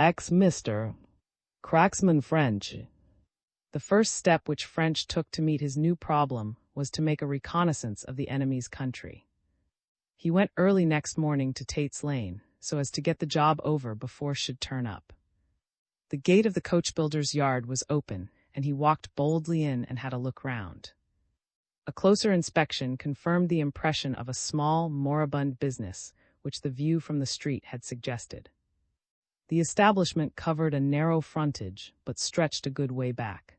Mr. Cracksman French. The first step which French took to meet his new problem was to make a reconnaissance of the enemy's country. He went early next morning to Tate's Lane, so as to get the job over before should turn up. The gate of the coachbuilder's yard was open, and he walked boldly in and had a look round. A closer inspection confirmed the impression of a small, moribund business, which the view from the street had suggested. The establishment covered a narrow frontage, but stretched a good way back.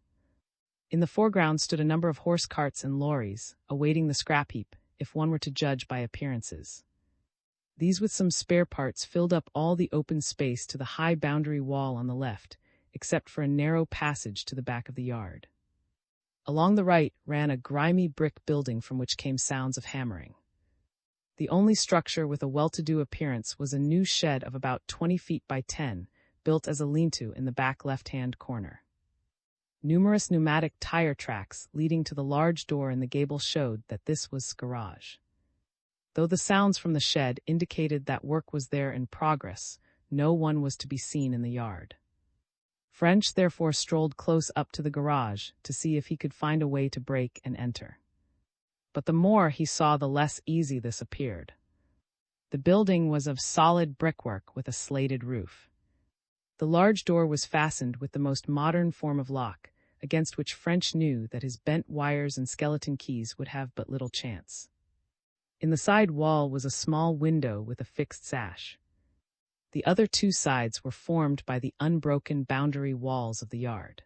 In the foreground stood a number of horse carts and lorries, awaiting the scrap heap, if one were to judge by appearances. These with some spare parts filled up all the open space to the high boundary wall on the left, except for a narrow passage to the back of the yard. Along the right ran a grimy brick building from which came sounds of hammering. The only structure with a well-to-do appearance was a new shed of about 20 feet by 10, built as a lean-to in the back left-hand corner. Numerous pneumatic tire tracks leading to the large door in the gable showed that this was garage. Though the sounds from the shed indicated that work was there in progress, no one was to be seen in the yard. French therefore strolled close up to the garage to see if he could find a way to break and enter. But the more he saw, the less easy this appeared. The building was of solid brickwork with a slated roof. The large door was fastened with the most modern form of lock, against which French knew that his bent wires and skeleton keys would have but little chance. In the side wall was a small window with a fixed sash. The other two sides were formed by the unbroken boundary walls of the yard.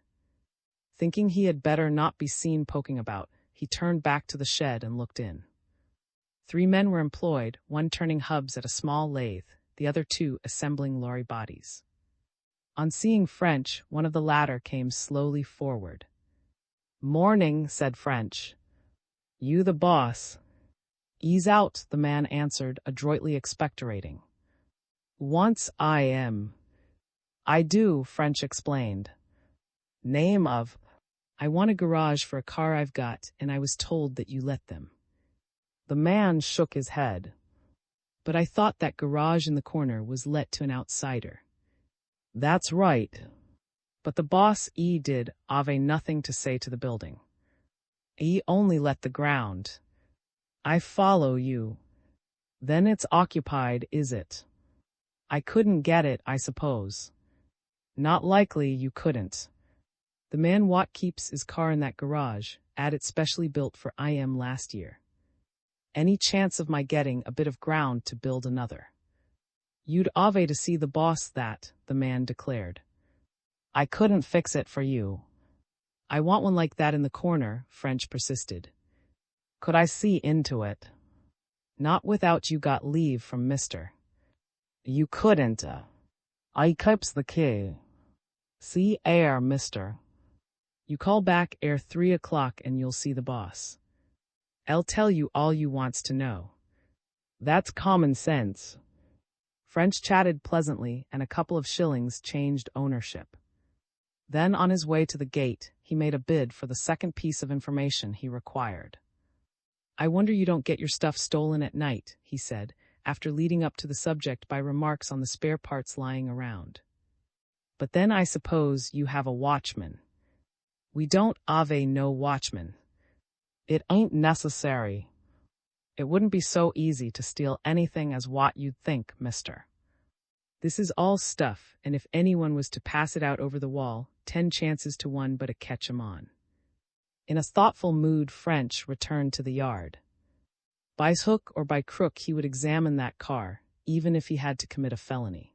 Thinking he had better not be seen poking about, he turned back to the shed and looked in. 3 men were employed, one turning hubs at a small lathe, the other 2 assembling lorry bodies. On seeing French, one of the latter came slowly forward. "Morning," said French. "You the boss?" "Ease out," the man answered, adroitly expectorating. "Once I am." "I do," French explained. "Name of?" "I want a garage for a car I've got, and I was told that you let them." The man shook his head. "But I thought that garage in the corner was let to an outsider." "That's right. But the boss did ave nothing to say to the building. Only let the ground." "I follow you. Then it's occupied, is it?" "I couldn't get it, I suppose." "Not likely you couldn't. The man what keeps his car in that garage, 'ad it specially built for IM last year. Any chance of my getting a bit of ground to build another?" "You'd ave to see the boss that," the man declared. "I couldn't fix it for you." "I want one like that in the corner," French persisted. "Could I see into it?" "Not without you got leave from Mr. "You couldn't. I keeps the key." "See 'ere, Mr. You call back 3 o'clock and you'll see the boss. I'll tell you all you wants to know." "That's common sense." French chatted pleasantly, and a couple of shillings changed ownership. Then, on his way to the gate, he made a bid for the second piece of information he required. "I wonder you don't get your stuff stolen at night," he said, after leading up to the subject by remarks on the spare parts lying around. "But then I suppose you have a watchman." "We don't ave no watchman." "It ain't necessary. It wouldn't be so easy to steal anything as what you'd think, mister. This is all stuff, and if anyone was to pass it out over the wall, 10 chances to 1 but a catch 'em on." In a thoughtful mood, French returned to the yard. By hook or by crook he would examine that car, even if he had to commit a felony.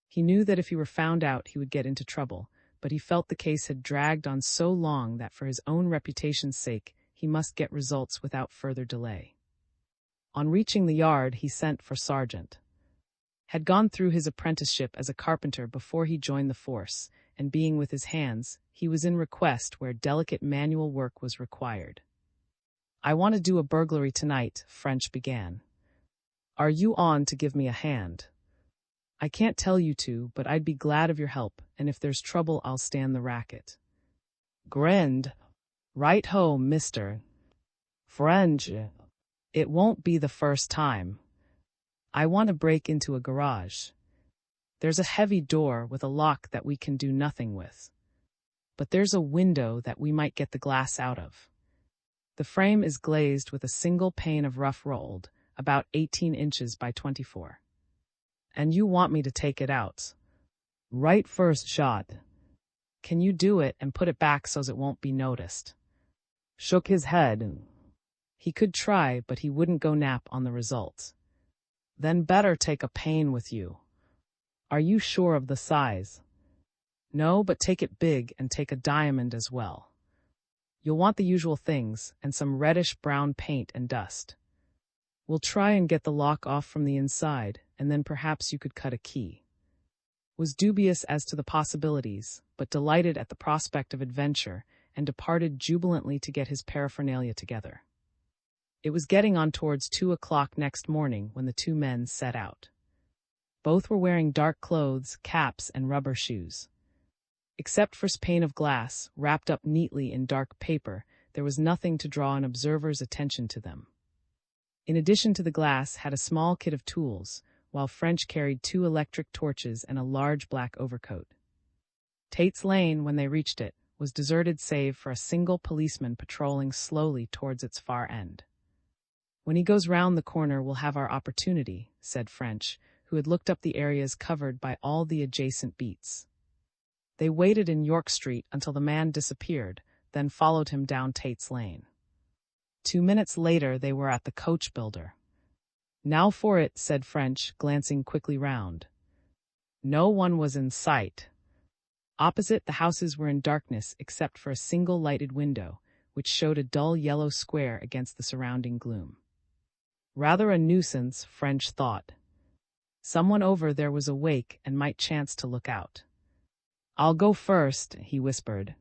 He knew that if he were found out he would get into trouble, but he felt the case had dragged on so long that for his own reputation's sake he must get results without further delay. On reaching the yard, he sent for Sargent. Had gone through his apprenticeship as a carpenter before he joined the force, and being with his hands, he was in request where delicate manual work was required. "I want to do a burglary tonight," French began. "Are you on to give me a hand?" "I can't tell you to, but I'd be glad of your help, and if there's trouble I'll stand the racket." Grinned. "Right ho, mister. French. It won't be the first time. I want to break into a garage." There's a heavy door with a lock that we can do nothing with. But there's a window that we might get the glass out of. The frame is glazed with a single pane of rough rolled, about 18 inches by 24. And you want me to take it out. Right first shot. Can you do it and put it back so's it won't be noticed? Shook his head. He could try, but he wouldn't go nap on the results. Then better take a pane with you. Are you sure of the size? No, but take it big and take a diamond as well. You'll want the usual things and some reddish-brown paint and dust. We'll try and get the lock off from the inside, and then perhaps you could cut a key. Was dubious as to the possibilities, but delighted at the prospect of adventure, and departed jubilantly to get his paraphernalia together. It was getting on towards 2 o'clock next morning when the two men set out. Both were wearing dark clothes, caps, and rubber shoes. Except for a pane of glass, wrapped up neatly in dark paper, there was nothing to draw an observer's attention to them. In addition to the glass had a small kit of tools, while French carried 2 electric torches and a large black overcoat. Tate's Lane, when they reached it, was deserted save for a single policeman patrolling slowly towards its far end. When he goes round the corner, we'll have our opportunity, said French, who had looked up the areas covered by all the adjacent beats. They waited in York Street until the man disappeared, then followed him down Tate's Lane. 2 minutes later they were at the coach builder. Now for it, said French, glancing quickly round. No one was in sight. Opposite, the houses were in darkness except for a single lighted window, which showed a dull yellow square against the surrounding gloom. Rather a nuisance, French thought. Someone over there was awake and might chance to look out. I'll go first, he whispered.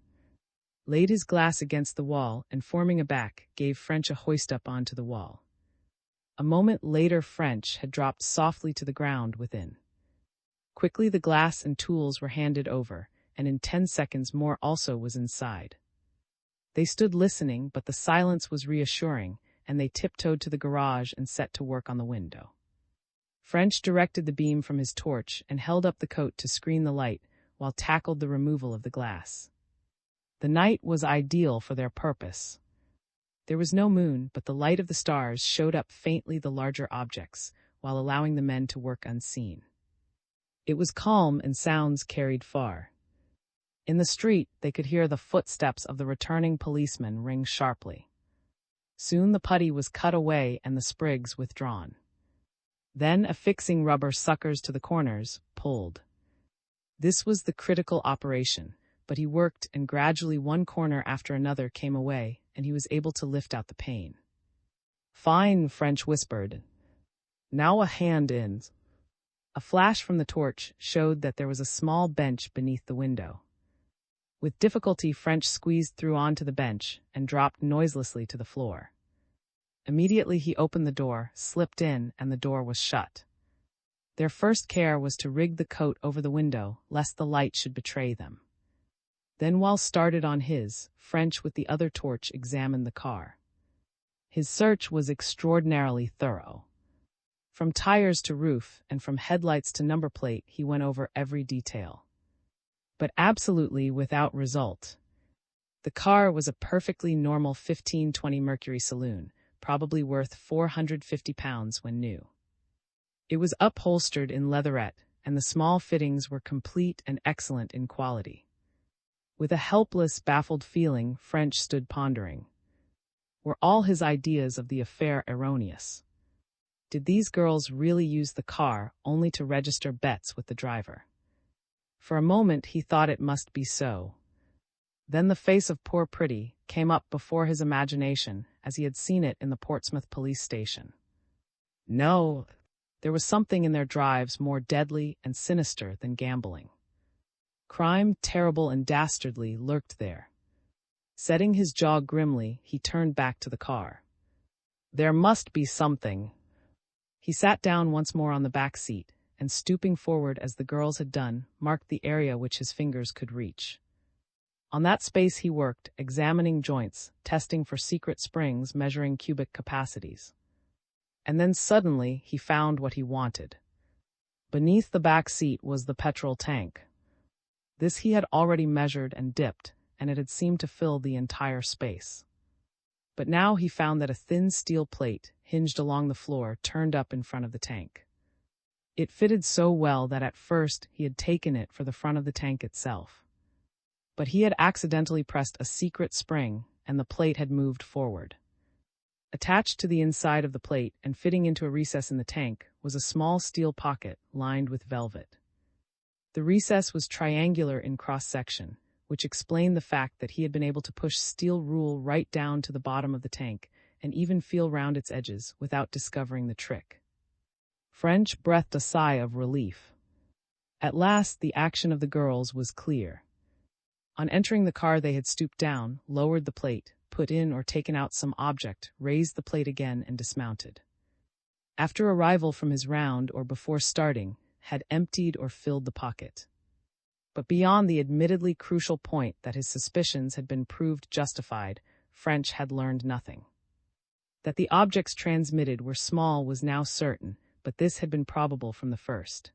Laid his glass against the wall and, forming a back, gave French a hoist up onto the wall. A moment later French had dropped softly to the ground within. Quickly the glass and tools were handed over, and in 10 seconds more also was inside. They stood listening, but the silence was reassuring, and they tiptoed to the garage and set to work on the window. French directed the beam from his torch and held up the coat to screen the light, while tackled the removal of the glass. The night was ideal for their purpose. There was no moon, but the light of the stars showed up faintly the larger objects, while allowing the men to work unseen. It was calm and sounds carried far. In the street, they could hear the footsteps of the returning policeman ring sharply. Soon the putty was cut away and the sprigs withdrawn. Then, affixing rubber suckers to the corners, pulled. This was the critical operation, but he worked, and gradually one corner after another came away, and he was able to lift out the pane. Fine, French whispered. Now a hand in. A flash from the torch showed that there was a small bench beneath the window. With difficulty, French squeezed through onto the bench and dropped noiselessly to the floor. Immediately he opened the door, slipped in, and the door was shut. Their first care was to rig the coat over the window, lest the light should betray them. Then, while started on his, French with the other torch examined the car. His search was extraordinarily thorough. From tires to roof, and from headlights to number plate, he went over every detail. But absolutely without result. The car was a perfectly normal 1520 Mercury saloon, probably worth £450 when new. It was upholstered in leatherette, and the small fittings were complete and excellent in quality. With a helpless, baffled feeling, French stood pondering. Were all his ideas of the affair erroneous? Did these girls really use the car only to register bets with the driver? For a moment he thought it must be so. Then the face of poor Pretty came up before his imagination as he had seen it in the Portsmouth police station. No, there was something in their drives more deadly and sinister than gambling. Crime, terrible and dastardly, lurked there. Setting his jaw grimly, he turned back to the car. There must be something. He sat down once more on the back seat, and stooping forward as the girls had done, marked the area which his fingers could reach. On that space he worked, examining joints, testing for secret springs, measuring cubic capacities. And then suddenly he found what he wanted. Beneath the back seat was the petrol tank. This he had already measured and dipped, and it had seemed to fill the entire space. But now he found that a thin steel plate, hinged along the floor, turned up in front of the tank. It fitted so well that at first he had taken it for the front of the tank itself. But he had accidentally pressed a secret spring, and the plate had moved forward. Attached to the inside of the plate and fitting into a recess in the tank was a small steel pocket lined with velvet. The recess was triangular in cross-section, which explained the fact that he had been able to push steel rule right down to the bottom of the tank and even feel round its edges without discovering the trick. French breathed a sigh of relief. At last, the action of the girls was clear. On entering the car, they had stooped down, lowered the plate, put in or taken out some object, raised the plate again, and dismounted. After arrival from his round or before starting, had emptied or filled the pocket. But beyond the admittedly crucial point that his suspicions had been proved justified, French had learned nothing. That the objects transmitted were small was now certain, but this had been probable from the first.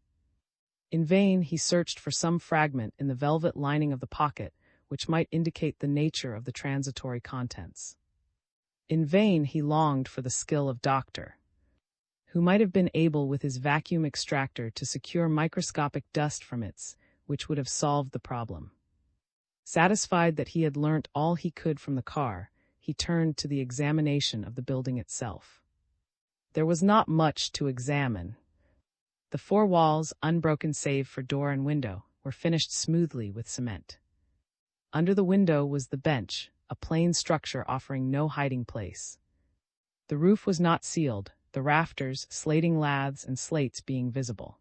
In vain he searched for some fragment in the velvet lining of the pocket which might indicate the nature of the transitory contents. In vain he longed for the skill of Doctor, who might have been able with his vacuum extractor to secure microscopic dust from it, which would have solved the problem. Satisfied that he had learnt all he could from the car, he turned to the examination of the building itself. There was not much to examine. The four walls, unbroken save for door and window, were finished smoothly with cement. Under the window was the bench, a plain structure offering no hiding place. The roof was not sealed, the rafters, slating laths, and slates being visible.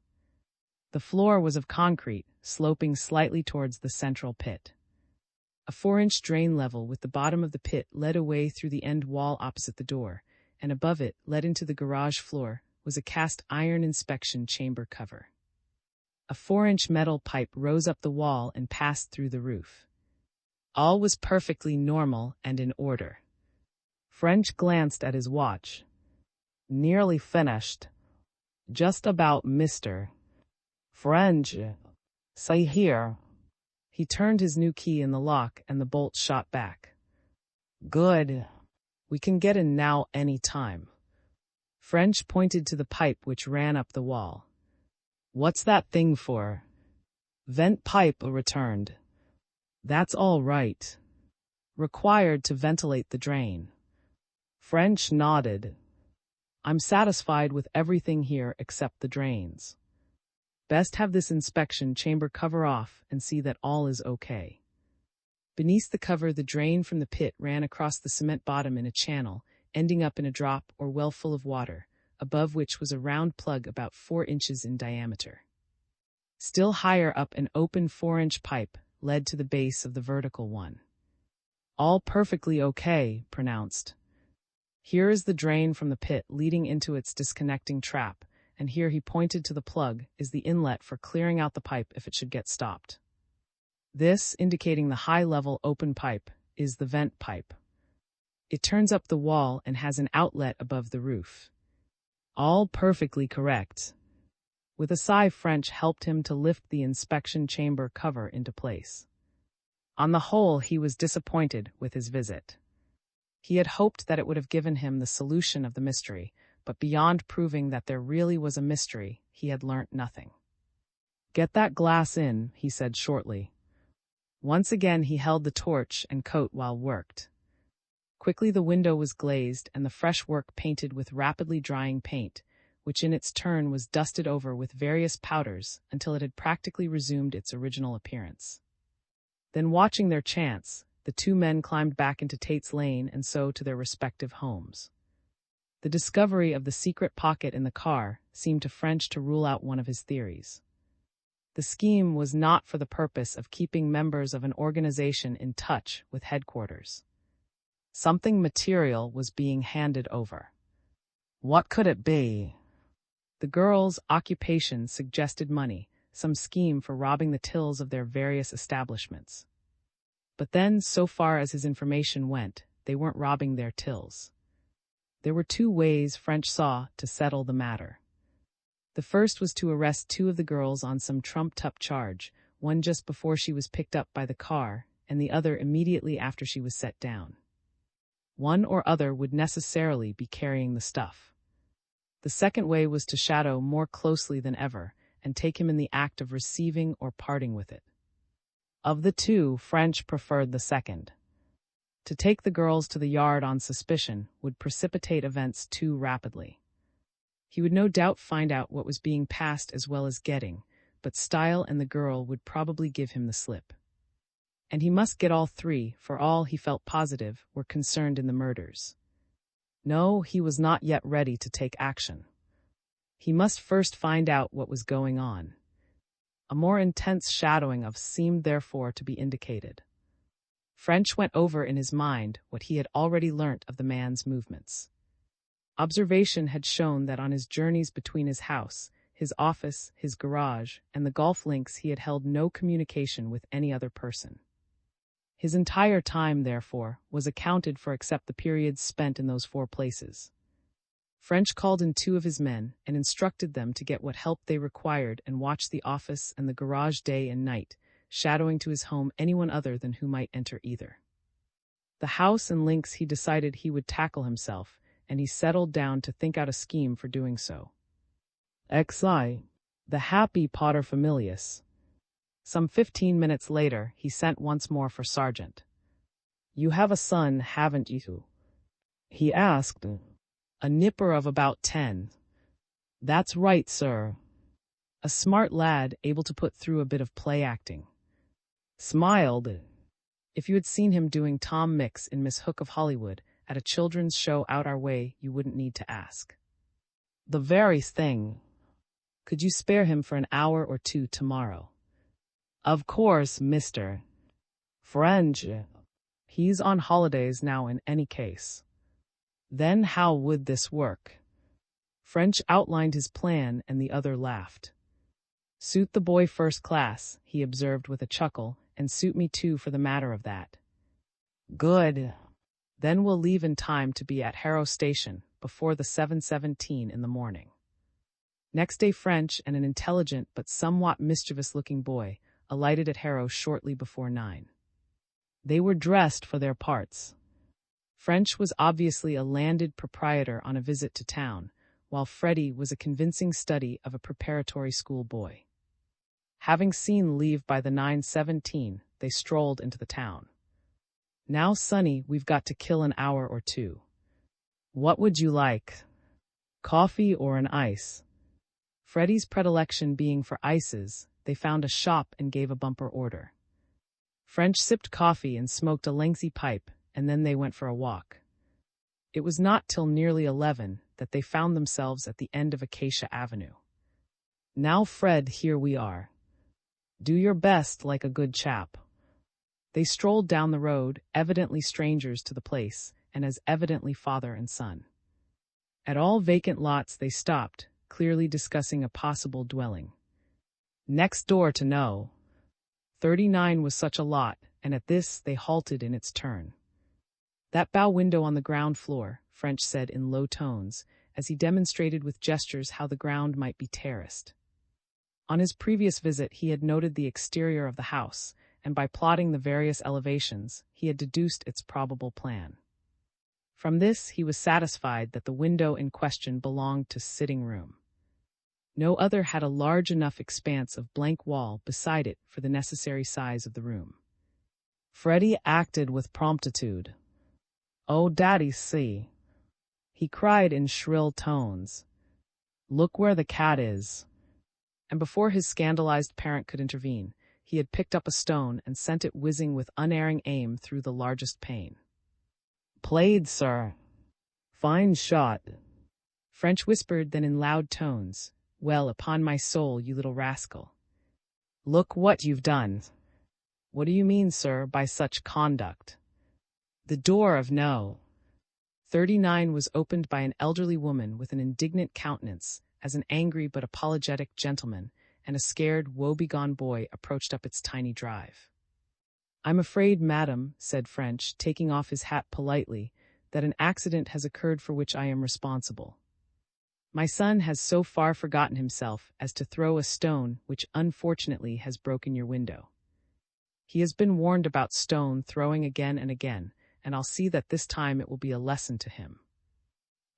The floor was of concrete, sloping slightly towards the central pit. A 4-inch drain level with the bottom of the pit led away through the end wall opposite the door, and above it, led into the garage floor, was a cast iron inspection chamber cover. A 4-inch metal pipe rose up the wall and passed through the roof. All was perfectly normal and in order. French glanced at his watch. Nearly finished. Just about, Mr. French. Say here. He turned his new key in the lock and the bolt shot back. Good. We can get in now any time. French pointed to the pipe which ran up the wall. What's that thing for? Vent pipe, returned. That's all right. Required to ventilate the drain. French nodded. I'm satisfied with everything here except the drains. Best have this inspection chamber cover off and see that all is okay. Beneath the cover, the drain from the pit ran across the cement bottom in a channel, ending up in a drop or well full of water, above which was a round plug about 4 inches in diameter. Still higher up, an open 4-inch pipe led to the base of the vertical one. All perfectly okay, pronounced. Here is the drain from the pit leading into its disconnecting trap, and here he pointed to the plug, is the inlet for clearing out the pipe if it should get stopped. This, indicating the high-level open pipe, is the vent pipe. It turns up the wall and has an outlet above the roof. All perfectly correct. With a sigh, French helped him to lift the inspection chamber cover into place. On the whole, he was disappointed with his visit. He had hoped that it would have given him the solution of the mystery, but beyond proving that there really was a mystery, he had learnt nothing. Get that glass in, he said shortly. Once again he held the torch and coat while worked. Quickly the window was glazed and the fresh work painted with rapidly drying paint, which in its turn was dusted over with various powders until it had practically resumed its original appearance. Then, watching their chance, the two men climbed back into Tate's Lane and so to their respective homes. The discovery of the secret pocket in the car seemed to French to rule out one of his theories. The scheme was not for the purpose of keeping members of an organization in touch with headquarters. Something material was being handed over. What could it be? The girls' occupation suggested money, some scheme for robbing the tills of their various establishments. But then, so far as his information went, they weren't robbing their tills. There were two ways French saw to settle the matter. The first was to arrest two of the girls on some trumped-up charge, one just before she was picked up by the car, and the other immediately after she was set down. One or other would necessarily be carrying the stuff. The second way was to shadow more closely than ever, and take him in the act of receiving or parting with it. Of the two, French preferred the second. To take the girls to the yard on suspicion would precipitate events too rapidly. He would no doubt find out what was being passed as well as getting, but Style and the girl would probably give him the slip. And he must get all three, for all he felt positive were concerned in the murders. No, he was not yet ready to take action. He must first find out what was going on. A more intense shadowing of seemed therefore to be indicated. French went over in his mind what he had already learnt of the man's movements. Observation had shown that on his journeys between his house, his office, his garage, and the golf links he had held no communication with any other person. His entire time, therefore, was accounted for except the periods spent in those 4 places. French called in 2 of his men and instructed them to get what help they required and watch the office and the garage day and night, shadowing to his home anyone other than who might enter either. The house and links he decided he would tackle himself, and he settled down to think out a scheme for doing so. XI. The happy paterfamilias. Some 15 minutes later, he sent once more for Sergeant. "You have a son, haven't you?" he asked. "A nipper of about 10. "That's right, sir. A smart lad, able to put through a bit of play acting." Smiled. "If you had seen him doing Tom Mix in Miss Hook of Hollywood at a children's show out our way, you wouldn't need to ask." "The very thing. Could you spare him for an hour or 2 tomorrow?" "Of course, Mr. French. He's on holidays now in any case." "Then how would this work?" French outlined his plan and the other laughed. "Suit the boy first class," he observed with a chuckle, "and suit me too for the matter of that." "Good. Then we'll leave in time to be at Harrow Station before the 7:17 in the morning." Next day French and an intelligent but somewhat mischievous-looking boy alighted at Harrow shortly before 9. They were dressed for their parts. French was obviously a landed proprietor on a visit to town, while Freddie was a convincing study of a preparatory school boy. Having seen leave by the 9:17, they strolled into the town. "Now, Sonny, we've got to kill an hour or 2. What would you like? Coffee or an ice?" Freddie's predilection being for ices, they found a shop and gave a bumper order. French sipped coffee and smoked a lengthy pipe, and then they went for a walk. It was not till nearly 11 that they found themselves at the end of Acacia Avenue. "Now, Fred, here we are. Do your best like a good chap." They strolled down the road, evidently strangers to the place, and as evidently father and son. At all vacant lots they stopped, clearly discussing a possible dwelling. Next door to No. 39 was such a lot, and at this they halted in its turn. "That bow window on the ground floor," French said in low tones, as he demonstrated with gestures how the ground might be terraced. On his previous visit he had noted the exterior of the house, and by plotting the various elevations, he had deduced its probable plan. From this he was satisfied that the window in question belonged to sitting room. No other had a large enough expanse of blank wall beside it for the necessary size of the room. Freddie acted with promptitude. "Oh, Daddy, see!" he cried in shrill tones. "Look where the cat is!" And before his scandalized parent could intervene, he had picked up a stone and sent it whizzing with unerring aim through the largest pane. "Played, sir. Fine shot," French whispered, then in loud tones, "Well, upon my soul, you little rascal. Look what you've done." "What do you mean, sir, by such conduct?" The door of No. 39 was opened by an elderly woman with an indignant countenance, as an angry but apologetic gentleman and a scared, woebegone boy approached up its tiny drive. "I'm afraid, madam," said French, taking off his hat politely, "that an accident has occurred for which I am responsible." My son has so far forgotten himself as to throw a stone which unfortunately has broken your window. He has been warned about stone throwing again and again, and I'll see that this time it will be a lesson to him.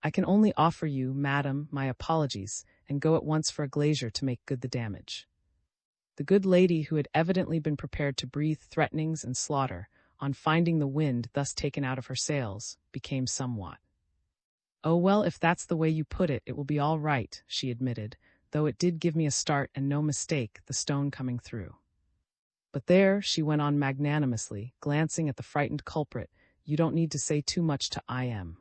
I can only offer you, madam, my apologies, and go at once for a glazier to make good the damage." The good lady, who had evidently been prepared to breathe threatenings and slaughter, on finding the wind thus taken out of her sails, became somewhat. "Oh well, if that's the way you put it, it will be all right," she admitted, "though it did give me a start and no mistake, the stone coming through. But there," she went on magnanimously, glancing at the frightened culprit, "you don't need to say too much to I.M.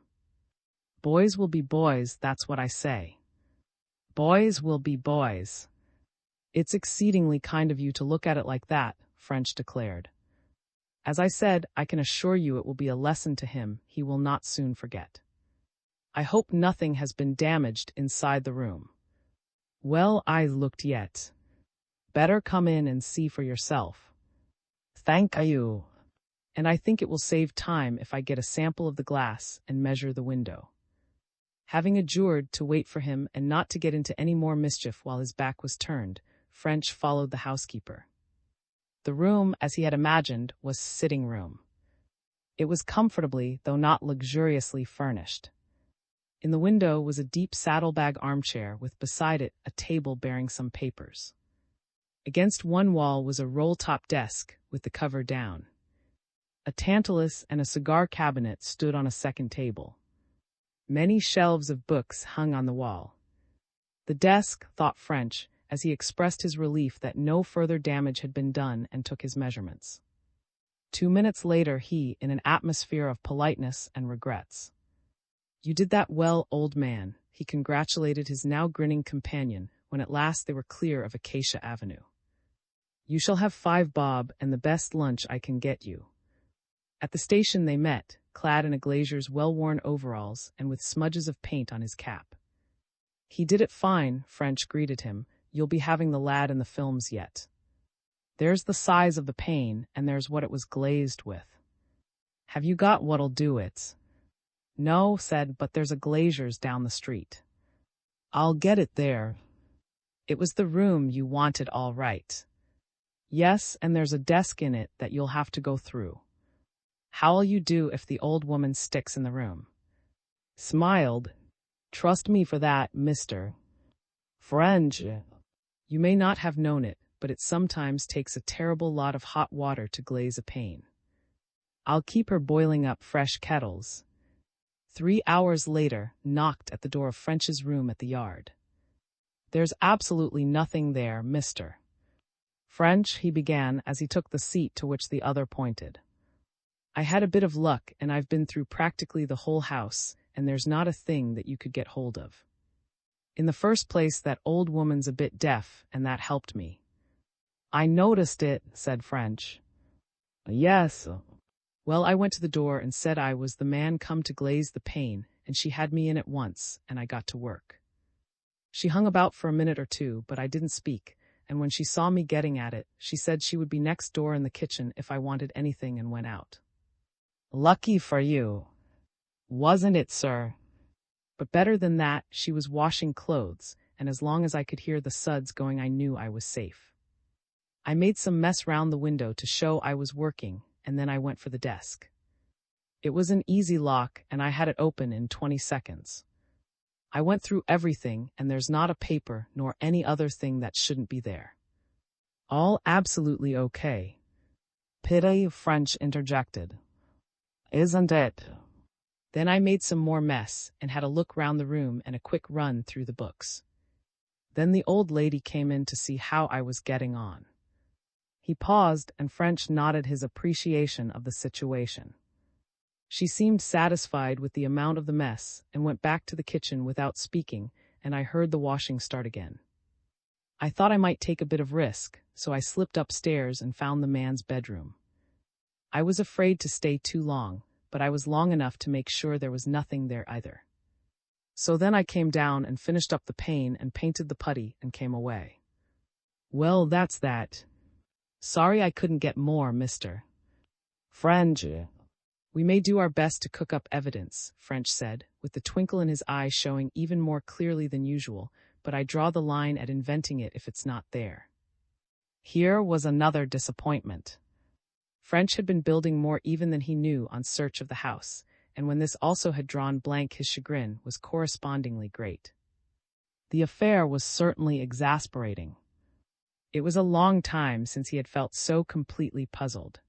Boys will be boys, that's what I say. Boys will be boys." "It's exceedingly kind of you to look at it like that," French declared. "As I said, I can assure you it will be a lesson to him he will not soon forget. I hope nothing has been damaged inside the room." "Well, I looked yet. Better come in and see for yourself." "Thank you. And I think it will save time if I get a sample of the glass and measure the window." Having adjured to wait for him and not to get into any more mischief while his back was turned, French followed the housekeeper. The room, as he had imagined, was sitting room. It was comfortably, though not luxuriously, furnished. In the window was a deep saddlebag armchair with beside it a table bearing some papers. Against one wall was a roll-top desk with the cover down. A tantalus and a cigar cabinet stood on a second table. Many shelves of books hung on the wall. The desk, thought French, as he expressed his relief that no further damage had been done and took his measurements. 2 minutes later he, in an atmosphere of politeness and regrets. "You did that well, old man," he congratulated his now grinning companion when at last they were clear of Acacia Avenue. "You shall have 5 bob and the best lunch I can get you." At the station they met, clad in a glazier's well-worn overalls and with smudges of paint on his cap. "He did it fine," French greeted him. "You'll be having the lad in the films yet. There's the size of the pane, and there's what it was glazed with. Have you got what'll do it?" "No," said, "but there's a glazier's down the street." "I'll get it there." "It was the room you wanted, all right." "Yes, and there's a desk in it that you'll have to go through." "How'll you do if the old woman sticks in the room?" Smiled. "Trust me for that, mister." French. You may not have known it, but it sometimes takes a terrible lot of hot water to glaze a pane. I'll keep her boiling up fresh kettles. 3 hours later, knocked at the door of French's room at the yard. "There's absolutely nothing there, mister." "French," he began as he took the seat to which the other pointed. "I had a bit of luck, and I've been through practically the whole house, and there's not a thing that you could get hold of. In the first place, that old woman's a bit deaf, and that helped me." "I noticed it," said French. "Yes." "Well, I went to the door and said I was the man come to glaze the pane, and she had me in at once, and I got to work. She hung about for a minute or two, but I didn't speak, and when she saw me getting at it, she said she would be next door in the kitchen if I wanted anything, and went out." "Lucky for you." "Wasn't it, sir? But better than that, she was washing clothes, and as long as I could hear the suds going I knew I was safe. I made some mess round the window to show I was working, and then I went for the desk. It was an easy lock, and I had it open in 20 seconds. I went through everything, and there's not a paper nor any other thing that shouldn't be there. All absolutely okay." "Pity," French interjected. "Isn't it?" Then I made some more mess, and had a look round the room and a quick run through the books. Then the old lady came in to see how I was getting on. He paused, and French nodded his appreciation of the situation. She seemed satisfied with the amount of the mess, and went back to the kitchen without speaking, and I heard the washing start again. I thought I might take a bit of risk, so I slipped upstairs and found the man's bedroom. I was afraid to stay too long, but I was long enough to make sure there was nothing there either. So then I came down and finished up the pane and painted the putty and came away. Well, that's that. Sorry I couldn't get more, mister. French. We may do our best to cook up evidence, French said, with with the twinkle in his eye showing even more clearly than usual, but I draw the line at inventing it if it's not there. Here was another disappointment. French had been building more even than he knew on search of the house, and when this also had drawn blank, his chagrin was correspondingly great. The affair was certainly exasperating. It was a long time since he had felt so completely puzzled.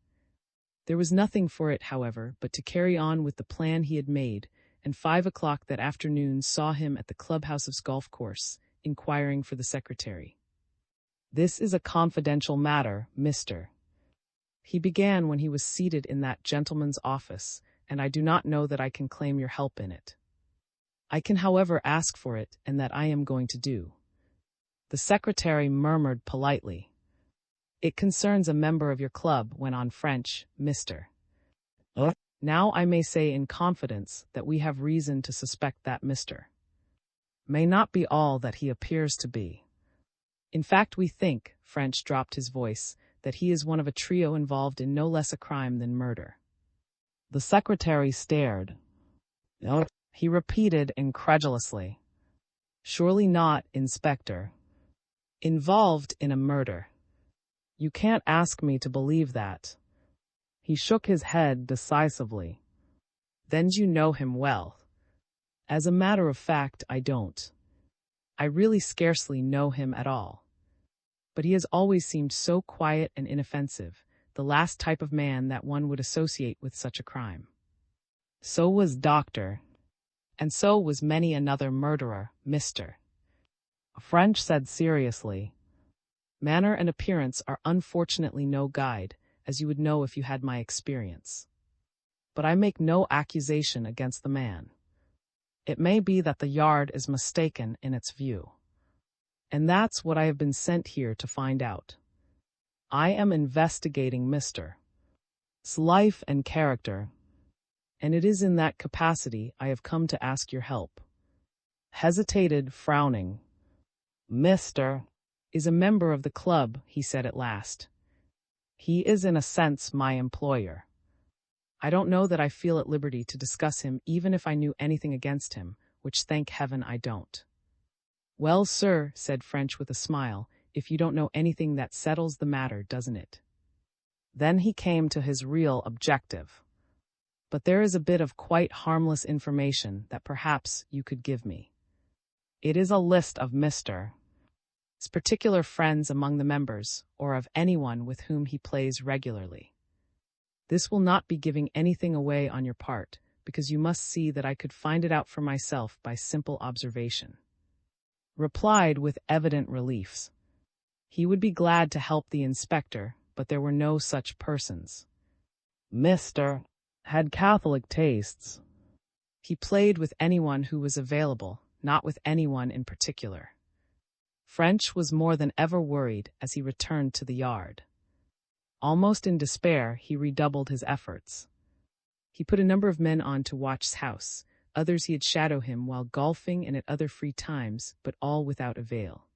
There was nothing for it, however, but to carry on with the plan he had made, and 5 o'clock that afternoon saw him at the clubhouse's golf course, inquiring for the secretary. "This is a confidential matter, Mr." he began when he was seated in that gentleman's office, "and I do not know that I can claim your help in it. I can, however, ask for it, and that I am going to do." The secretary murmured politely. "It concerns a member of your club," went on French, "Mr. Now I may say in confidence that we have reason to suspect that Mr. may not be all that he appears to be. In fact, we think," French dropped his voice, "that he is one of a trio involved in no less a crime than murder." The secretary stared. "No," he repeated incredulously. "Surely not, Inspector. Involved in a murder. You can't ask me to believe that." He shook his head decisively. "Then you know him well." "As a matter of fact, I don't. I really scarcely know him at all. But he has always seemed so quiet and inoffensive, the last type of man that one would associate with such a crime. So was Dr. And so was many another murderer, Mr. French said seriously. "Manner and appearance are unfortunately no guide, as you would know if you had my experience. But I make no accusation against the man. It may be that the Yard is mistaken in its view. And that's what I have been sent here to find out. I am investigating Mr. 's life and character, and it is in that capacity I have come to ask your help." Hesitated, frowning. "Mr. is a member of the club," he said at last. "He is in a sense my employer. I don't know that I feel at liberty to discuss him even if I knew anything against him, which thank heaven I don't." "Well, sir," said French with a smile, "if you don't know anything that settles the matter, doesn't it?" Then he came to his real objective. "But there is a bit of quite harmless information that perhaps you could give me. It is a list of Mr. 's particular friends among the members, or of anyone with whom he plays regularly. This will not be giving anything away on your part, because you must see that I could find it out for myself by simple observation." Replied with evident relief. He would be glad to help the inspector, but there were no such persons. Mr. had Catholic tastes. He played with anyone who was available, not with anyone in particular. French was more than ever worried as he returned to the Yard. Almost in despair, he redoubled his efforts. He put a number of men on to watch his house. Others he'd shadow him while golfing and at other free times, but all without avail.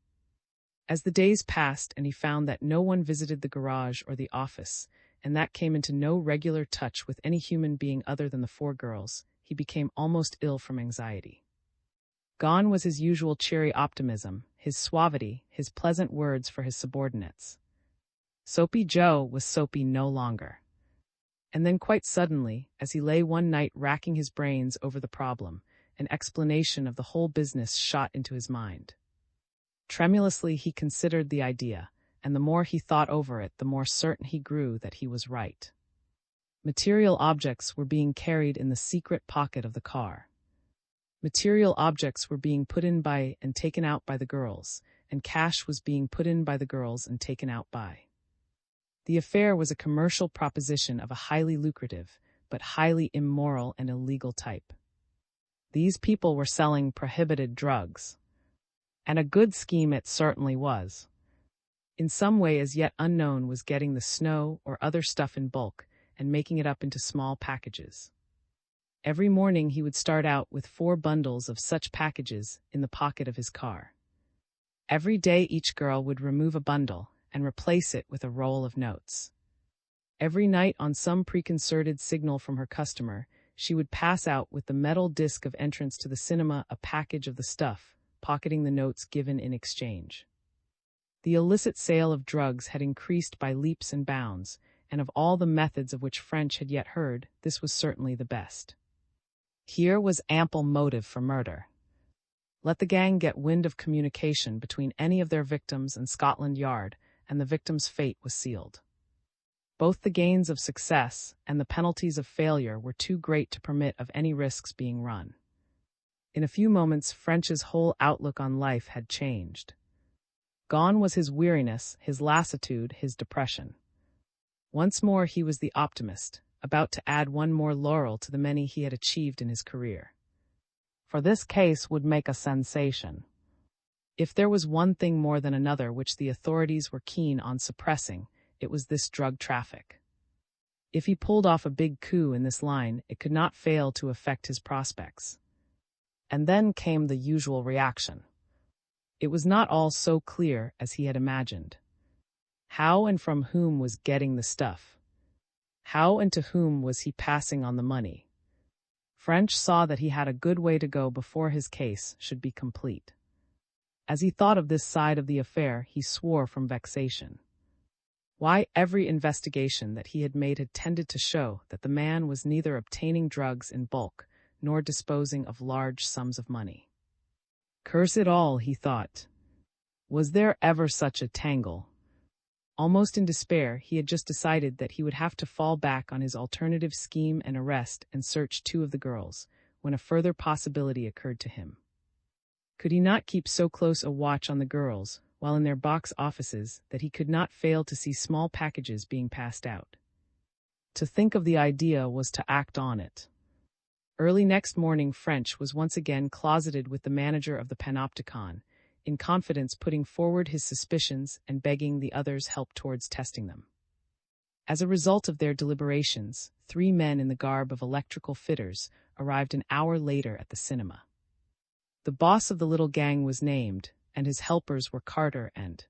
As the days passed and he found that no one visited the garage or the office, and that came into no regular touch with any human being other than the 4 girls, he became almost ill from anxiety. Gone was his usual cheery optimism, his suavity, his pleasant words for his subordinates. Soapy Joe was soapy no longer. And then quite suddenly, as he lay one night racking his brains over the problem, an explanation of the whole business shot into his mind. Tremulously he considered the idea, and the more he thought over it, the more certain he grew that he was right. Material objects were being carried in the secret pocket of the car. Material objects were being put in by and taken out by the girls, and cash was being put in by the girls and taken out by. The affair was a commercial proposition of a highly lucrative, but highly immoral and illegal type. These people were selling prohibited drugs. And a good scheme it certainly was. In some way as yet unknown was getting the snow or other stuff in bulk and making it up into small packages. Every morning he would start out with 4 bundles of such packages in the pocket of his car. Every day each girl would remove a bundle and replace it with a roll of notes. Every night on some preconcerted signal from her customer, she would pass out with the metal disc of entrance to the cinema a package of the stuff, pocketing the notes given in exchange. The illicit sale of drugs had increased by leaps and bounds, and of all the methods of which French had yet heard, this was certainly the best. Here was ample motive for murder. Let the gang get wind of communication between any of their victims and Scotland Yard, and the victim's fate was sealed. Both the gains of success and the penalties of failure were too great to permit of any risks being run. In a few moments, French's whole outlook on life had changed. Gone was his weariness, his lassitude, his depression. Once more he was the optimist, about to add one more laurel to the many he had achieved in his career. For this case would make a sensation. If there was one thing more than another which the authorities were keen on suppressing, it was this drug traffic. If he pulled off a big coup in this line, it could not fail to affect his prospects. And then came the usual reaction. It was not all so clear as he had imagined. How and from whom was getting the stuff? How and to whom was he passing on the money? French saw that he had a good way to go before his case should be complete. As he thought of this side of the affair, he swore from vexation. Why, every investigation that he had made had tended to show that the man was neither obtaining drugs in bulk nor disposing of large sums of money. Curse it all, he thought. Was there ever such a tangle? Almost in despair, he had just decided that he would have to fall back on his alternative scheme and arrest and search two of the girls, when a further possibility occurred to him. Could he not keep so close a watch on the girls, while in their box offices, that he could not fail to see small packages being passed out? To think of the idea was to act on it. Early next morning, French was once again closeted with the manager of the Panopticon, in confidence putting forward his suspicions and begging the others' help towards testing them. As a result of their deliberations, 3 men in the garb of electrical fitters arrived an hour later at the cinema. The boss of the little gang was named, and his helpers were Carter and.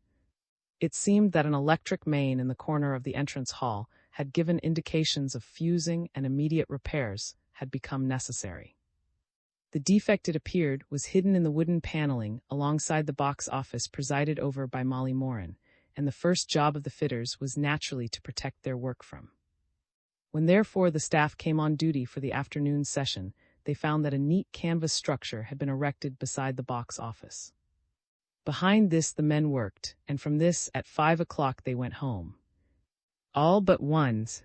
It seemed that an electric main in the corner of the entrance hall had given indications of fusing, and immediate repairs had become necessary. The defect, it appeared, was hidden in the wooden paneling alongside the box office presided over by Molly Moran, and the first job of the fitters was naturally to protect their work from. When therefore the staff came on duty for the afternoon session, they found that a neat canvas structure had been erected beside the box office. Behind this the men worked, and from this at 5 o'clock they went home. All but one's.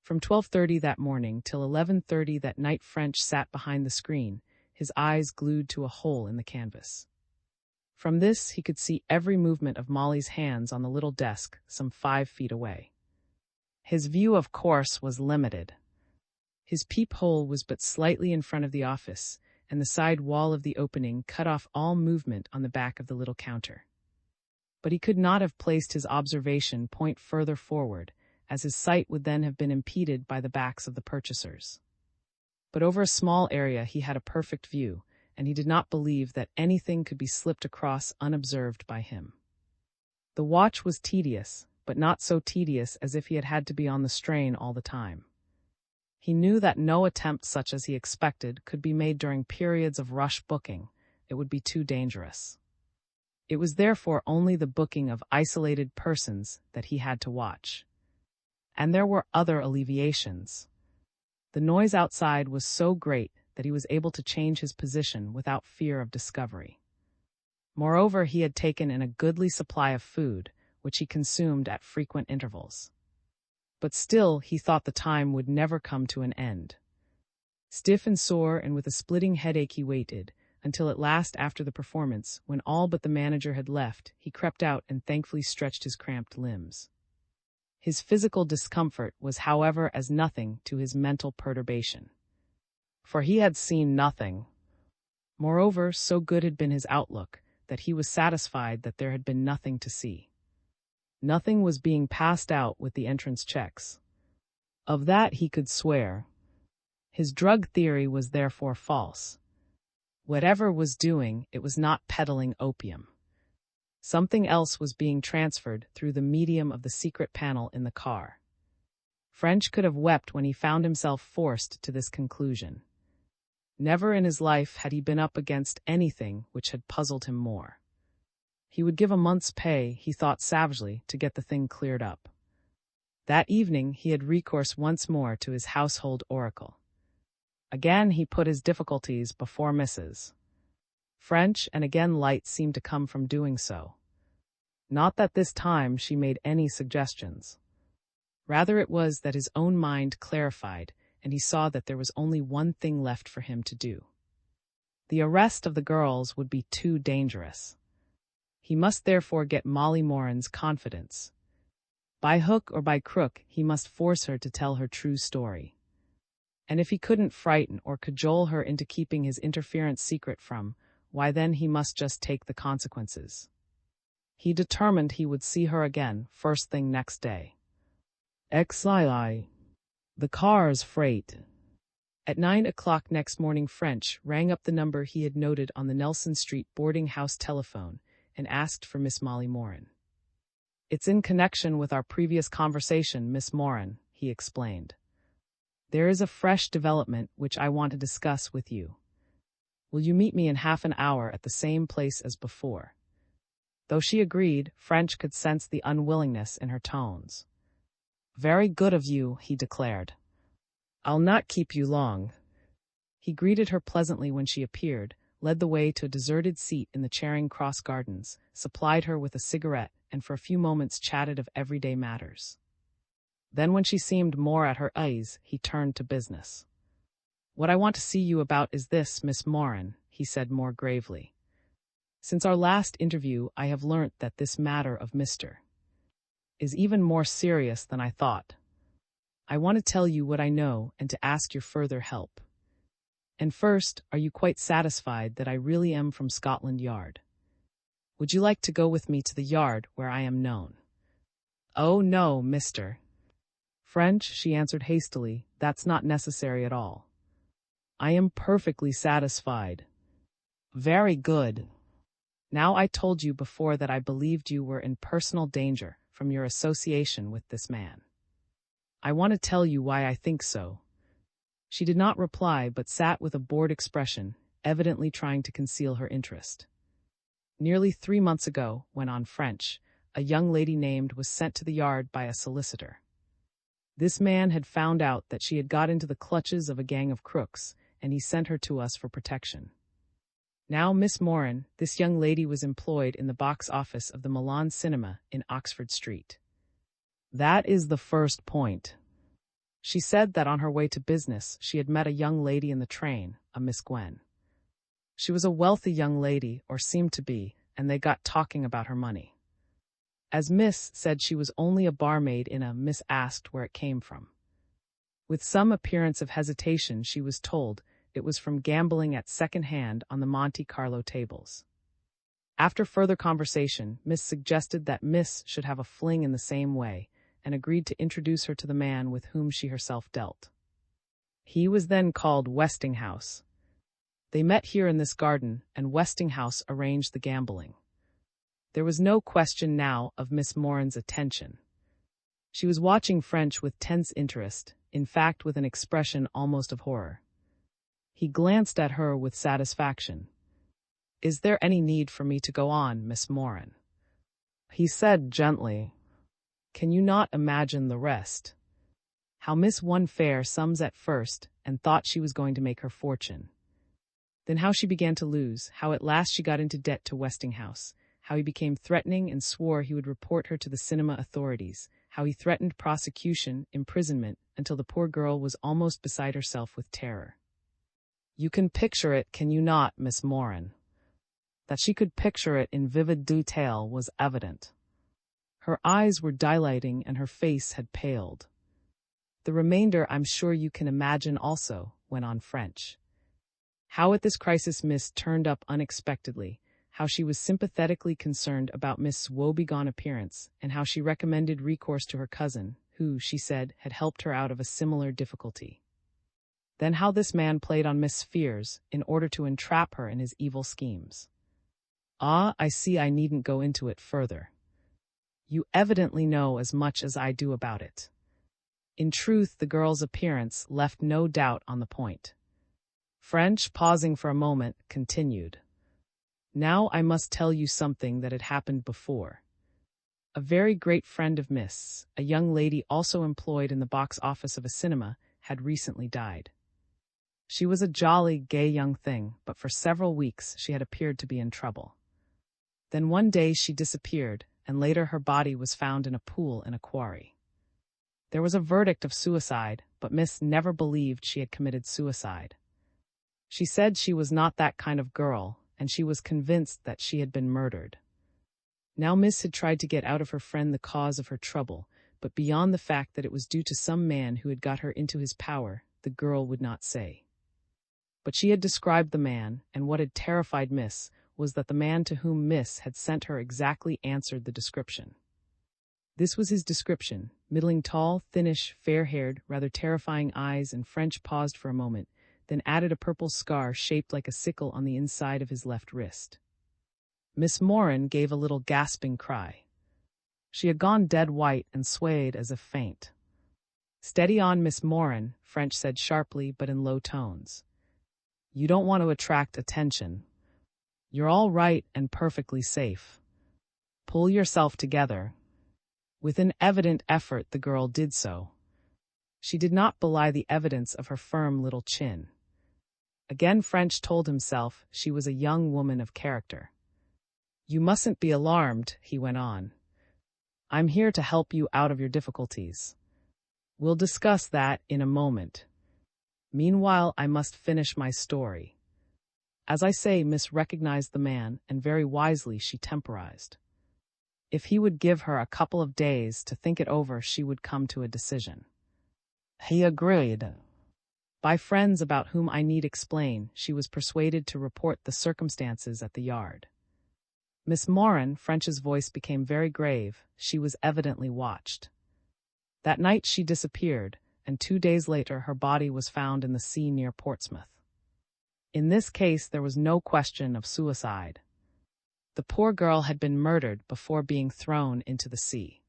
From 12:30 that morning till 11:30 that night French sat behind the screen, his eyes glued to a hole in the canvas. From this he could see every movement of Molly's hands on the little desk some 5 feet away. His view, of course, was limited. His peephole was but slightly in front of the office, and the side wall of the opening cut off all movement on the back of the little counter. But he could not have placed his observation point further forward, as his sight would then have been impeded by the backs of the purchasers. But over a small area he had a perfect view, and he did not believe that anything could be slipped across unobserved by him. The watch was tedious, but not so tedious as if he had had to be on the strain all the time. He knew that no attempt such as he expected could be made during periods of rush booking. It would be too dangerous. It was therefore only the booking of isolated persons that he had to watch. And there were other alleviations. The noise outside was so great that he was able to change his position without fear of discovery. Moreover, he had taken in a goodly supply of food, which he consumed at frequent intervals. But still, he thought the time would never come to an end. Stiff and sore and with a splitting headache he waited, until at last after the performance, when all but the manager had left, he crept out and thankfully stretched his cramped limbs. His physical discomfort was, however, as nothing to his mental perturbation. For he had seen nothing. Moreover, so good had been his outlook, that he was satisfied that there had been nothing to see. Nothing was being passed out with the entrance checks. Of that he could swear. His drug theory was therefore false. Whatever was doing, it was not peddling opium. Something else was being transferred through the medium of the secret panel in the car. French could have wept when he found himself forced to this conclusion. Never in his life had he been up against anything which had puzzled him more. He would give a month's pay, he thought savagely, to get the thing cleared up. That evening he had recourse once more to his household oracle. Again he put his difficulties before Mrs. French, and again light seemed to come from doing so. Not that this time she made any suggestions. Rather it was that his own mind clarified, and he saw that there was only one thing left for him to do. The arrest of the girls would be too dangerous. He must therefore get Molly Moran's confidence. By hook or by crook, he must force her to tell her true story. And if he couldn't frighten or cajole her into keeping his interference secret from, why then he must just take the consequences. He determined he would see her again first thing next day. XII. The car's freight. At 9 o'clock next morning French rang up the number he had noted on the Nelson Street boarding house telephone and asked for Miss Molly Moran. "It's in connection with our previous conversation, Miss Moran," he explained. "There is a fresh development which I want to discuss with you. Will you meet me in half an hour at the same place as before?" Though she agreed, French could sense the unwillingness in her tones. "Very good of you," he declared. "I'll not keep you long." He greeted her pleasantly when she appeared, led the way to a deserted seat in the Charing Cross Gardens, supplied her with a cigarette, and for a few moments chatted of everyday matters. Then when she seemed more at her ease, he turned to business. "What I want to see you about is this, Miss Moran," he said more gravely. "Since our last interview, I have learnt that this matter of Mr. is even more serious than I thought. I want to tell you what I know and to ask your further help. And first, are you quite satisfied that I really am from Scotland Yard? Would you like to go with me to the yard where I am known?" "Oh no, Mr. French," she answered hastily, "that's not necessary at all. I am perfectly satisfied." "Very good. Now I told you before that I believed you were in personal danger from your association with this man. I want to tell you why I think so." She did not reply, but sat with a bored expression, evidently trying to conceal her interest. "Nearly 3 months ago," went on French, "a young lady named was sent to the yard by a solicitor. This man had found out that she had got into the clutches of a gang of crooks, and he sent her to us for protection. Now, Miss Moran, this young lady was employed in the box office of the Milan Cinema in Oxford Street. That is the first point. She said that on her way to business she had met a young lady in the train, a Miss Gwen. She was a wealthy young lady, or seemed to be, and they got talking about her money. As Miss said she was only a barmaid in a, Miss asked where it came from. With some appearance of hesitation she was told it was from gambling at second hand on the Monte Carlo tables. After further conversation, Miss suggested that Miss should have a fling in the same way, and agreed to introduce her to the man with whom she herself dealt. He was then called Westinghouse. They met here in this garden, and Westinghouse arranged the gambling. There was no question now of Miss Moran's attention. She was watching French with tense interest, in fact with an expression almost of horror. He glanced at her with satisfaction. "Is there any need for me to go on, Miss Moran?" He said gently. "Can you not imagine the rest? How Miss won fair sums at first, and thought she was going to make her fortune. Then how she began to lose, how at last she got into debt to Westinghouse, how he became threatening and swore he would report her to the cinema authorities, how he threatened prosecution, imprisonment, until the poor girl was almost beside herself with terror. You can picture it, can you not, Miss Moran?" That she could picture it in vivid detail was evident. Her eyes were dilating and her face had paled. "The remainder I'm sure you can imagine also," went on French. How at this crisis Miss turned up unexpectedly, how she was sympathetically concerned about Miss' woebegone appearance, and how she recommended recourse to her cousin, who, she said, had helped her out of a similar difficulty. Then how this man played on Miss' fears in order to entrap her in his evil schemes. "Ah, I see I needn't go into it further. You evidently know as much as I do about it. In truth, the girl's appearance left no doubt on the point. French, pausing for a moment, continued. Now I must tell you something that had happened before. A very great friend of Miss, a young lady also employed in the box office of a cinema, had recently died. She was a jolly, gay young thing, but for several weeks she had appeared to be in trouble. Then one day she disappeared, and later her body was found in a pool in a quarry. There was a verdict of suicide, but Miss never believed she had committed suicide. She said she was not that kind of girl, and she was convinced that she had been murdered. Now Miss had tried to get out of her friend the cause of her trouble, but beyond the fact that it was due to some man who had got her into his power, the girl would not say. But she had described the man, and what had terrified Miss was that the man to whom Miss had sent her exactly answered the description. This was his description: middling tall, thinnish, fair-haired, rather terrifying eyes, and French paused for a moment, then added a purple scar shaped like a sickle on the inside of his left wrist. Miss Moran gave a little gasping cry. She had gone dead white and swayed as if faint. Steady on, Miss Moran, French said sharply but in low tones. You don't want to attract attention. You're all right and perfectly safe. Pull yourself together. With an evident effort, the girl did so. She did not belie the evidence of her firm little chin. Again French told himself she was a young woman of character. You mustn't be alarmed, he went on. I'm here to help you out of your difficulties. We'll discuss that in a moment. Meanwhile, I must finish my story. As I say, Miss recognized the man, and very wisely she temporized. If he would give her a couple of days to think it over, she would come to a decision. He agreed. By friends about whom I need explain, she was persuaded to report the circumstances at the yard. Miss Moran, French's voice became very grave. She was evidently watched. That night she disappeared, and 2 days later her body was found in the sea near Portsmouth. In this case there was no question of suicide. The poor girl had been murdered before being thrown into the sea.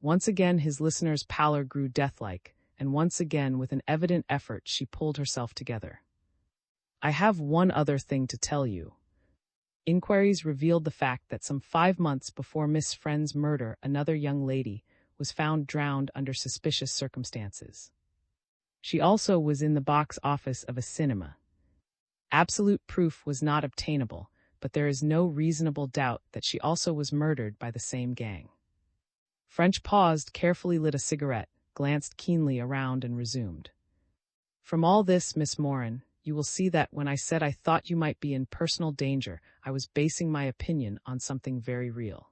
Once again his listener's pallor grew deathlike, and once again with an evident effort she pulled herself together. I have one other thing to tell you. Inquiries revealed the fact that some 5 months before Miss Friend's murder, another young lady was found drowned under suspicious circumstances. She also was in the box office of a cinema. Absolute proof was not obtainable, but there is no reasonable doubt that she also was murdered by the same gang. French paused, carefully lit a cigarette, glanced keenly around, and resumed. From all this, Miss Moran, you will see that when I said I thought you might be in personal danger, I was basing my opinion on something very real.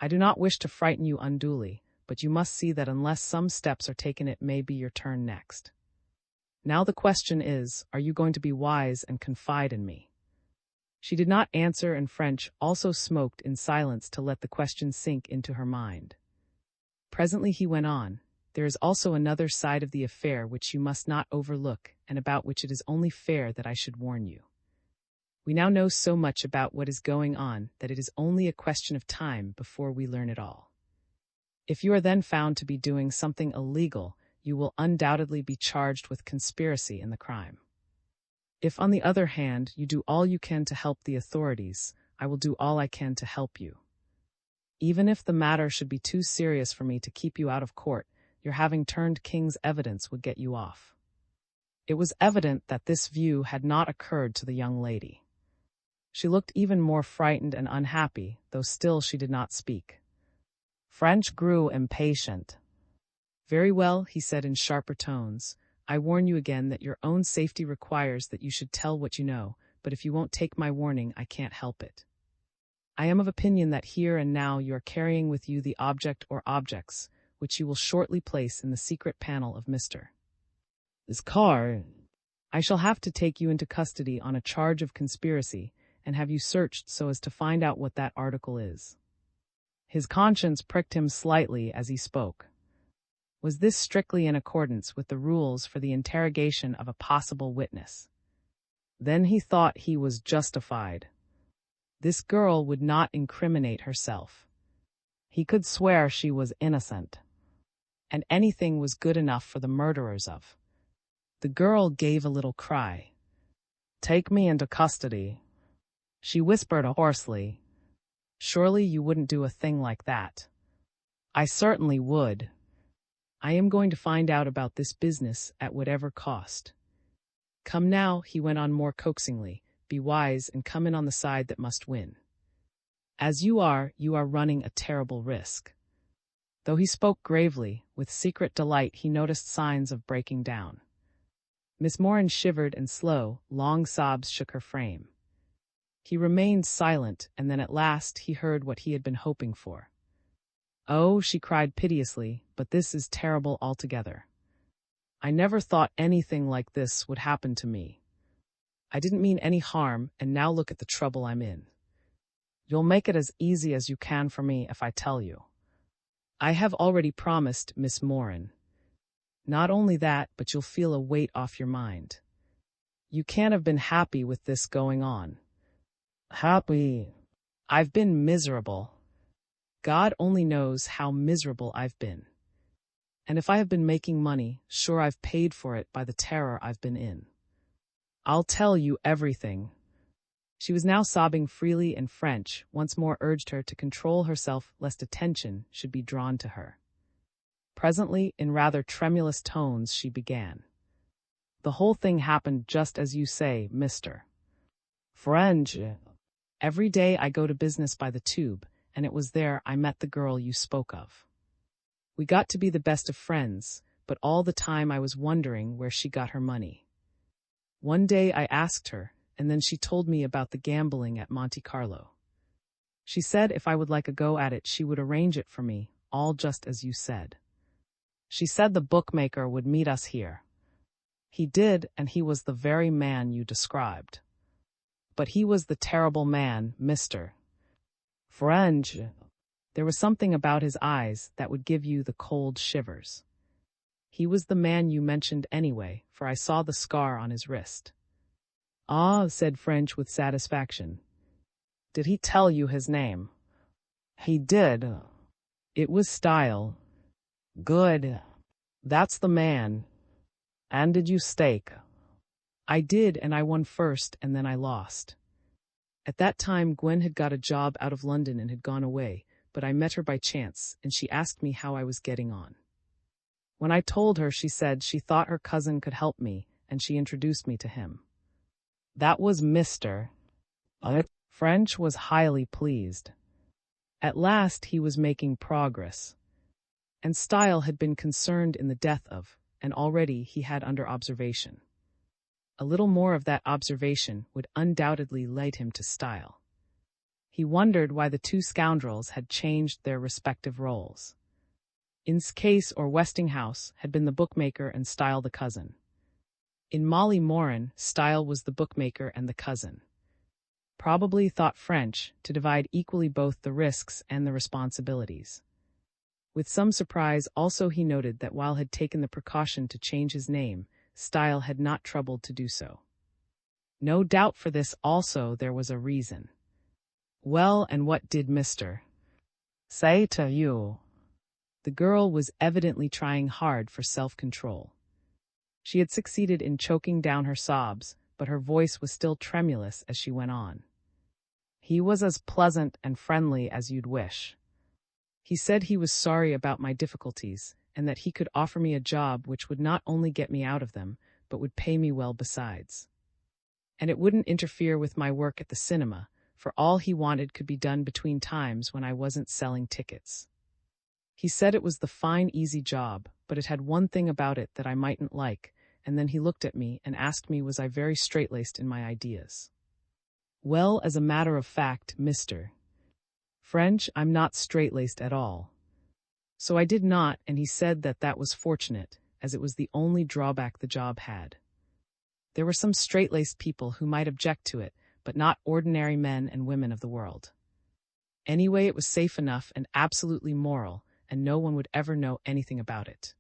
I do not wish to frighten you unduly, but you must see that unless some steps are taken, it may be your turn next. Now the question is, are you going to be wise and confide in me? She did not answer, and French also smoked in silence to let the question sink into her mind. Presently he went on. There is also another side of the affair which you must not overlook, and about which it is only fair that I should warn you. We now know so much about what is going on that it is only a question of time before we learn it all. If you are then found to be doing something illegal, you will undoubtedly be charged with conspiracy in the crime. If, on the other hand, you do all you can to help the authorities, I will do all I can to help you. Even if the matter should be too serious for me to keep you out of court, your having turned king's evidence would get you off. It was evident that this view had not occurred to the young lady. She looked even more frightened and unhappy, though still she did not speak. French grew impatient. Very well, he said in sharper tones. I warn you again that your own safety requires that you should tell what you know, but if you won't take my warning, I can't help it. I am of opinion that here and now you are carrying with you the object or objects, which you will shortly place in the secret panel of Mr. This car. I shall have to take you into custody on a charge of conspiracy, and have you searched so as to find out what that article is. His conscience pricked him slightly as he spoke. Was this strictly in accordance with the rules for the interrogation of a possible witness? Then he thought he was justified. This girl would not incriminate herself. He could swear she was innocent. and anything was good enough for the murderers of. The girl gave a little cry. "Take me into custody," she whispered hoarsely. "Surely you wouldn't do a thing like that." "I certainly would. I am going to find out about this business at whatever cost. Come now," he went on more coaxingly, "be wise and come in on the side that must win. As you are running a terrible risk." Though he spoke gravely, with secret delight he noticed signs of breaking down. Miss Moran shivered and slow, long sobs shook her frame. He remained silent, and then at last he heard what he had been hoping for. "Oh," she cried piteously, "but this is terrible altogether. I never thought anything like this would happen to me. I didn't mean any harm, and now look at the trouble I'm in. You'll make it as easy as you can for me if I tell you. I have already promised Miss Moran. Not only that, but you'll feel a weight off your mind. You can't have been happy with this going on." "Happy? I've been miserable. God only knows how miserable I've been. And if I have been making money, sure I've paid for it by the terror I've been in. I'll tell you everything." She was now sobbing freely, and French once more urged her to control herself lest attention should be drawn to her. Presently, in rather tremulous tones, she began. "The whole thing happened just as you say, Mr. French. Every day I go to business by the tube, and it was there I met the girl you spoke of. We got to be the best of friends, but all the time I was wondering where she got her money. One day I asked her, and then she told me about the gambling at Monte Carlo. She said if I would like a go at it she would arrange it for me, all just as you said. She said the bookmaker would meet us here. He did, and he was the very man you described. But he was the terrible man, Mr. French. There was something about his eyes that would give you the cold shivers. He was the man you mentioned anyway, for I saw the scar on his wrist." "Ah," said French with satisfaction. "Did he tell you his name?" "He did. It was Style." "Good. That's the man. And did you stake?" "I did, and I won first, and then I lost. At that time Gwen had got a job out of London and had gone away, but I met her by chance, and she asked me how I was getting on. When I told her, she said she thought her cousin could help me, and she introduced me to him. That was Mr. French was highly pleased. At last he was making progress. And Style had been concerned in the death of, and already he had under observation. A little more of that observation would undoubtedly lead him to Style. He wondered why the two scoundrels had changed their respective roles. In's case or Westinghouse had been the bookmaker and Style the cousin. In Molly Moran, Style was the bookmaker and the cousin. Probably, thought French, to divide equally both the risks and the responsibilities. With some surprise also he noted that while had taken the precaution to change his name, Style had not troubled to do so. No doubt for this also there was a reason. "Well, and what did Mr. say to you?" The girl was evidently trying hard for self-control. She had succeeded in choking down her sobs, but her voice was still tremulous as she went on. "He was as pleasant and friendly as you'd wish. He said he was sorry about my difficulties, and that he could offer me a job which would not only get me out of them, but would pay me well besides. And it wouldn't interfere with my work at the cinema, for all he wanted could be done between times when I wasn't selling tickets. He said it was the fine, easy job, but it had one thing about it that I mightn't like, and then he looked at me and asked me was I very straight-laced in my ideas. Well, as a matter of fact, Mr. French, I'm not straight-laced at all. So I did not, and he said that that was fortunate, as it was the only drawback the job had. There were some straight-laced people who might object to it, but not ordinary men and women of the world. Anyway, it was safe enough and absolutely moral, and no one would ever know anything about it.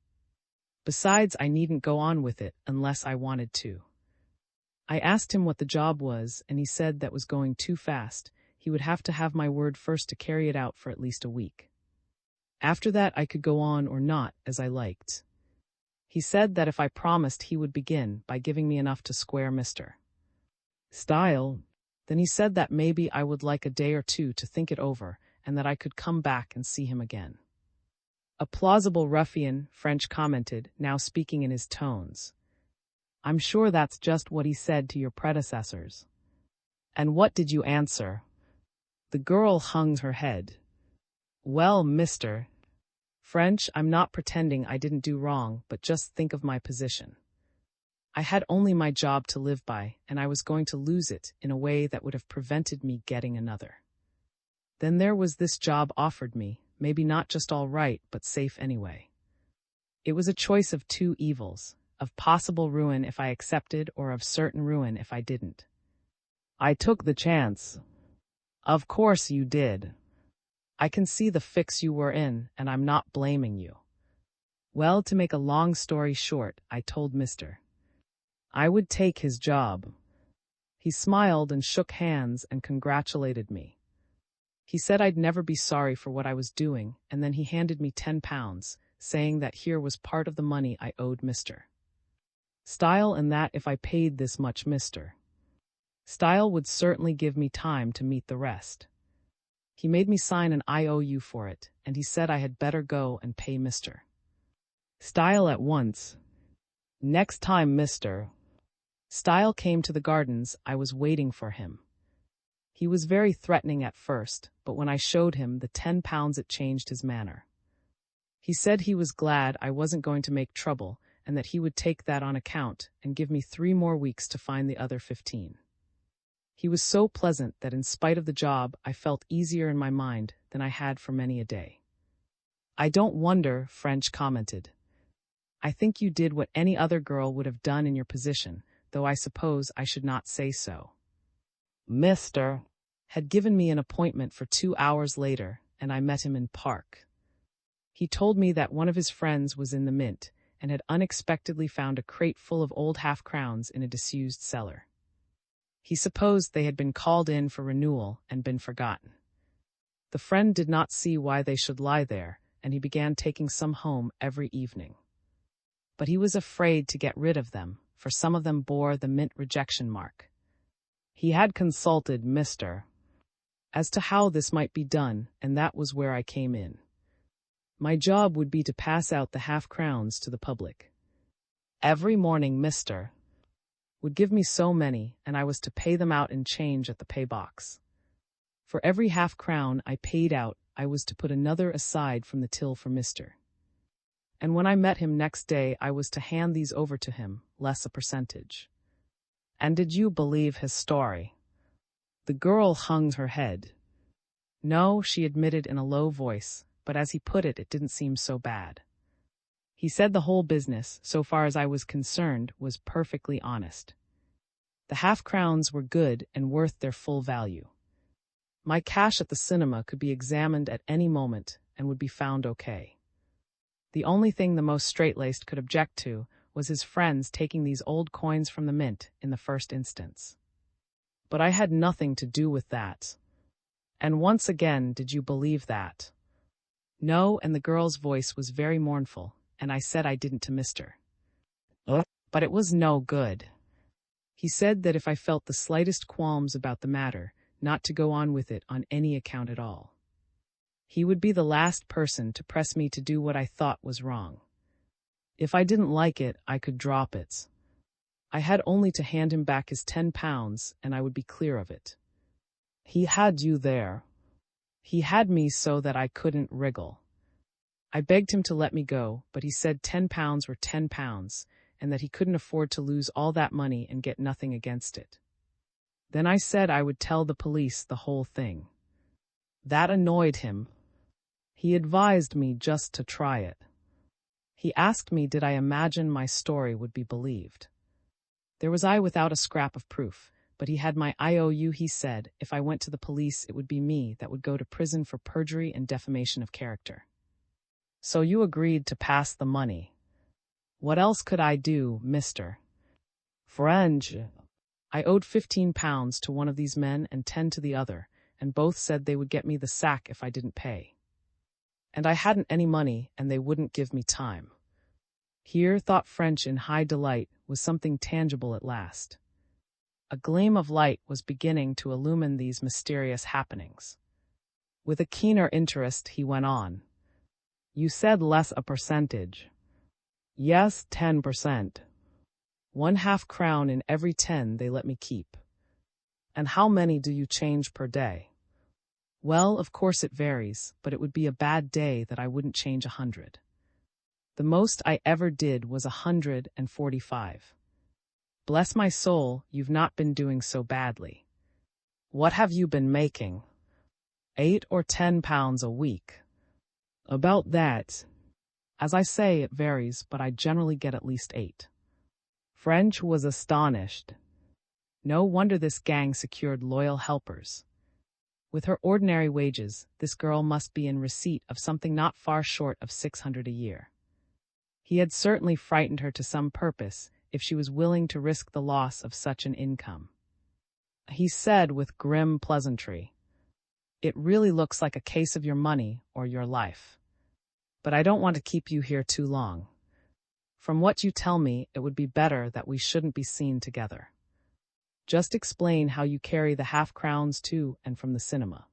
Besides, I needn't go on with it unless I wanted to. I asked him what the job was, and he said that was going too fast. He would have to have my word first to carry it out for at least a week. After that I could go on or not as I liked. He said that if I promised he would begin by giving me enough to square Mr. Style. Then he said that maybe I would like a day or two to think it over and that I could come back and see him again. A plausible ruffian, French commented, now speaking in his tones. I'm sure that's just what he said to your predecessors. And what did you answer? The girl hung her head. Well, Mr. French, I'm not pretending I didn't do wrong, but just think of my position. I had only my job to live by, and I was going to lose it in a way that would have prevented me getting another. Then there was this job offered me, maybe not just all right, but safe anyway. It was a choice of two evils, of possible ruin if I accepted or of certain ruin if I didn't. I took the chance. Of course you did. I can see the fix you were in, and I'm not blaming you. Well, to make a long story short, I told Mr. I would take his job. He smiled and shook hands and congratulated me. He said I'd never be sorry for what I was doing, and then he handed me £10, saying that here was part of the money I owed Mr. Style and that if I paid this much Mr. Style would certainly give me time to meet the rest. He made me sign an IOU for it, and he said I had better go and pay Mr. Style at once. Next time Mr. Style came to the gardens, I was waiting for him. He was very threatening at first, but when I showed him the £10 it changed his manner. He said he was glad I wasn't going to make trouble and that he would take that on account and give me 3 more weeks to find the other 15. He was so pleasant that in spite of the job, I felt easier in my mind than I had for many a day. I don't wonder, French commented. I think you did what any other girl would have done in your position, though I suppose I should not say so. Mr. had given me an appointment for 2 hours later, and I met him in Park. He told me that one of his friends was in the mint and had unexpectedly found a crate full of old half-crowns in a disused cellar. He supposed they had been called in for renewal and been forgotten. The friend did not see why they should lie there, and he began taking some home every evening. But he was afraid to get rid of them, for some of them bore the mint rejection mark. He had consulted Mr. as to how this might be done, and that was where I came in. My job would be to pass out the half-crowns to the public. Every morning Mr. would give me so many, and I was to pay them out in change at the pay box. For every half-crown I paid out, I was to put another aside from the till for Mr. And when I met him next day, I was to hand these over to him, less a percentage. And did you believe his story? The girl hung her head. No, she admitted in a low voice, but as he put it, it didn't seem so bad. He said the whole business, so far as I was concerned, was perfectly honest. The half-crowns were good and worth their full value. My cash at the cinema could be examined at any moment and would be found okay. The only thing the most straight-laced could object to was his friends taking these old coins from the mint in the first instance. But I had nothing to do with that. And once again, did you believe that? No, and the girl's voice was very mournful, and I said I didn't to Mr. But it was no good. He said that if I felt the slightest qualms about the matter, not to go on with it on any account at all. He would be the last person to press me to do what I thought was wrong. If I didn't like it, I could drop it. I had only to hand him back his £10, and I would be clear of it. He had you there. He had me so that I couldn't wriggle. I begged him to let me go, but he said £10 were £10, and that he couldn't afford to lose all that money and get nothing against it. Then I said I would tell the police the whole thing. That annoyed him. He advised me just to try it. He asked me did I imagine my story would be believed. There was I without a scrap of proof, but he had my IOU. He said if I went to the police it would be me that would go to prison for perjury and defamation of character. So you agreed to pass the money. What else could I do, Mr. French? I owed £15 to one of these men and 10 to the other, and both said they would get me the sack if I didn't pay. And I hadn't any money, and they wouldn't give me time. Here, thought French in high delight, was something tangible at last. A gleam of light was beginning to illumine these mysterious happenings. With a keener interest, he went on. You said less a percentage. Yes, 10%. 1/2 crown in every 10 they let me keep. And how many do you change per day? Well, of course it varies, but it would be a bad day that I wouldn't change 100. The most I ever did was 145. Bless my soul, you've not been doing so badly. What have you been making? 8 or 10 pounds a week. About that. As I say, it varies, but I generally get at least 8. French was astonished. No wonder this gang secured loyal helpers. With her ordinary wages, this girl must be in receipt of something not far short of 600 a year. He had certainly frightened her to some purpose if she was willing to risk the loss of such an income. He said with grim pleasantry, It really looks like a case of your money or your life. But I don't want to keep you here too long. From what you tell me, it would be better that we shouldn't be seen together. Just explain how you carry the 1/2 crowns to and from the cinema.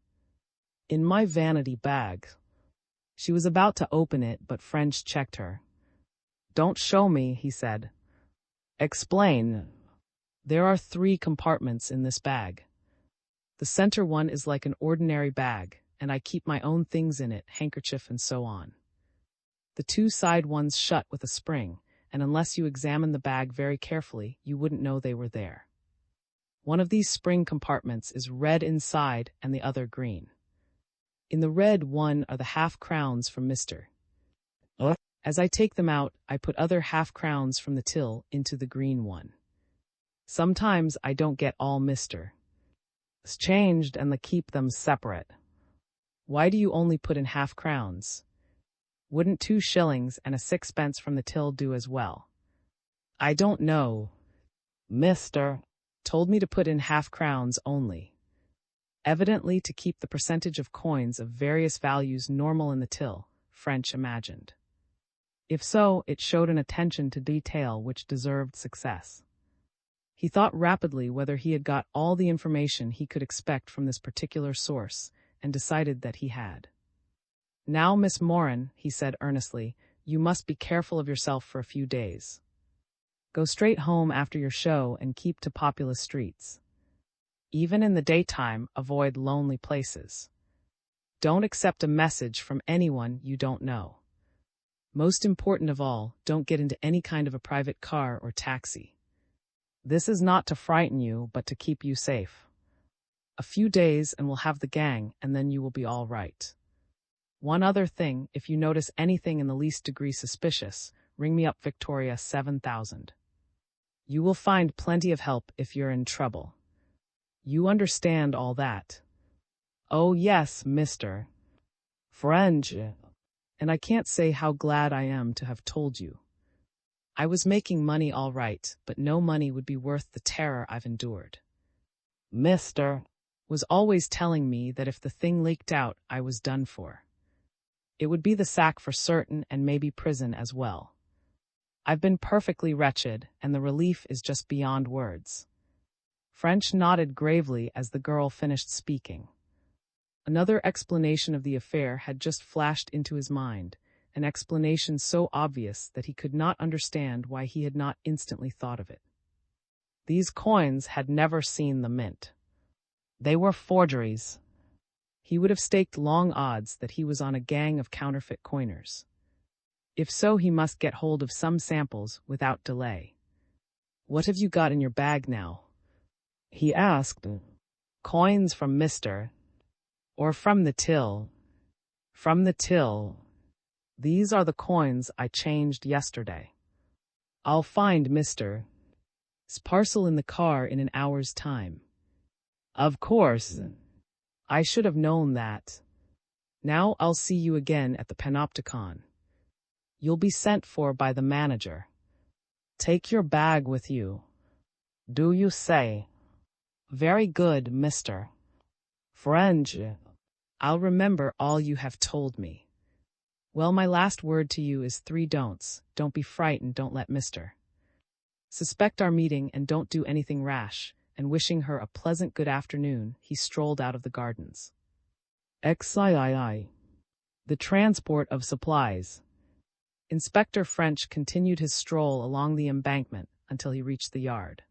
In my vanity bag. She was about to open it, but French checked her. Don't show me, he said. Explain. There are 3 compartments in this bag. The center one is like an ordinary bag, and I keep my own things in it, handkerchief and so on. The 2 side ones shut with a spring, and unless you examine the bag very carefully, you wouldn't know they were there. One of these spring compartments is red inside and the other green. In the red one are the 1/2 crowns from Mr. As I take them out, I put other 1/2 crowns from the till into the green one. Sometimes I don't get all Mr. It's changed and keep them separate. Why do you only put in 1/2 crowns? Wouldn't 2 shillings and a 6pence from the till do as well? I don't know. Mr. told me to put in 1/2 crowns only. Evidently to keep the percentage of coins of various values normal in the till, French imagined. If so, it showed an attention to detail which deserved success. He thought rapidly whether he had got all the information he could expect from this particular source, and decided that he had. Now, Miss Moran, he said earnestly, you must be careful of yourself for a few days. Go straight home after your show and keep to populous streets. Even in the daytime, avoid lonely places. Don't accept a message from anyone you don't know. Most important of all, don't get into any kind of a private car or taxi. This is not to frighten you, but to keep you safe. A few days and we'll have the gang, and then you will be all right. One other thing, if you notice anything in the least degree suspicious, ring me up Victoria 7000. You will find plenty of help if you're in trouble. You understand all that? Oh yes, Mr. French. And I can't say how glad I am to have told you. I was making money all right, but no money would be worth the terror I've endured. Mr. was always telling me that if the thing leaked out, I was done for. It would be the sack for certain and maybe prison as well. I've been perfectly wretched, and the relief is just beyond words. French nodded gravely as the girl finished speaking. Another explanation of the affair had just flashed into his mind, an explanation so obvious that he could not understand why he had not instantly thought of it. These coins had never seen the mint. They were forgeries. He would have staked long odds that he was on a gang of counterfeit coiners. If so, he must get hold of some samples without delay. What have you got in your bag now? He asked. Coins from Mr. Or from the till. From the till. These are the coins I changed yesterday. I'll find Mr.'s parcel in the car in an hour's time. Of course. I should have known that. Now I'll see you again at the Panopticon. You'll be sent for by the manager. Take your bag with you. Do you say? Very good, Mr. French. I'll remember all you have told me. Well, my last word to you is 3 don'ts. Don't be frightened, don't let Mr. Suspect our meeting, and don't do anything rash. And wishing her a pleasant good afternoon, he strolled out of the gardens. XIII. The transport of supplies. Inspector French continued his stroll along the embankment until he reached the yard.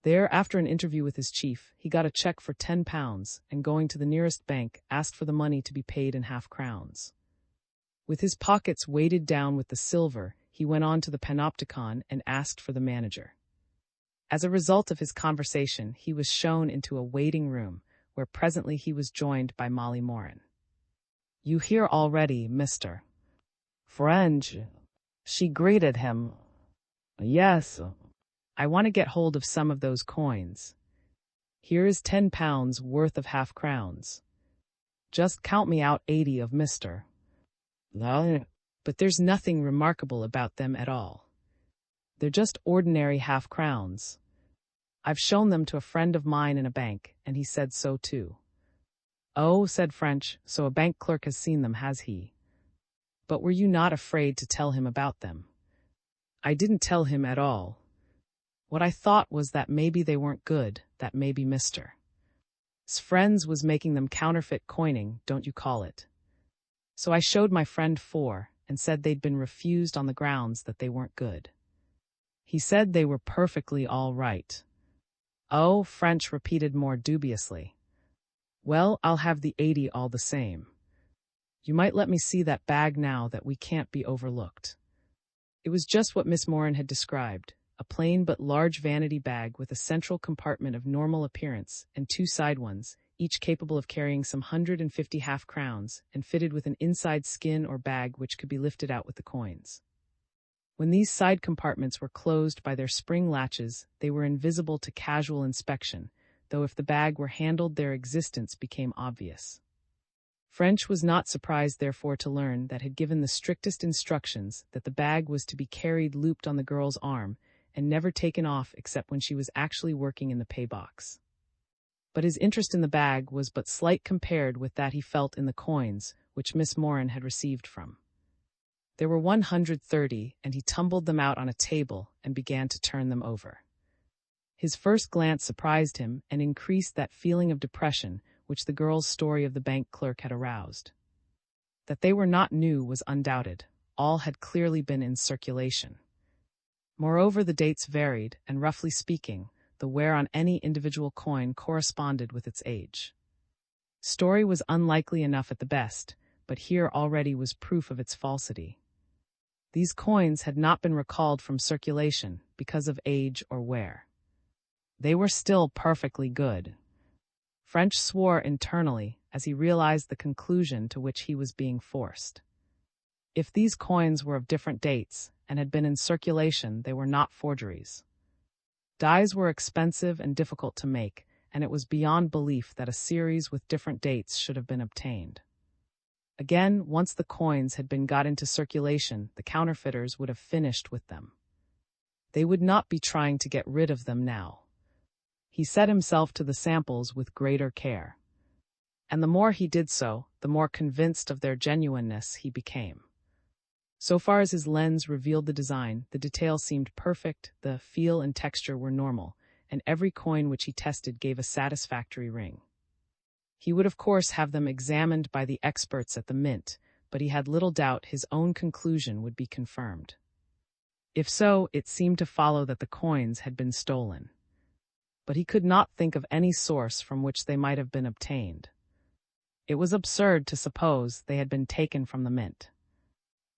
There, after an interview with his chief, he got a check for £10 and, going to the nearest bank, asked for the money to be paid in half-crowns. With his pockets weighted down with the silver, he went on to the panopticon and asked for the manager. As a result of his conversation, he was shown into a waiting room, where presently he was joined by Molly Moran. "You here already, Mr. French?" she greeted him. "Yes. I want to get hold of some of those coins. Here is £10 worth of half-crowns. Just count me out 80 of Mr. But there's nothing remarkable about them at all. They're just ordinary half-crowns. I've shown them to a friend of mine in a bank, and he said so too." "Oh," said French, "so a bank clerk has seen them, has he? But were you not afraid to tell him about them?" "I didn't tell him at all. What I thought was that maybe they weren't good, that maybe Mr. S friends was making them counterfeit coining, don't you call it. So I showed my friend 4, and said they'd been refused on the grounds that they weren't good. He said they were perfectly all right." "Oh," French repeated more dubiously. "Well, I'll have the 80 all the same. You might let me see that bag now, that we can't be overlooked." It was just what Miss Moran had described, a plain but large vanity bag with a central compartment of normal appearance and 2 side ones, each capable of carrying some 150 half-crowns, and fitted with an inside skin or bag which could be lifted out with the coins. When these side compartments were closed by their spring latches, they were invisible to casual inspection, though if the bag were handled, their existence became obvious. French was not surprised, therefore, to learn that had given the strictest instructions that the bag was to be carried looped on the girl's arm and never taken off except when she was actually working in the pay box. But his interest in the bag was but slight compared with that he felt in the coins which Miss Moran had received from. There were 130, and he tumbled them out on a table and began to turn them over. His first glance surprised him and increased that feeling of depression which the girl's story of the bank clerk had aroused. That they were not new was undoubted. All had clearly been in circulation. Moreover, the dates varied, and roughly speaking, the wear on any individual coin corresponded with its age. Story was unlikely enough at the best, but here already was proof of its falsity. These coins had not been recalled from circulation because of age or wear. They were still perfectly good. French swore internally as he realized the conclusion to which he was being forced. If these coins were of different dates and had been in circulation, they were not forgeries. Dies were expensive and difficult to make, and it was beyond belief that a series with different dates should have been obtained. Again, once the coins had been got into circulation, the counterfeiters would have finished with them. They would not be trying to get rid of them now. He set himself to the samples with greater care. And the more he did so, the more convinced of their genuineness he became. So far as his lens revealed the design, the detail seemed perfect, the feel and texture were normal, and every coin which he tested gave a satisfactory ring. He would of course have them examined by the experts at the mint, but he had little doubt his own conclusion would be confirmed. If so, it seemed to follow that the coins had been stolen. But he could not think of any source from which they might have been obtained. It was absurd to suppose they had been taken from the mint.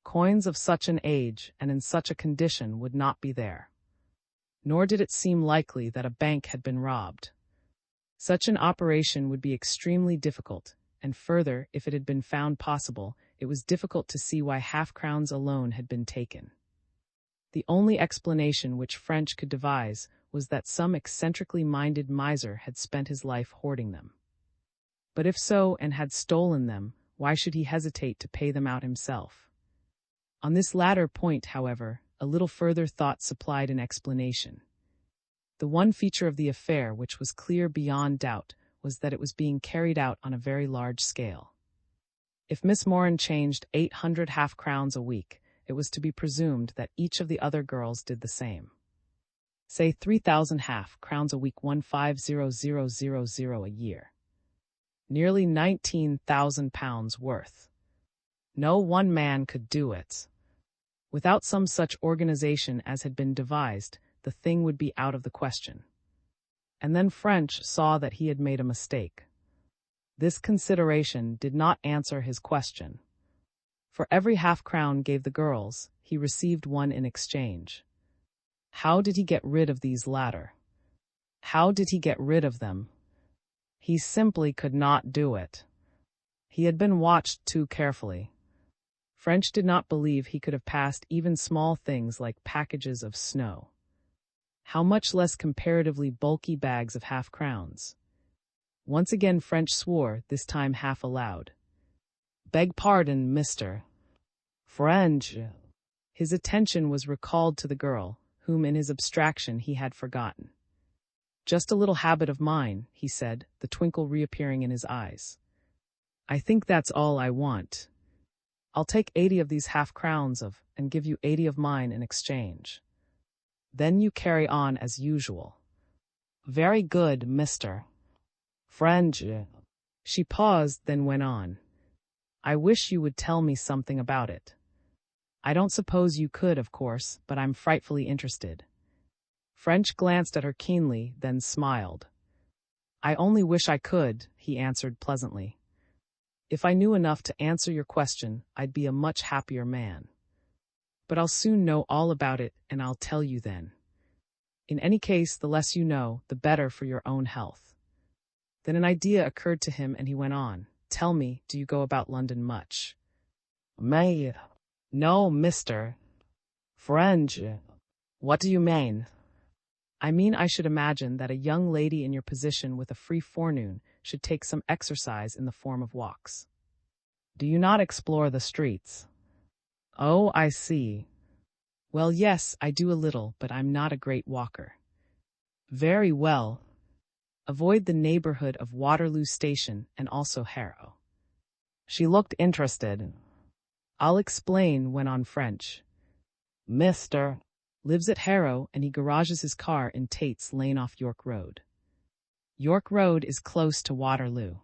Coins of such an age and in such a condition would not be there. Nor did it seem likely that a bank had been robbed. Such an operation would be extremely difficult, and further, if it had been found possible, it was difficult to see why half-crowns alone had been taken. The only explanation which French could devise was that some eccentrically minded miser had spent his life hoarding them. But if so, and had stolen them, why should he hesitate to pay them out himself? On this latter point, however, a little further thought supplied an explanation. The one feature of the affair which was clear beyond doubt was that it was being carried out on a very large scale. If Miss Moran changed 800 half-crowns a week, it was to be presumed that each of the other girls did the same. Say 3,000 half-crowns a week, 150,000 a year. Nearly 19,000 pounds worth. No one man could do it. Without some such organization as had been devised, the thing would be out of the question. And then French saw that he had made a mistake. This consideration did not answer his question. For every half-crown gave the girls, he received one in exchange. How did he get rid of these latter? How did he get rid of them? He simply could not do it. He had been watched too carefully. French did not believe he could have passed even small things like packages of snow. How much less comparatively bulky bags of half-crowns? Once again French swore, this time half aloud. "Beg pardon, Mr. French." His attention was recalled to the girl, whom in his abstraction he had forgotten. "Just a little habit of mine," he said, the twinkle reappearing in his eyes. "I think that's all I want. I'll take 80 of these half-crowns and give you 80 of mine in exchange. Then you carry on as usual." "Very good, Mr. French." She paused, then went on. "I wish you would tell me something about it. I don't suppose you could, of course, but I'm frightfully interested." French glanced at her keenly, then smiled. "I only wish I could," he answered pleasantly. "If I knew enough to answer your question, I'd be a much happier man. But I'll soon know all about it, and I'll tell you then. In any case, the less you know, the better for your own health." Then an idea occurred to him, and he went on. "Tell me, do you go about London much?" "Me? No, Mr. French." "What do you mean?" "I mean, I should imagine that a young lady in your position with a free forenoon should take some exercise in the form of walks. Do you not explore the streets?" "Oh, I see. Well, yes, I do a little, but I'm not a great walker." "Very well. Avoid the neighborhood of Waterloo Station and also Harrow." She looked interested. "I'll explain," went on French. "Mr. lives at Harrow, and he garages his car in Tate's Lane off York Road. York Road is close to Waterloo.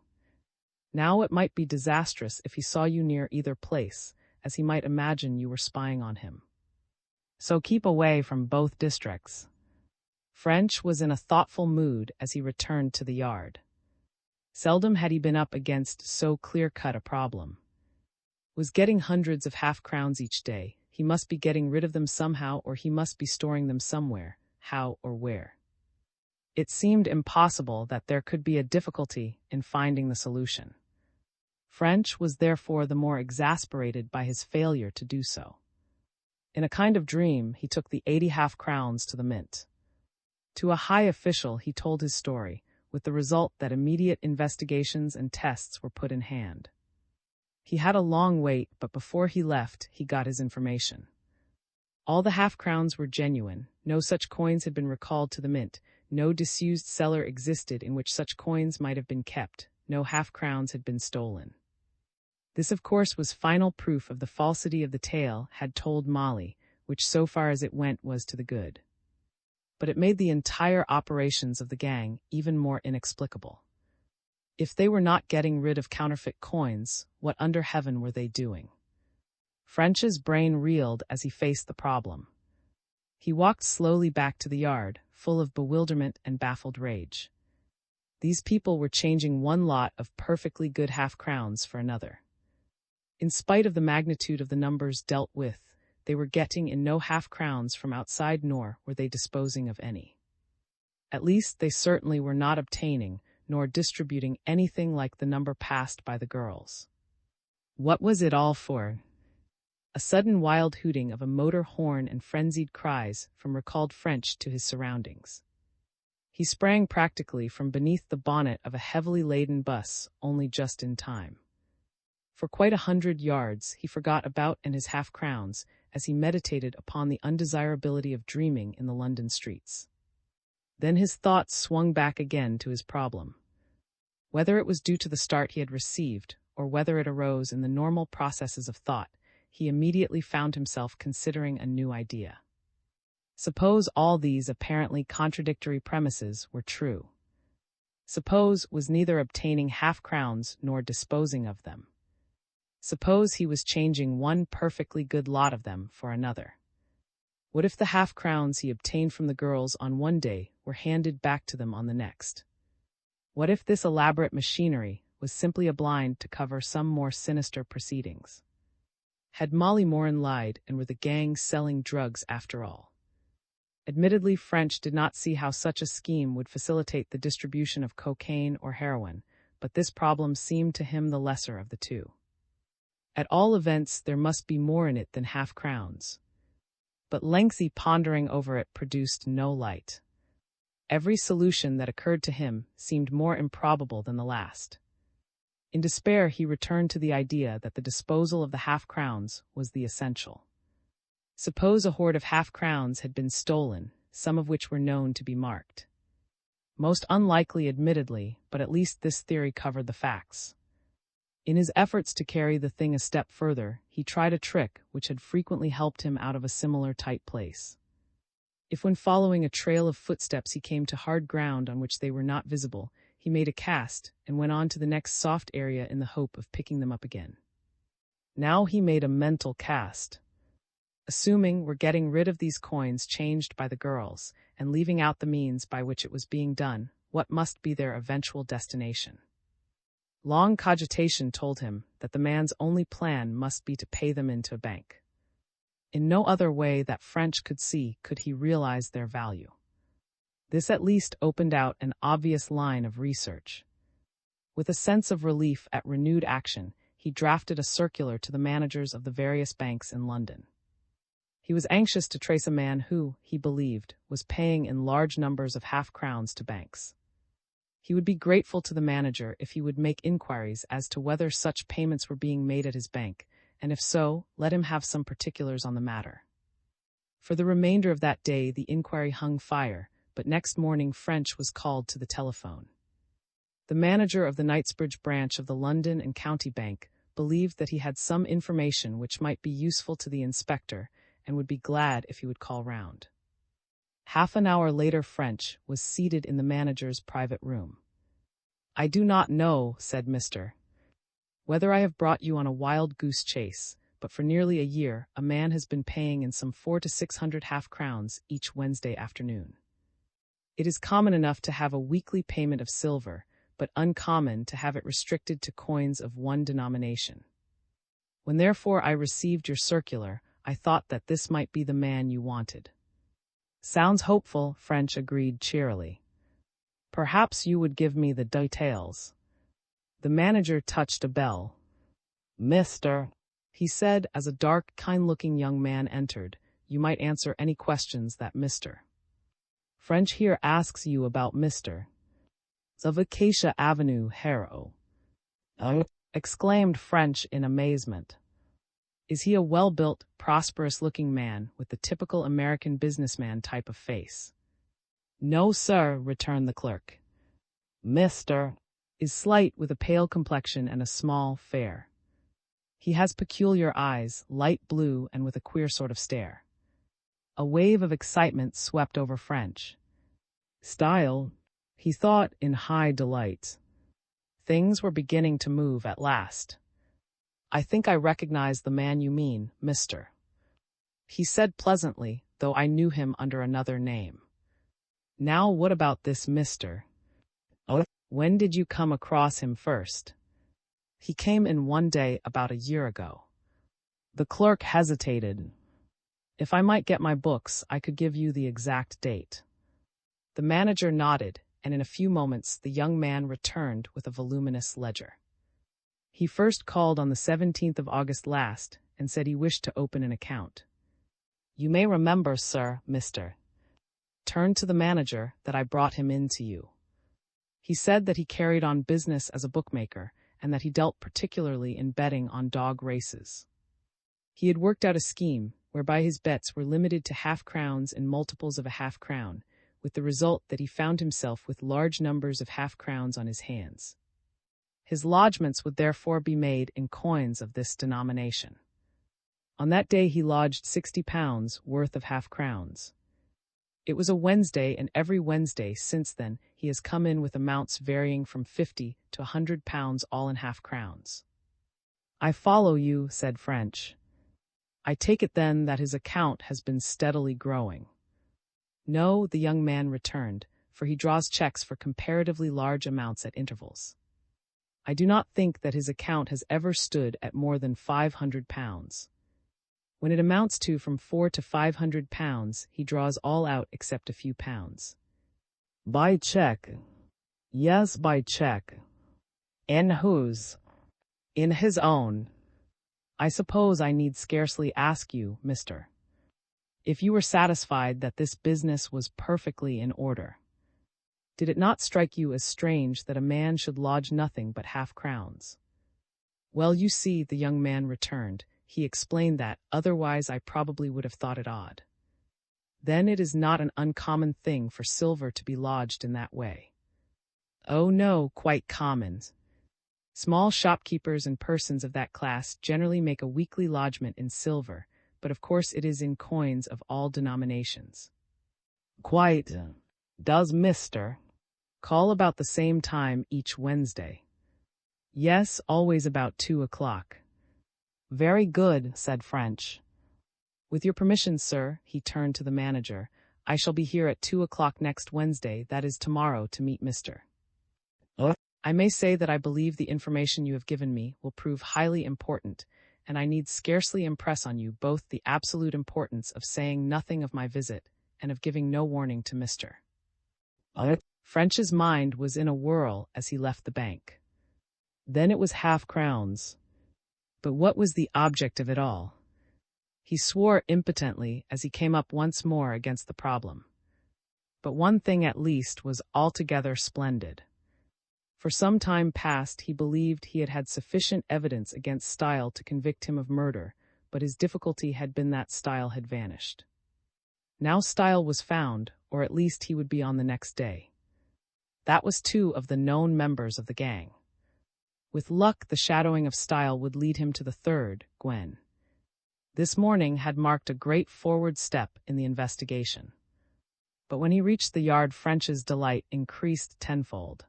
Now it might be disastrous if he saw you near either place, as he might imagine you were spying on him. So keep away from both districts." French was in a thoughtful mood as he returned to the yard. Seldom had he been up against so clear-cut a problem. Was getting hundreds of half-crowns each day. He must be getting rid of them somehow, or he must be storing them somewhere. How or where? It seemed impossible that there could be a difficulty in finding the solution. French was therefore the more exasperated by his failure to do so. In a kind of dream, he took the 80 half-crowns to the mint. To a high official he told his story, with the result that immediate investigations and tests were put in hand. He had a long wait, but before he left, he got his information. All the half-crowns were genuine, no such coins had been recalled to the mint, no disused cellar existed in which such coins might have been kept, no half-crowns had been stolen. This, of course, was final proof of the falsity of the tale had told Molly, which so far as it went was to the good. But it made the entire operations of the gang even more inexplicable. If they were not getting rid of counterfeit coins, what under heaven were they doing? French's brain reeled as he faced the problem. He walked slowly back to the yard, full of bewilderment and baffled rage. These people were changing one lot of perfectly good half-crowns for another. In spite of the magnitude of the numbers dealt with, they were getting in no half-crowns from outside, nor were they disposing of any. At least they certainly were not obtaining, nor distributing anything like the number passed by the girls. What was it all for? A sudden wild hooting of a motor horn and frenzied cries from recalled French to his surroundings. He sprang practically from beneath the bonnet of a heavily laden bus, only just in time. For quite 100 yards he forgot about and his half-crowns as he meditated upon the undesirability of dreaming in the London streets. Then his thoughts swung back again to his problem. Whether it was due to the start he had received, or whether it arose in the normal processes of thought, he immediately found himself considering a new idea. Suppose all these apparently contradictory premises were true. Suppose was neither obtaining half-crowns nor disposing of them. Suppose he was changing one perfectly good lot of them for another. What if the half-crowns he obtained from the girls on one day were handed back to them on the next? What if this elaborate machinery was simply a blind to cover some more sinister proceedings? Had Molly Moran lied and were the gang selling drugs after all? Admittedly, French did not see how such a scheme would facilitate the distribution of cocaine or heroin, but this problem seemed to him the lesser of the two. At all events, there must be more in it than half-crowns. But lengthy pondering over it produced no light. Every solution that occurred to him seemed more improbable than the last. In despair, he returned to the idea that the disposal of the half-crowns was the essential. Suppose a hoard of half-crowns had been stolen, some of which were known to be marked. Most unlikely, admittedly, but at least this theory covered the facts. In his efforts to carry the thing a step further, he tried a trick which had frequently helped him out of a similar tight place. If when following a trail of footsteps he came to hard ground on which they were not visible, he made a cast and went on to the next soft area in the hope of picking them up again. Now he made a mental cast. Assuming we're getting rid of these coins changed by the girls, and leaving out the means by which it was being done, what must be their eventual destination? Long cogitation told him that the man's only plan must be to pay them into a bank. In no other way that French could see could he realize their value. This at least opened out an obvious line of research. With a sense of relief at renewed action, he drafted a circular to the managers of the various banks in London. He was anxious to trace a man who, he believed, was paying in large numbers of half-crowns to banks. He would be grateful to the manager if he would make inquiries as to whether such payments were being made at his bank, and if so, let him have some particulars on the matter. For the remainder of that day the inquiry hung fire, but next morning French was called to the telephone. The manager of the Knightsbridge branch of the London and County Bank believed that he had some information which might be useful to the inspector, and would be glad if he would call round. Half an hour later French was seated in the manager's private room. "I do not know," said Mr. "whether I have brought you on a wild goose chase, but for nearly a year a man has been paying in some 400 to 600 half-crowns each Wednesday afternoon. It is common enough to have a weekly payment of silver, but uncommon to have it restricted to coins of one denomination. When therefore I received your circular, I thought that this might be the man you wanted." "Sounds hopeful," French agreed cheerily. "Perhaps you would give me the details." The manager touched a bell. "Mr." he said as a dark, kind-looking young man entered. "You might answer any questions that Mr. French here asks you about Mr. of Acacia Avenue, Harrow." Exclaimed French in amazement. "Is he a well-built, prosperous-looking man with the typical American businessman type of face?" "No, sir," returned the clerk. "Mr. is slight with a pale complexion and a small, fair. He has peculiar eyes, light blue and with a queer sort of stare." A wave of excitement swept over French. Style, he thought in high delight. Things were beginning to move at last. "I think I recognize the man you mean, Mr. he said pleasantly, though I knew him under another name. "Now what about this Mr. When did you come across him first?" "He came in one day about a year ago." The clerk hesitated. "If I might get my books, I could give you the exact date." The manager nodded, and in a few moments the young man returned with a voluminous ledger. "He first called on the 17th of August last, and said he wished to open an account. You may remember, sir, Mr. turned to the manager, that I brought him in to you. He said that he carried on business as a bookmaker, and that he dealt particularly in betting on dog races. He had worked out a scheme whereby his bets were limited to half-crowns and multiples of a half-crown, with the result that he found himself with large numbers of half-crowns on his hands. His lodgements would therefore be made in coins of this denomination. On that day he lodged £60 worth of half-crowns. It was a Wednesday, and every Wednesday since then he has come in with amounts varying from £50 to £100, all in half-crowns. "I follow you," said French. "I take it then that his account has been steadily growing." "No," the young man returned, "for he draws checks for comparatively large amounts at intervals. I do not think that his account has ever stood at more than £500. When it amounts to from £400 to £500, he draws all out except a few pounds." "By check?" "Yes, by check." "In whose?" "In his own. I suppose I need scarcely ask you, mister, if you were satisfied that this business was perfectly in order. Did it not strike you as strange that a man should lodge nothing but half-crowns?" "Well, you see," the young man returned, "he explained that, otherwise I probably would have thought it odd. Then it is not an uncommon thing for silver to be lodged in that way." "Oh no, quite common. Small shopkeepers and persons of that class generally make a weekly lodgment in silver, but of course it is in coins of all denominations." "Quite. Does Mr. call about the same time each Wednesday?" "Yes, always about 2 o'clock. "Very good," said French. "With your permission, sir," he turned to the manager, "I shall be here at 2 o'clock next Wednesday, that is tomorrow, to meet Mr. I may say that I believe the information you have given me will prove highly important, and I need scarcely impress on you both the absolute importance of saying nothing of my visit and of giving no warning to Mr. French's mind was in a whirl as he left the bank. Then it was half-crowns. But what was the object of it all? He swore impotently as he came up once more against the problem. But one thing at least was altogether splendid. For some time past he believed he had had sufficient evidence against Style to convict him of murder, but his difficulty had been that Style had vanished. Now Style was found, or at least he would be on the next day. That was 2 of the known members of the gang. With luck, the shadowing of Style would lead him to the 3rd, Gwen. This morning had marked a great forward step in the investigation. But when he reached the yard, French's delight increased tenfold.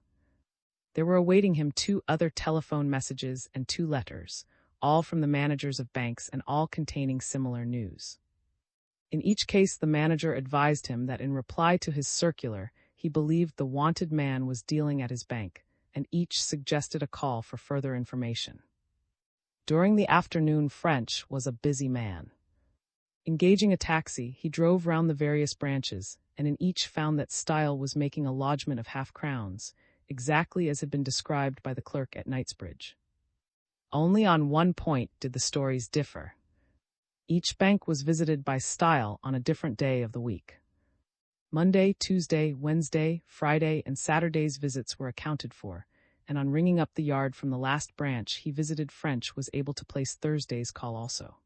There were awaiting him 2 other telephone messages and 2 letters, all from the managers of banks and all containing similar news. In each case the manager advised him that in reply to his circular he believed the wanted man was dealing at his bank, and each suggested a call for further information. During the afternoon French was a busy man. Engaging a taxi, he drove round the various branches, and in each found that Style was making a lodgment of half-crowns, exactly as had been described by the clerk at Knightsbridge. Only on one point did the stories differ. Each bank was visited by Style on a different day of the week. Monday, Tuesday, Wednesday, Friday, and Saturday's visits were accounted for, and on ringing up the yard from the last branch he visited, French was able to place Thursday's call also.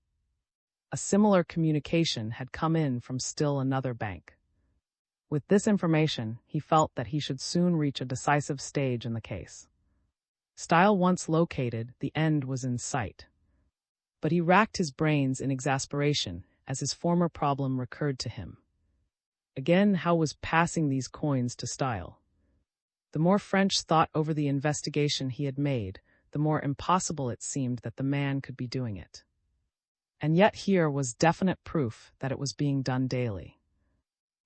A similar communication had come in from still another bank. With this information, he felt that he should soon reach a decisive stage in the case. Style once located, the end was in sight. But he racked his brains in exasperation as his former problem recurred to him. Again, how was passing these coins to Style? The more French thought over the investigation he had made, the more impossible it seemed that the man could be doing it. And yet here was definite proof that it was being done daily.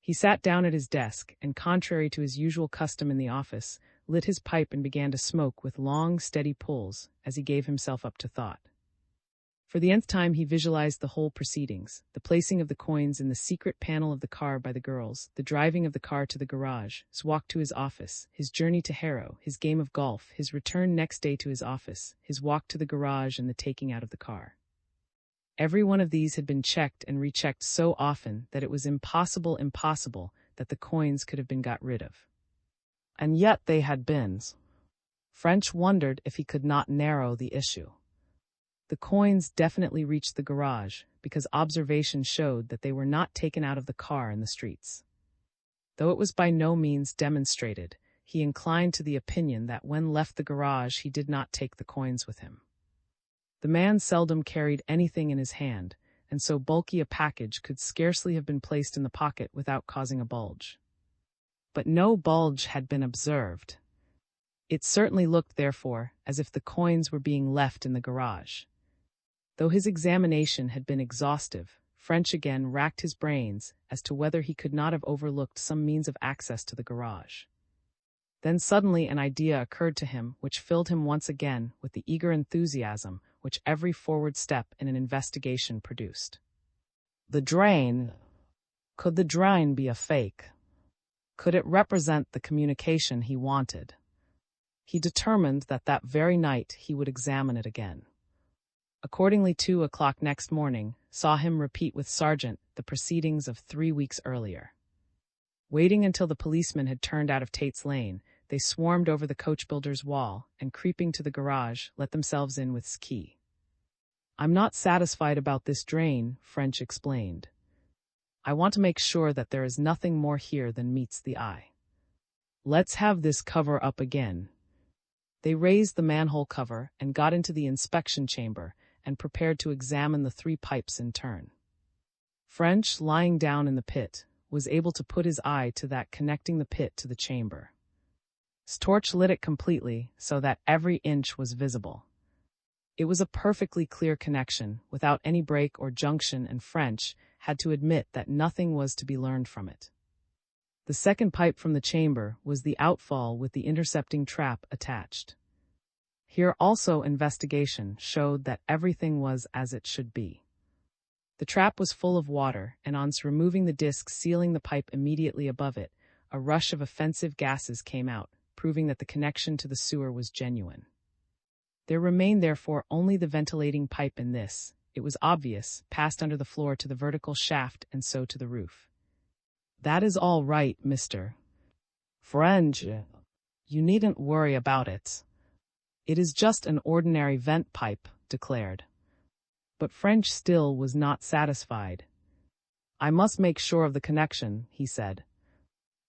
He sat down at his desk and, contrary to his usual custom in the office, lit his pipe and began to smoke with long, steady pulls as he gave himself up to thought. For the nth time he visualized the whole proceedings, the placing of the coins in the secret panel of the car by the girls, the driving of the car to the garage, his walk to his office, his journey to Harrow, his game of golf, his return next day to his office, his walk to the garage, and the taking out of the car. Every one of these had been checked and rechecked so often that it was impossible that the coins could have been got rid of. And yet they had been. French wondered if he could not narrow the issue. The coins definitely reached the garage, because observation showed that they were not taken out of the car in the streets. Though it was by no means demonstrated, he inclined to the opinion that when left the garage he did not take the coins with him. The man seldom carried anything in his hand, and so bulky a package could scarcely have been placed in the pocket without causing a bulge. But no bulge had been observed. It certainly looked, therefore, as if the coins were being left in the garage. Though his examination had been exhaustive, French again racked his brains as to whether he could not have overlooked some means of access to the garage. Then suddenly an idea occurred to him which filled him once again with the eager enthusiasm which every forward step in an investigation produced. The drain. Could the drain be a fake? Could it represent the communication he wanted? He determined that very night he would examine it again. Accordingly, 2 o'clock next morning saw him repeat with Sergeant the proceedings of 3 weeks earlier. Waiting until the policeman had turned out of Tate's Lane, they swarmed over the coachbuilder's wall and, creeping to the garage, let themselves in with key. "I'm not satisfied about this drain," French explained. "I want to make sure that there is nothing more here than meets the eye. Let's have this cover up again." They raised the manhole cover and got into the inspection chamber and prepared to examine the 3 pipes in turn. French, lying down in the pit, was able to put his eye to that connecting the pit to the chamber. His torch lit it completely so that every inch was visible. It was a perfectly clear connection, without any break or junction, and French had to admit that nothing was to be learned from it. The second pipe from the chamber was the outfall with the intercepting trap attached. Here also investigation showed that everything was as it should be. The trap was full of water, and on removing the disc sealing the pipe immediately above it, a rush of offensive gases came out, proving that the connection to the sewer was genuine. There remained therefore only the ventilating pipe, and this, it was obvious, passed under the floor to the vertical shaft and so to the roof. "That is all right, Mr. French. You needn't worry about it. It is just an ordinary vent pipe," declared. But French still was not satisfied. "I must make sure of the connection," he said.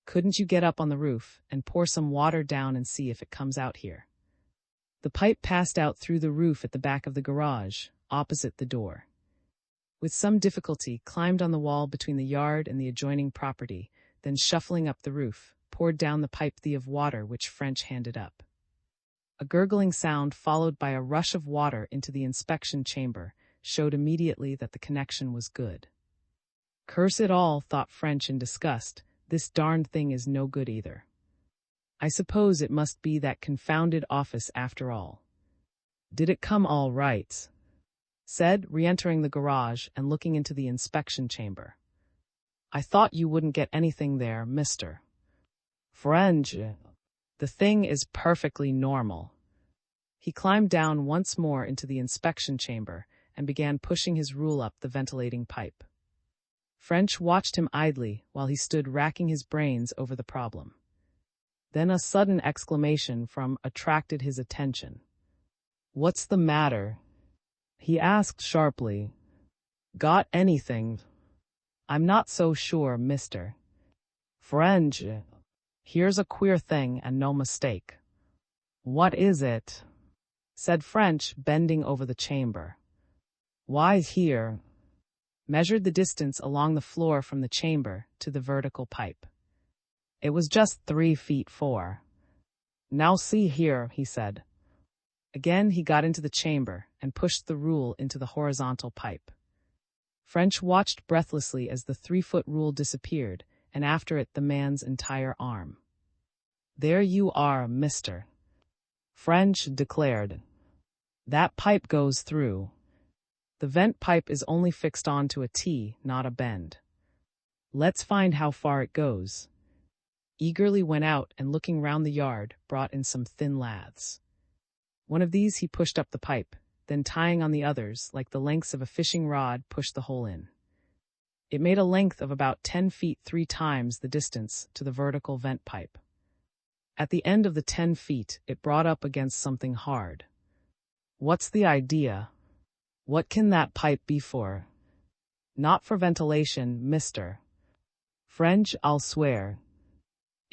"Couldn't you get up on the roof and pour some water down and see if it comes out here?" The pipe passed out through the roof at the back of the garage, opposite the door. With some difficulty, climbed on the wall between the yard and the adjoining property, then shuffling up the roof, poured down the pipe of water which French handed up. A gurgling sound followed by a rush of water into the inspection chamber showed immediately that the connection was good. "Curse it all," thought French in disgust, "this darned thing is no good either. I suppose it must be that confounded office after all. Did it come all right?" said, re-entering the garage and looking into the inspection chamber. "I thought you wouldn't get anything there, Mr. French. The thing is perfectly normal." He climbed down once more into the inspection chamber and began pushing his rule up the ventilating pipe. French watched him idly while he stood racking his brains over the problem. Then a sudden exclamation from attracted his attention. "What's the matter?" he asked sharply. "Got anything?" "I'm not so sure, Mr. French. Here's a queer thing and no mistake." "What is it?" said French, bending over the chamber. "Why, here." Measured the distance along the floor from the chamber to the vertical pipe. It was just 3 feet 4. "Now see here," he said. Again he got into the chamber and pushed the rule into the horizontal pipe. French watched breathlessly as the 3-foot rule disappeared, and after it the man's entire arm. "There you are, Mr. French declared. "That pipe goes through. The vent pipe is only fixed onto a T, not a bend. Let's find how far it goes." Eagerly went out and, looking round the yard, brought in some thin laths. One of these he pushed up the pipe, then tying on the others, like the lengths of a fishing rod, pushed the hole in. It made a length of about 10 feet, 3 times the distance to the vertical vent pipe. At the end of the 10 feet, it brought up against something hard. "What's the idea? What can that pipe be for?" "Not for ventilation, Mr. French, I'll swear.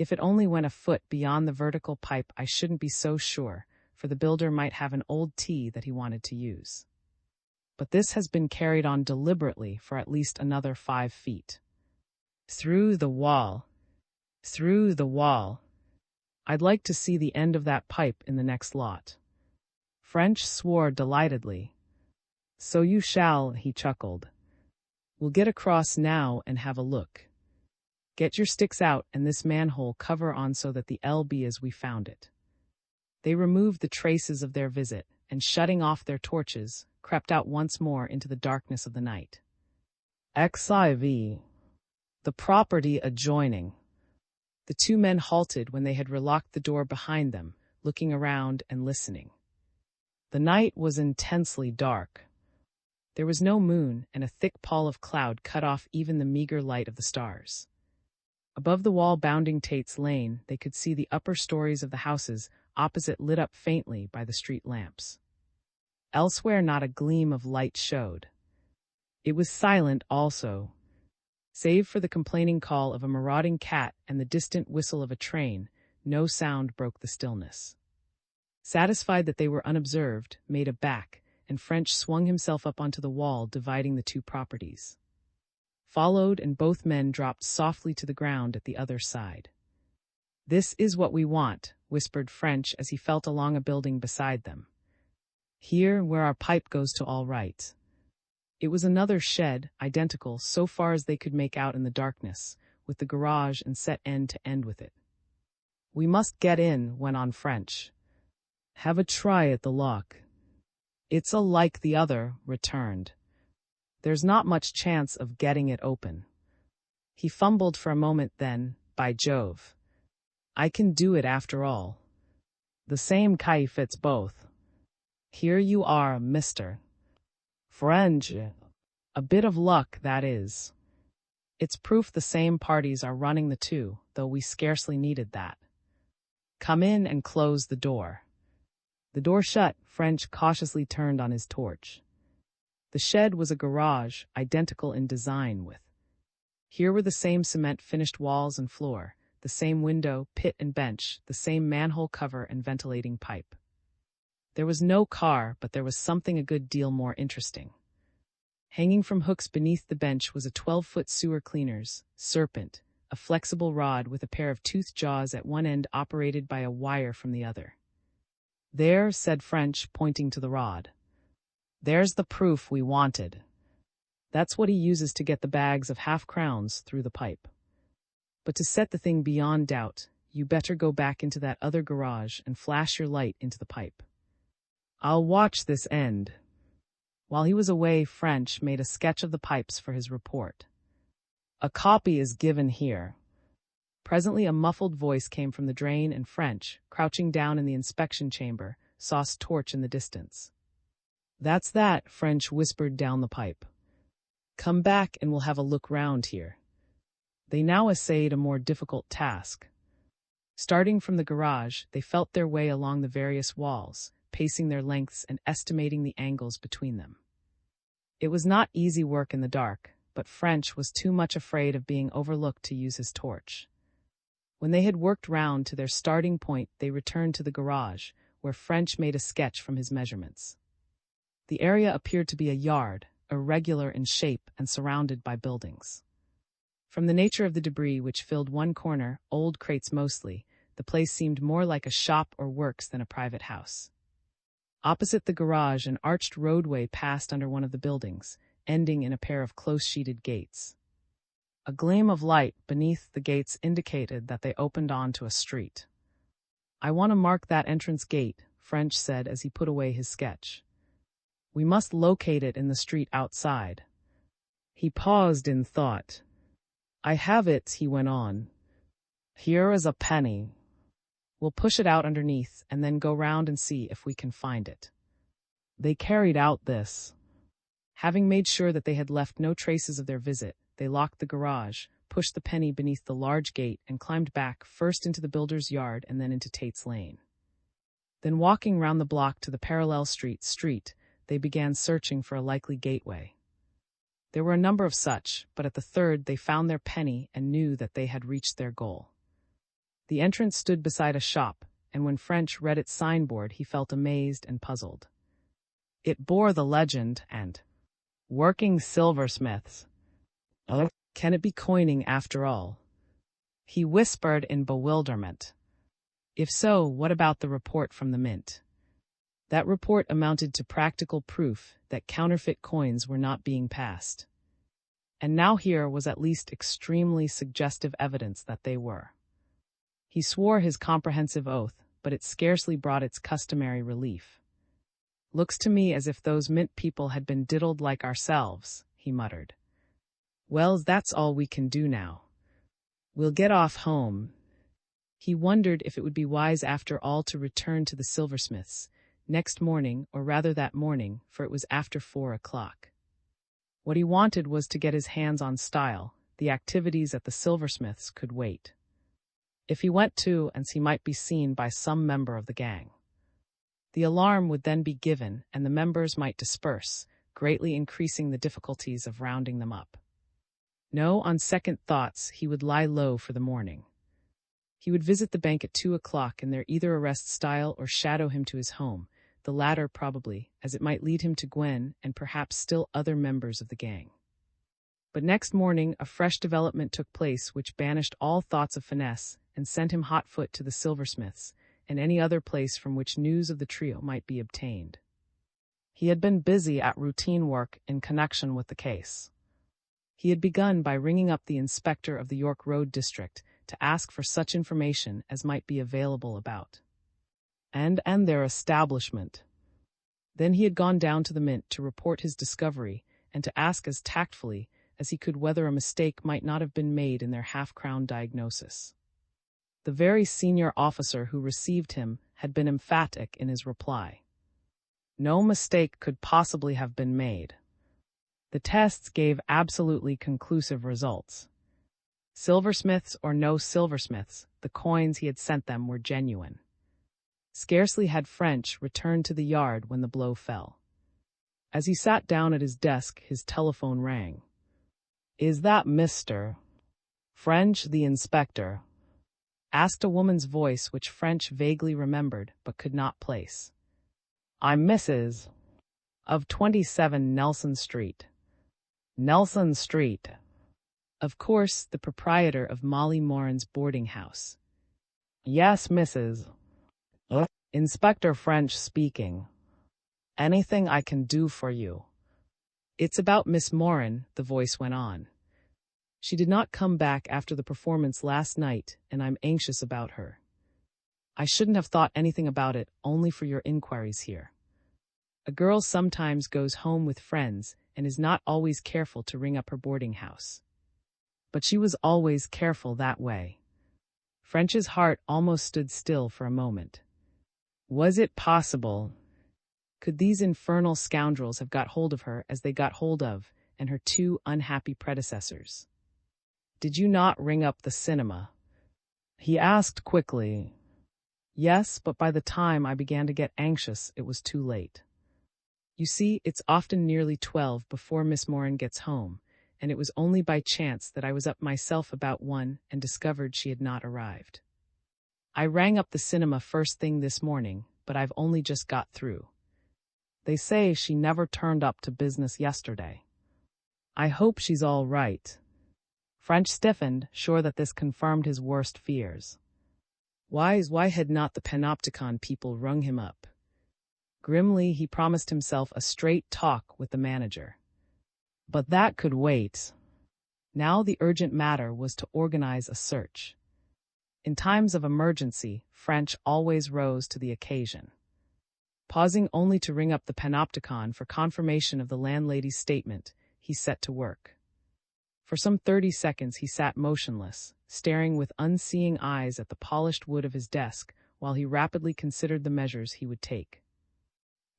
If it only went a foot beyond the vertical pipe, I shouldn't be so sure, for the builder might have an old tea that he wanted to use. But this has been carried on deliberately for at least another 5 feet. Through the wall. Through the wall. I'd like to see the end of that pipe in the next lot. French swore delightedly. So you shall, he chuckled. We'll get across now and have a look. Get your sticks out and this manhole cover on so that the L be as we found it. They removed the traces of their visit, and shutting off their torches, crept out once more into the darkness of the night. XIV. The property adjoining. The 2 men halted when they had relocked the door behind them, looking around and listening. The night was intensely dark. There was no moon, and a thick pall of cloud cut off even the meager light of the stars. Above the wall bounding Tate's Lane, they could see the upper stories of the houses opposite lit up faintly by the street lamps. Elsewhere not a gleam of light showed. It was silent also. Save for the complaining call of a marauding cat and the distant whistle of a train, no sound broke the stillness. Satisfied that they were unobserved, made a back, and French swung himself up onto the wall dividing the 2 properties. Followed, and both men dropped softly to the ground at the other side. This is what we want, whispered French as he felt along a building beside them. Here, where our pipe goes to all right. It was another shed, identical so far as they could make out in the darkness, with the garage and set end to end with it. We must get in, went on French. Have a try at the lock. It's like the other, returned. There's not much chance of getting it open. He fumbled for a moment then, by Jove. I can do it after all. The same key fits both. Here you are, mister. French. A bit of luck, that is. It's proof the same parties are running the 2, though we scarcely needed that. Come in and close the door. The door shut, French cautiously turned on his torch. The shed was a garage, identical in design with. Here were the same cement-finished walls and floor, the same window, pit and bench, the same manhole cover and ventilating pipe. There was no car, but there was something a good deal more interesting. Hanging from hooks beneath the bench was a 12-foot sewer cleaner's serpent, a flexible rod with a pair of toothed jaws at one end operated by a wire from the other. There, said French, pointing to the rod. There's the proof we wanted. That's what he uses to get the bags of half-crowns through the pipe. But to set the thing beyond doubt, you better go back into that other garage and flash your light into the pipe. I'll watch this end. While he was away, French made a sketch of the pipes for his report. A copy is given here. Presently a muffled voice came from the drain, and French, crouching down in the inspection chamber, saw a torch in the distance. That's that, French whispered down the pipe. Come back and we'll have a look round here. They now essayed a more difficult task. Starting from the garage, they felt their way along the various walls, pacing their lengths and estimating the angles between them. It was not easy work in the dark, but French was too much afraid of being overlooked to use his torch. When they had worked round to their starting point, they returned to the garage, where French made a sketch from his measurements. The area appeared to be a yard, irregular in shape and surrounded by buildings. From the nature of the debris which filled one corner, old crates mostly, the place seemed more like a shop or works than a private house. Opposite the garage, an arched roadway passed under one of the buildings, ending in a pair of close-sheeted gates. A gleam of light beneath the gates indicated that they opened onto a street. I want to mark that entrance gate, French said as he put away his sketch. We must locate it in the street outside. He paused in thought. I have it, he went on. Here is a penny. We'll push it out underneath and then go round and see if we can find it. They carried out this. Having made sure that they had left no traces of their visit, they locked the garage, pushed the penny beneath the large gate, and climbed back first into the builder's yard and then into Tate's Lane. Then walking round the block to the parallel street, they began searching for a likely gateway. There were a number of such, but at the third they found their penny and knew that they had reached their goal. The entrance stood beside a shop, and when French read its signboard he felt amazed and puzzled. It bore the legend, and "Working silversmiths. Oh, can it be coining after all?" He whispered in bewilderment. If so, what about the report from the mint? That report amounted to practical proof that counterfeit coins were not being passed. And now here was at least extremely suggestive evidence that they were. He swore his comprehensive oath, but it scarcely brought its customary relief. "Looks to me as if those mint people had been diddled like ourselves," he muttered. "Well, that's all we can do now. We'll get off home." He wondered if it would be wise after all to return to the silversmiths next morning, or rather that morning, for it was after 4 o'clock. What he wanted was to get his hands on Style. The activities at the silversmiths could wait. If he went too, and he might be seen by some member of the gang. The alarm would then be given, and the members might disperse, greatly increasing the difficulties of rounding them up. No, on second thoughts, he would lie low for the morning. He would visit the bank at 2 o'clock and there either arrest Style or shadow him to his home, the latter probably, as it might lead him to Gwen and perhaps still other members of the gang. But next morning a fresh development took place which banished all thoughts of finesse and sent him hot-foot to the silversmiths and any other place from which news of the trio might be obtained. He had been busy at routine work in connection with the case. He had begun by ringing up the inspector of the York Road district to ask for such information as might be available about and their establishment. Then he had gone down to the mint to report his discovery and to ask as tactfully as he could whether a mistake might not have been made in their half-crown diagnosis. The very senior officer who received him had been emphatic in his reply. No mistake could possibly have been made. The tests gave absolutely conclusive results. Silversmiths or no silversmiths, the coins he had sent them were genuine. Scarcely had French returned to the yard when the blow fell. As he sat down at his desk, his telephone rang. "Is that Mr. French, the inspector?" asked a woman's voice which French vaguely remembered but could not place. "I'm Mrs. of 27 Nelson Street." Nelson Street. Of course, the proprietor of Molly Moran's boarding house. "Yes, Mrs. Inspector French speaking. Anything I can do for you?" "It's about Miss Moran," the voice went on. "She did not come back after the performance last night, and I'm anxious about her. I shouldn't have thought anything about it, only for your inquiries here. A girl sometimes goes home with friends and is not always careful to ring up her boarding house. But she was always careful that way." French's heart almost stood still for a moment. Was it possible? Could these infernal scoundrels have got hold of her as they got hold of, and her 2 unhappy predecessors? "Did you not ring up the cinema?" he asked quickly. "Yes, but by the time I began to get anxious, it was too late. You see, it's often nearly 12 before Miss Moran gets home, and it was only by chance that I was up myself about 1 and discovered she had not arrived. I rang up the cinema first thing this morning, but I've only just got through. They say she never turned up to business yesterday. I hope she's all right." French stiffened, sure that this confirmed his worst fears. Why had not the Panopticon people rung him up? Grimly, he promised himself a straight talk with the manager. But that could wait. Now the urgent matter was to organize a search. In times of emergency, French always rose to the occasion. Pausing only to ring up the Panopticon for confirmation of the landlady's statement, he set to work. For some 30 seconds he sat motionless, staring with unseeing eyes at the polished wood of his desk while he rapidly considered the measures he would take.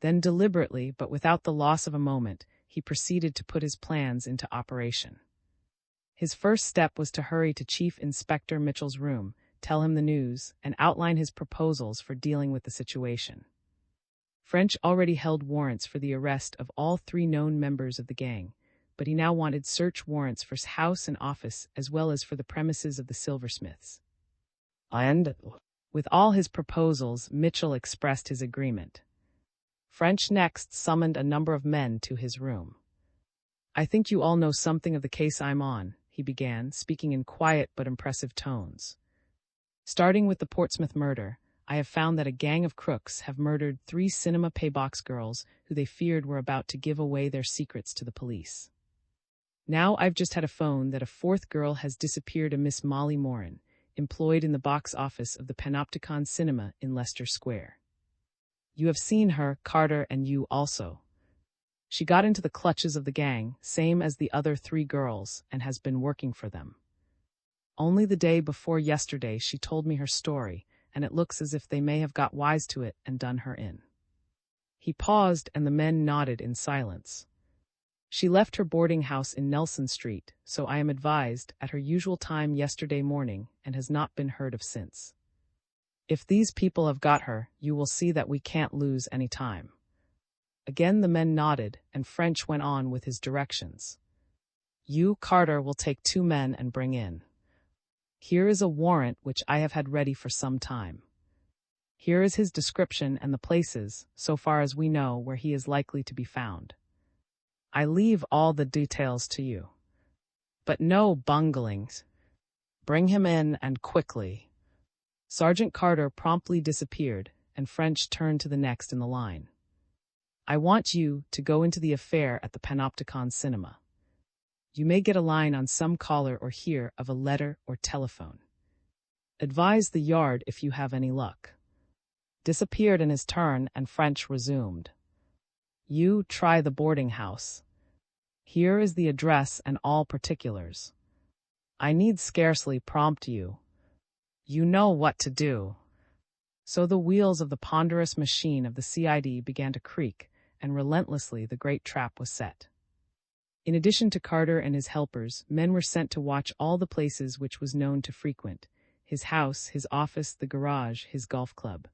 Then deliberately, but without the loss of a moment, he proceeded to put his plans into operation. His first step was to hurry to Chief Inspector Mitchell's room, tell him the news, and outline his proposals for dealing with the situation. French already held warrants for the arrest of all 3 known members of the gang, but he now wanted search warrants for his house and office as well as for the premises of the silversmiths. And with all his proposals, Mitchell expressed his agreement. French next summoned a number of men to his room. I think you all know something of the case I'm on, he began, speaking in quiet but impressive tones. Starting with the Portsmouth murder, I have found that a gang of crooks have murdered 3 cinema paybox girls who they feared were about to give away their secrets to the police. Now I've just had a phone that a 4th girl has disappeared, a Miss Molly Moran, employed in the box office of the Panopticon Cinema in Leicester Square. You have seen her, Carter, and you also. She got into the clutches of the gang, same as the other 3 girls, and has been working for them. Only the day before yesterday she told me her story, and it looks as if they may have got wise to it and done her in. He paused, and the men nodded in silence. She left her boarding house in Nelson Street, so I am advised, at her usual time yesterday morning, and has not been heard of since. If these people have got her, you will see that we can't lose any time. Again the men nodded, and French went on with his directions. You, Carter, will take 2 men and bring in. Here is a warrant which I have had ready for some time. Here is his description and the places, so far as we know, where he is likely to be found. I leave all the details to you. But no bunglings. Bring him in, and quickly. Sergeant Carter promptly disappeared, and French turned to the next in the line. I want you to go into the affair at the Panopticon Cinema. You may get a line on some caller or hear of a letter or telephone. Advise the Yard if you have any luck. Disappeared in his turn, and French resumed. You try the boarding house. Here is the address and all particulars. I need scarcely prompt you. You know what to do. So the wheels of the ponderous machine of the CID began to creak, and relentlessly the great trap was set. In addition to Carter and his helpers, men were sent to watch all the places which was known to frequent: his house, his office, the garage, his golf club.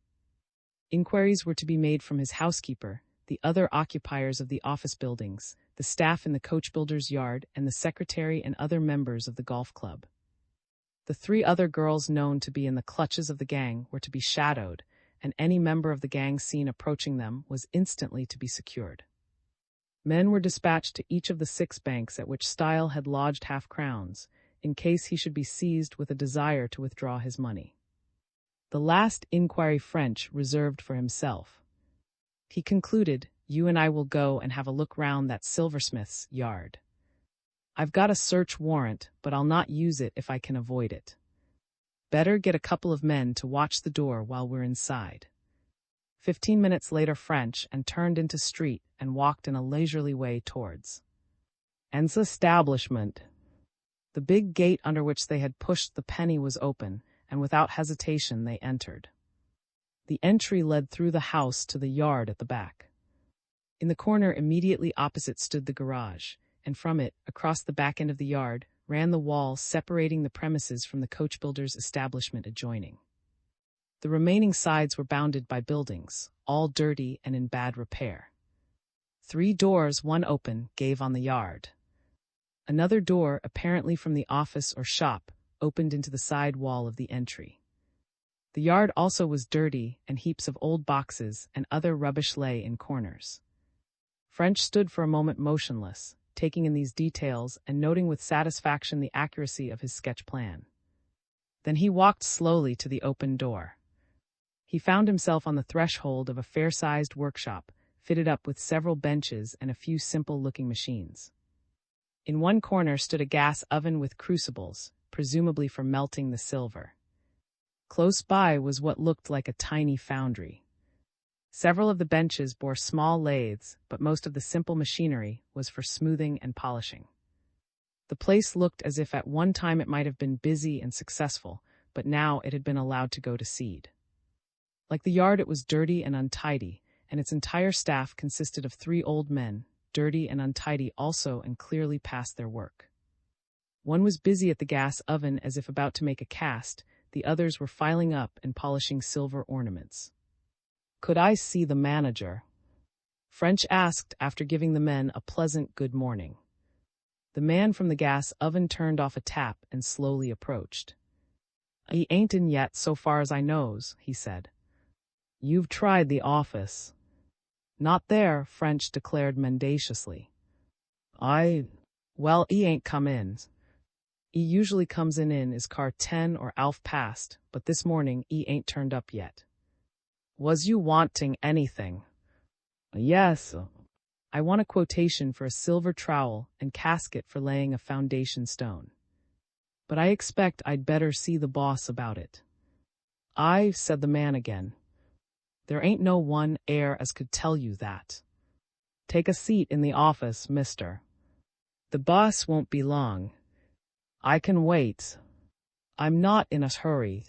Inquiries were to be made from his housekeeper, the other occupiers of the office buildings, the staff in the coachbuilder's yard, and the secretary and other members of the golf club. The 3 other girls known to be in the clutches of the gang were to be shadowed, and any member of the gang seen approaching them was instantly to be secured. Men were dispatched to each of the 6 banks at which Style had lodged half-crowns, in case he should be seized with a desire to withdraw his money. The last inquiry French reserved for himself. He concluded, you and I will go and have a look round that silversmith's yard. I've got a search warrant, but I'll not use it if I can avoid it. Better get a couple of men to watch the door while we're inside. 15 minutes later French and turned into street and walked in a leisurely way towards N's establishment. The big gate under which they had pushed the penny was open, and without hesitation they entered. The entry led through the house to the yard at the back. In the corner immediately opposite stood the garage, and from it, across the back end of the yard, ran the wall separating the premises from the coachbuilder's establishment adjoining. The remaining sides were bounded by buildings, all dirty and in bad repair. 3 doors, one open, gave on the yard. Another door, apparently from the office or shop, opened into the side wall of the entry. The yard also was dirty, and heaps of old boxes and other rubbish lay in corners. French stood for a moment motionless, taking in these details and noting with satisfaction the accuracy of his sketch plan. Then he walked slowly to the open door. He found himself on the threshold of a fair-sized workshop, fitted up with several benches and a few simple-looking machines. In one corner stood a gas oven with crucibles, presumably for melting the silver. Close by was what looked like a tiny foundry. Several of the benches bore small lathes, but most of the simple machinery was for smoothing and polishing. The place looked as if at one time it might have been busy and successful, but now it had been allowed to go to seed. Like the yard, it was dirty and untidy, and its entire staff consisted of 3 old men, dirty and untidy also and clearly past their work. One was busy at the gas oven as if about to make a cast, the others were filing up and polishing silver ornaments. Could I see the manager? French asked after giving the men a pleasant good morning. The man from the gas oven turned off a tap and slowly approached. "He ain't in yet, so far as I knows," he said. "You've tried the office." "Not there," French declared mendaciously. Well, he ain't come in. He usually comes in his car 10 or 12 past, but this morning he ain't turned up yet." "Was you wanting anything?" "Yes. I want a quotation for a silver trowel and casket for laying a foundation stone. But I expect I'd better see the boss about it." Said the man again. "There ain't no one 'ere as could tell you that. Take a seat in the office, mister. The boss won't be long. I can wait. I'm not in a hurry."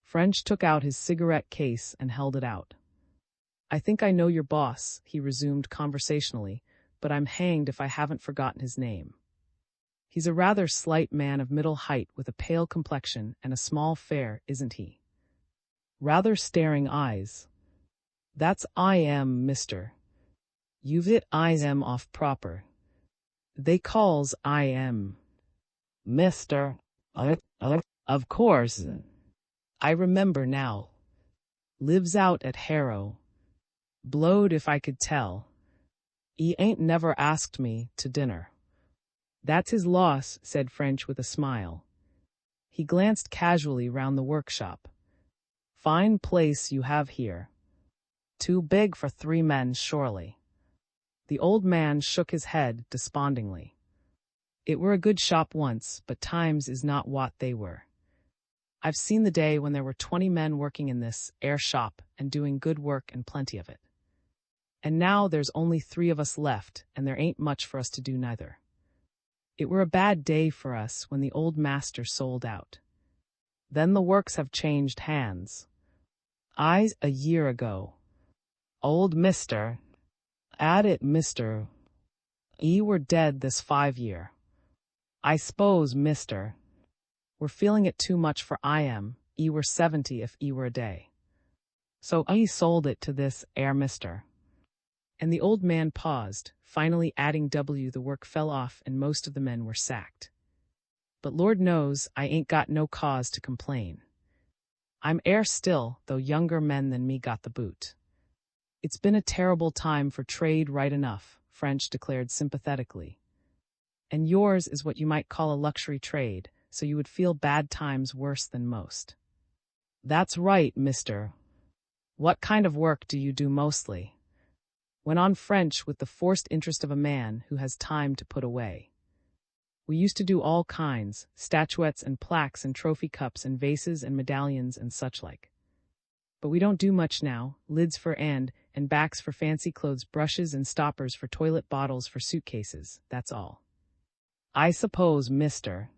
French took out his cigarette case and held it out. "I think I know your boss," he resumed conversationally, "but I'm hanged if I haven't forgotten his name. He's a rather slight man of middle height with a pale complexion and a small fare, isn't he? Rather staring eyes. That's I am, mister. You've it I am off proper. They calls I am Mister. Of course. I remember now. Lives out at Harrow. Blowed if I could tell. He ain't never asked me to dinner." "That's his loss," said French with a smile. He glanced casually round the workshop. "Fine place you have here. Too big for 3 men, surely." The old man shook his head despondingly. "It were a good shop once, but times is not what they were. I've seen the day when there were 20 men working in this air shop and doing good work and plenty of it. And now there's only 3 of us left, and there ain't much for us to do neither. It were a bad day for us when the old master sold out. Then the works have changed hands. A year ago. Old mister. At it, mister. He were dead this 5 year. I s'pose, mister. We're feeling it too much for he were 70 if he were a day. So he sold it to this air mister." And the old man paused, finally adding the work fell off and most of the men were sacked. "But Lord knows I ain't got no cause to complain. I'm air still, though younger men than me got the boot. It's been a terrible time for trade right enough," French declared sympathetically. "And yours is what you might call a luxury trade, so you would feel bad times worse than most." "That's right, mister. What kind of work do you do mostly?" went on French with the forced interest of a man who has time to put away. "We used to do all kinds, statuettes and plaques and trophy cups and vases and medallions and such like. But we don't do much now, lids for and backs for fancy clothes, brushes and stoppers for toilet bottles for suitcases, that's all." "I suppose mister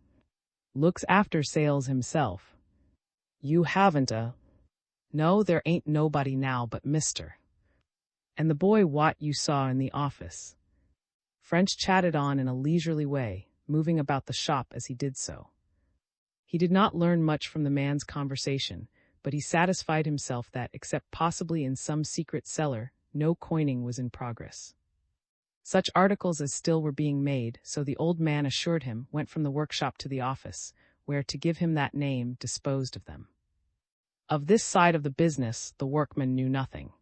looks after sales himself. You haven't a—" "No, there ain't nobody now but mister. And the boy what you saw in the office." French chatted on in a leisurely way, moving about the shop as he did so. He did not learn much from the man's conversation, but he satisfied himself that, except possibly in some secret cellar, no coining was in progress. Such articles as still were being made, so the old man assured him, went from the workshop to the office, where, to give him that name, disposed of them. Of this side of the business the workman knew nothing.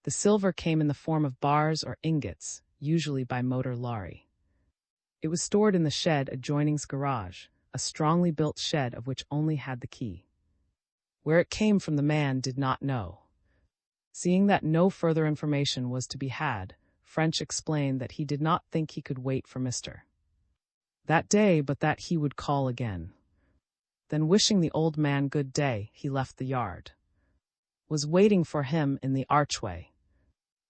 The silver came in the form of bars or ingots, usually by motor lorry. It was stored in the shed adjoining's garage, a strongly built shed of which only had the key. Where it came from the man did not know. Seeing that no further information was to be had, French explained that he did not think he could wait for that day, but that he would call again. Then, wishing the old man good day, he left the yard. Was waiting for him in the archway.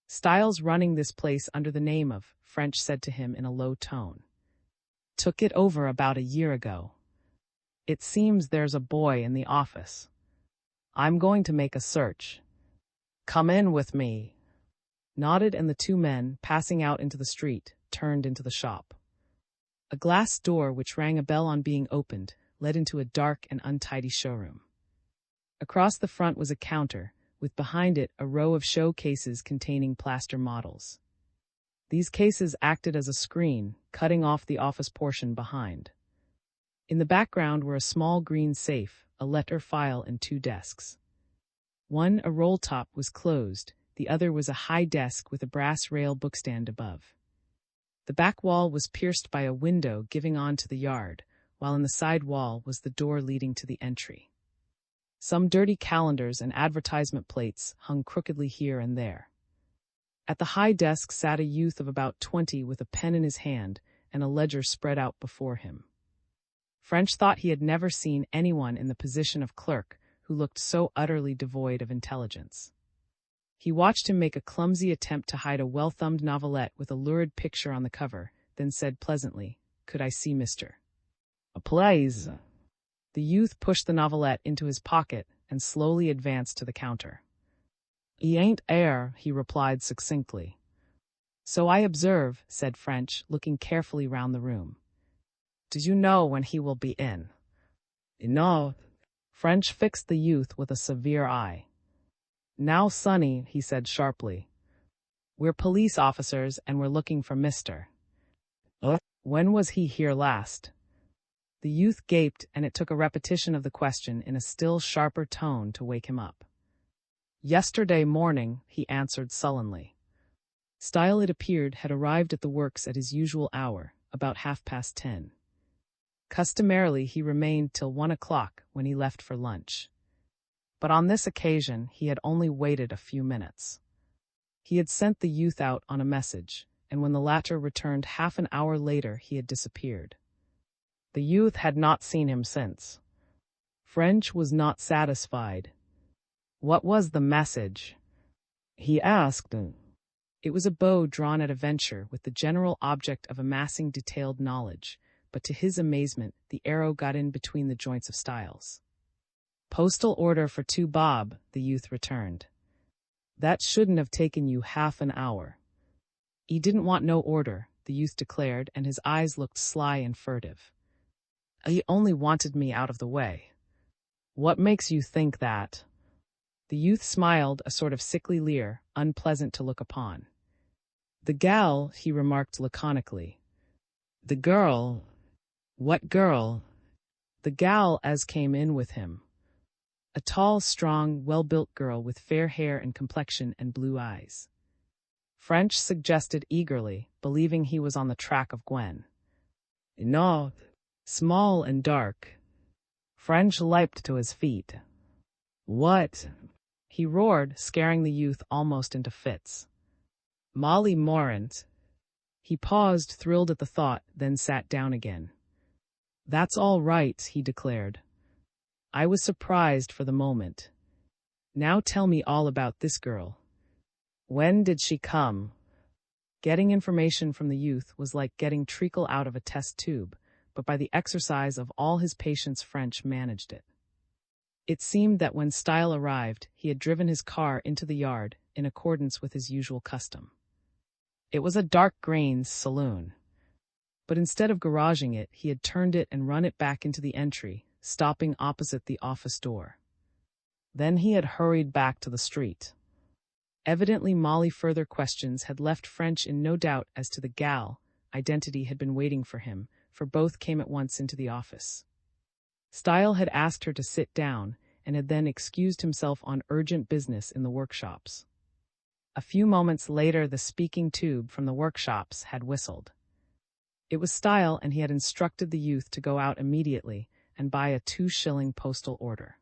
"Styles running this place under the name of," French said to him in a low tone. "Took it over about a year ago. It seems there's a boy in the office. I'm going to make a search. Come in with me." Nodded, and the 2 men, passing out into the street, turned into the shop. A glass door, which rang a bell on being opened, led into a dark and untidy showroom. Across the front was a counter, with behind it a row of show cases containing plaster models. These cases acted as a screen, cutting off the office portion behind. In the background were a small green safe, a letter file, and 2 desks. One, a roll top, was closed. The other was a high desk with a brass rail bookstand above. The back wall was pierced by a window giving on to the yard, while in the side wall was the door leading to the entry. Some dirty calendars and advertisement plates hung crookedly here and there. At the high desk sat a youth of about 20 with a pen in his hand and a ledger spread out before him. French thought he had never seen anyone in the position of clerk who looked so utterly devoid of intelligence. He watched him make a clumsy attempt to hide a well-thumbed novelette with a lurid picture on the cover, then said pleasantly, "Could I see Mr. Please?" The youth pushed the novelette into his pocket and slowly advanced to the counter. "He ain't 'ere," he replied succinctly. "So I observe," said French, looking carefully round the room. "Do you know when he will be in?" "No." French fixed the youth with a severe eye. "Now, sonny," he said sharply, "we're police officers and we're looking for Mr. When was he here last?" The youth gaped, and it took a repetition of the question in a still sharper tone to wake him up. "Yesterday morning," he answered sullenly. Style, it appeared, had arrived at the works at his usual hour, about 10:30. Customarily, he remained till 1 o'clock, when he left for lunch. But on this occasion, he had only waited a few minutes. He had sent the youth out on a message, and when the latter returned half an hour later, he had disappeared. The youth had not seen him since. French was not satisfied. "What was the message?" he asked. It was a bow drawn at a venture with the general object of amassing detailed knowledge, but to his amazement, the arrow got in between the joints of Styles. "Postal order for 2 bob," the youth returned. "That shouldn't have taken you half an hour." "He didn't want no order," the youth declared, and his eyes looked sly and furtive. "He only wanted me out of the way." "What makes you think that?" The youth smiled, a sort of sickly leer, unpleasant to look upon. "The gal," he remarked laconically. "The girl?" "What girl?" "The gal as came in with him. A tall, strong, well-built girl with fair hair and complexion and blue eyes." French suggested eagerly, believing he was on the track of Gwen. "No, small and dark." French leaped to his feet. "What?" he roared, scaring the youth almost into fits. "Molly Morant." He paused, thrilled at the thought, then sat down again. "That's all right," he declared. "I was surprised for the moment. Now tell me all about this girl. When did she come?" Getting information from the youth was like getting treacle out of a test tube, but by the exercise of all his patience, French managed it. It seemed that when Style arrived, he had driven his car into the yard in accordance with his usual custom. It was a dark green saloon. But instead of garaging it, he had turned it and run it back into the entry, stopping opposite the office door. Then he had hurried back to the street. Evidently, Molly further questions had left French in no doubt as to the gal. Identity had been waiting for him, for both came at once into the office. Style had asked her to sit down, and had then excused himself on urgent business in the workshops. A few moments later, the speaking tube from the workshops had whistled. It was Style, and he had instructed the youth to go out immediately and buy a 2-shilling postal order.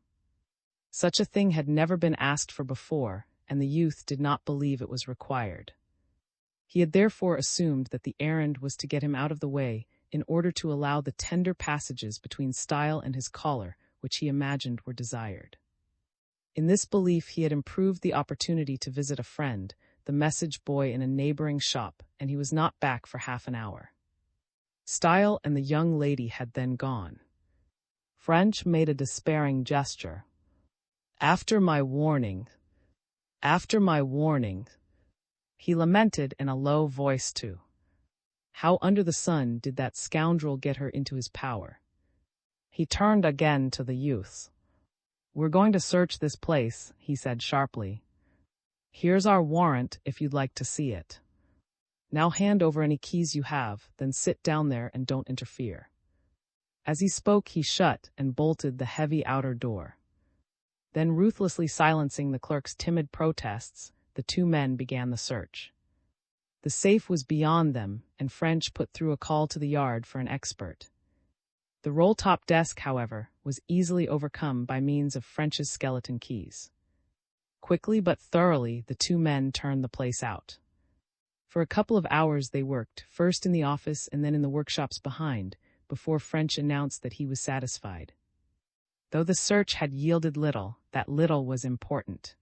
Such a thing had never been asked for before, and the youth did not believe it was required. He had therefore assumed that the errand was to get him out of the way in order to allow the tender passages between Style and his caller, which he imagined were desired. In this belief, he had improved the opportunity to visit a friend, the message boy in a neighboring shop, and he was not back for half an hour. Style and the young lady had then gone. French made a despairing gesture. After my warning," he lamented in a low voice too. How under the sun did that scoundrel get her into his power? He turned again to the youths. "We're going to search this place," he said sharply. "Here's our warrant if you'd like to see it. Now hand over any keys you have, then sit down there and don't interfere." As he spoke, he shut and bolted the heavy outer door. Then, ruthlessly silencing the clerk's timid protests, the two men began the search. The safe was beyond them, and French put through a call to the yard for an expert. The roll-top desk, however, was easily overcome by means of French's skeleton keys. Quickly but thoroughly, the two men turned the place out. For a couple of hours they worked, first in the office and then in the workshops behind, before French announced that he was satisfied. Though the search had yielded little, that little was important.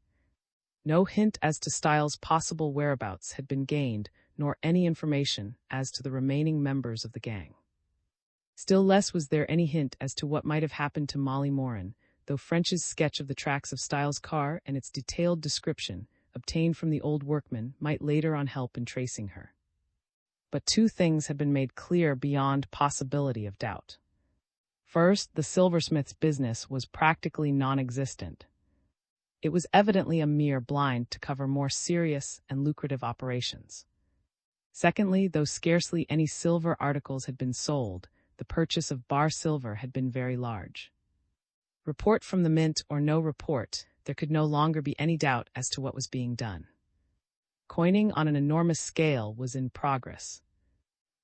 No hint as to Styles' possible whereabouts had been gained, nor any information as to the remaining members of the gang. Still less was there any hint as to what might have happened to Molly Moran, though French's sketch of the tracks of Styles' car and its detailed description, obtained from the old workman, might later on help in tracing her. But two things had been made clear beyond possibility of doubt. First, the silversmith's business was practically non-existent. It was evidently a mere blind to cover more serious and lucrative operations. Secondly, though scarcely any silver articles had been sold, the purchase of bar silver had been very large. Report from the mint or no report, there could no longer be any doubt as to what was being done. Coining on an enormous scale was in progress.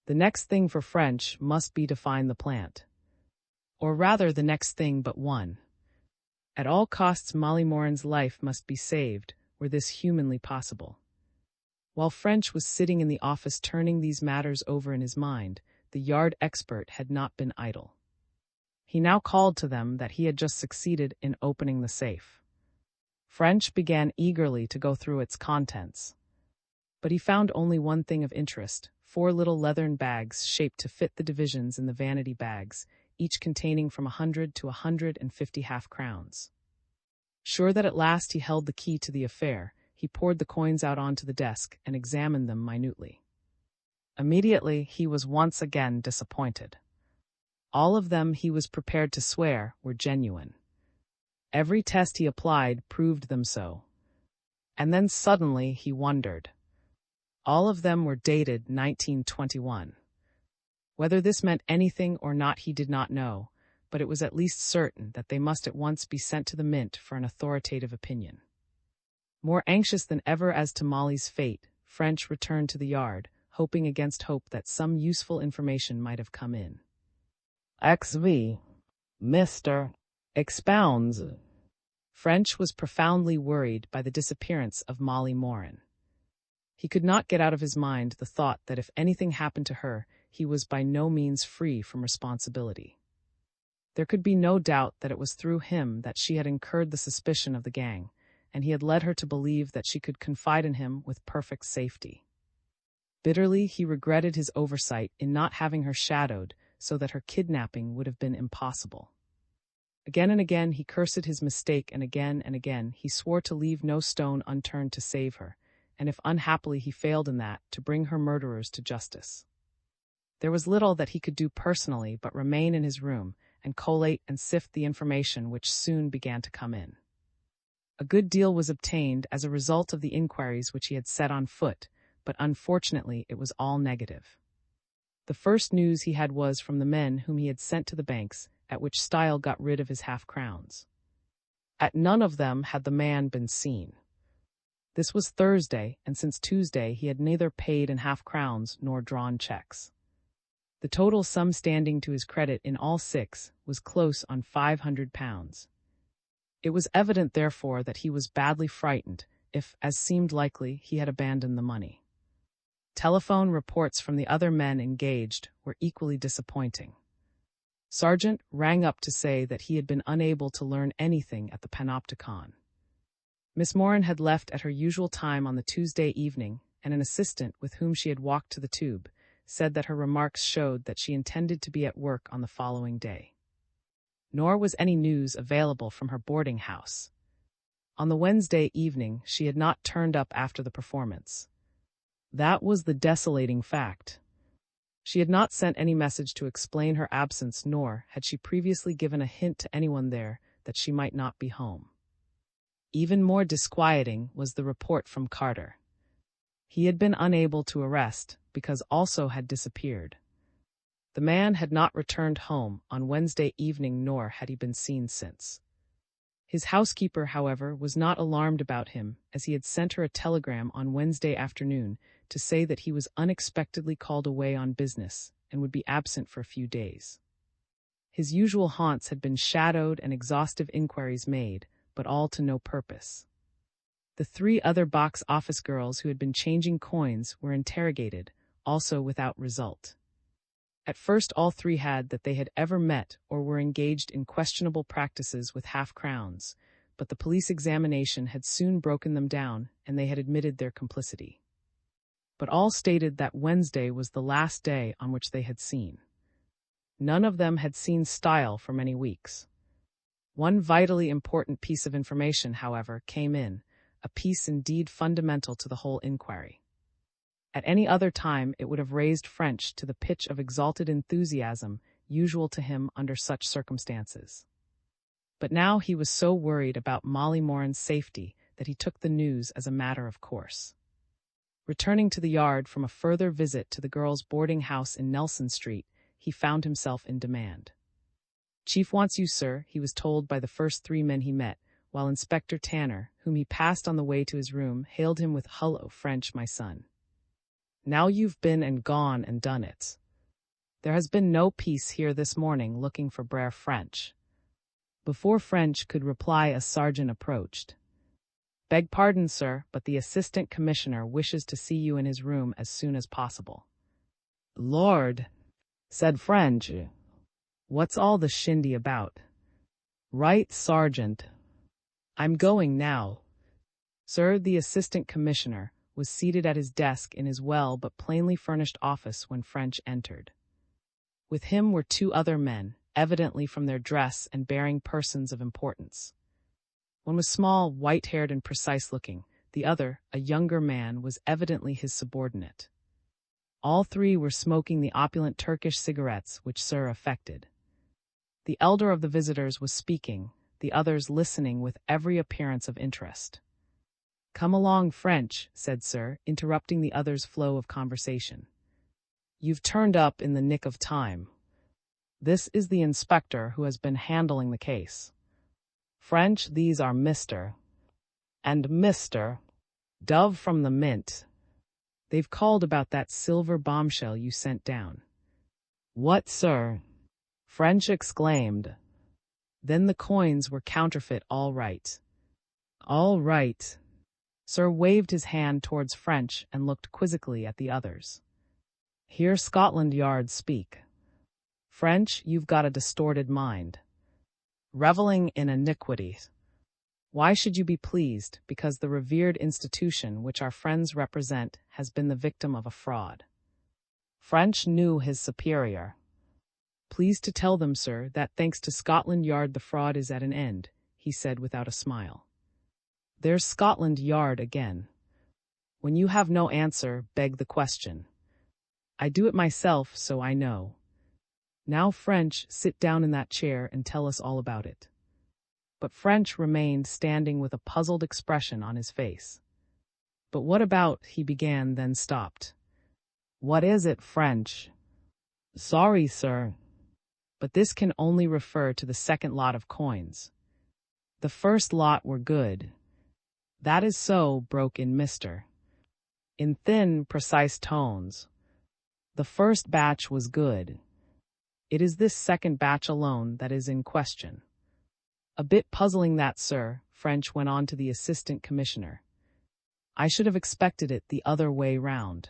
The next thing for French must be to find the plant. Or rather, the next thing but one. At all costs, Molly Moran's life must be saved, were this humanly possible. While French was sitting in the office turning these matters over in his mind, the yard expert had not been idle. He now called to them that he had just succeeded in opening the safe. French began eagerly to go through its contents. But he found only one thing of interest: 4 little leathern bags shaped to fit the divisions in the vanity bags, each containing from 100 to 150 half-crowns. Sure that at last he held the key to the affair, he poured the coins out onto the desk and examined them minutely. Immediately, he was once again disappointed. All of them, he was prepared to swear, were genuine. Every test he applied proved them so. And then suddenly he wondered. All of them were dated 1921. Whether this meant anything or not he did not know, but it was at least certain that they must at once be sent to the mint for an authoritative opinion. More anxious than ever as to Molly's fate, French returned to the yard, hoping against hope that some useful information might have come in. XV. Mr. expounds. French was profoundly worried by the disappearance of Molly Moran. He could not get out of his mind the thought that if anything happened to her, he was by no means free from responsibility. There could be no doubt that it was through him that she had incurred the suspicion of the gang, and he had led her to believe that she could confide in him with perfect safety. Bitterly, he regretted his oversight in not having her shadowed so that her kidnapping would have been impossible. Again and again he cursed his mistake, and again he swore to leave no stone unturned to save her, and if unhappily he failed in that, to bring her murderers to justice. There was little that he could do personally but remain in his room and collate and sift the information which soon began to come in. A good deal was obtained as a result of the inquiries which he had set on foot, but unfortunately it was all negative. The first news he had was from the men whom he had sent to the banks, at which Style got rid of his half-crowns. At none of them had the man been seen. This was Thursday, and since Tuesday he had neither paid in half-crowns nor drawn checks. The total sum standing to his credit in all 6 was close on £500. It was evident, therefore, that he was badly frightened, if, as seemed likely, he had abandoned the money. Telephone reports from the other men engaged were equally disappointing. Sargent rang up to say that he had been unable to learn anything at the Panopticon. Miss Moran had left at her usual time on the Tuesday evening, and an assistant with whom she had walked to the Tube said that her remarks showed that she intended to be at work on the following day. Nor was any news available from her boarding house. On the Wednesday evening she had not turned up after the performance. That was the desolating fact. She had not sent any message to explain her absence, nor had she previously given a hint to anyone there that she might not be home. Even more disquieting was the report from Carter. He had been unable to arrest, because also had disappeared. The man had not returned home on Wednesday evening, nor had he been seen since. His housekeeper, however, was not alarmed about him, as he had sent her a telegram on Wednesday afternoon to say that he was unexpectedly called away on business and would be absent for a few days. His usual haunts had been shadowed and exhaustive inquiries made, but all to no purpose. The 3 other box office girls who had been changing coins were interrogated, also without result. At first all 3 had that they had ever met or were engaged in questionable practices with half-crowns, but the police examination had soon broken them down and they had admitted their complicity. But all stated that Wednesday was the last day on which they had seen. None of them had seen Style for many weeks. One vitally important piece of information, however, came in, a piece indeed fundamental to the whole inquiry. At any other time it would have raised French to the pitch of exalted enthusiasm usual to him under such circumstances. But now he was so worried about Molly Moran's safety that he took the news as a matter of course. Returning to the yard from a further visit to the girls' boarding house in Nelson Street, he found himself in demand. "Chief wants you, sir," he was told by the first 3 men he met, while Inspector Tanner, whom he passed on the way to his room, hailed him with, "Hullo, French, my son. Now you've been and gone and done it. There has been no peace here this morning looking for Brer French." Before French could reply, a sergeant approached. "Beg pardon, sir, but the assistant commissioner wishes to see you in his room as soon as possible." "Lord," said French, "what's all the shindy about?" "Right, sergeant. I'm going now." Sir, the assistant commissioner was seated at his desk in his well but plainly furnished office when French entered. With him were 2 other men, evidently from their dress and bearing persons of importance. One was small, white-haired and precise-looking. The other, a younger man, was evidently his subordinate. All 3 were smoking the opulent Turkish cigarettes which Sir affected. The elder of the visitors was speaking, the others listening with every appearance of interest. "Come along, French," said Sir, interrupting the others' flow of conversation. "You've turned up in the nick of time. This is the inspector who has been handling the case. French, these are Mr. and Mr. Dove from the Mint. They've called about that silver bombshell you sent down." "What, sir?" French exclaimed. "Then the coins were counterfeit, all right." "All right." Sir waved his hand towards French and looked quizzically at the others. "Hear Scotland Yard speak. French, you've got a distorted mind. Reveling in iniquity. Why should you be pleased because the revered institution which our friends represent has been the victim of a fraud?" French knew his superior. "Pleased to tell them, sir, that thanks to Scotland Yard the fraud is at an end," he said without a smile. "There's Scotland Yard again. When you have no answer, beg the question. I do it myself, so I know. Now, French, sit down in that chair and tell us all about it." But French remained standing with a puzzled expression on his face. "But what about," he began, then stopped. "What is it, French?" "Sorry, sir, but this can only refer to the second lot of coins. The first lot were good." "That is so," broke in Mr. in thin, precise tones. "The first batch was good. It is this second batch alone that is in question." "A bit puzzling that, sir," French went on to the assistant commissioner. "I should have expected it the other way round.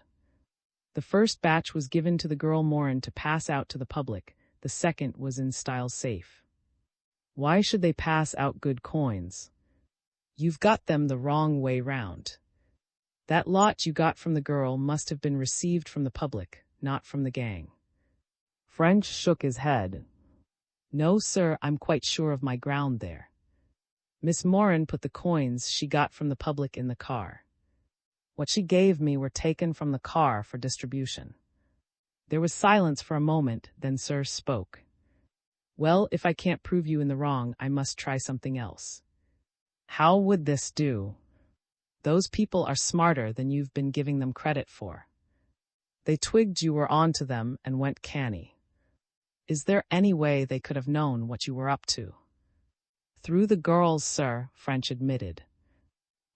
The first batch was given to the girl Moran to pass out to the public, the second was in Style's safe. Why should they pass out good coins? You've got them the wrong way round. That lot you got from the girl must have been received from the public, not from the gang." French shook his head. "No, sir, I'm quite sure of my ground there. Miss Moran put the coins she got from the public in the car. What she gave me were taken from the car for distribution." There was silence for a moment, then Sir spoke. "Well, if I can't prove you in the wrong, I must try something else." "How would this do?" "Those people are smarter than you've been giving them credit for. They twigged you were on to them and went canny. Is there any way they could have known what you were up to? Through the girls, sir, French admitted.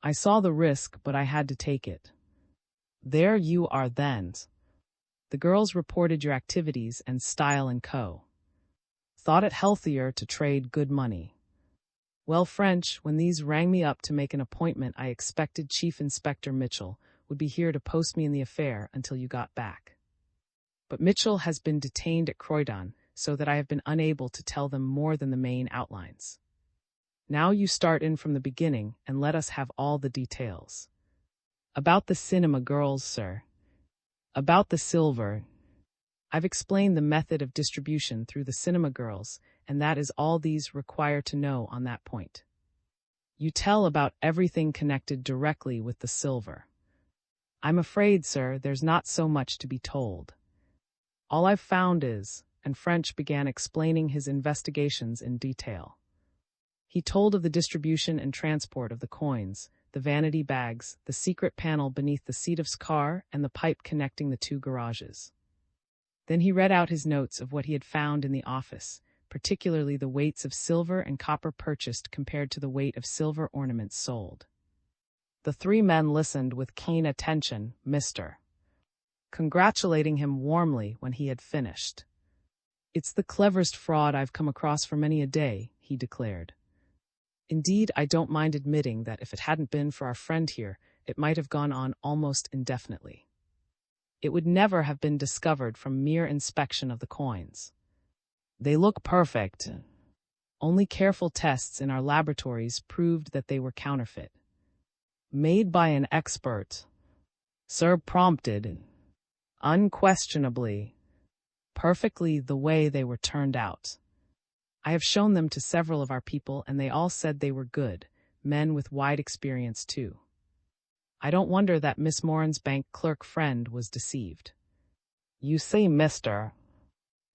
I saw the risk, but I had to take it. There you are then. The girls reported your activities and Style and Co. Thought it healthier to trade good money. Well, French, when these rang me up to make an appointment, I expected Chief Inspector Mitchell would be here to post me in the affair until you got back. But Mitchell has been detained at Croydon, so that I have been unable to tell them more than the main outlines. Now you start in from the beginning and let us have all the details. About the cinema girls, sir. About the silver. I've explained the method of distribution through the cinema girls, and that is all these require to know on that point. You tell about everything connected directly with the silver. I'm afraid, sir, there's not so much to be told. All I've found is, and French began explaining his investigations in detail. He told of the distribution and transport of the coins, the vanity bags, the secret panel beneath the seat of his car, and the pipe connecting the two garages. Then he read out his notes of what he had found in the office, particularly the weights of silver and copper purchased compared to the weight of silver ornaments sold. The three men listened with keen attention, Mr. congratulating him warmly when he had finished. It's the cleverest fraud I've come across for many a day, he declared. Indeed, I don't mind admitting that if it hadn't been for our friend here, it might have gone on almost indefinitely. It would never have been discovered from mere inspection of the coins. They look perfect. Only careful tests in our laboratories proved that they were counterfeit. Made by an expert. Sir prompted. Unquestionably. Perfectly the way they were turned out. I have shown them to several of our people, and they all said they were good, men with wide experience too. I don't wonder that Miss Moran's bank clerk friend was deceived. You see, Mr.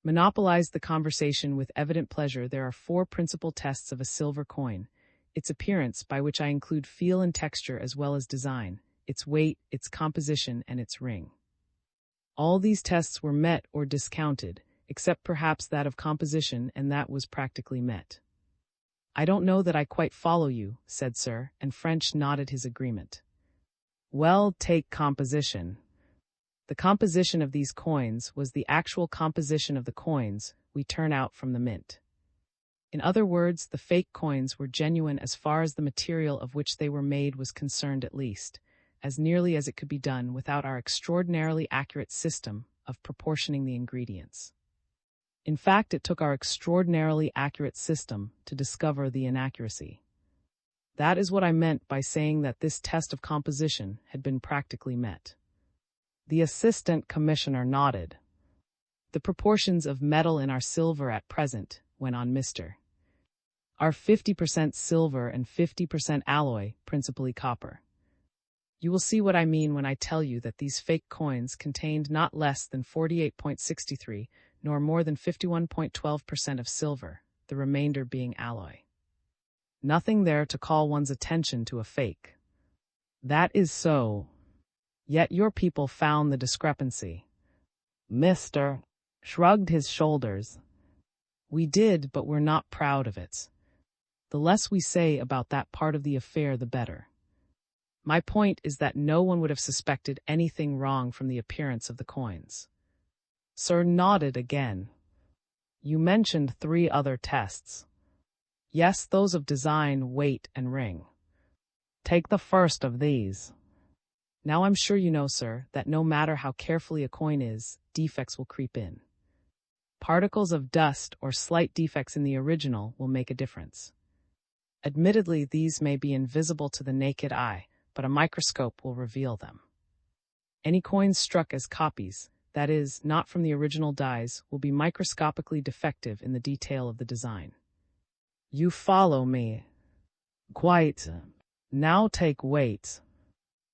Monopolized the conversation with evident pleasure. There are 4 principal tests of a silver coin: its appearance, by which I include feel and texture as well as design, its weight, its composition, and its ring. All these tests were met or discounted, except perhaps that of composition, and that was practically met. I don't know that I quite follow you, said Sir, and French nodded his agreement. Well, take composition. The composition of these coins was the actual composition of the coins we turn out from the mint. In other words, the fake coins were genuine as far as the material of which they were made was concerned, at least, as nearly as it could be done without our extraordinarily accurate system of proportioning the ingredients. In fact, it took our extraordinarily accurate system to discover the inaccuracy. That is what I meant by saying that this test of composition had been practically met. The assistant commissioner nodded. The proportions of metal in our silver at present, went on Mr. are 50% silver and 50% alloy, principally copper. You will see what I mean when I tell you that these fake coins contained not less than 48.63, nor more than 51.12% of silver, the remainder being alloy. Nothing there to call one's attention to a fake. That is so. Yet your people found the discrepancy. Mr. shrugged his shoulders. We did, but we're not proud of it. The less we say about that part of the affair, the better. My point is that no one would have suspected anything wrong from the appearance of the coins. Sir nodded again. You mentioned 3 other tests. Yes, those of design, weight, and ring. Take the first of these. Now I'm sure you know, sir, that no matter how carefully a coin is, defects will creep in. Particles of dust or slight defects in the original will make a difference. Admittedly, these may be invisible to the naked eye, but a microscope will reveal them. Any coins struck as copies, that is, not from the original dies, will be microscopically defective in the detail of the design. You follow me? Quite. Now take weight.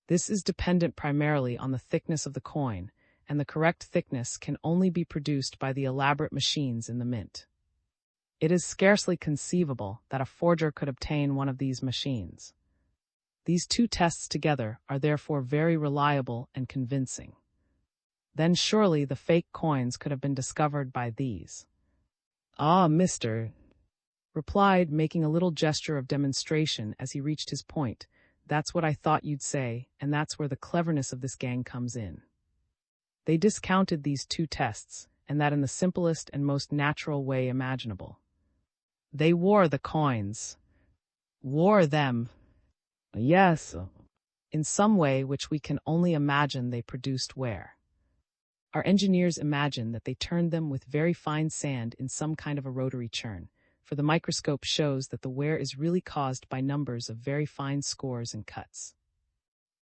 This is dependent primarily on the thickness of the coin, and the correct thickness can only be produced by the elaborate machines in the mint. It is scarcely conceivable that a forger could obtain one of these machines. These 2 tests together are therefore very reliable and convincing. Then surely the fake coins could have been discovered by these. Ah, mister, replied, making a little gesture of demonstration as he reached his point. That's what I thought you'd say, and that's where the cleverness of this gang comes in. They discounted these two tests, and that in the simplest and most natural way imaginable. They wore the coins. Wore them. Yes. In some way which we can only imagine they produced where. Our engineers imagine that they turned them with very fine sand in some kind of a rotary churn, for the microscope shows that the wear is really caused by numbers of very fine scores and cuts.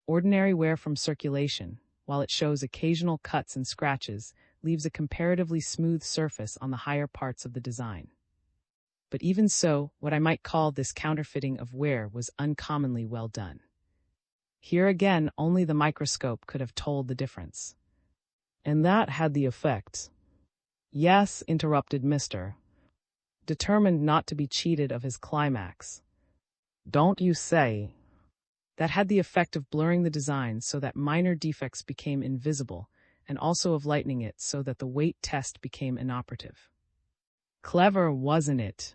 Ordinary wear from circulation, while it shows occasional cuts and scratches, leaves a comparatively smooth surface on the higher parts of the design. But even so, what I might call this counterfeiting of wear was uncommonly well done. Here again, only the microscope could have told the difference. And that had the effect. Yes, interrupted Mr. Determined not to be cheated of his climax. Don't you say? That had the effect of blurring the design so that minor defects became invisible, and also of lightening it so that the weight test became inoperative. Clever, wasn't it?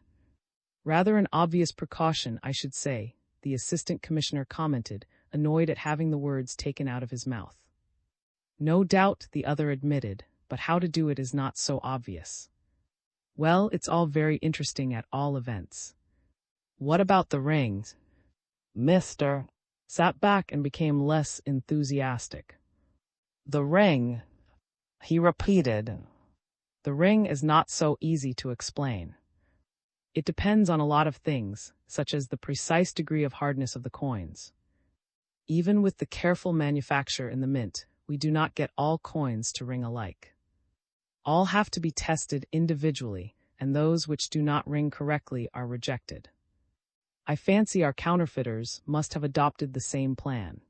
Rather an obvious precaution, I should say, the assistant commissioner commented, annoyed at having the words taken out of his mouth. No doubt, the other admitted, but how to do it is not so obvious. Well, it's all very interesting at all events. What about the rings? Mr. sat back and became less enthusiastic. The ring, he repeated. The ring is not so easy to explain. It depends on a lot of things, such as the precise degree of hardness of the coins. Even with the careful manufacture in the mint, we do not get all coins to ring alike. All have to be tested individually, and those which do not ring correctly are rejected. I fancy our counterfeiters must have adopted the same plan.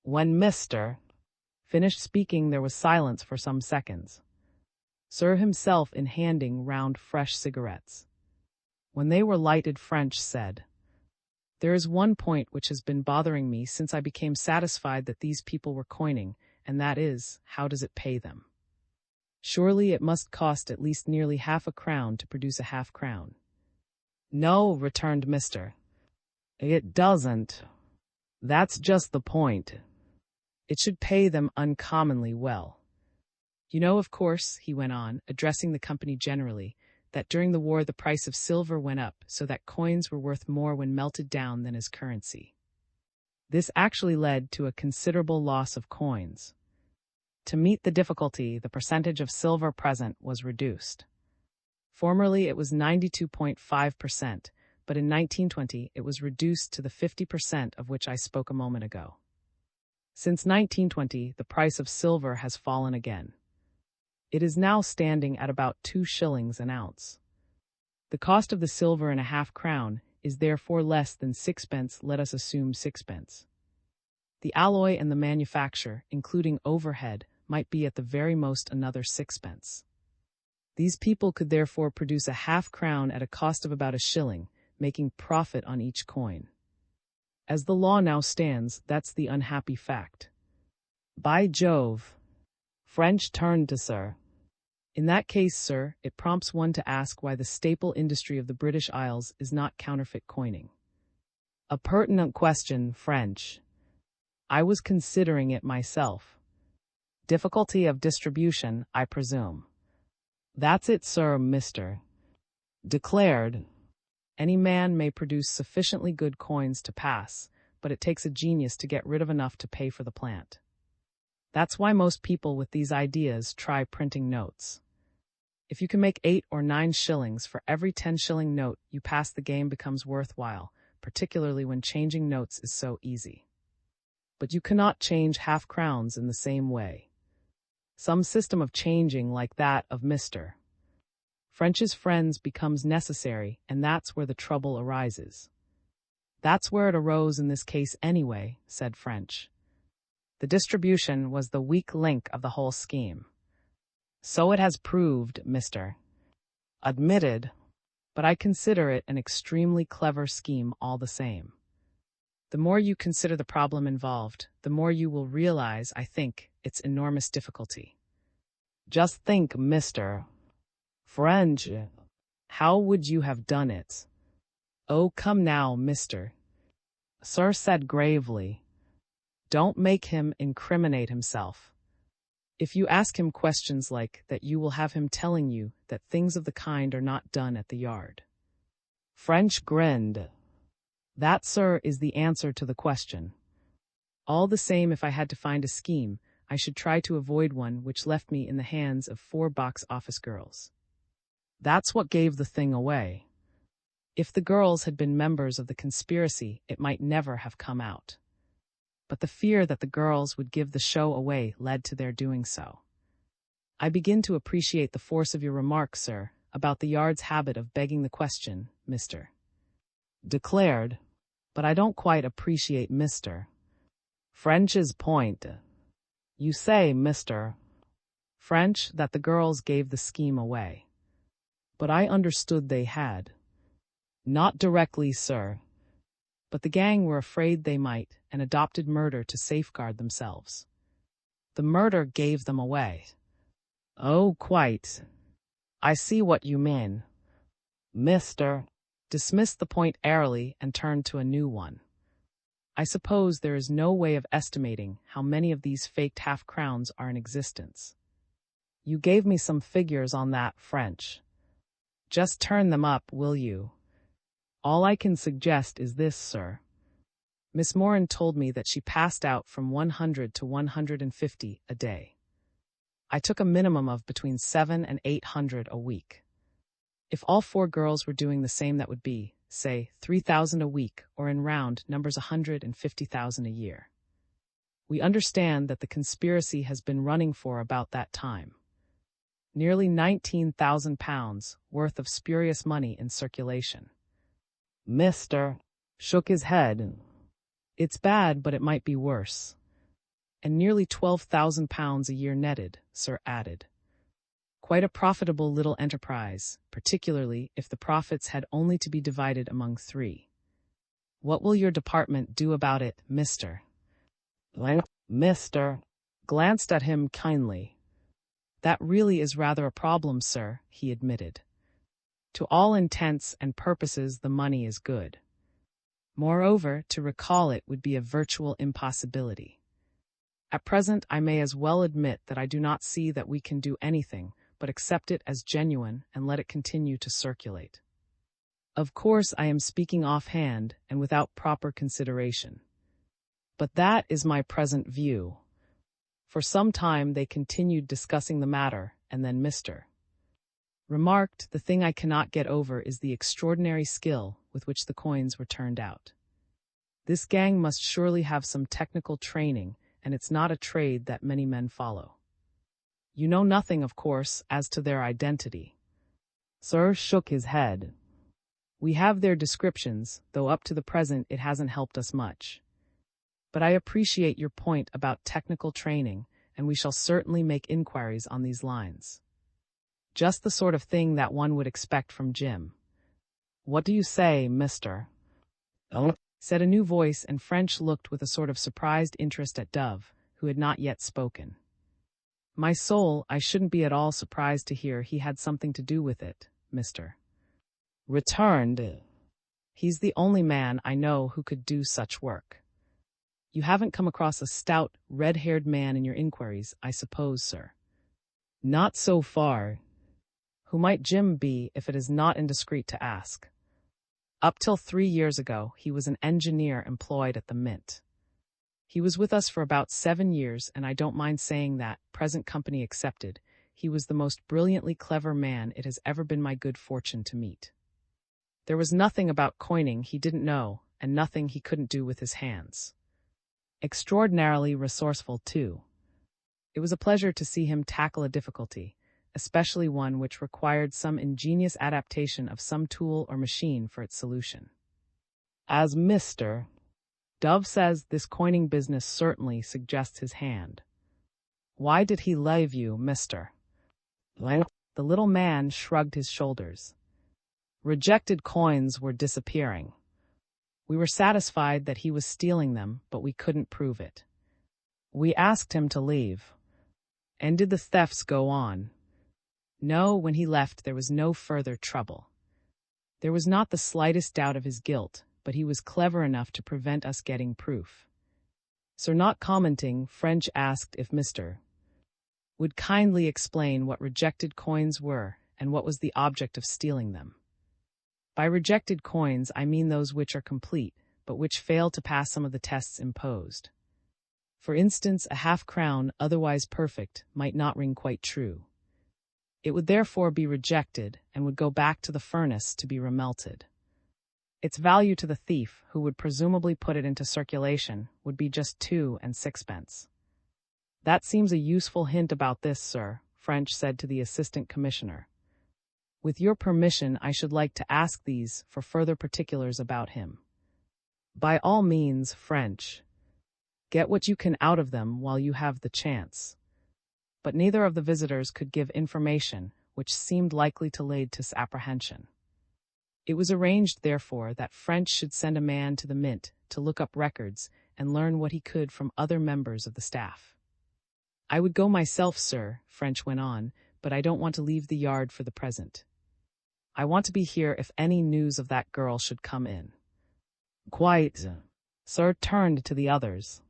When Mr. finished speaking, there was silence for some seconds. Sir himself in handing round fresh cigarettes. When they were lighted, French said, "There is one point which has been bothering me since I became satisfied that these people were coining, and that is, how does it pay them? Surely it must cost at least nearly half a crown to produce a half-crown." "No," returned Mr. "It doesn't. That's just the point. It should pay them uncommonly well. You know, of course," he went on, addressing the company generally, "that during the war the price of silver went up so that coins were worth more when melted down than as currency. This actually led to a considerable loss of coins. To meet the difficulty, the percentage of silver present was reduced. Formerly it was 92.5%, but in 1920 it was reduced to the 50% of which I spoke a moment ago. Since 1920, the price of silver has fallen again. It is now standing at about 2 shillings an ounce. The cost of the silver in a half-crown is therefore less than 6 pence, let us assume 6 pence. The alloy and the manufacture, including overhead, might be at the very most another 6 pence. These people could therefore produce a half-crown at a cost of about a shilling, making profit on each coin. As the law now stands, that's the unhappy fact. By Jove! French turned to Sir. In that case, sir, it prompts one to ask why the staple industry of the British Isles is not counterfeit coining. A pertinent question, French. I was considering it myself. Difficulty of distribution, I presume. That's it, sir, Mr. Declared. Any man may produce sufficiently good coins to pass, but it takes a genius to get rid of enough to pay for the plant. That's why most people with these ideas try printing notes. If you can make 8 or 9 shillings for every 10-shilling note you pass, the game becomes worthwhile, particularly when changing notes is so easy. But you cannot change half-crowns in the same way. Some system of changing like that of Mr. French's friends becomes necessary, and that's where the trouble arises. That's where it arose in this case anyway, said French. The distribution was the weak link of the whole scheme. So it has proved, Mr. Admitted, but I consider it an extremely clever scheme all the same. The more you consider the problem involved, the more you will realize, I think, its enormous difficulty. Just think, Mr. French, How would you have done it? Oh, come now, mister, Sir said gravely. Don't make him incriminate himself. If you ask him questions like that, you will have him telling you that things of the kind are not done at the yard. French grinned. That, sir, is the answer to the question. All the same, if I had to find a scheme, I should try to avoid one which left me in the hands of 4 box office girls. That's what gave the thing away. If the girls had been members of the conspiracy, it might never have come out. But the fear that the girls would give the show away led to their doing so. I begin to appreciate the force of your remark, sir, about the yard's habit of begging the question, Mr. declared, but I don't quite appreciate Mr. French's point. You say, Mr. French, that the girls gave the scheme away. But I understood they had. Not directly, sir. But the gang were afraid they might, and adopted murder to safeguard themselves. The murder gave them away. Oh, quite. I see what you mean. Mr. dismissed the point airily and turned to a new one. I suppose there is no way of estimating how many of these faked half-crowns are in existence. You gave me some figures on that, French. Just turn them up, will you? All I can suggest is this, sir. Miss Moran told me that she passed out from 100 to 150 a day. I took a minimum of between 700 and 800 a week. If all 4 girls were doing the same, that would be, say, 3,000 a week, or in round numbers 150,000 a year. We understand that the conspiracy has been running for about that time. Nearly £19,000 worth of spurious money in circulation. Mr. shook his head. It's bad, but it might be worse. And nearly £12,000 a year netted, sir added. Quite a profitable little enterprise, particularly if the profits had only to be divided among 3. What will your department do about it, Mr. Mr. glanced at him kindly. That really is rather a problem, sir, he admitted. To all intents and purposes, the money is good. Moreover, to recall it would be a virtual impossibility. At present, I may as well admit that I do not see that we can do anything but accept it as genuine and let it continue to circulate. Of course, I am speaking offhand and without proper consideration. But that is my present view. For some time they continued discussing the matter, and then Mr. remarked, the thing I cannot get over is the extraordinary skill with which the coins were turned out. This gang must surely have some technical training, and it's not a trade that many men follow. You know nothing, of course, as to their identity. Sir shook his head. We have their descriptions, though up to the present it hasn't helped us much. But I appreciate your point about technical training, and we shall certainly make inquiries on these lines. Just the sort of thing that one would expect from Jim. What do you say, Mr.? Said a new voice, and French looked with a sort of surprised interest at Dove, who had not yet spoken. My soul, I shouldn't be at all surprised to hear he had something to do with it, Mr. returned. He's the only man I know who could do such work. You haven't come across a stout, red-haired man in your inquiries, I suppose, sir? Not so far. Who might Jim be, if it is not indiscreet to ask? Up till 3 years ago, he was an engineer employed at the Mint. He was with us for about 7 years, and I don't mind saying that, present company excepted, he was the most brilliantly clever man it has ever been my good fortune to meet. There was nothing about coining he didn't know, and nothing he couldn't do with his hands. Extraordinarily resourceful, too. It was a pleasure to see him tackle a difficulty, especially one which required some ingenious adaptation of some tool or machine for its solution. As Mr. Dove says, this coining business certainly suggests his hand. Why did he leave you, Mr.? The little man shrugged his shoulders. Rejected coins were disappearing. We were satisfied that he was stealing them, but we couldn't prove it. We asked him to leave. And did the thefts go on? No, when he left there was no further trouble. There was not the slightest doubt of his guilt, but he was clever enough to prevent us getting proof. So not commenting, French asked if Mr. would kindly explain what rejected coins were and what was the object of stealing them. By rejected coins, I mean those which are complete, but which fail to pass some of the tests imposed. For instance, a half-crown, otherwise perfect, might not ring quite true. It would therefore be rejected and would go back to the furnace to be remelted. Its value to the thief, who would presumably put it into circulation, would be just 2 and 6 pence. That seems a useful hint about this, sir, French said to the assistant commissioner. With your permission, I should like to ask these for further particulars about him. By all means, French. Get what you can out of them while you have the chance. But neither of the visitors could give information which seemed likely to lead to apprehension. It was arranged, therefore, that French should send a man to the mint to look up records and learn what he could from other members of the staff. I would go myself, sir, French went on, but I don't want to leave the yard for the present. I want to be here if any news of that girl should come in. Quite. Sir turned to the others.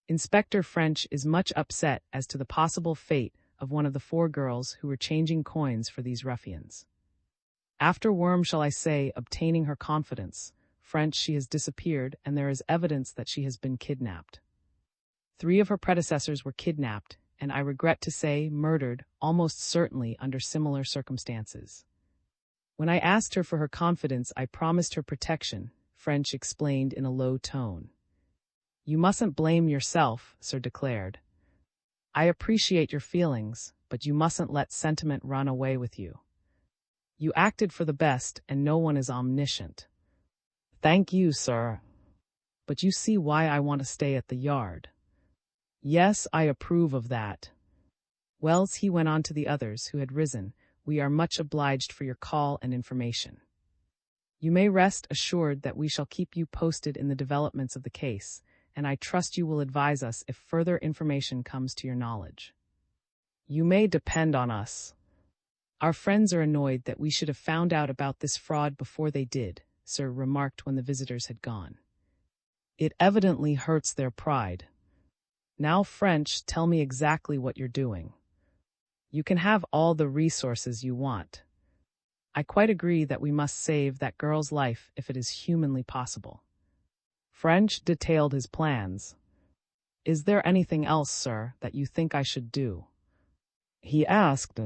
Inspector French is much upset as to the possible fate of one of the 4 girls who were changing coins for these ruffians. After shall I say, obtaining her confidence, French, she has disappeared, and there is evidence that she has been kidnapped. 3 of her predecessors were kidnapped, and I regret to say, murdered, almost certainly under similar circumstances. When I asked her for her confidence, I promised her protection, French explained in a low tone. You mustn't blame yourself, Sir declared. I appreciate your feelings, but you mustn't let sentiment run away with you. You acted for the best, and no one is omniscient. Thank you, sir. But you see why I want to stay at the yard. Yes, I approve of that. Wells, he went on to the others who had risen, we are much obliged for your call and information. You may rest assured that we shall keep you posted in the developments of the case, and I trust you will advise us if further information comes to your knowledge. You may depend on us. Our friends are annoyed that we should have found out about this fraud before they did, Sir remarked when the visitors had gone. It evidently hurts their pride. Now, French, tell me exactly what you're doing. You can have all the resources you want. I quite agree that we must save that girl's life if it is humanly possible. French detailed his plans. Is there anything else, sir, that you think I should do? He asked.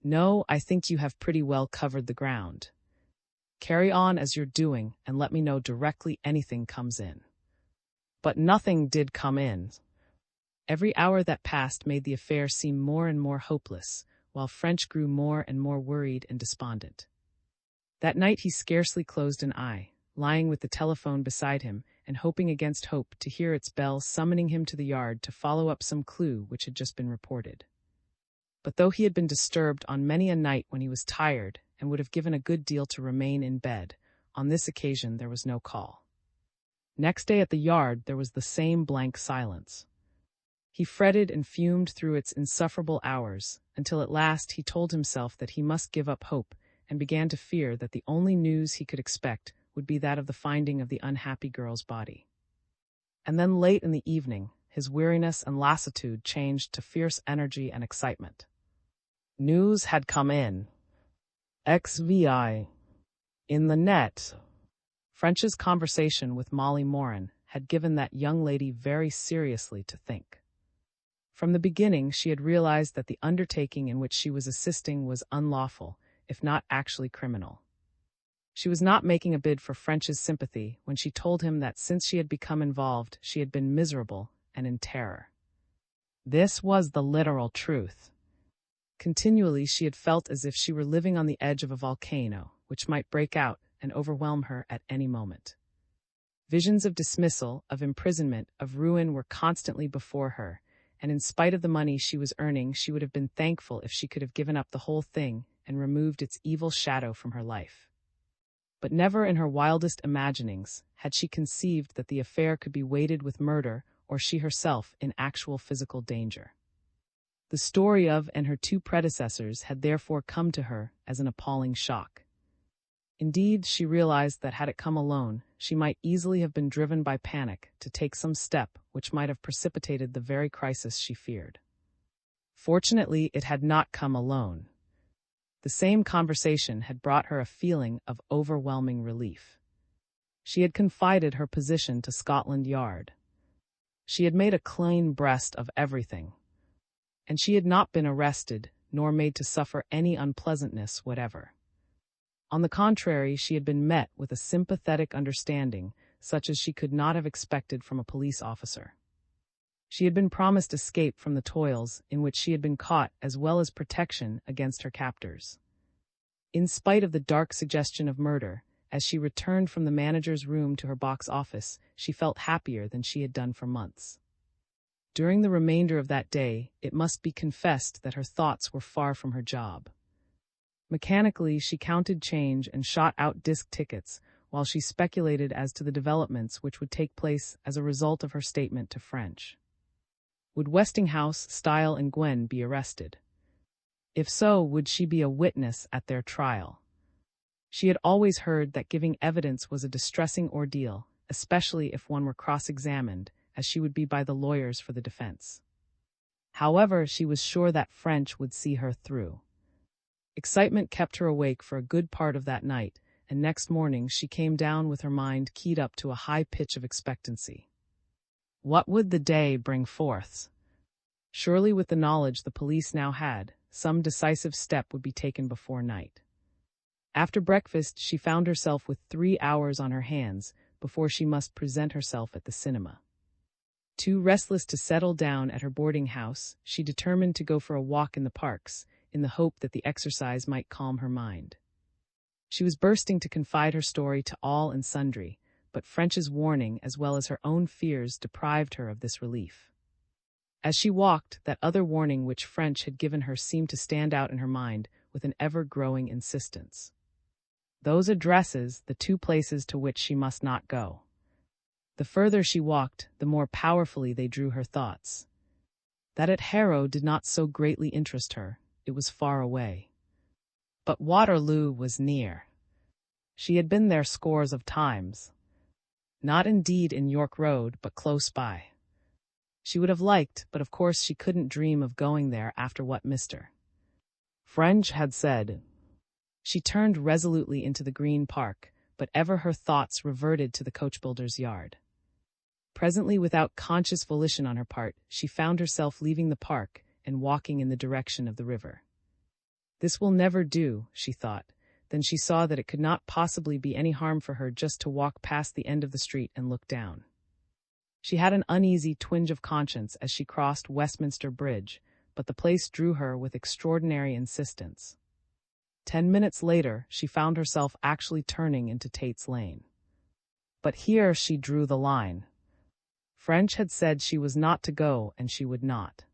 No, I think you have pretty well covered the ground. Carry on as you're doing and let me know directly anything comes in. But nothing did come in. Every hour that passed made the affair seem more and more hopeless, while French grew more and more worried and despondent. That night he scarcely closed an eye, lying with the telephone beside him and hoping against hope to hear its bell summoning him to the yard to follow up some clue which had just been reported. But though he had been disturbed on many a night when he was tired and would have given a good deal to remain in bed, on this occasion there was no call. Next day at the yard there was the same blank silence. He fretted and fumed through its insufferable hours, until at last he told himself that he must give up hope, and began to fear that the only news he could expect would be that of the finding of the unhappy girl's body. And then late in the evening, his weariness and lassitude changed to fierce energy and excitement. News had come in. XVI. In the net. French's conversation with Molly Moran had given that young lady very seriously to think. From the beginning, she had realized that the undertaking in which she was assisting was unlawful, if not actually criminal. She was not making a bid for French's sympathy when she told him that since she had become involved, she had been miserable and in terror. This was the literal truth. Continually, she had felt as if she were living on the edge of a volcano, which might break out and overwhelm her at any moment. Visions of dismissal, of imprisonment, of ruin were constantly before her, and in spite of the money she was earning, she would have been thankful if she could have given up the whole thing and removed its evil shadow from her life. But never in her wildest imaginings had she conceived that the affair could be weighted with murder or she herself in actual physical danger. The story of and her 2 predecessors had therefore come to her as an appalling shock. Indeed, she realized that had it come alone, she might easily have been driven by panic to take some step which might have precipitated the very crisis she feared. Fortunately, it had not come alone. The same conversation had brought her a feeling of overwhelming relief. She had confided her position to Scotland Yard. She had made a clean breast of everything. And she had not been arrested, nor made to suffer any unpleasantness whatever. On the contrary, she had been met with a sympathetic understanding, such as she could not have expected from a police officer. She had been promised escape from the toils in which she had been caught, as well as protection against her captors. In spite of the dark suggestion of murder, as she returned from the manager's room to her box office, she felt happier than she had done for months. During the remainder of that day, it must be confessed that her thoughts were far from her job. Mechanically, she counted change and shot out disc tickets, while she speculated as to the developments which would take place as a result of her statement to French. Would Westinghouse, Style, and Gwen be arrested? If so, would she be a witness at their trial? She had always heard that giving evidence was a distressing ordeal, especially if one were cross-examined, as she would be by the lawyers for the defense. However, she was sure that French would see her through. Excitement kept her awake for a good part of that night, and next morning she came down with her mind keyed up to a high pitch of expectancy. What would the day bring forth? Surely, with the knowledge the police now had, some decisive step would be taken before night. After breakfast, she found herself with 3 hours on her hands before she must present herself at the cinema. Too restless to settle down at her boarding house, she determined to go for a walk in the parks, in the hope that the exercise might calm her mind. She was bursting to confide her story to all and sundry, but French's warning as well as her own fears deprived her of this relief. As she walked, that other warning which French had given her seemed to stand out in her mind with an ever-growing insistence. Those addresses, the 2 places to which she must not go. The further she walked, the more powerfully they drew her thoughts. That at Harrow did not so greatly interest her, it was far away. But Waterloo was near. She had been there scores of times. Not indeed in York Road, but close by. She would have liked, but of course she couldn't dream of going there after what Mr. French had said. She turned resolutely into the Green Park, but ever her thoughts reverted to the coachbuilder's yard. Presently, without conscious volition on her part, she found herself leaving the park and walking in the direction of the river. This will never do, she thought. Then she saw that it could not possibly be any harm for her just to walk past the end of the street and look down. She had an uneasy twinge of conscience as she crossed Westminster Bridge, but the place drew her with extraordinary insistence. 10 minutes later, she found herself actually turning into Tate's Lane. But here she drew the line. French had said she was not to go, and she would not.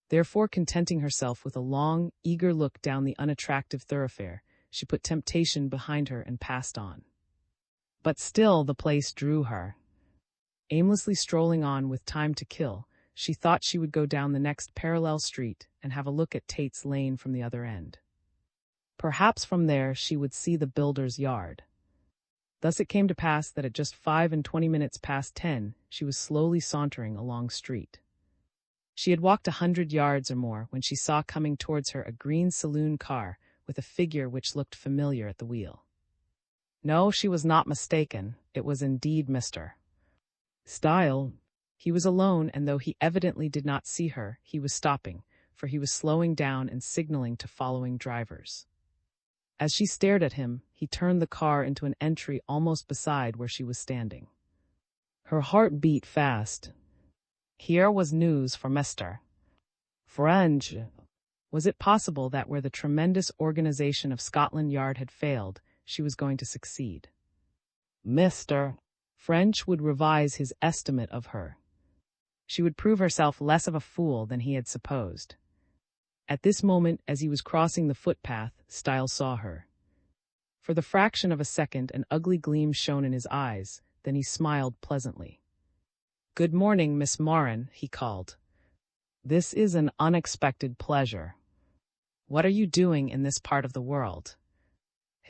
Therefore, contenting herself with a long, eager look down the unattractive thoroughfare, she put temptation behind her and passed on. But still the place drew her. Aimlessly strolling on with time to kill, she thought she would go down the next parallel street and have a look at Tate's Lane from the other end. Perhaps from there she would see the builder's yard. Thus it came to pass that at just 25 past 10, she was slowly sauntering along street. She had walked 100 yards or more when she saw coming towards her a green saloon car with a figure which looked familiar at the wheel. No, she was not mistaken. It was indeed Mr. Style. He was alone, and though he evidently did not see her, he was stopping, for he was slowing down and signaling to following drivers. As she stared at him, he turned the car into an entry almost beside where she was standing. Her heart beat fast. Here was news for Mr. French. Was it possible that where the tremendous organization of Scotland Yard had failed, she was going to succeed? Mr. French would revise his estimate of her. She would prove herself less of a fool than he had supposed. At this moment, as he was crossing the footpath, Style saw her. For the fraction of a second, an ugly gleam shone in his eyes, then he smiled pleasantly. "Good morning, Miss Moran," he called. "This is an unexpected pleasure. What are you doing in this part of the world?"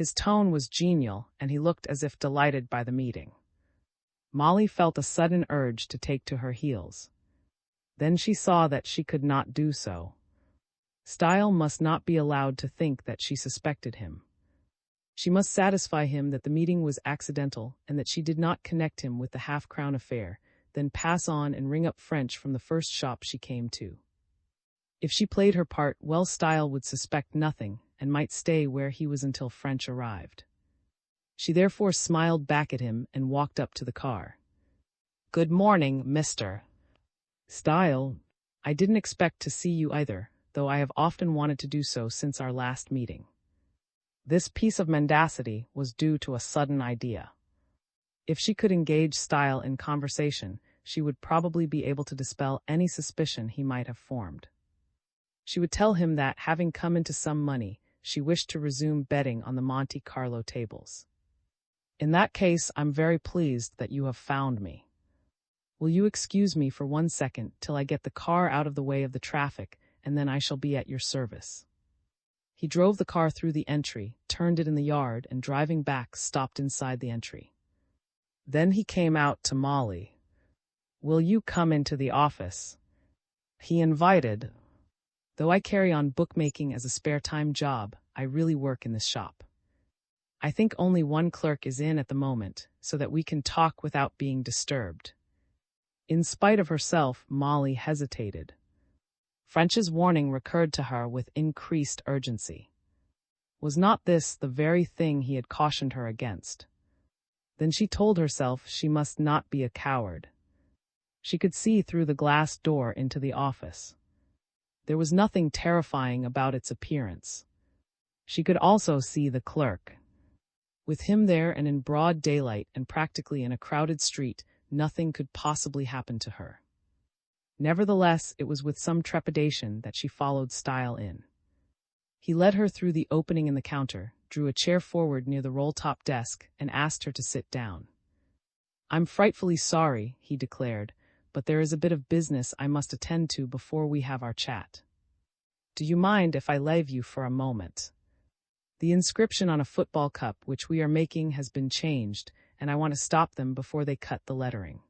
His tone was genial, and he looked as if delighted by the meeting. Molly felt a sudden urge to take to her heels. Then she saw that she could not do so. Style must not be allowed to think that she suspected him. She must satisfy him that the meeting was accidental and that she did not connect him with the half-crown affair, then pass on and ring up French from the first shop she came to. If she played her part well, Style would suspect nothing and might stay where he was until French arrived. She therefore smiled back at him and walked up to the car. "Good morning, Mr. Style. I didn't expect to see you either, though I have often wanted to do so since our last meeting." This piece of mendacity was due to a sudden idea. If she could engage Style in conversation, she would probably be able to dispel any suspicion he might have formed. She would tell him that, having come into some money, she wished to resume betting on the Monte Carlo tables. "In that case, I'm very pleased that you have found me. Will you excuse me for 1 second till I get the car out of the way of the traffic, and then I shall be at your service." He drove the car through the entry, turned it in the yard, and driving back, stopped inside the entry. Then he came out to Molly. "Will you come into the office?" he invited. "Though I carry on bookmaking as a spare-time job, I really work in this shop. I think only one clerk is in at the moment, so that we can talk without being disturbed." In spite of herself, Molly hesitated. French's warning recurred to her with increased urgency. Was not this the very thing he had cautioned her against? Then she told herself she must not be a coward. She could see through the glass door into the office. There was nothing terrifying about its appearance. She could also see the clerk. With him there and in broad daylight and practically in a crowded street, nothing could possibly happen to her. Nevertheless, it was with some trepidation that she followed Style in. He led her through the opening in the counter, drew a chair forward near the roll-top desk, and asked her to sit down. "I'm frightfully sorry," he declared, "but there is a bit of business I must attend to before we have our chat. Do you mind if I leave you for a moment? The inscription on a football cup which we are making has been changed, and I want to stop them before they cut the lettering."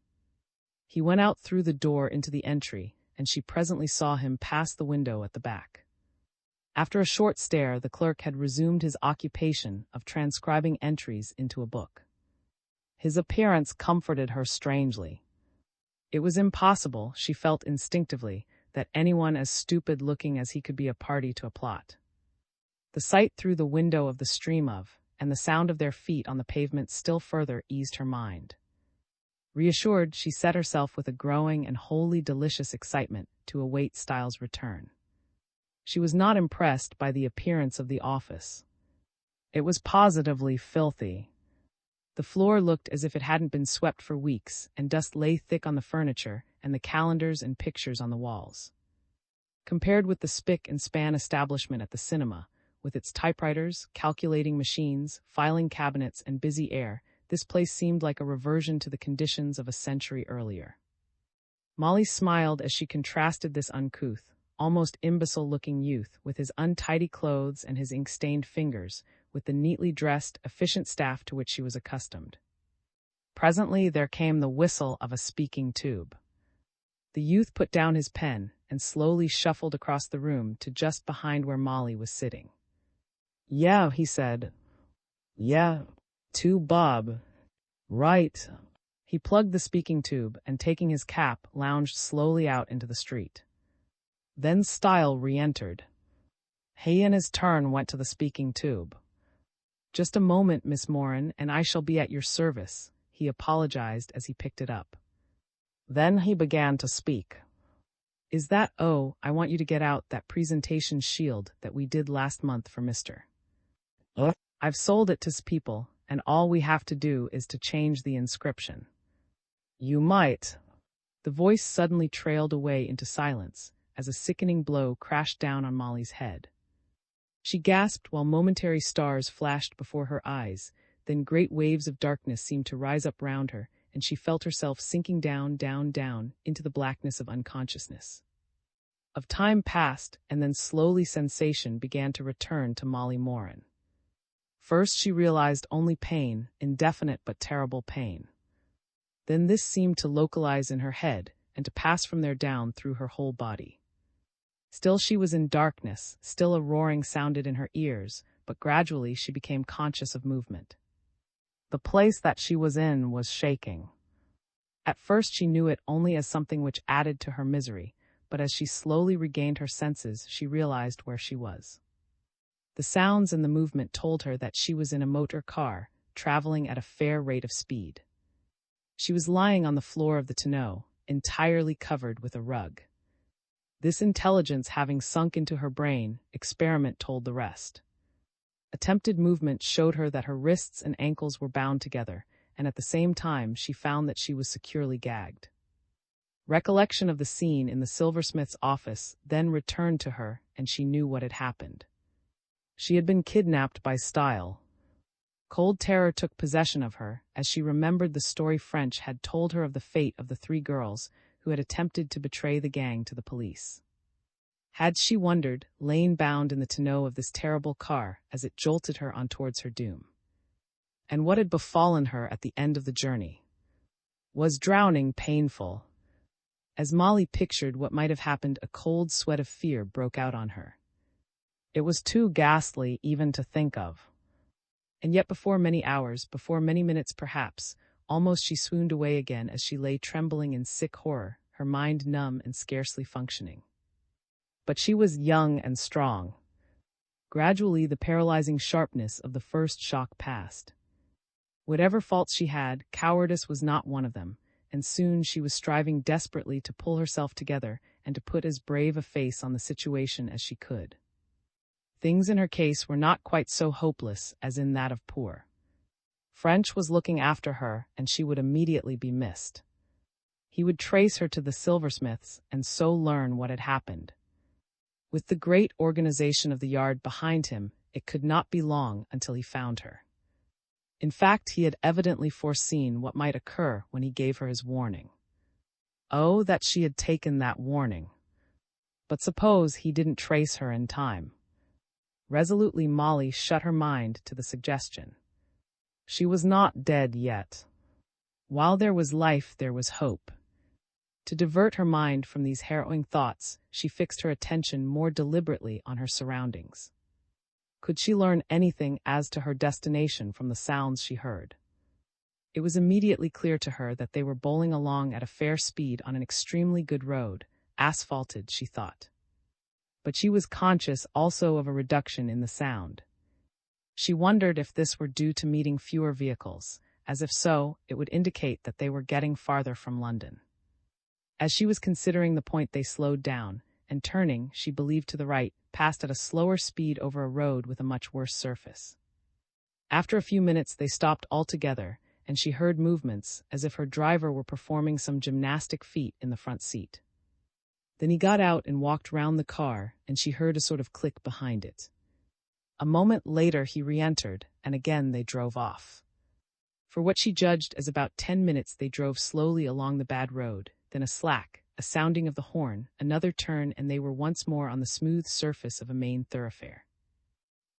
He went out through the door into the entry, and she presently saw him pass the window at the back. After a short stare, the clerk had resumed his occupation of transcribing entries into a book. His appearance comforted her strangely. It was impossible, she felt instinctively, that anyone as stupid-looking as he could be a party to a plot. The sight through the window of the stream of, and the sound of their feet on the pavement still further eased her mind. Reassured, she set herself with a growing and wholly delicious excitement to await Styles' return. She was not impressed by the appearance of the office. It was positively filthy. The floor looked as if it hadn't been swept for weeks, and dust lay thick on the furniture and the calendars and pictures on the walls. Compared with the spick and span establishment at the cinema, with its typewriters, calculating machines, filing cabinets, and busy air, this place seemed like a reversion to the conditions of a century earlier. Molly smiled as she contrasted this uncouth, almost imbecile-looking youth with his untidy clothes and his ink-stained fingers, with the neatly dressed, efficient staff to which she was accustomed. Presently there came the whistle of a speaking tube. The youth put down his pen and slowly shuffled across the room to just behind where Molly was sitting. "Yeah," he said. "Yeah. To Bob. Right." He plugged the speaking tube and, taking his cap, lounged slowly out into the street. Then Style re-entered. He in his turn went to the speaking tube. "Just a moment, Miss Moran, and I shall be at your service," he apologized as he picked it up. Then he began to speak. "Is that, I want you to get out that presentation shield that we did last month for Mr. I've sold it to people, and all we have to do is to change the inscription. You might." The voice suddenly trailed away into silence as a sickening blow crashed down on Molly's head. She gasped while momentary stars flashed before her eyes, then great waves of darkness seemed to rise up round her, and she felt herself sinking down, down, down, into the blackness of unconsciousness. Of time passed, and then slowly sensation began to return to Molly Moran. First she realized only pain, indefinite but terrible pain. Then this seemed to localize in her head and to pass from there down through her whole body. Still she was in darkness, still a roaring sounded in her ears, but gradually she became conscious of movement. The place that she was in was shaking. At first she knew it only as something which added to her misery, but as she slowly regained her senses, she realized where she was. The sounds and the movement told her that she was in a motor car, traveling at a fair rate of speed. She was lying on the floor of the tonneau, entirely covered with a rug. This intelligence having sunk into her brain, experiment told the rest. Attempted movement showed her that her wrists and ankles were bound together, and at the same time she found that she was securely gagged. Recollection of the scene in the silversmith's office then returned to her, and she knew what had happened. She had been kidnapped by Style. Cold terror took possession of her as she remembered the story French had told her of the fate of the 3 girls who had attempted to betray the gang to the police. Had she wondered, lain bound in the tonneau of this terrible car as it jolted her on towards her doom? And what had befallen her at the end of the journey? Was drowning painful? As Molly pictured what might have happened, a cold sweat of fear broke out on her. It was too ghastly even to think of. And yet before many hours, before many minutes perhaps, almost she swooned away again as she lay trembling in sick horror, her mind numb and scarcely functioning. But she was young and strong. Gradually the paralyzing sharpness of the first shock passed. Whatever faults she had, cowardice was not one of them, and soon she was striving desperately to pull herself together and to put as brave a face on the situation as she could. Things in her case were not quite so hopeless as in that of poor. French was looking after her, and she would immediately be missed. He would trace her to the silversmiths and so learn what had happened. With the great organization of the yard behind him, it could not be long until he found her. In fact, he had evidently foreseen what might occur when he gave her his warning. Oh, that she had taken that warning! But suppose he didn't trace her in time? Resolutely Molly shut her mind to the suggestion. She was not dead yet. While there was life, there was hope. To divert her mind from these harrowing thoughts, she fixed her attention more deliberately on her surroundings. Could she learn anything as to her destination from the sounds she heard? It was immediately clear to her that they were bowling along at a fair speed on an extremely good road, asphalted, she thought. But she was conscious also of a reduction in the sound. She wondered if this were due to meeting fewer vehicles, as if so, it would indicate that they were getting farther from London. As she was considering the point, they slowed down, and turning, she believed to the right, passed at a slower speed over a road with a much worse surface. After a few minutes they stopped altogether, and she heard movements, as if her driver were performing some gymnastic feat in the front seat. Then he got out and walked round the car, and she heard a sort of click behind it. A moment later he re-entered, and again they drove off. For what she judged as about 10 minutes they drove slowly along the bad road, then a slack, a sounding of the horn, another turn, and they were once more on the smooth surface of a main thoroughfare.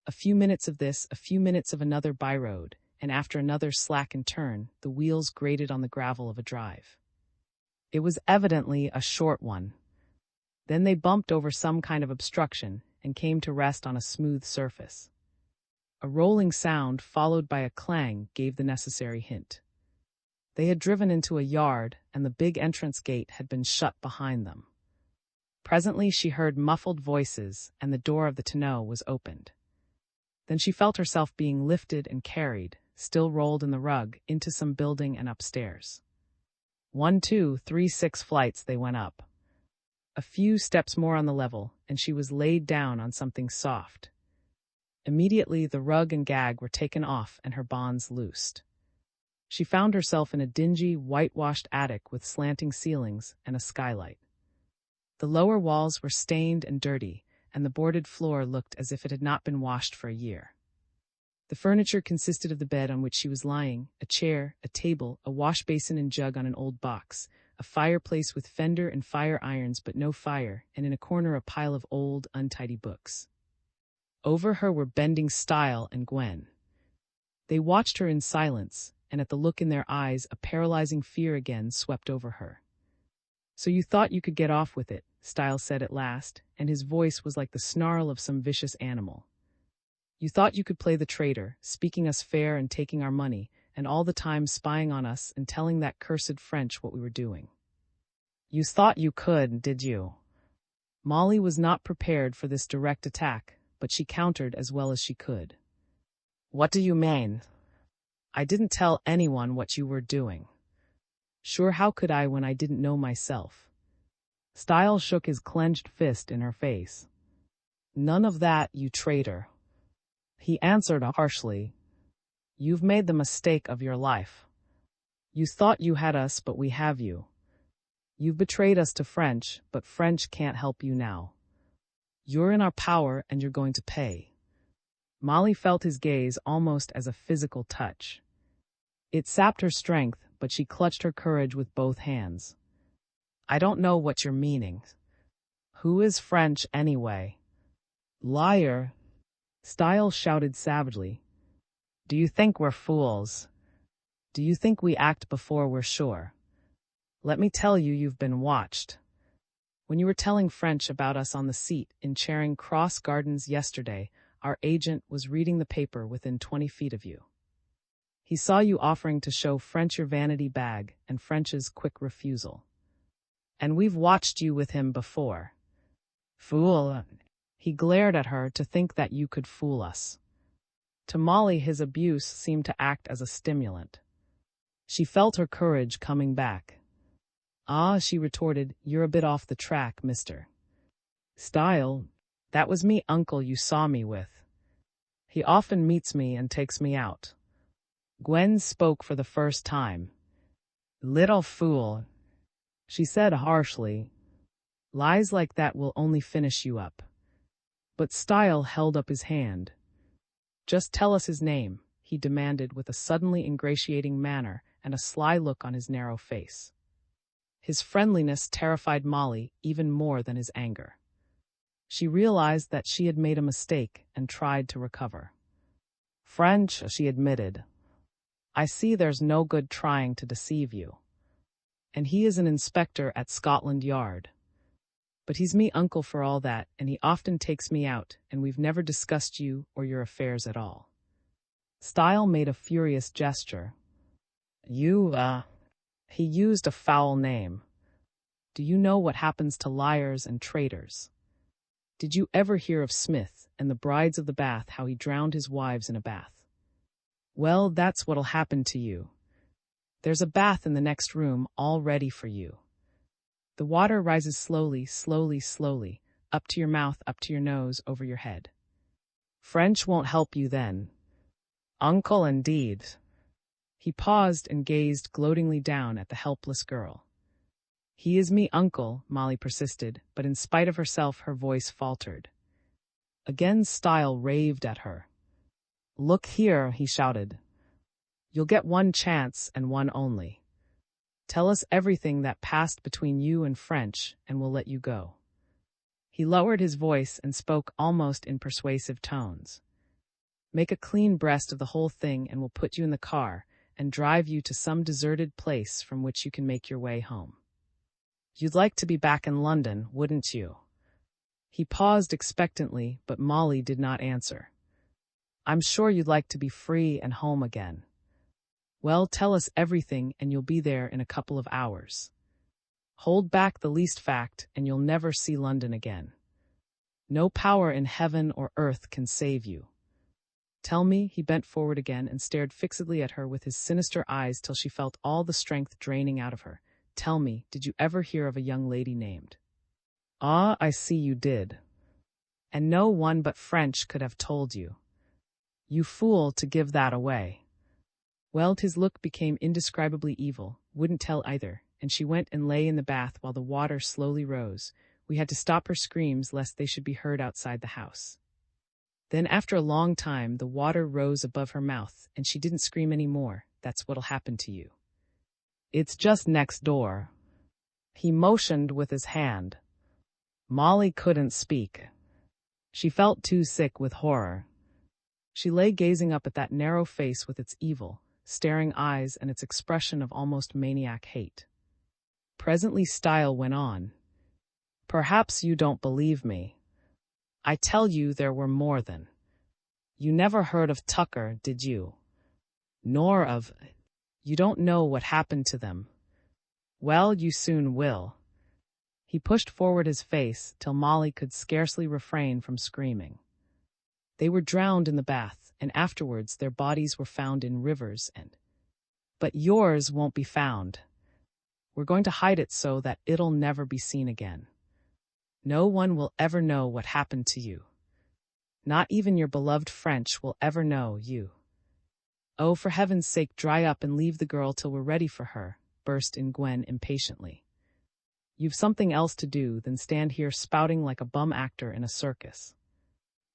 A few minutes of this, a few minutes of another by-road, and after another slackened turn, the wheels grated on the gravel of a drive. It was evidently a short one. Then they bumped over some kind of obstruction and came to rest on a smooth surface. A rolling sound followed by a clang gave the necessary hint. They had driven into a yard, and the big entrance gate had been shut behind them. Presently she heard muffled voices, and the door of the tonneau was opened. Then she felt herself being lifted and carried, still rolled in the rug, into some building and upstairs. 1, 2, 3, 6 flights they went up. A few steps more on the level, and she was laid down on something soft. Immediately the rug and gag were taken off and her bonds loosed. She found herself in a dingy, whitewashed attic with slanting ceilings and a skylight. The lower walls were stained and dirty, and the boarded floor looked as if it had not been washed for a year. The furniture consisted of the bed on which she was lying, a chair, a table, a wash basin and jug on an old box, a fireplace with fender and fire irons but no fire, and in a corner a pile of old, untidy books. Over her were bending Style and Gwen. They watched her in silence, and at the look in their eyes, a paralyzing fear again swept over her. "So you thought you could get off with it," Styles said at last, and his voice was like the snarl of some vicious animal. "You thought you could play the traitor, speaking us fair and taking our money, and all the time spying on us and telling that cursed French what we were doing. You thought you could, did you?" Molly was not prepared for this direct attack, but she countered as well as she could. "What do you mean?" "I didn't tell anyone what you were doing." "Sure, how could I when I didn't know myself?" Styles shook his clenched fist in her face. "None of that, you traitor," he answered harshly. "You've made the mistake of your life. You thought you had us, but we have you. You've betrayed us to French, but French can't help you now. You're in our power and you're going to pay." Molly felt his gaze almost as a physical touch. It sapped her strength, but she clutched her courage with both hands. "I don't know what you're meaning. Who is French anyway?" "Liar!" Styles shouted savagely. "Do you think we're fools? Do you think we act before we're sure? Let me tell you, you've been watched. When you were telling French about us on the seat in Charing Cross Gardens yesterday, our agent was reading the paper within 20 feet of you. He saw you offering to show French your vanity bag and French's quick refusal. And we've watched you with him before. Fool!" He glared at her. "To think that you could fool us." To Molly, his abuse seemed to act as a stimulant. She felt her courage coming back. "Ah," she retorted, "you're a bit off the track, mister. Style, that was me uncle you saw me with. He often meets me and takes me out." Gwen spoke for the first time. "Little fool," she said harshly. "Lies like that will only finish you up." But Style held up his hand. "Just tell us his name," he demanded with a suddenly ingratiating manner and a sly look on his narrow face. His friendliness terrified Molly even more than his anger. She realized that she had made a mistake and tried to recover. "French," she admitted. "I see there's no good trying to deceive you. And he is an inspector at Scotland Yard. But he's me uncle for all that, and he often takes me out, and we've never discussed you or your affairs at all." Style made a furious gesture. "You, He used a foul name. "Do you know what happens to liars and traitors? Did you ever hear of Smith and the Brides of the Bath, how he drowned his wives in a bath? Well, that's what'll happen to you. There's a bath in the next room all ready for you. The water rises slowly, slowly, slowly, up to your mouth, up to your nose, over your head. French won't help you then. Uncle, indeed." He paused and gazed gloatingly down at the helpless girl. "He is me uncle," Molly persisted, but in spite of herself her voice faltered. Again Style raved at her. "Look here," he shouted. "You'll get one chance and one only. Tell us everything that passed between you and French, and we'll let you go." He lowered his voice and spoke almost in persuasive tones. "Make a clean breast of the whole thing and we'll put you in the car and drive you to some deserted place from which you can make your way home. You'd like to be back in London, wouldn't you?" He paused expectantly, but Molly did not answer. "I'm sure you'd like to be free and home again. Well, tell us everything and you'll be there in a couple of hours. Hold back the least fact and you'll never see London again. No power in heaven or earth can save you. Tell me," he bent forward again and stared fixedly at her with his sinister eyes till she felt all the strength draining out of her. "Tell me, did you ever hear of a young lady named—" "Ah, I see you did. And no one but French could have told you. You fool to give that away." Well, his look became indescribably evil. "Wouldn't tell either, and she went and lay in the bath while the water slowly rose. We had to stop her screams lest they should be heard outside the house. Then after a long time the water rose above her mouth and she didn't scream any more. That's what'll happen to you. It's just next door." He motioned with his hand. Molly couldn't speak. She felt too sick with horror. She lay gazing up at that narrow face with its evil, staring eyes and its expression of almost maniac hate. Presently Style went on. Perhaps you don't believe me. I tell you there were more than. You never heard of Tucker, did you? Nor of. You don't know what happened to them. Well, you soon will. He pushed forward his face till Molly could scarcely refrain from screaming. They were drowned in the bath, and afterwards their bodies were found in rivers and. But yours won't be found. We're going to hide it so that it'll never be seen again. No one will ever know what happened to you. Not even your beloved French will ever know you. Oh, for heaven's sake, dry up and leave the girl till we're ready for her, burst in Gwen impatiently. You've something else to do than stand here spouting like a bum actor in a circus.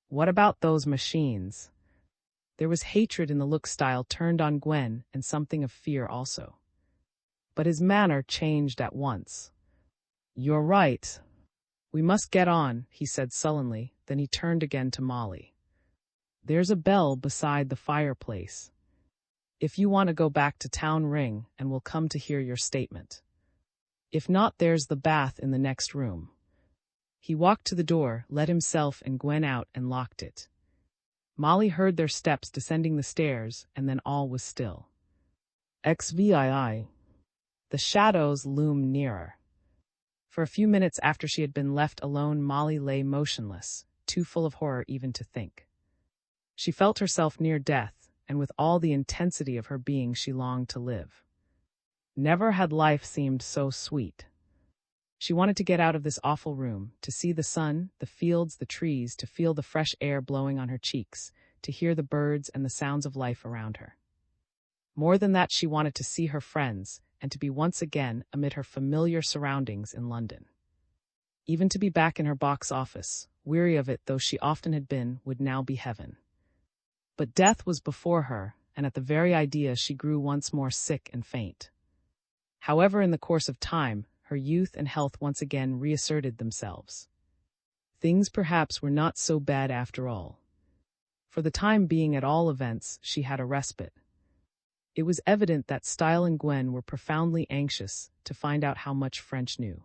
What about those machines? There was hatred in the look Style turned on Gwen and something of fear also. But his manner changed at once. You're right. We must get on, he said sullenly, then he turned again to Molly. There's a bell beside the fireplace. If you want to go back to town, ring, and we'll come to hear your statement. If not, there's the bath in the next room. He walked to the door, let himself and Gwen out, and locked it. Molly heard their steps descending the stairs, and then all was still. XVII. The shadows loomed nearer. For a few minutes after she had been left alone, Molly lay motionless, too full of horror even to think. She felt herself near death, and with all the intensity of her being she longed to live. Never had life seemed so sweet. She wanted to get out of this awful room, to see the sun, the fields, the trees, to feel the fresh air blowing on her cheeks, to hear the birds and the sounds of life around her. More than that, she wanted to see her friends, and to be once again amid her familiar surroundings in London. Even to be back in her box office, weary of it though she often had been, would now be heaven. But death was before her, and at the very idea she grew once more sick and faint. However, in the course of time, her youth and health once again reasserted themselves. Things perhaps were not so bad after all. For the time being, at all events, she had a respite. It was evident that Style and Gwen were profoundly anxious to find out how much French knew.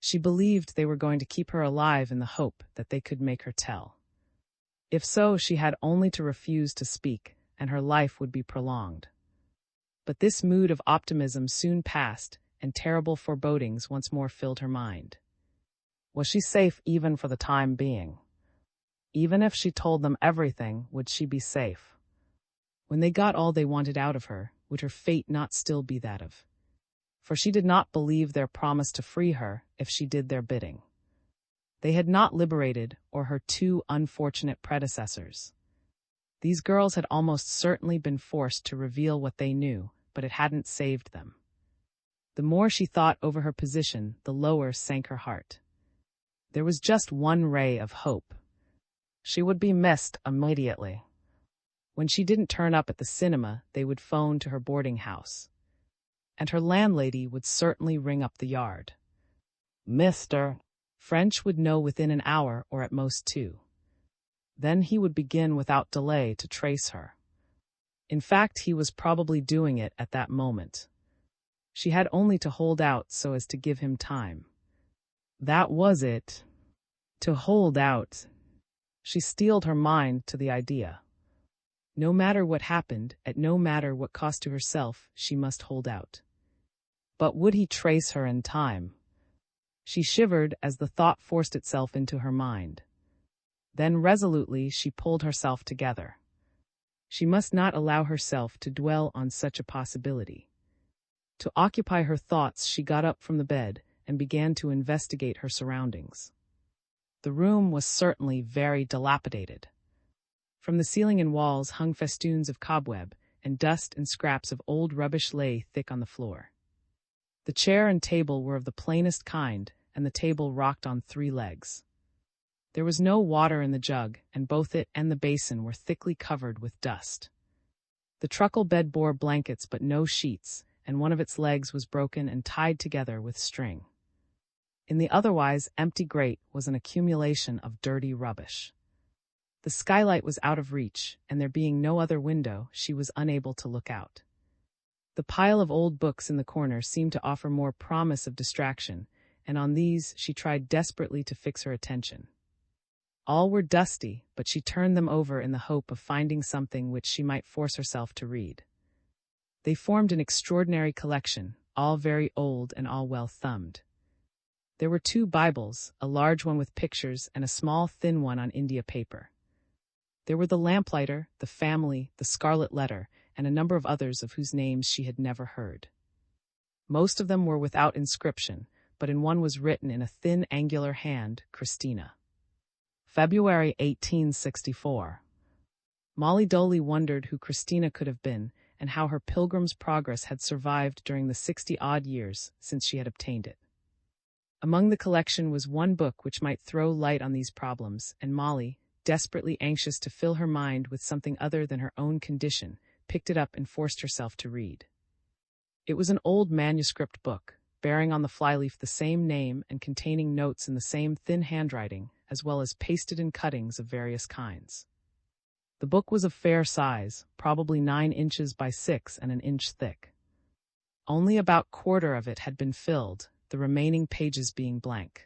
She believed they were going to keep her alive in the hope that they could make her tell. If so, she had only to refuse to speak, and her life would be prolonged. But this mood of optimism soon passed, and terrible forebodings once more filled her mind. Was she safe even for the time being? Even if she told them everything, would she be safe? When they got all they wanted out of her, would her fate not still be that of? For she did not believe their promise to free her if she did their bidding. They had not liberated, or her two unfortunate predecessors. These girls had almost certainly been forced to reveal what they knew, but it hadn't saved them. The more she thought over her position, the lower sank her heart. There was just one ray of hope. She would be missed immediately. When she didn't turn up at the cinema, they would phone to her boarding house. And her landlady would certainly ring up the yard. Mr. French would know within an hour or at most 2. Then he would begin without delay to trace her. In fact, he was probably doing it at that moment. She had only to hold out so as to give him time. That was it. To hold out. She steeled her mind to the idea. No matter what happened, at no matter what cost to herself, she must hold out. But would he trace her in time? She shivered as the thought forced itself into her mind. Then resolutely she pulled herself together. She must not allow herself to dwell on such a possibility. To occupy her thoughts, she got up from the bed and began to investigate her surroundings. The room was certainly very dilapidated. From the ceiling and walls hung festoons of cobweb, and dust and scraps of old rubbish lay thick on the floor. The chair and table were of the plainest kind, and the table rocked on 3 legs. There was no water in the jug, and both it and the basin were thickly covered with dust. The truckle bed bore blankets but no sheets, and one of its legs was broken and tied together with string. In the otherwise empty grate was an accumulation of dirty rubbish. The The skylight was out of reach, and there being no other window, she was unable to look out. The pile of old books in the corner seemed to offer more promise of distraction, and on these she tried desperately to fix her attention. All were dusty, but she turned them over in the hope of finding something which she might force herself to read. They formed an extraordinary collection, all very old and all well thumbed. There were 2 Bibles, a large one with pictures and a small thin one on India paper. There were the Lamplighter, the Family, the Scarlet Letter, and a number of others of whose names she had never heard. Most of them were without inscription, but in one was written in a thin, angular hand, Christina. February 1864. Molly dully wondered who Christina could have been, and how her Pilgrim's Progress had survived during the 60-odd years since she had obtained it. Among the collection was one book which might throw light on these problems, and Molly, desperately anxious to fill her mind with something other than her own condition, picked it up and forced herself to read. It was an old manuscript book, bearing on the flyleaf the same name and containing notes in the same thin handwriting, as well as pasted-in cuttings of various kinds. The book was of fair size, probably 9 inches by 6 and an inch thick. Only about quarter of it had been filled, the remaining pages being blank.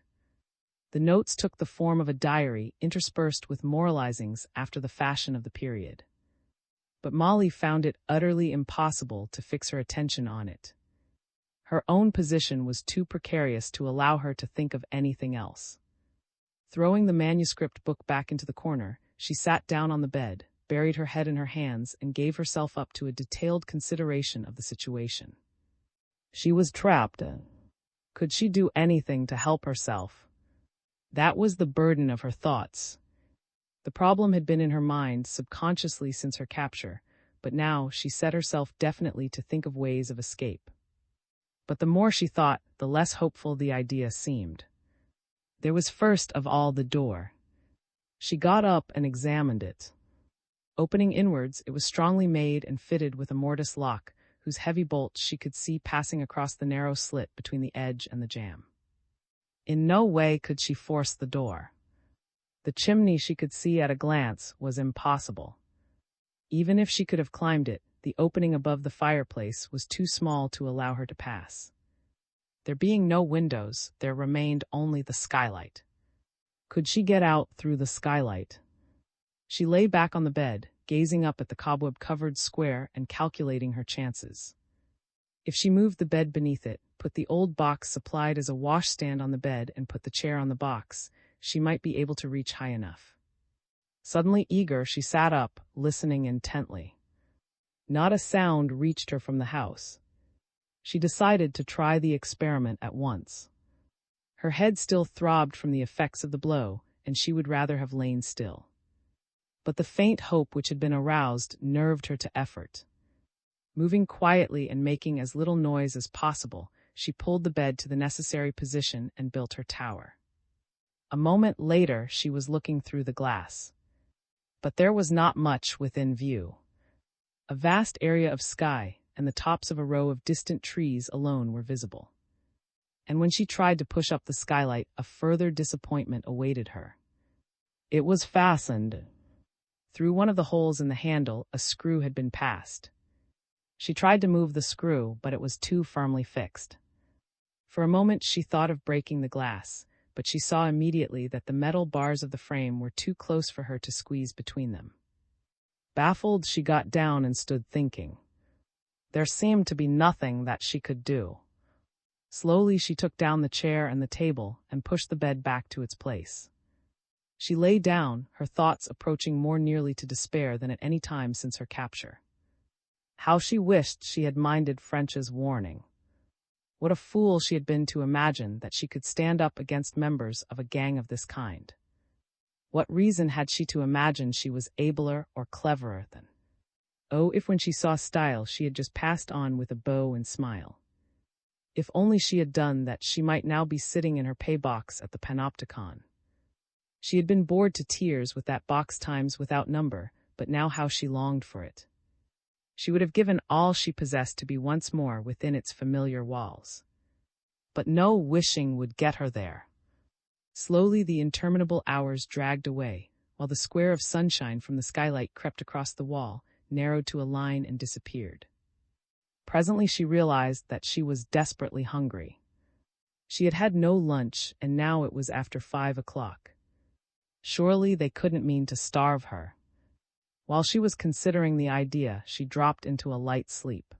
The notes took the form of a diary interspersed with moralizings after the fashion of the period. But Molly found it utterly impossible to fix her attention on it. Her own position was too precarious to allow her to think of anything else. Throwing the manuscript book back into the corner, she sat down on the bed, buried her head in her hands, and gave herself up to a detailed consideration of the situation. She was trapped. Could she do anything to help herself? That was the burden of her thoughts. The problem had been in her mind subconsciously since her capture, but now she set herself definitely to think of ways of escape. But the more she thought, the less hopeful the idea seemed. There was first of all the door. She got up and examined it. Opening inwards, it was strongly made and fitted with a mortice lock, whose heavy bolts she could see passing across the narrow slit between the edge and the jamb. In no way could she force the door. The chimney she could see at a glance was impossible. Even if she could have climbed it, the opening above the fireplace was too small to allow her to pass. There being no windows, there remained only the skylight. Could she get out through the skylight? She lay back on the bed, gazing up at the cobweb-covered square and calculating her chances. If she moved the bed beneath it, put the old box supplied as a washstand on the bed, and put the chair on the box, she might be able to reach high enough. Suddenly eager, she sat up, listening intently. Not a sound reached her from the house. She decided to try the experiment at once. Her head still throbbed from the effects of the blow, and she would rather have lain still. But the faint hope which had been aroused nerved her to effort. Moving quietly and making as little noise as possible, she pulled the bed to the necessary position and built her tower. A moment later, she was looking through the glass. But there was not much within view. A vast area of sky and the tops of a row of distant trees alone were visible. And when she tried to push up the skylight, a further disappointment awaited her. It was fastened. Through one of the holes in the handle, a screw had been passed. She tried to move the screw, but it was too firmly fixed. For a moment she thought of breaking the glass, but she saw immediately that the metal bars of the frame were too close for her to squeeze between them. Baffled, she got down and stood thinking. There seemed to be nothing that she could do. Slowly she took down the chair and the table and pushed the bed back to its place. She lay down, her thoughts approaching more nearly to despair than at any time since her capture. How she wished she had minded French's warning. What a fool she had been to imagine that she could stand up against members of a gang of this kind. What reason had she to imagine she was abler or cleverer than? Oh, if when she saw style she had just passed on with a bow and smile. If only she had done that, she might now be sitting in her pay box at the Panopticon. She had been bored to tears with that box times without number, but now how she longed for it. She would have given all she possessed to be once more within its familiar walls. But no wishing would get her there. Slowly the interminable hours dragged away, while the square of sunshine from the skylight crept across the wall, narrowed to a line and disappeared. Presently she realized that she was desperately hungry. She had had no lunch, and now it was after 5 o'clock. Surely they couldn't mean to starve her. While she was considering the idea, she dropped into a light sleep.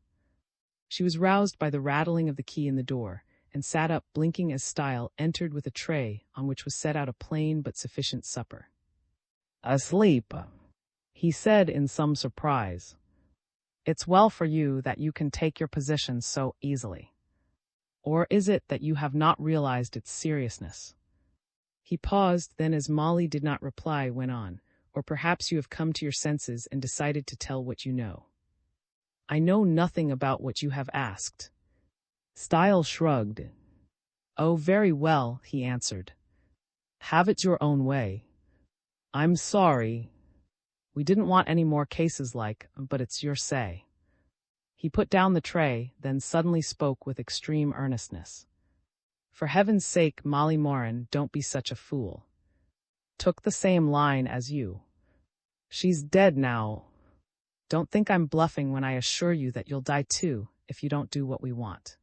She was roused by the rattling of the key in the door, and sat up blinking as Style entered with a tray on which was set out a plain but sufficient supper. "Asleep," he said in some surprise. "It's well for you that you can take your position so easily. Or is it that you have not realized its seriousness?" He paused, then as Molly did not reply, went on, "Or perhaps you have come to your senses and decided to tell what you know." "I know nothing about what you have asked." Style shrugged. "Oh, very well," he answered. "Have it your own way. I'm sorry. We didn't want any more cases but it's your say." He put down the tray, then suddenly spoke with extreme earnestness. "For heaven's sake, Molly Moran, don't be such a fool. Took the same line as you. She's dead now. Don't think I'm bluffing when I assure you that you'll die too if you don't do what we want.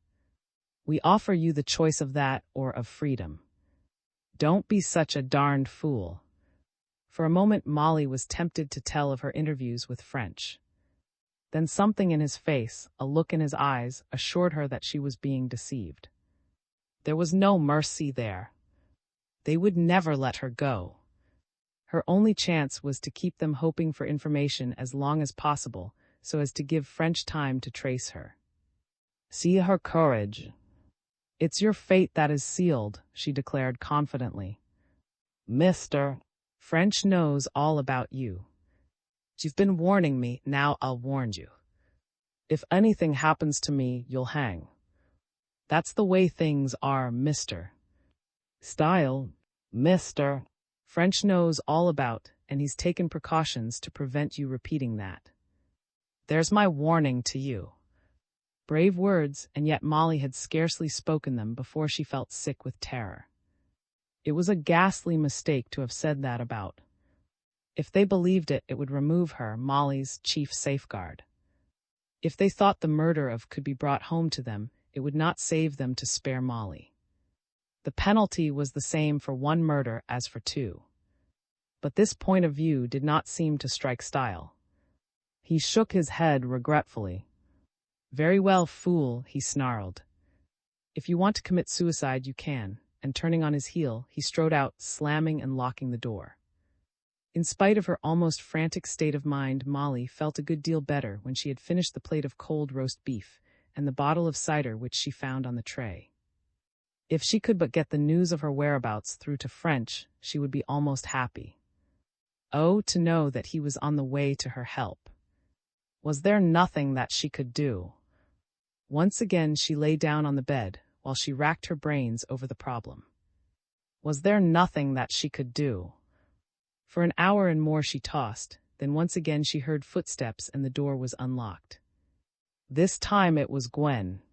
We offer you the choice of that or of freedom. Don't be such a darned fool." For a moment Molly was tempted to tell of her interviews with French. Then something in his face, a look in his eyes, assured her that she was being deceived. There was no mercy there. They would never let her go. Her only chance was to keep them hoping for information as long as possible, so as to give French time to trace her. "See her courage. It's your fate that is sealed," she declared confidently. "Mr. French knows all about you. You've been warning me, now I'll warn you. If anything happens to me, you'll hang. That's the way things are, Mr. Style. Mr. French knows all about, and he's taken precautions to prevent you repeating that. There's my warning to you." Brave words, and yet Molly had scarcely spoken them before she felt sick with terror. It was a ghastly mistake to have said that about. If they believed it, it would remove her, Molly's, chief safeguard. If they thought the murder could be brought home to them, it would not save them to spare Molly. The penalty was the same for one murder as for two. But this point of view did not seem to strike Style. He shook his head regretfully. "Very well, fool," he snarled. "If you want to commit suicide, you can," and turning on his heel, he strode out, slamming and locking the door. In spite of her almost frantic state of mind, Molly felt a good deal better when she had finished the plate of cold roast beef and the bottle of cider which she found on the tray. If she could but get the news of her whereabouts through to French, she would be almost happy. Oh, to know that he was on the way to her help. Was there nothing that she could do? Once again she lay down on the bed, while she racked her brains over the problem. Was there nothing that she could do? For an hour and more she tossed, then once again she heard footsteps and the door was unlocked. This time it was Gwen.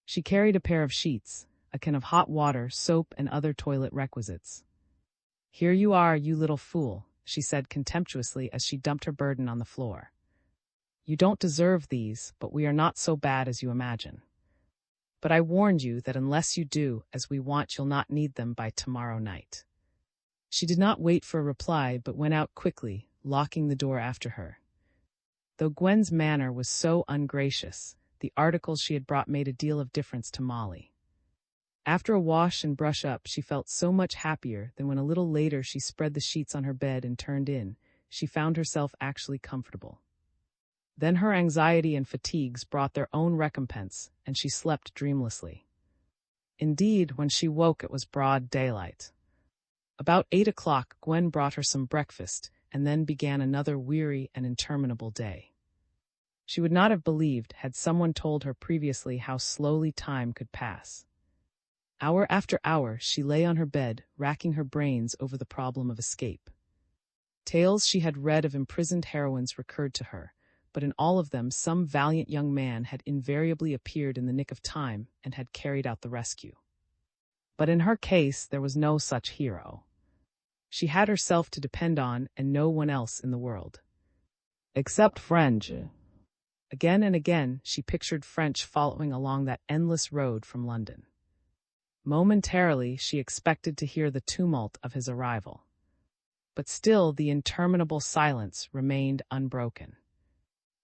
She carried a pair of sheets, a can of hot water, soap, and other toilet requisites. "Here you are, you little fool," she said contemptuously as she dumped her burden on the floor. "You don't deserve these, but we are not so bad as you imagine. But I warned you that unless you do as we want, you'll not need them by tomorrow night." She did not wait for a reply, but went out quickly, locking the door after her. Though Gwen's manner was so ungracious, the articles she had brought made a deal of difference to Molly. After a wash and brush up, she felt so much happier than when a little later she spread the sheets on her bed and turned in, she found herself actually comfortable. Then her anxiety and fatigues brought their own recompense, and she slept dreamlessly. Indeed, when she woke it was broad daylight. About 8 o'clock, Gwen brought her some breakfast, and then began another weary and interminable day. She would not have believed had someone told her previously how slowly time could pass. Hour after hour she lay on her bed, racking her brains over the problem of escape. Tales she had read of imprisoned heroines recurred to her, but in all of them some valiant young man had invariably appeared in the nick of time and had carried out the rescue. But in her case there was no such hero. She had herself to depend on and no one else in the world. Except French. Again and again, she pictured French following along that endless road from London. Momentarily, she expected to hear the tumult of his arrival. But still, the interminable silence remained unbroken.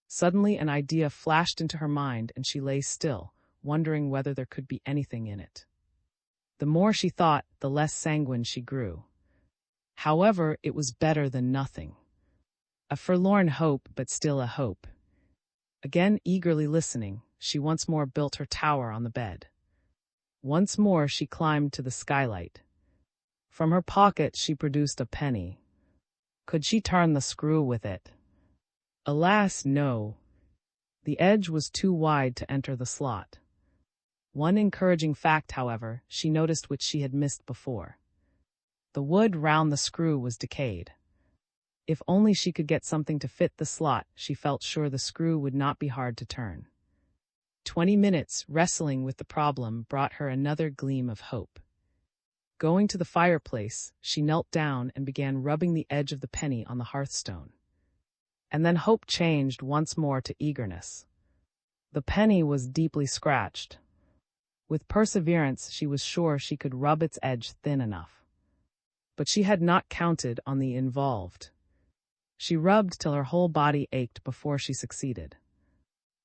Suddenly, an idea flashed into her mind, and she lay still, wondering whether there could be anything in it. The more she thought, the less sanguine she grew. However, it was better than nothing. A forlorn hope, but still a hope. Again, eagerly listening, she once more built her tower on the bed. Once more she climbed to the skylight. From her pocket she produced a penny. Could she turn the screw with it? Alas, no. The edge was too wide to enter the slot. One encouraging fact, however, she noticed which she had missed before. The wood round the screw was decayed. If only she could get something to fit the slot, she felt sure the screw would not be hard to turn. 20 minutes wrestling with the problem brought her another gleam of hope. Going to the fireplace, she knelt down and began rubbing the edge of the penny on the hearthstone. And then hope changed once more to eagerness. The penny was deeply scratched. With perseverance, she was sure she could rub its edge thin enough. But she had not counted on the involved. She rubbed till her whole body ached before she succeeded.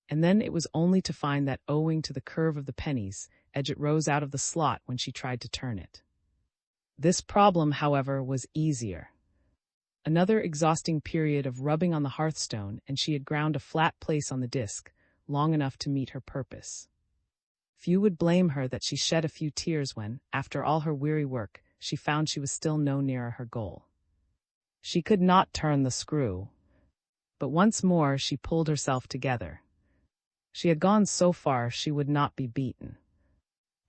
And then it was only to find that owing to the curve of the penny's edge it rose out of the slot when she tried to turn it. This problem, however, was easier. Another exhausting period of rubbing on the hearthstone, and she had ground a flat place on the disc, long enough to meet her purpose. Few would blame her that she shed a few tears when, after all her weary work, she found she was still no nearer her goal. She could not turn the screw. But once more she pulled herself together. She had gone so far she would not be beaten.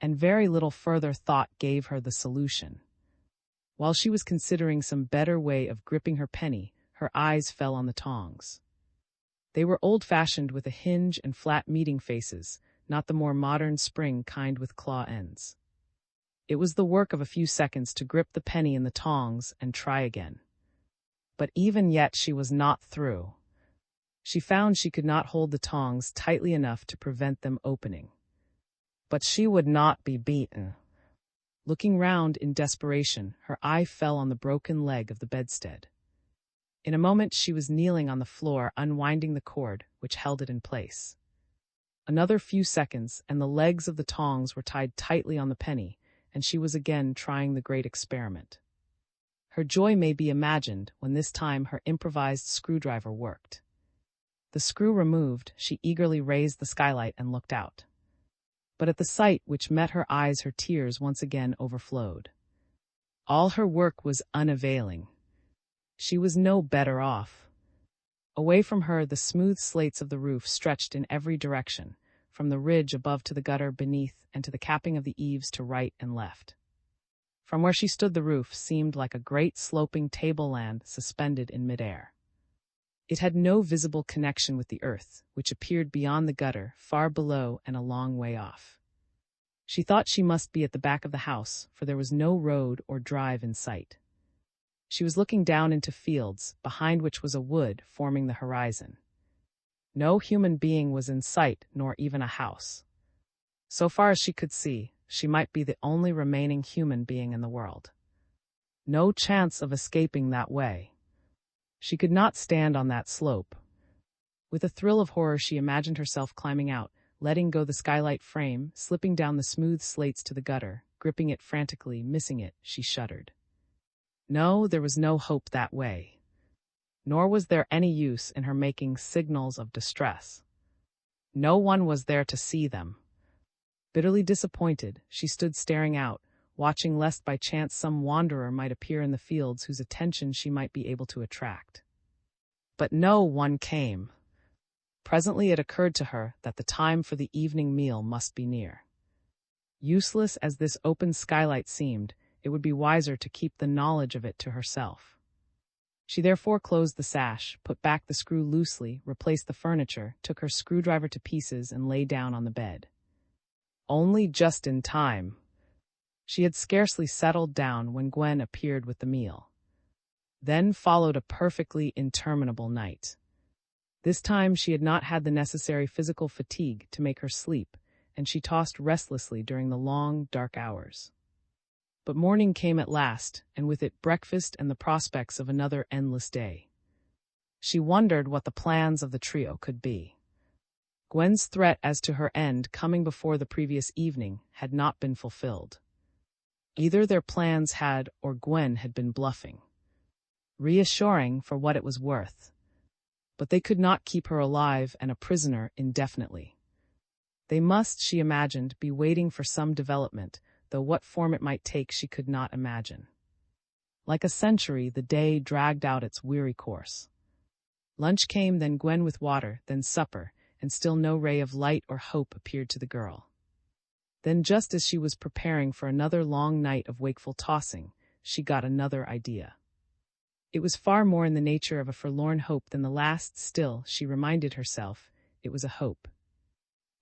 And very little further thought gave her the solution. While she was considering some better way of gripping her penny, her eyes fell on the tongs. They were old-fashioned with a hinge and flat meeting faces, not the more modern spring kind with claw ends. It was the work of a few seconds to grip the penny in the tongs and try again. But even yet she was not through. She found she could not hold the tongs tightly enough to prevent them opening. But she would not be beaten. Looking round in desperation, her eye fell on the broken leg of the bedstead. In a moment she was kneeling on the floor, unwinding the cord which held it in place. Another few seconds, and the legs of the tongs were tied tightly on the penny, and she was again trying the great experiment. Her joy may be imagined when this time her improvised screwdriver worked. The screw removed, she eagerly raised the skylight and looked out. But at the sight which met her eyes her tears once again overflowed. All her work was unavailing. She was no better off. Away from her the smooth slates of the roof stretched in every direction, from the ridge above to the gutter beneath and to the capping of the eaves to right and left. From where she stood the roof seemed like a great sloping tableland suspended in midair. It had no visible connection with the earth, which appeared beyond the gutter, far below and a long way off. She thought she must be at the back of the house, for there was no road or drive in sight. She was looking down into fields, behind which was a wood forming the horizon. No human being was in sight, nor even a house. So far as she could see, she might be the only remaining human being in the world. No chance of escaping that way. She could not stand on that slope. With a thrill of horror she imagined herself climbing out, letting go the skylight frame, slipping down the smooth slates to the gutter, gripping it frantically, missing it, she shuddered. No, there was no hope that way. Nor was there any use in her making signals of distress. No one was there to see them. Bitterly disappointed, she stood staring out, watching lest by chance some wanderer might appear in the fields whose attention she might be able to attract. But no one came. Presently it occurred to her that the time for the evening meal must be near. Useless as this open skylight seemed, it would be wiser to keep the knowledge of it to herself. She therefore closed the sash, put back the screw loosely, replaced the furniture, took her screwdriver to pieces, and lay down on the bed. Only just in time. She had scarcely settled down when Gwen appeared with the meal. Then followed a perfectly interminable night. This time she had not had the necessary physical fatigue to make her sleep, and she tossed restlessly during the long, dark hours. But morning came at last, and with it breakfast and the prospects of another endless day. She wondered what the plans of the trio could be. Gwen's threat as to her end coming before the previous evening had not been fulfilled. Either their plans had or Gwen had been bluffing. Reassuring for what it was worth. But they could not keep her alive and a prisoner indefinitely. They must, she imagined, be waiting for some development, though what form it might take she could not imagine. Like a century, the day dragged out its weary course. Lunch came, then Gwen with water, then supper, and still no ray of light or hope appeared to the girl. Then, just as she was preparing for another long night of wakeful tossing, she got another idea. It was far more in the nature of a forlorn hope than the last. Still, she reminded herself, it was a hope.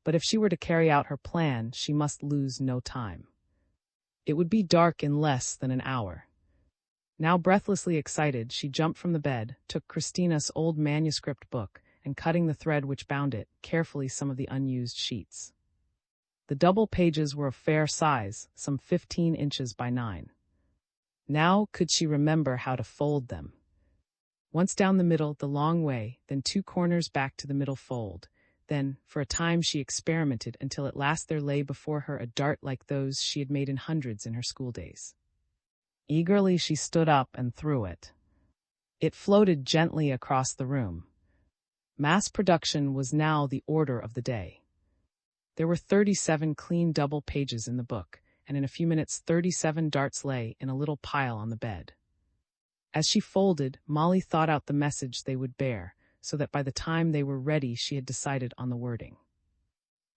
But if she were to carry out her plan, she must lose no time. It would be dark in less than an hour. Now breathlessly excited, she jumped from the bed, took Christina's old manuscript book, and cutting the thread which bound it, carefully some of the unused sheets. The double pages were of fair size, some 15 inches by 9. Now could she remember how to fold them. Once down the middle, the long way, then 2 corners back to the middle fold. Then, for a time she experimented until at last there lay before her a dart like those she had made in hundreds in her schooldays. Eagerly she stood up and threw it. It floated gently across the room. Mass production was now the order of the day. There were 37 clean double pages in the book, and in a few minutes 37 darts lay in a little pile on the bed. As she folded, Molly thought out the message they would bear, so that by the time they were ready she had decided on the wording.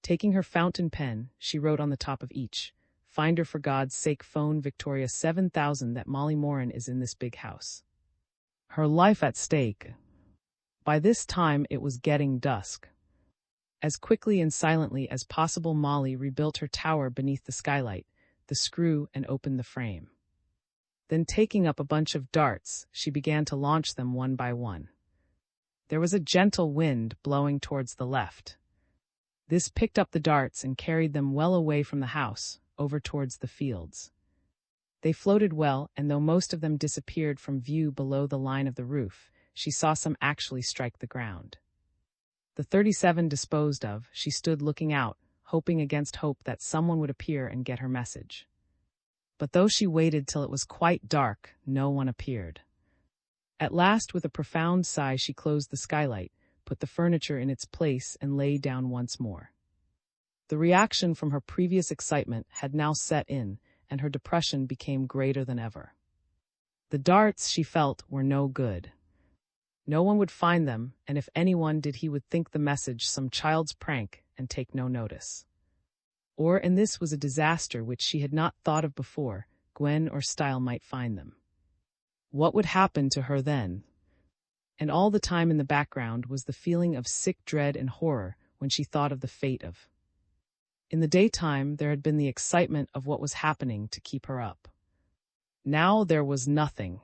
Taking her fountain pen, she wrote on the top of each, "Find her for God's sake, phone Victoria 7000 that Molly Moran is in this big house. Her life at stake." By this time it was getting dusk. As quickly and silently as possible Molly rebuilt her tower beneath the skylight, the screw, and opened the frame. Then taking up a bunch of darts, she began to launch them one by one. There was a gentle wind blowing towards the left. This picked up the darts and carried them well away from the house, over towards the fields. They floated well, and though most of them disappeared from view below the line of the roof, she saw some actually strike the ground. The 37 disposed of, she stood looking out, hoping against hope that someone would appear and get her message. But though she waited till it was quite dark, no one appeared. At last, with a profound sigh, she closed the skylight, put the furniture in its place, and lay down once more. The reaction from her previous excitement had now set in, and her depression became greater than ever. The darts, she felt, were no good. No one would find them, and if anyone did, he would think the message some child's prank and take no notice. And this was a disaster which she had not thought of before, Gwen or Style might find them. What would happen to her then? And all the time in the background was the feeling of sick dread and horror when she thought of the fate of. In the daytime there had been the excitement of what was happening to keep her up. Now there was nothing.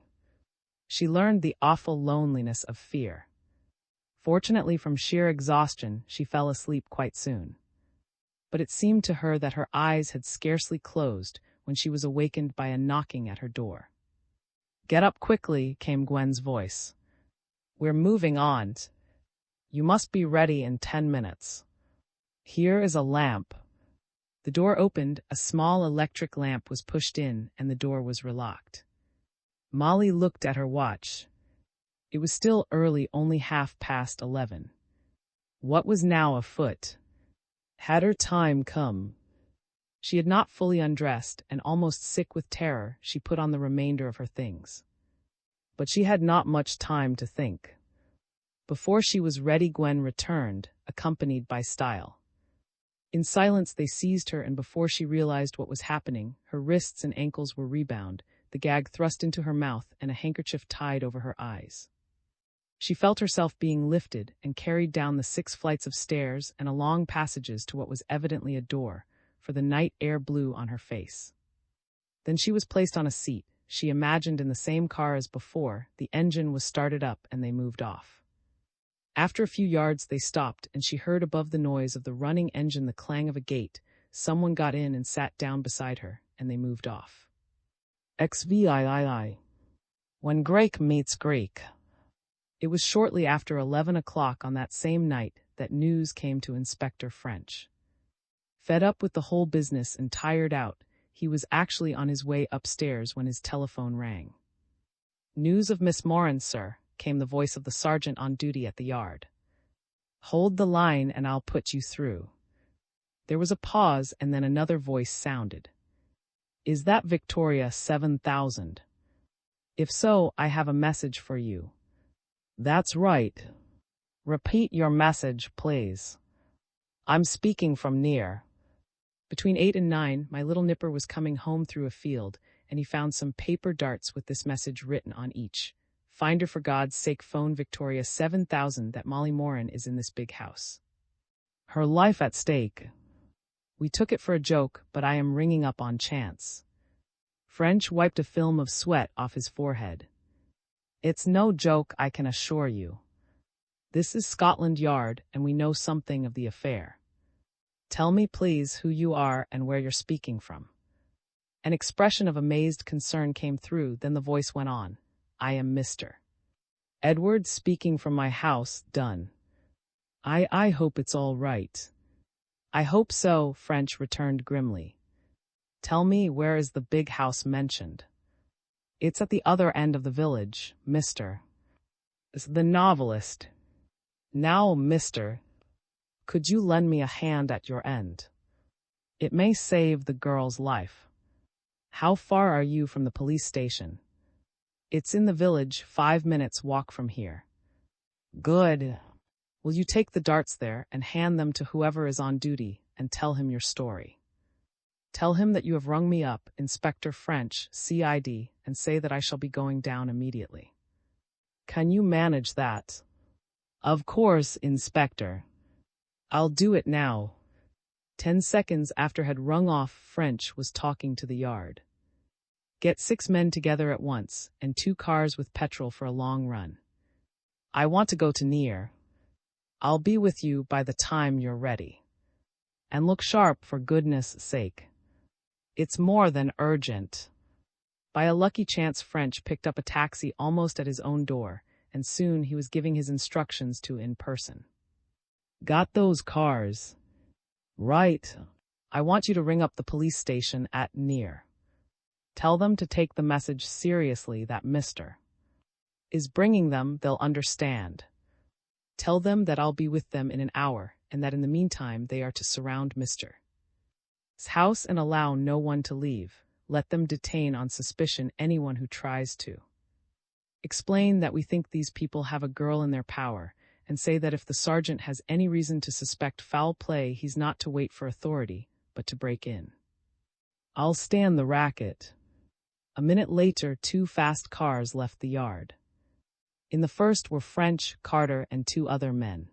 She learned the awful loneliness of fear. Fortunately, from sheer exhaustion, she fell asleep quite soon. But it seemed to her that her eyes had scarcely closed when she was awakened by a knocking at her door. "Get up quickly," came Gwen's voice. "We're moving on. You must be ready in 10 minutes. Here is a lamp." The door opened, a small electric lamp was pushed in, and the door was relocked. Molly looked at her watch. It was still early, only 11:30. What was now afoot? Had her time come? She had not fully undressed, and almost sick with terror, she put on the remainder of her things. But she had not much time to think. Before she was ready, Gwen returned, accompanied by Style. In silence they seized her, and before she realized what was happening, her wrists and ankles were rebound, the gag thrust into her mouth, and a handkerchief tied over her eyes. She felt herself being lifted and carried down the 6 flights of stairs and along passages to what was evidently a door, for the night air blew on her face. Then she was placed on a seat, she imagined in the same car as before, the engine was started up and they moved off. After a few yards they stopped and she heard above the noise of the running engine the clang of a gate. Someone got in and sat down beside her, and they moved off. XVIII. When Greek meets Greek. It was shortly after 11 o'clock on that same night that news came to Inspector French. Fed up with the whole business and tired out, he was actually on his way upstairs when his telephone rang. "News of Miss Moran, sir," came the voice of the sergeant on duty at the yard. "Hold the line and I'll put you through." There was a pause and then another voice sounded. "Is that Victoria 7000? If so, I have a message for you." "That's right. Repeat your message, please." "I'm speaking from near." Between 8 and 9, my little nipper was coming home through a field, and he found some paper darts with this message written on each. "Find her for God's sake, phone Victoria 7000 that Molly Moran is in this big house. Her life at stake." We took it for a joke, but I am ringing up on chance. French wiped a film of sweat off his forehead. "It's no joke, I can assure you. This is Scotland Yard, and we know something of the affair. Tell me, please, who you are and where you're speaking from." An expression of amazed concern came through, then the voice went on. "I am Mr. Edward, speaking from my house, Dun. I hope it's all right." "I hope so," French returned grimly. "Tell me, where is the big house mentioned?" "It's at the other end of the village, Mr. The novelist. Now, Mr. Could you lend me a hand at your end? It may save the girl's life." "How far are you from the police station?" "It's in the village, 5 minutes walk from here." "Good. Will you take the darts there and hand them to whoever is on duty and tell him your story? Tell him that you have rung me up, Inspector French, CID, and say that I shall be going down immediately." "Can you manage that?" "Of course, Inspector. I'll do it now." 10 seconds after had rung off, French was talking to the yard. "Get 6 men together at once, and 2 cars with petrol for a long run. I want to go to Near. I'll be with you by the time you're ready. And look sharp, for goodness sake. It's more than urgent." By a lucky chance, French picked up a taxi almost at his own door, and soon he was giving his instructions to in person. "Got those cars?" "Right. I want you to ring up the police station at Near. Tell them to take the message seriously that Mr. is bringing them. They'll understand. Tell them that I'll be with them in an hour, and that in the meantime they are to surround Mr. 's house and allow no one to leave. Let them detain on suspicion anyone who tries to. Explain that we think these people have a girl in their power, and say that if the sergeant has any reason to suspect foul play, he's not to wait for authority, but to break in. I'll stand the racket." A minute later, 2 fast cars left the yard. In the first were French, Carter, and 2 other men.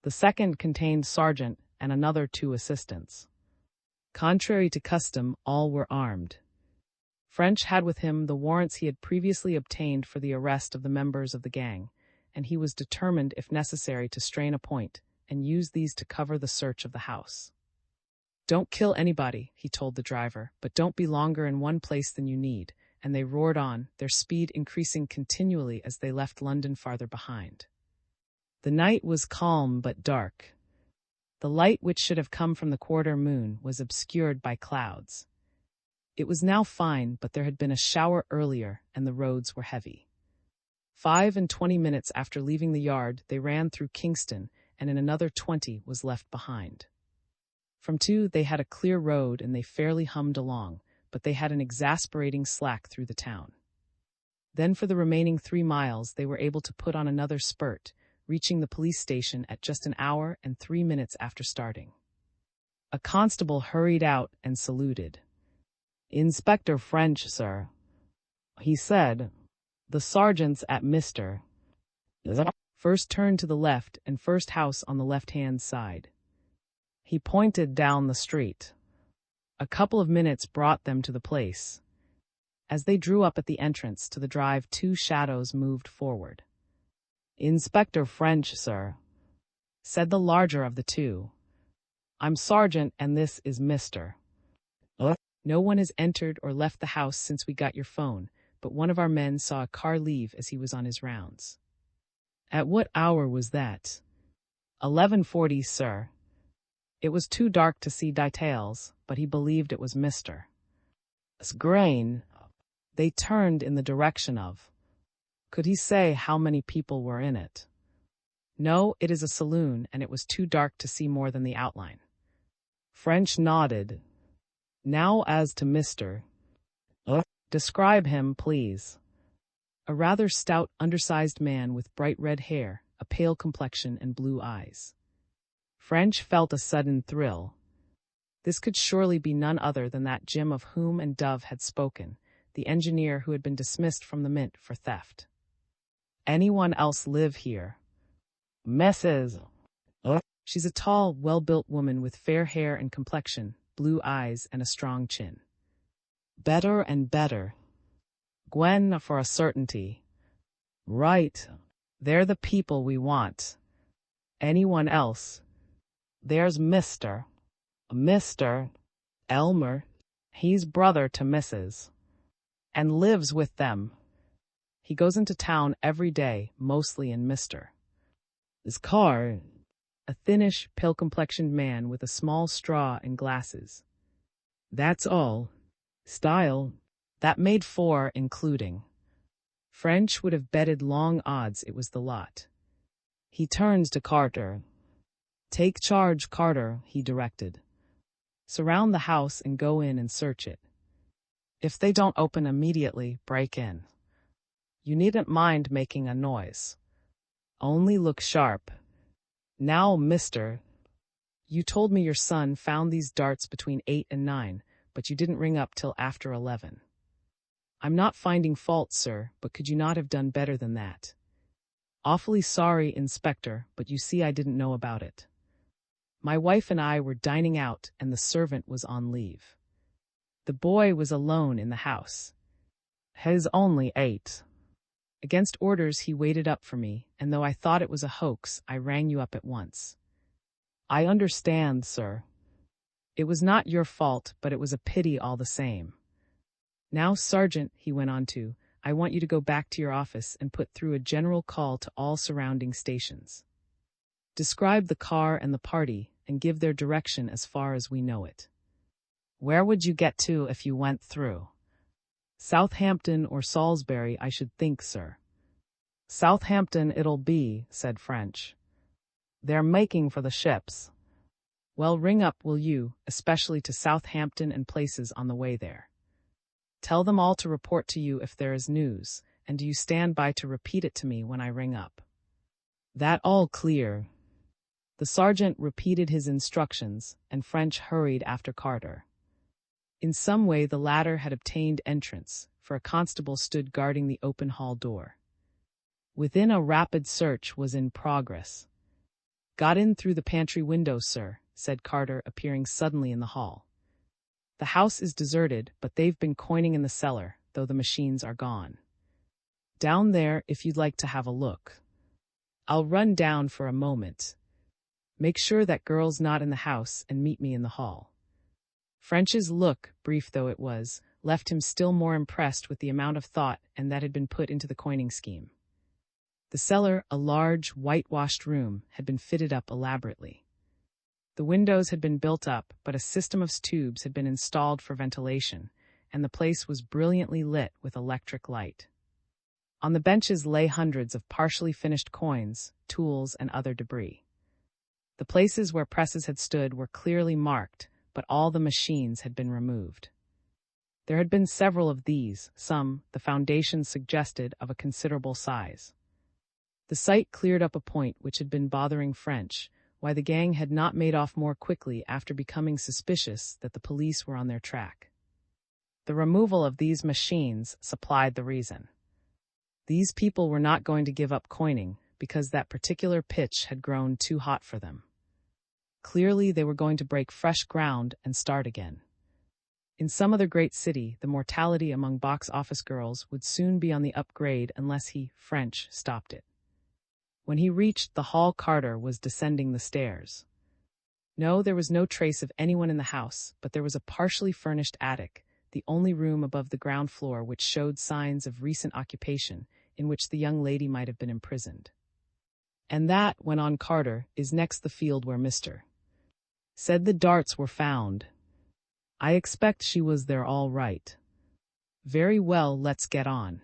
The second contained Sergeant and another 2 assistants. Contrary to custom, all were armed. French had with him the warrants he had previously obtained for the arrest of the members of the gang, and he was determined, if necessary, to strain a point and use these to cover the search of the house. "Don't kill anybody," he told the driver, "but don't be longer in one place than you need," and they roared on, their speed increasing continually as they left London farther behind. The night was calm but dark. The light, which should have come from the quarter moon, was obscured by clouds. It was now fine, but there had been a shower earlier, and the roads were heavy. 25 minutes after leaving the yard, they ran through Kingston, and in another 20 was left behind. From 2 they had a clear road, and they fairly hummed along, but they had an exasperating slack through the town. Then for the remaining 3 miles they were able to put on another spurt, reaching the police station at just 1 hour and 3 minutes after starting. A constable hurried out and saluted. "Inspector French, sir," he said. "The sergeant's at Mr. First turn to the left and first house on the left-hand side." He pointed down the street. A couple of minutes brought them to the place. As they drew up at the entrance to the drive, two shadows moved forward. "Inspector French, sir," said the larger of the two. "I'm Sergeant, and this is Mr. No one has entered or left the house since we got your phone, but one of our men saw a car leave as he was on his rounds." "At what hour was that?" 11:40, sir. It was too dark to see details, but he believed it was Mr. Grain. They turned in the direction of. Could he say how many people were in it? "No, it is a saloon, and it was too dark to see more than the outline." French nodded. "Now as to Mr. Describe him, please." "A rather stout, undersized man with bright red hair, a pale complexion, and blue eyes." French felt a sudden thrill. This could surely be none other than that Jim of whom and Dove had spoken, the engineer who had been dismissed from the Mint for theft. "Anyone else live here?" "Mrs. She's a tall, well-built woman with fair hair and complexion, blue eyes, and a strong chin." "Better and better. Gwen, for a certainty." "Right. They're the people we want." "Anyone else?" "There's Mr. Elmer. He's brother to Mrs. and lives with them. He goes into town every day, mostly in Mr. His car." A thinnish, pale-complexioned man with a small straw and glasses. "That's all. Style." That made 4, including. French would have betted long odds it was the lot. He turns to Carter. "Take charge, Carter," he directed. "Surround the house and go in and search it. If they don't open immediately, break in. You needn't mind making a noise. Only look sharp. Now, Mr. You told me your son found these darts between 8 and 9, but you didn't ring up till after 11. I'm not finding fault, sir, but could you not have done better than that? Awfully sorry, Inspector, but you see I didn't know about it. My wife and I were dining out, and the servant was on leave. The boy was alone in the house. He's only 8. Against orders, he waited up for me, and though I thought it was a hoax, I rang you up at once." "I understand, sir. It was not your fault, but it was a pity all the same. Now, Sergeant," he went on to, "I want you to go back to your office and put through a general call to all surrounding stations. Describe the car and the party, and give their direction as far as we know it." "Where would you get to if you went through?" "Southampton or Salisbury, I should think, sir." "Southampton it'll be," said French. "They're making for the ships." "Well, ring up, will you, especially to Southampton and places on the way there. Tell them all to report to you if there is news, and do you stand by to repeat it to me when I ring up." "That all clear." The sergeant repeated his instructions, and French hurried after Carter. In some way the latter had obtained entrance, for a constable stood guarding the open hall door. Within, a rapid search was in progress. "Got in through the pantry window, sir," said Carter, appearing suddenly in the hall. "The house is deserted, but they've been coining in the cellar, though the machines are gone. Down there, if you'd like to have a look." "I'll run down for a moment. Make sure that girl's not in the house and meet me in the hall." French's look, brief though it was, left him still more impressed with the amount of thought and that had been put into the coining scheme. The cellar, a large, whitewashed room, had been fitted up elaborately. The windows had been built up, but a system of tubes had been installed for ventilation, and the place was brilliantly lit with electric light. On the benches lay hundreds of partially finished coins, tools, and other debris. The places where presses had stood were clearly marked, but all the machines had been removed. There had been several of these, some, the foundations suggested, of a considerable size. The sight cleared up a point which had been bothering French, why the gang had not made off more quickly after becoming suspicious that the police were on their track. The removal of these machines supplied the reason. These people were not going to give up coining because that particular pitch had grown too hot for them. Clearly they were going to break fresh ground and start again. In some other great city, the mortality among box office girls would soon be on the upgrade unless he, French, stopped it. When he reached the hall, Carter was descending the stairs. No, there was no trace of anyone in the house, but there was a partially furnished attic, the only room above the ground floor which showed signs of recent occupation, in which the young lady might have been imprisoned. "And that," went on Carter, "is next the field where Mr. said the darts were found. I expect she was there all right." "Very well, let's get on."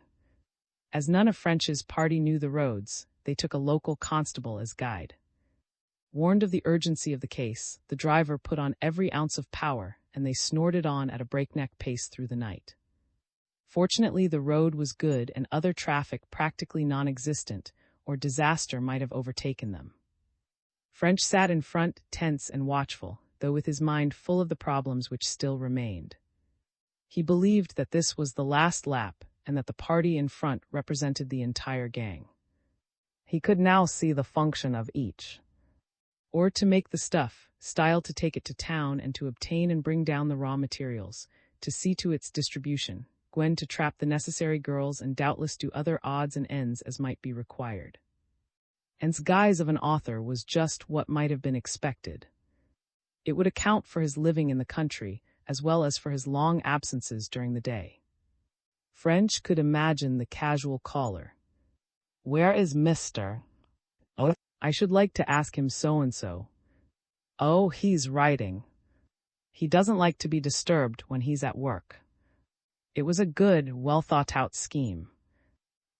As none of French's party knew the roads, they took a local constable as guide. Warned of the urgency of the case, the driver put on every ounce of power, and they snorted on at a breakneck pace through the night. Fortunately, the road was good and other traffic practically non-existent, or disaster might have overtaken them. French sat in front, tense and watchful, though with his mind full of the problems which still remained. He believed that this was the last lap, and that the party in front represented the entire gang. He could now see the function of each. Or to make the stuff, style to take it to town and to obtain and bring down the raw materials, to see to its distribution, Gwen to trap the necessary girls and doubtless do other odds and ends as might be required. And's guise of an author was just what might have been expected. It would account for his living in the country, as well as for his long absences during the day. French could imagine the casual caller. "Where is Mr.? Oh, I should like to ask him so-and-so. Oh, he's writing. He doesn't like to be disturbed when he's at work." It was a good, well-thought-out scheme.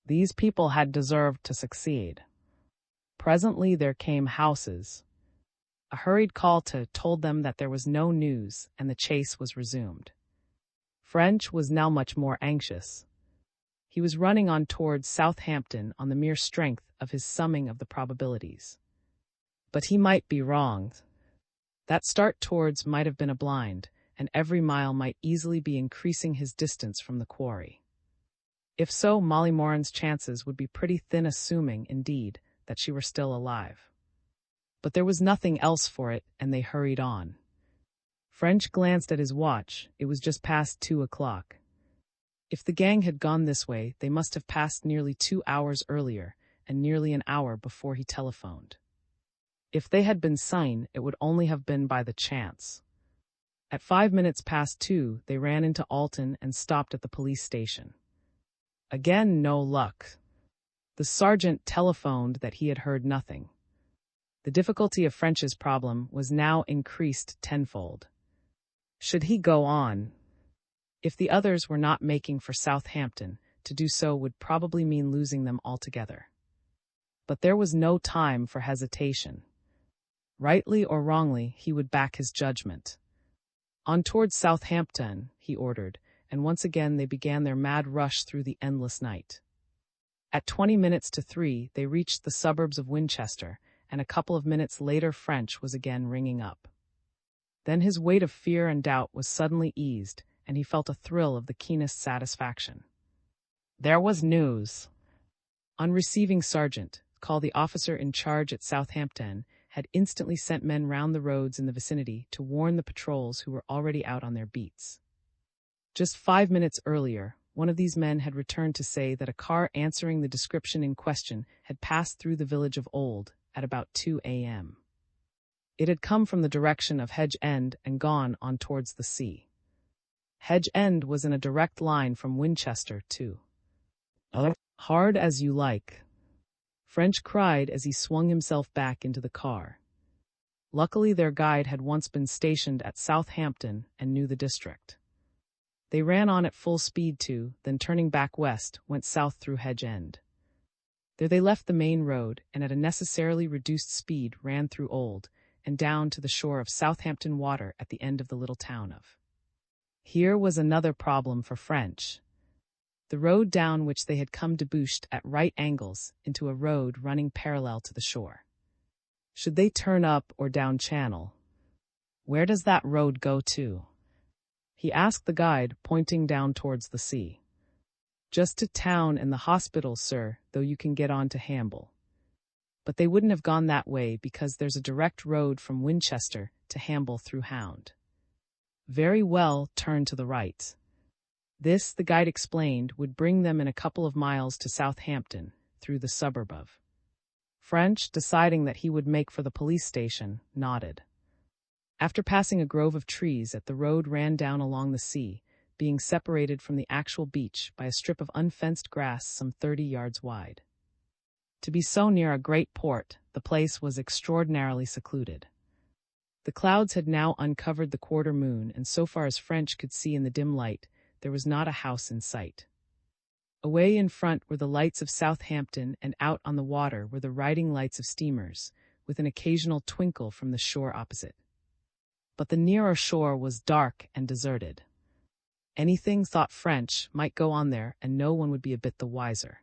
These people had deserved to succeed. Presently there came houses. A hurried call told them that there was no news, and the chase was resumed. French was now much more anxious. He was running on towards Southampton on the mere strength of his summing of the probabilities. But he might be wrong. That start towards might have been a blind, and every mile might easily be increasing his distance from the quarry. If so, Molly Moran's chances would be pretty thin, assuming, indeed, that she were still alive. But there was nothing else for it, and they hurried on. French glanced at his watch. It was just past 2 o'clock. If the gang had gone this way, they must have passed nearly 2 hours earlier, and nearly an hour before he telephoned. If they had been seen, it would only have been by the chance. At 2:05, they ran into Alton and stopped at the police station. Again, no luck. The sergeant telephoned that he had heard nothing. The difficulty of French's problem was now increased tenfold. Should he go on? If the others were not making for Southampton, to do so would probably mean losing them altogether. But there was no time for hesitation. Rightly or wrongly, he would back his judgment. On towards Southampton, he ordered, and once again they began their mad rush through the endless night. At 3:20, they reached the suburbs of Winchester, and a couple of minutes later French was again ringing up. Then his weight of fear and doubt was suddenly eased, and he felt a thrill of the keenest satisfaction. There was news. On receiving Sergeant, call the officer in charge at Southampton had instantly sent men round the roads in the vicinity to warn the patrols who were already out on their beats. Just 5 minutes earlier, one of these men had returned to say that a car answering the description in question had passed through the village of Old at about 2 a.m. It had come from the direction of Hedge End and gone on towards the sea. Hedge End was in a direct line from Winchester to Hard as you like, French cried as he swung himself back into the car. Luckily their guide had once been stationed at Southampton and knew the district. They ran on at full speed then turning back west, went south through Hedge End. There they left the main road and at a necessarily reduced speed ran through Old and down to the shore of Southampton Water at the end of the little town of. Here was another problem for French. The road down which they had come debouched at right angles into a road running parallel to the shore. Should they turn up or down channel? Where does that road go to? He asked the guide, pointing down towards the sea. Just to town and the hospital, sir, though you can get on to Hamble. But they wouldn't have gone that way because there's a direct road from Winchester to Hamble through Hound. Very well, turn to the right. This, the guide explained, would bring them in a couple of miles to Southampton, through the suburb of. French, deciding that he would make for the police station, nodded. After passing a grove of trees, the road ran down along the sea, being separated from the actual beach by a strip of unfenced grass some 30 yards wide. To be so near a great port, the place was extraordinarily secluded. The clouds had now uncovered the quarter moon, and so far as French could see in the dim light, there was not a house in sight. Away in front were the lights of Southampton, and out on the water were the riding lights of steamers, with an occasional twinkle from the shore opposite. But the nearer shore was dark and deserted. Anything, thought French, might go on there, and no one would be a bit the wiser.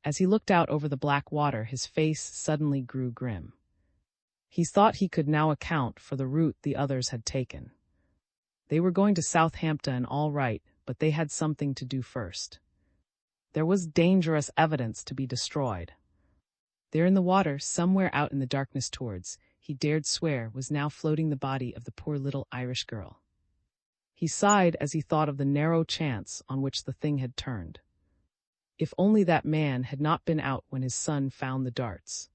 As he looked out over the black water, his face suddenly grew grim. He thought he could now account for the route the others had taken. They were going to Southampton all right, but they had something to do first. There was dangerous evidence to be destroyed. There in the water, somewhere out in the darkness towards, he dared swear, was now floating the body of the poor little Irish girl. He sighed as he thought of the narrow chance on which the thing had turned. If only that man had not been out when his son found the darts.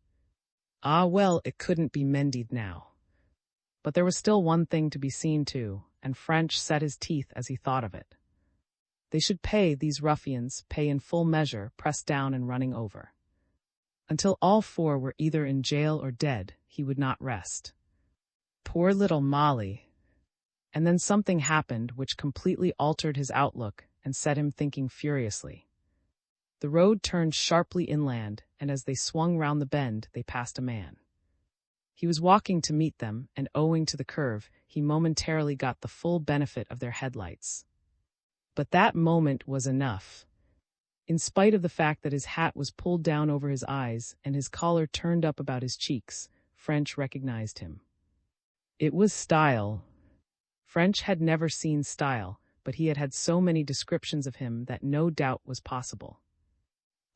Ah well, it couldn't be mended now. But there was still one thing to be seen to, and French set his teeth as he thought of it. They should pay, these ruffians, pay in full measure, pressed down and running over. Until all four were either in jail or dead, he would not rest. Poor little Molly. And then something happened which completely altered his outlook and set him thinking furiously. The road turned sharply inland, and as they swung round the bend, they passed a man. He was walking to meet them, and owing to the curve, he momentarily got the full benefit of their headlights. But that moment was enough. In spite of the fact that his hat was pulled down over his eyes and his collar turned up about his cheeks, French recognized him. It was Style. French had never seen Style, but he had had so many descriptions of him that no doubt was possible.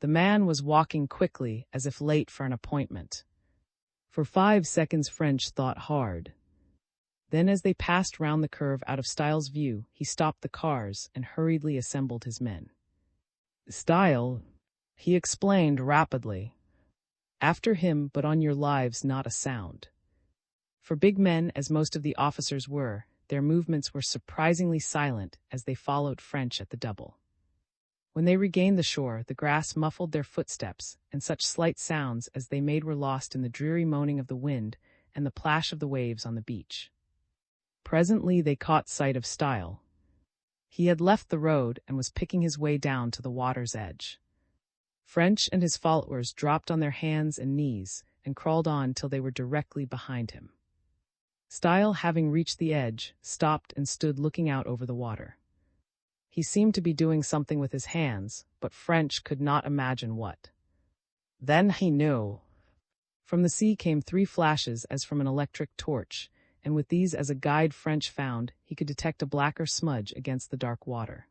The man was walking quickly, as if late for an appointment. For 5 seconds French thought hard. Then as they passed round the curve out of Style's view, he stopped the cars and hurriedly assembled his men. "Style," he explained rapidly. "After him, but on your lives not a sound." For big men, as most of the officers were, their movements were surprisingly silent as they followed French at the double. When they regained the shore, the grass muffled their footsteps, and such slight sounds as they made were lost in the dreary moaning of the wind and the plash of the waves on the beach. Presently they caught sight of Style. He had left the road and was picking his way down to the water's edge. French and his followers dropped on their hands and knees and crawled on till they were directly behind him. Style, having reached the edge, stopped and stood looking out over the water. He seemed to be doing something with his hands, but French could not imagine what. Then he knew. From the sea came 3 flashes as from an electric torch, and with these as a guide French found, he could detect a blacker smudge against the dark water.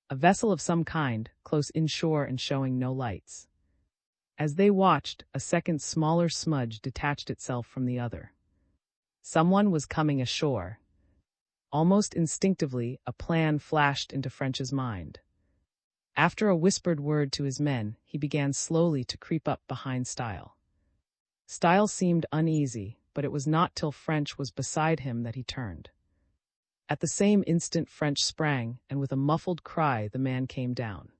A vessel of some kind, close inshore and showing no lights. As they watched, a second smaller smudge detached itself from the other. Someone was coming ashore. Almost instinctively, a plan flashed into French's mind. After a whispered word to his men, he began slowly to creep up behind Style. Style seemed uneasy, but it was not till French was beside him that he turned. At the same instant French sprang, and with a muffled cry the man came down.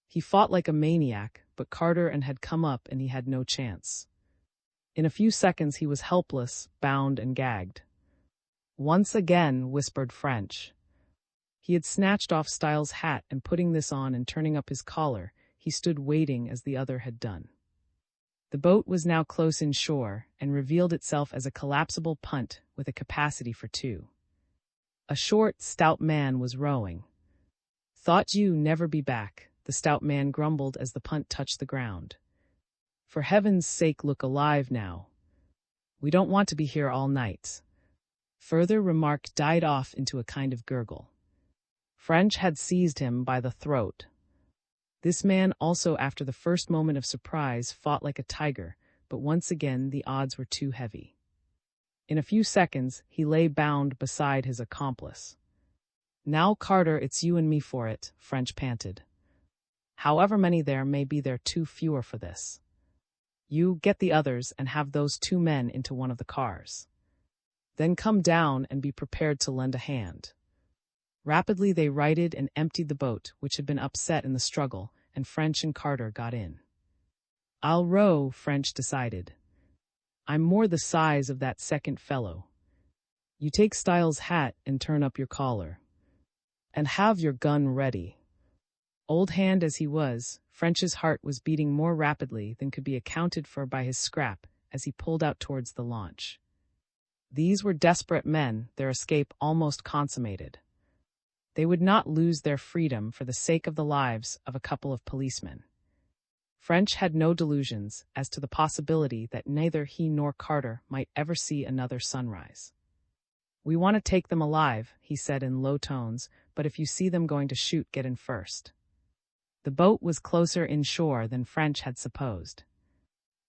He fought like a maniac, but Carter and had come up and he had no chance. In a few seconds he was helpless, bound and gagged. "Once again," whispered French. He had snatched off Style's hat, and putting this on and turning up his collar, he stood waiting as the other had done. The boat was now close inshore, and revealed itself as a collapsible punt with a capacity for 2. A short, stout man was rowing. "Thought you never be back," the stout man grumbled as the punt touched the ground. "For heaven's sake look alive now. We don't want to be here all night." Further remark died off into a kind of gurgle. French had seized him by the throat. This man also, after the first moment of surprise, fought like a tiger, but once again the odds were too heavy. In a few seconds, he lay bound beside his accomplice. "Now, Carter, it's you and me for it," French panted. "However many there may be, there too fewer for this. You get the others and have those two men into one of the cars. Then come down and be prepared to lend a hand." Rapidly they righted and emptied the boat, which had been upset in the struggle, and French and Carter got in. "I'll row," French decided. "I'm more the size of that second fellow. You take Styles' hat and turn up your collar. And have your gun ready." Old hand as he was, French's heart was beating more rapidly than could be accounted for by his scrap as he pulled out towards the launch. These were desperate men, their escape almost consummated. They would not lose their freedom for the sake of the lives of a couple of policemen. French had no delusions as to the possibility that neither he nor Carter might ever see another sunrise. "We want to take them alive," he said in low tones, "but if you see them going to shoot, get in first." The boat was closer inshore than French had supposed.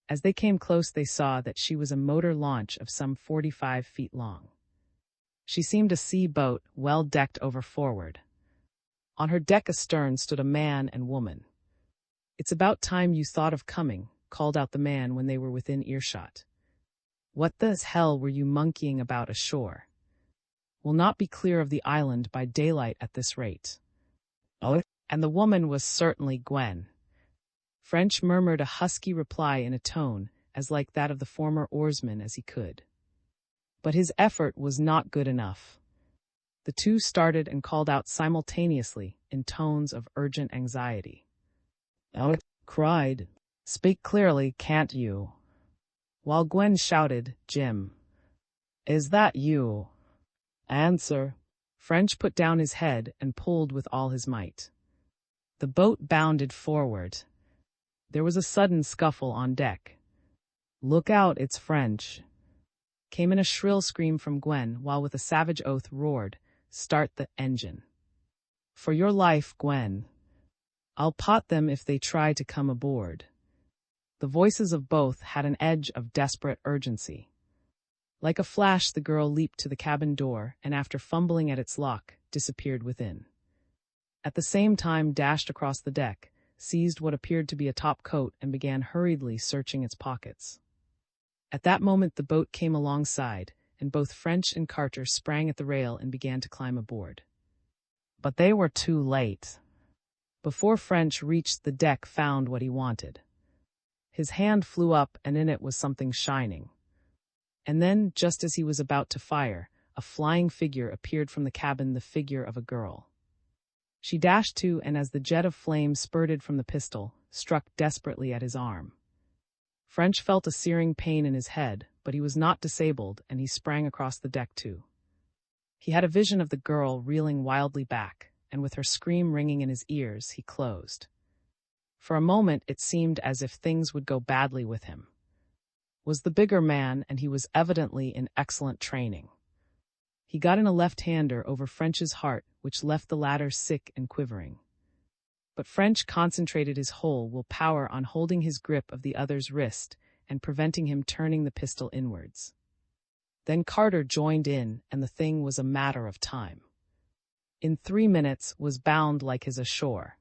As they came close, they saw that she was a motor launch of some 45 feet long. She seemed a sea boat, well decked over forward. On her deck astern stood a man and woman. "It's about time you thought of coming," called out the man when they were within earshot. "What the hell were you monkeying about ashore? We'll not be clear of the island by daylight at this rate." "Oh?" And the woman was certainly Gwen. French murmured a husky reply in a tone as like that of the former oarsman as he could. But his effort was not good enough. The two started and called out simultaneously in tones of urgent anxiety. "Alex," cried, "speak clearly, can't you?" While Gwen shouted, "Jim, is that you? Answer." French put down his head and pulled with all his might. The boat bounded forward. There was a sudden scuffle on deck. "Look out, it's French," came in a shrill scream from Gwen, while with a savage oath roared, "Start the engine. For your life, Gwen. I'll pot them if they try to come aboard." The voices of both had an edge of desperate urgency. Like a flash, the girl leaped to the cabin door and, after fumbling at its lock, disappeared within. At the same time, dashed across the deck, seized what appeared to be a top coat, and began hurriedly searching its pockets. At that moment the boat came alongside, and both French and Carter sprang at the rail and began to climb aboard. But they were too late. Before French reached the deck, found what he wanted. His hand flew up, and in it was something shining. And then, just as he was about to fire, a flying figure appeared from the cabin, the figure of a girl. She dashed to, and as the jet of flame spurted from the pistol, struck desperately at his arm. French felt a searing pain in his head, but he was not disabled, and he sprang across the deck too. He had a vision of the girl reeling wildly back, and with her scream ringing in his ears, he closed. For a moment it seemed as if things would go badly with him. Was the bigger man, and he was evidently in excellent training. He got in a left-hander over French's heart, which left the latter sick and quivering. But French concentrated his whole will power on holding his grip of the other's wrist and preventing him turning the pistol inwards. Then Carter joined in, and the thing was a matter of time. In 3 minutes was bound like his ashore.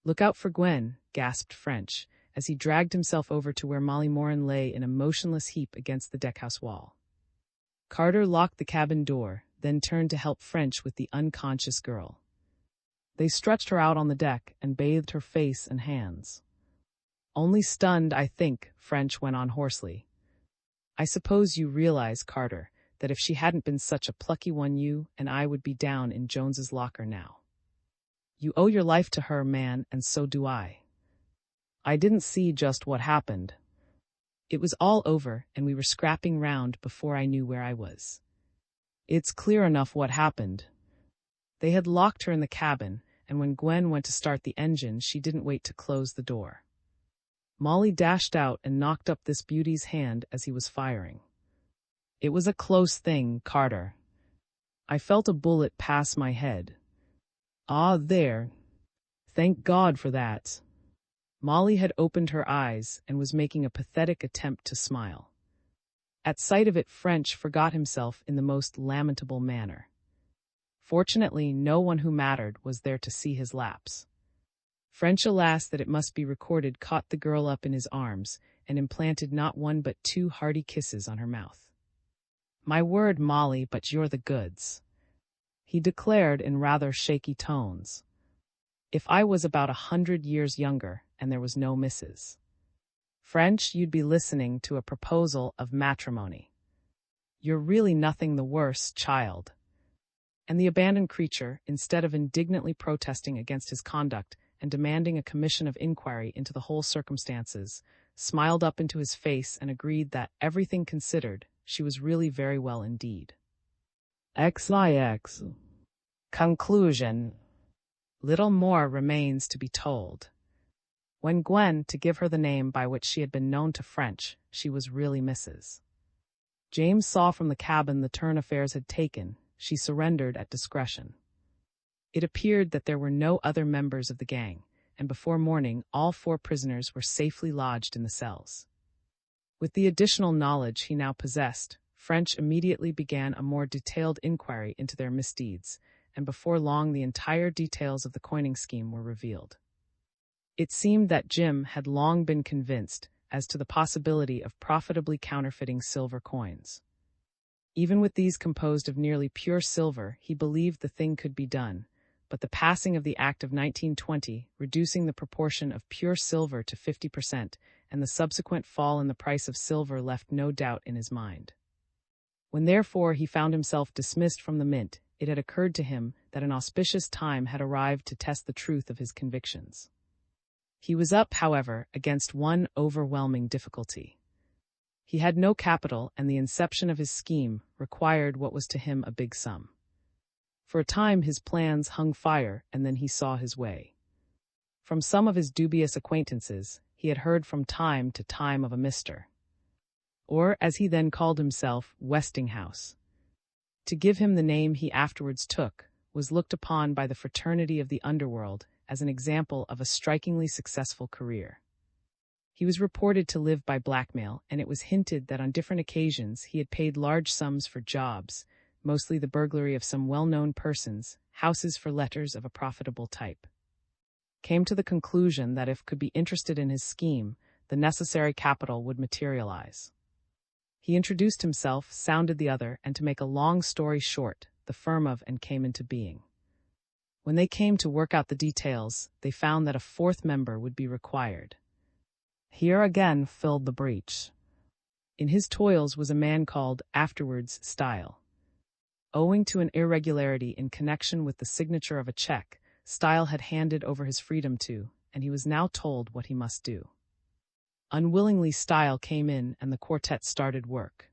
"Look out for Gwen," gasped French, as he dragged himself over to where Molly Moran lay in a motionless heap against the deckhouse wall. Carter locked the cabin door, then turned to help French with the unconscious girl. They stretched her out on the deck and bathed her face and hands. "Only stunned, I think," French went on hoarsely. "I suppose you realize, Carter, that if she hadn't been such a plucky one, you and I would be down in Jones's locker now. You owe your life to her, man, and so do I. I didn't see just what happened. It was all over, and we were scrapping round before I knew where I was. It's clear enough what happened. They had locked her in the cabin, and when Gwen went to start the engine, she didn't wait to close the door. Molly dashed out and knocked up this beauty's hand as he was firing. It was a close thing, Carter. I felt a bullet pass my head. Ah, there. Thank God for that." Molly had opened her eyes and was making a pathetic attempt to smile. At sight of it, French forgot himself in the most lamentable manner. Fortunately, no one who mattered was there to see his lapse. French, alas that it must be recorded, caught the girl up in his arms and implanted not one but 2 hearty kisses on her mouth. "My word, Molly, but you're the goods," he declared in rather shaky tones. "If I was about 100 years younger and there was no Mrs. French, you'd be listening to a proposal of matrimony. You're really nothing the worse, child." And the abandoned creature, instead of indignantly protesting against his conduct and demanding a commission of inquiry into the whole circumstances, smiled up into his face and agreed that, everything considered, she was really very well indeed. XIX. Conclusion. Little more remains to be told. When Gwen, to give her the name by which she had been known to French, she was really Mrs. James saw from the cabin the turn affairs had taken, she surrendered at discretion. It appeared that there were no other members of the gang, and before morning all 4 prisoners were safely lodged in the cells. With the additional knowledge he now possessed, French immediately began a more detailed inquiry into their misdeeds, and before long the entire details of the coining scheme were revealed. It seemed that Jim had long been convinced as to the possibility of profitably counterfeiting silver coins. Even with these composed of nearly pure silver, he believed the thing could be done, but the passing of the Act of 1920, reducing the proportion of pure silver to 50%, and the subsequent fall in the price of silver left no doubt in his mind. When therefore he found himself dismissed from the mint, it had occurred to him that an auspicious time had arrived to test the truth of his convictions. He was up, however, against one overwhelming difficulty. He had no capital, and the inception of his scheme required what was to him a big sum. For a time his plans hung fire, and then he saw his way. From some of his dubious acquaintances, he had heard from time to time of a Mr. or, as he then called himself, Westinghouse. To give him the name he afterwards took was looked upon by the fraternity of the underworld as an example of a strikingly successful career. He was reported to live by blackmail, and it was hinted that on different occasions he had paid large sums for jobs, mostly the burglary of some well-known persons, houses for letters of a profitable type. Came to the conclusion that if could be interested in his scheme, the necessary capital would materialize. He introduced himself, sounded the other, and to make a long story short, the firm of and came into being. When they came to work out the details, they found that a 4th member would be required. Here again filled the breach. In his toils was a man called, afterwards, Style. Owing to an irregularity in connection with the signature of a check, Style had handed over his freedom to, and he was now told what he must do. Unwillingly Style came in and the quartet started work.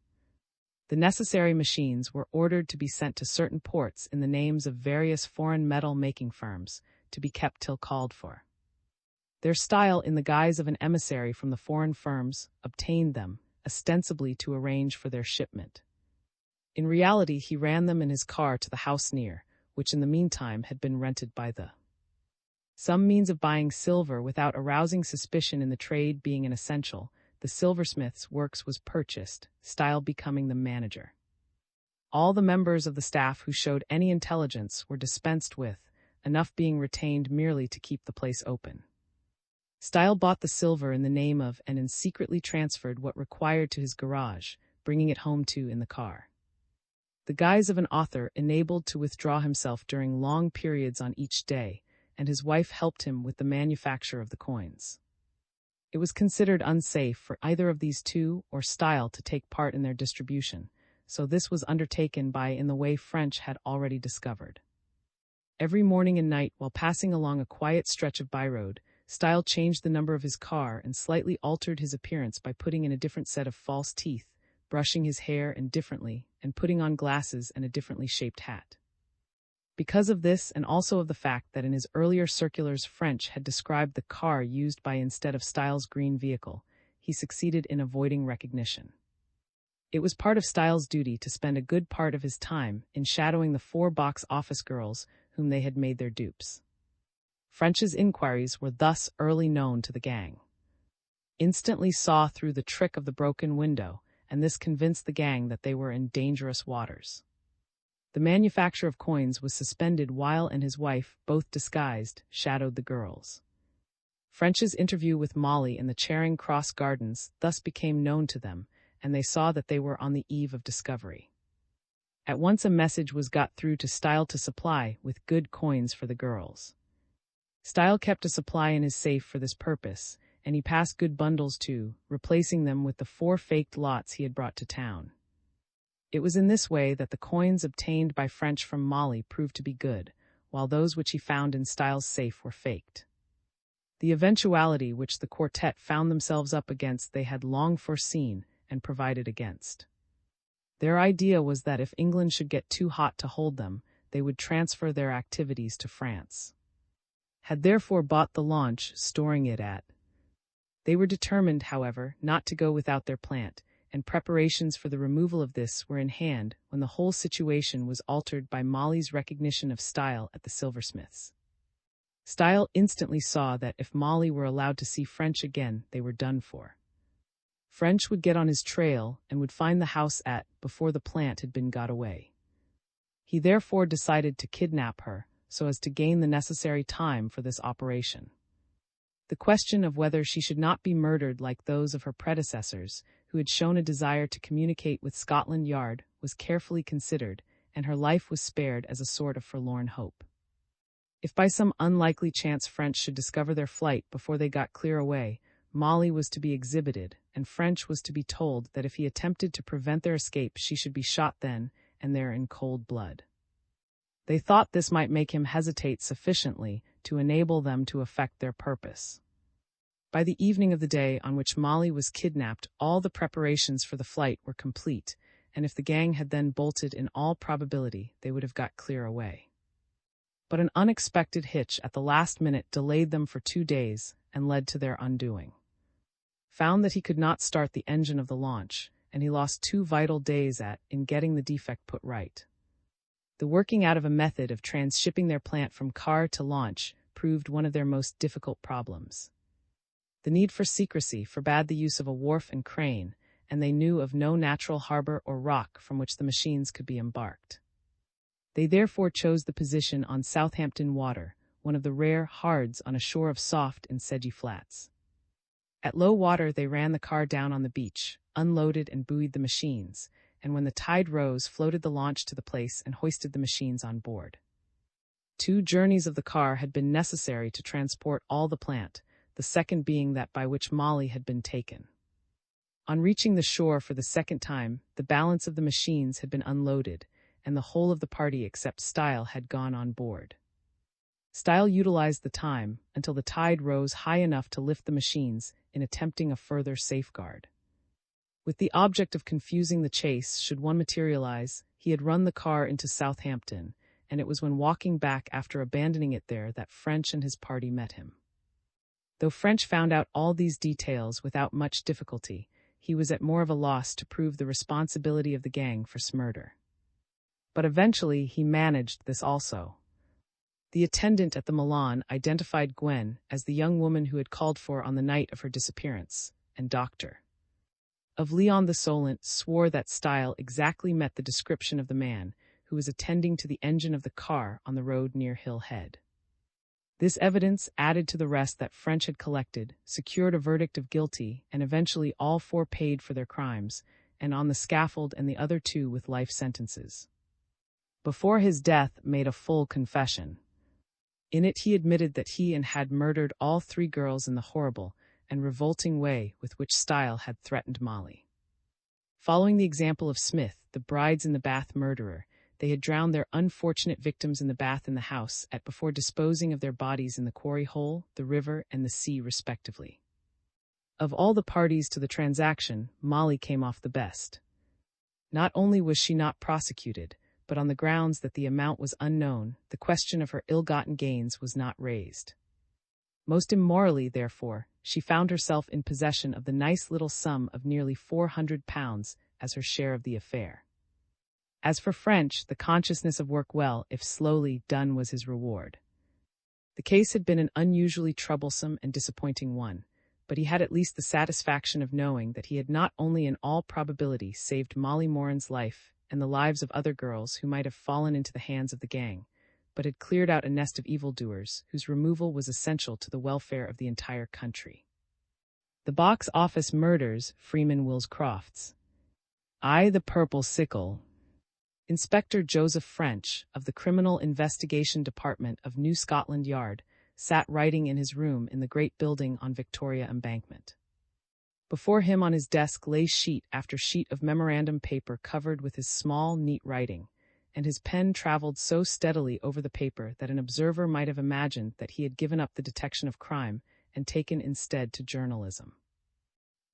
The necessary machines were ordered to be sent to certain ports in the names of various foreign metal-making firms, to be kept till called for. Their Style, in the guise of an emissary from the foreign firms, obtained them, ostensibly to arrange for their shipment. In reality he ran them in his car to the house near, which in the meantime had been rented by the some means of buying silver without arousing suspicion in the trade being an essential. The silversmith's works was purchased, Style becoming the manager. All the members of the staff who showed any intelligence were dispensed with, enough being retained merely to keep the place open. Style bought the silver in the name of and secretly transferred what required to his garage, bringing it home in the car. The guise of an author enabled to withdraw himself during long periods on each day, and his wife helped him with the manufacture of the coins. It was considered unsafe for either of these two or Style to take part in their distribution, so this was undertaken by in the way French had already discovered. Every morning and night, while passing along a quiet stretch of byroad, Style changed the number of his car and slightly altered his appearance by putting in a different set of false teeth, brushing his hair indifferently, and putting on glasses and a differently shaped hat. Because of this, and also of the fact that in his earlier circulars French had described the car used by instead of Style's green vehicle, he succeeded in avoiding recognition. It was part of Style's duty to spend a good part of his time in shadowing the 4 box office girls whom they had made their dupes. French's inquiries were thus early known to the gang. Instantly saw through the trick of the broken window, and this convinced the gang that they were in dangerous waters. The manufacture of coins was suspended while and his wife, both disguised, shadowed the girls. French's interview with Molly in the Charing Cross Gardens thus became known to them, and they saw that they were on the eve of discovery. At once a message was got through to Style to supply with good coins for the girls. Style kept a supply in his safe for this purpose, and he passed good bundles too, replacing them with the 4 faked lots he had brought to town. It was in this way that the coins obtained by French from Molly proved to be good, while those which he found in Style's safe were faked. The eventuality which the quartet found themselves up against they had long foreseen and provided against. Their idea was that if England should get too hot to hold them, they would transfer their activities to France. Had therefore bought the launch, storing it at. They were determined, however, not to go without their plant, and preparations for the removal of this were in hand when the whole situation was altered by Molly's recognition of Style at the silversmith's. Style instantly saw that if Molly were allowed to see French again, they were done for. French would get on his trail and would find the house before the plant had been got away. He therefore decided to kidnap her, so as to gain the necessary time for this operation. The question of whether she should not be murdered like those of her predecessors, who had shown a desire to communicate with Scotland Yard, was carefully considered, and her life was spared as a sort of forlorn hope. If by some unlikely chance French should discover their flight before they got clear away, Molly was to be exhibited, and French was to be told that if he attempted to prevent their escape she should be shot then and there in cold blood. They thought this might make him hesitate sufficiently to enable them to effect their purpose. By the evening of the day on which Molly was kidnapped, all the preparations for the flight were complete, and if the gang had then bolted, in all probability they would have got clear away. But an unexpected hitch at the last minute delayed them for 2 days and led to their undoing. Found that he could not start the engine of the launch, and he lost 2 vital days in getting the defect put right. The working out of a method of transshipping their plant from car to launch proved one of their most difficult problems. The need for secrecy forbade the use of a wharf and crane, and they knew of no natural harbor or rock from which the machines could be embarked. They therefore chose the position on Southampton Water, one of the rare hards on a shore of soft and sedgy flats. At low water they ran the car down on the beach, unloaded and buoyed the machines, and when the tide rose floated the launch to the place and hoisted the machines on board. 2 journeys of the car had been necessary to transport all the plant, the second being that by which Molly had been taken. On reaching the shore for the second time, the balance of the machines had been unloaded, and the whole of the party except Style had gone on board. Style utilized the time until the tide rose high enough to lift the machines in attempting a further safeguard. With the object of confusing the chase should one materialize, he had run the car into Southampton, and it was when walking back after abandoning it there that French and his party met him. Though French found out all these details without much difficulty, he was at more of a loss to prove the responsibility of the gang for murder. But eventually he managed this also. The attendant at the Milan identified Gwen as the young woman who had called for on the night of her disappearance, and Dr. of Leon the Solent swore that Style exactly met the description of the man who was attending to the engine of the car on the road near Hill Head. This evidence, added to the rest that French had collected, secured a verdict of guilty, and eventually all 4 paid for their crimes, and on the scaffold and the other 2 with life sentences. Before his death made a full confession. In it he admitted that he had murdered all 3 girls in the horrible and revolting way with which Style had threatened Molly. Following the example of Smith, the brides in the bath murderer, they had drowned their unfortunate victims in the bath in the house before disposing of their bodies in the quarry hole, the river, and the sea respectively. Of all the parties to the transaction, Molly came off the best. Not only was she not prosecuted, but on the grounds that the amount was unknown, the question of her ill-gotten gains was not raised. Most immorally, therefore, she found herself in possession of the nice little sum of nearly £400 as her share of the affair. As for French, the consciousness of work well, if slowly, done was his reward. The case had been an unusually troublesome and disappointing one, but he had at least the satisfaction of knowing that he had not only in all probability saved Molly Moran's life and the lives of other girls who might have fallen into the hands of the gang, but had cleared out a nest of evildoers whose removal was essential to the welfare of the entire country. The box office murders Freeman Wills Crofts. I, the Purple Sickle. Inspector Joseph French, of the Criminal Investigation Department of New Scotland Yard, sat writing in his room in the great building on Victoria Embankment. Before him on his desk lay sheet after sheet of memorandum paper covered with his small, neat writing, and his pen traveled so steadily over the paper that an observer might have imagined that he had given up the detection of crime and taken instead to journalism.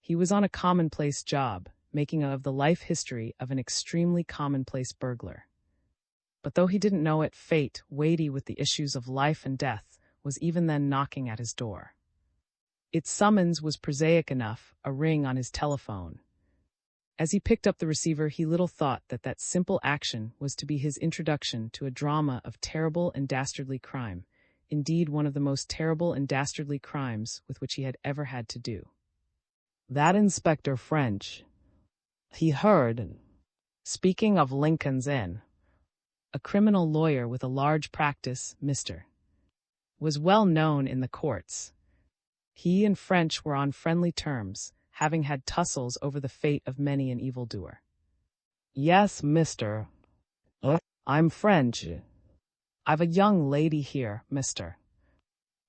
He was on a commonplace job, making of the life history of an extremely commonplace burglar. But though he didn't know it, fate, weighty with the issues of life and death, was even then knocking at his door. Its summons was prosaic enough, a ring on his telephone. As he picked up the receiver, he little thought that that simple action was to be his introduction to a drama of terrible and dastardly crime, indeed one of the most terrible and dastardly crimes with which he had ever had to do. That Inspector French, he heard, speaking of Lincoln's Inn, a criminal lawyer with a large practice, Mr. was well known in the courts. He and French were on friendly terms, having had tussles over the fate of many an evildoer. Yes, Mr. I'm French. I've a young lady here, Mr.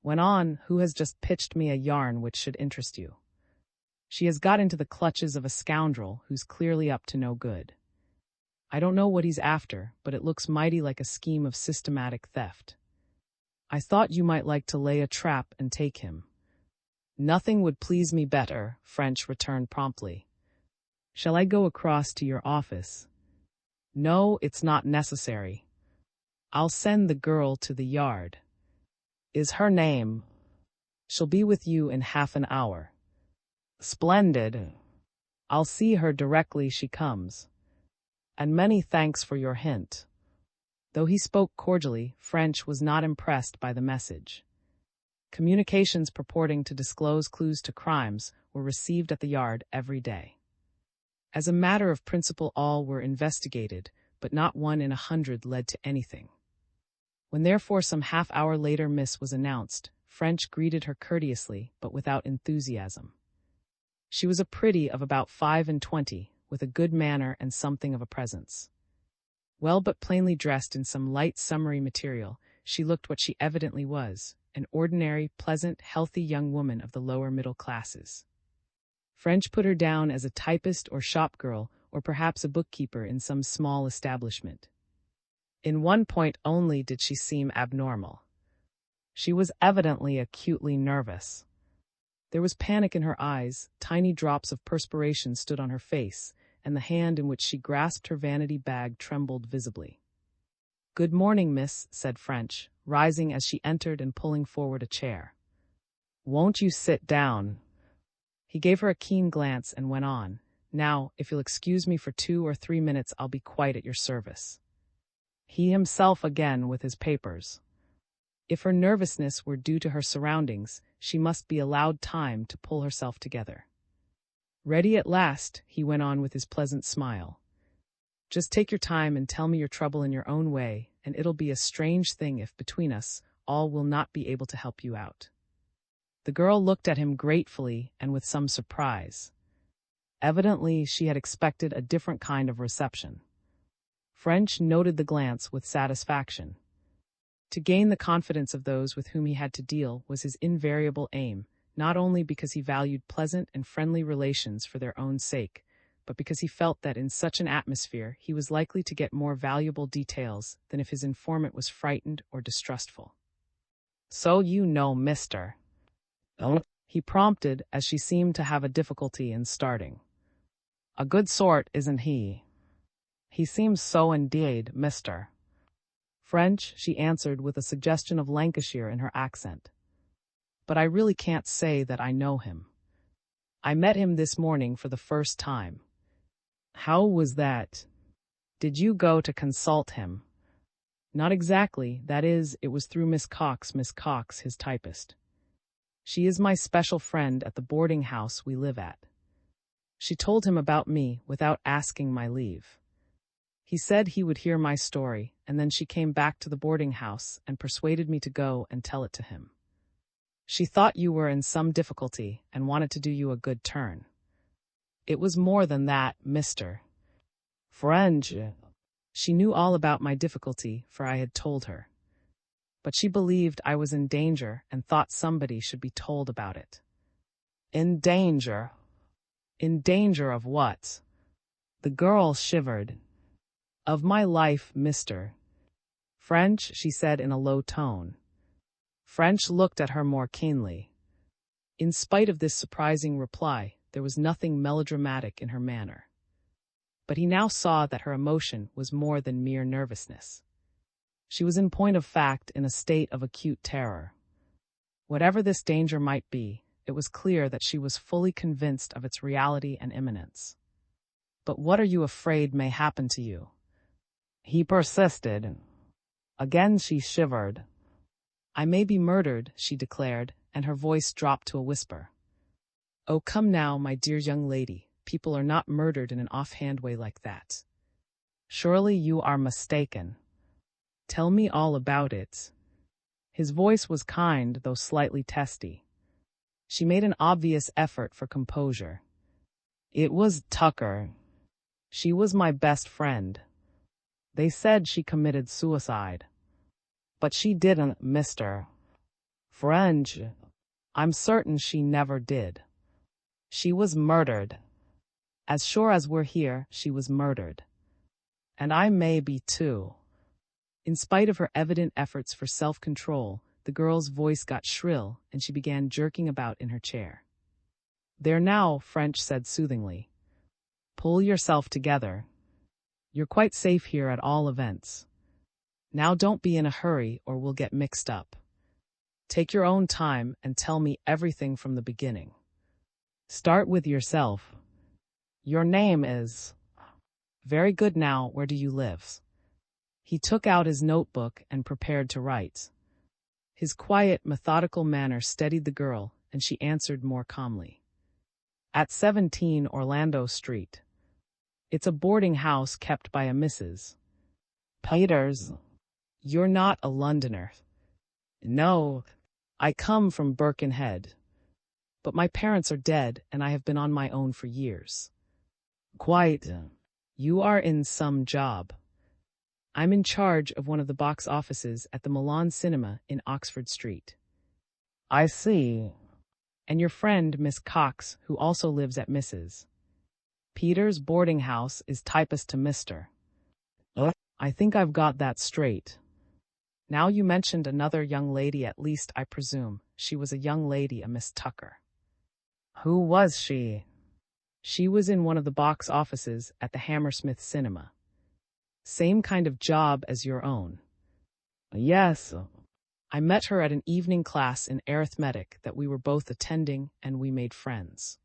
went on, who has just pitched me a yarn which should interest you. She has got into the clutches of a scoundrel who's clearly up to no good. I don't know what he's after, but it looks mighty like a scheme of systematic theft. I thought you might like to lay a trap and take him. Nothing would please me better, French returned promptly. Shall I go across to your office? No, it's not necessary. I'll send the girl to the yard. Is her name? She'll be with you in half an hour. Splendid. I'll see her directly she comes. And many thanks for your hint. Though he spoke cordially, French was not impressed by the message. Communications purporting to disclose clues to crimes were received at the yard every day. As a matter of principle, all were investigated, but not one in 100 led to anything. When therefore some half-hour later Miss was announced, French greeted her courteously, but without enthusiasm. She was a pretty of about 25, with a good manner and something of a presence. Well but plainly dressed in some light summery material, she looked what she evidently was, an ordinary, pleasant, healthy young woman of the lower middle classes. French put her down as a typist or shop girl, or perhaps a bookkeeper in some small establishment. In one point only did she seem abnormal. She was evidently acutely nervous. There was panic in her eyes, tiny drops of perspiration stood on her face, and the hand in which she grasped her vanity bag trembled visibly. "Good morning, miss," said French, rising as she entered and pulling forward a chair. "Won't you sit down?" He gave her a keen glance and went on. "Now, if you'll excuse me for 2 or 3 minutes, I'll be quite at your service." He himself again with his papers. If her nervousness were due to her surroundings, she must be allowed time to pull herself together. "Ready at last," he went on with his pleasant smile. "Just take your time and tell me your trouble in your own way, and it'll be a strange thing if, between us, all will not be able to help you out." The girl looked at him gratefully and with some surprise. Evidently, she had expected a different kind of reception. French noted the glance with satisfaction. To gain the confidence of those with whom he had to deal was his invariable aim, not only because he valued pleasant and friendly relations for their own sake, but because he felt that in such an atmosphere he was likely to get more valuable details than if his informant was frightened or distrustful. "So you know Mr. he prompted, as she seemed to have a difficulty in starting. "A good sort, isn't he?" "He seems so indeed, Mr. French," she answered with a suggestion of Lancashire in her accent. "But I really can't say that I know him. I met him this morning for the first time." "How was that? Did you go to consult him?" "Not exactly, that is, it was through Miss Cox, his typist." She is my special friend at the boarding house we live at. She told him about me without asking my leave. He said he would hear my story, and then she came back to the boarding house and persuaded me to go and tell it to him. She thought you were in some difficulty and wanted to do you a good turn. It was more than that, Mr. French. She knew all about my difficulty, for I had told her. But she believed I was in danger and thought somebody should be told about it. In danger? In danger of what? The girl shivered. Of my life, Mr. French, she said in a low tone. French looked at her more keenly. In spite of this surprising reply, there was nothing melodramatic in her manner. But he now saw that her emotion was more than mere nervousness. She was in point of fact in a state of acute terror. Whatever this danger might be, it was clear that she was fully convinced of its reality and imminence. But what are you afraid may happen to you? He persisted. Again she shivered. I may be murdered, she declared, and her voice dropped to a whisper. Oh, come now, my dear young lady, people are not murdered in an offhand way like that. Surely you are mistaken. Tell me all about it. His voice was kind, though slightly testy. She made an obvious effort for composure. It was Tucker. She was my best friend. They said she committed suicide. But she didn't, Mr. French. I'm certain she never did. She was murdered. As sure as we're here, she was murdered. And I may be too. In spite of her evident efforts for self-control, the girl's voice got shrill, and she began jerking about in her chair. There now, French said soothingly. Pull yourself together. You're quite safe here at all events. Now don't be in a hurry or we'll get mixed up. Take your own time and tell me everything from the beginning. Start with yourself. Your name is... Very good. Now, where do you live? He took out his notebook and prepared to write. His quiet, methodical manner steadied the girl, and she answered more calmly. At 17 Orlando Street. It's a boarding house kept by a Mrs. Peters. You're not a Londoner. No, I come from Birkenhead. But my parents are dead, and I have been on my own for years. Quite. You are in some job. I'm in charge of one of the box offices at the Milan Cinema in Oxford Street. I see. And your friend, Miss Cox, who also lives at Mrs. Peters' boarding house, is typist to Mr. I think I've got that straight. Now you mentioned another young lady, at least I presume. She was a young lady, a Miss Tucker. Who was she? She was in one of the box offices at the Hammersmith Cinema. Same kind of job as your own. Yes. I met her at an evening class in arithmetic that we were both attending, and we made friends.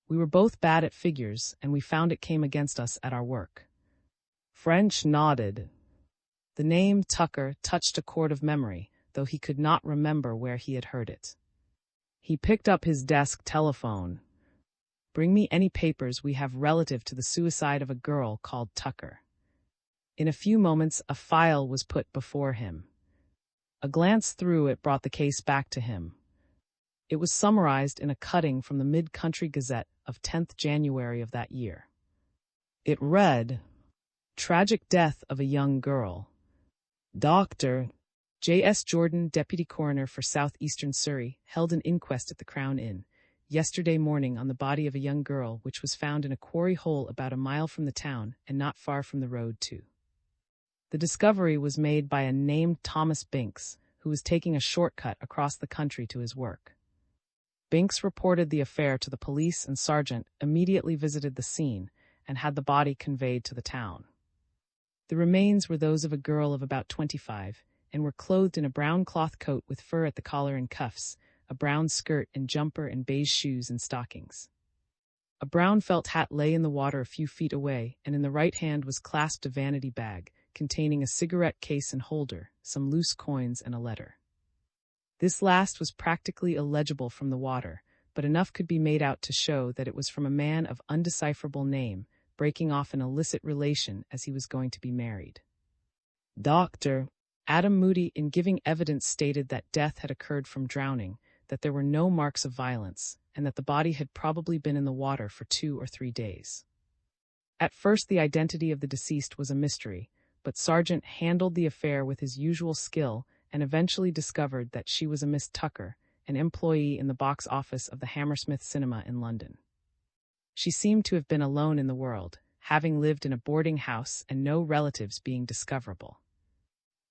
We were both bad at figures, and we found it came against us at our work. French nodded. The name Tucker touched a chord of memory, though he could not remember where he had heard it. He picked up his desk telephone. Bring me any papers we have relative to the suicide of a girl called Tucker. In a few moments, a file was put before him. A glance through it brought the case back to him. It was summarized in a cutting from the Mid-Country Gazette of 10th January of that year. It read, Tragic death of a young girl. Dr. J.S. Jordan, Deputy Coroner for Southeastern Surrey, held an inquest at the Crown Inn yesterday morning on the body of a young girl which was found in a quarry hole about a mile from the town and not far from the road too. The discovery was made by a named Thomas Binks, who was taking a shortcut across the country to his work. Binks reported the affair to the police, and Sergeant immediately visited the scene and had the body conveyed to the town. The remains were those of a girl of about 25, and were clothed in a brown cloth coat with fur at the collar and cuffs, a brown skirt and jumper, and beige shoes and stockings. A brown felt hat lay in the water a few feet away, and in the right hand was clasped a vanity bag, containing a cigarette case and holder, some loose coins, and a letter. This last was practically illegible from the water, but enough could be made out to show that it was from a man of undecipherable name, breaking off an illicit relation as he was going to be married. Dr. Adam Moody, in giving evidence, stated that death had occurred from drowning, that there were no marks of violence, and that the body had probably been in the water for 2 or 3 days. At first, the identity of the deceased was a mystery, but Sargent handled the affair with his usual skill and eventually discovered that she was a Miss Tucker, an employee in the box office of the Hammersmith Cinema in London. She seemed to have been alone in the world, having lived in a boarding house and no relatives being discoverable.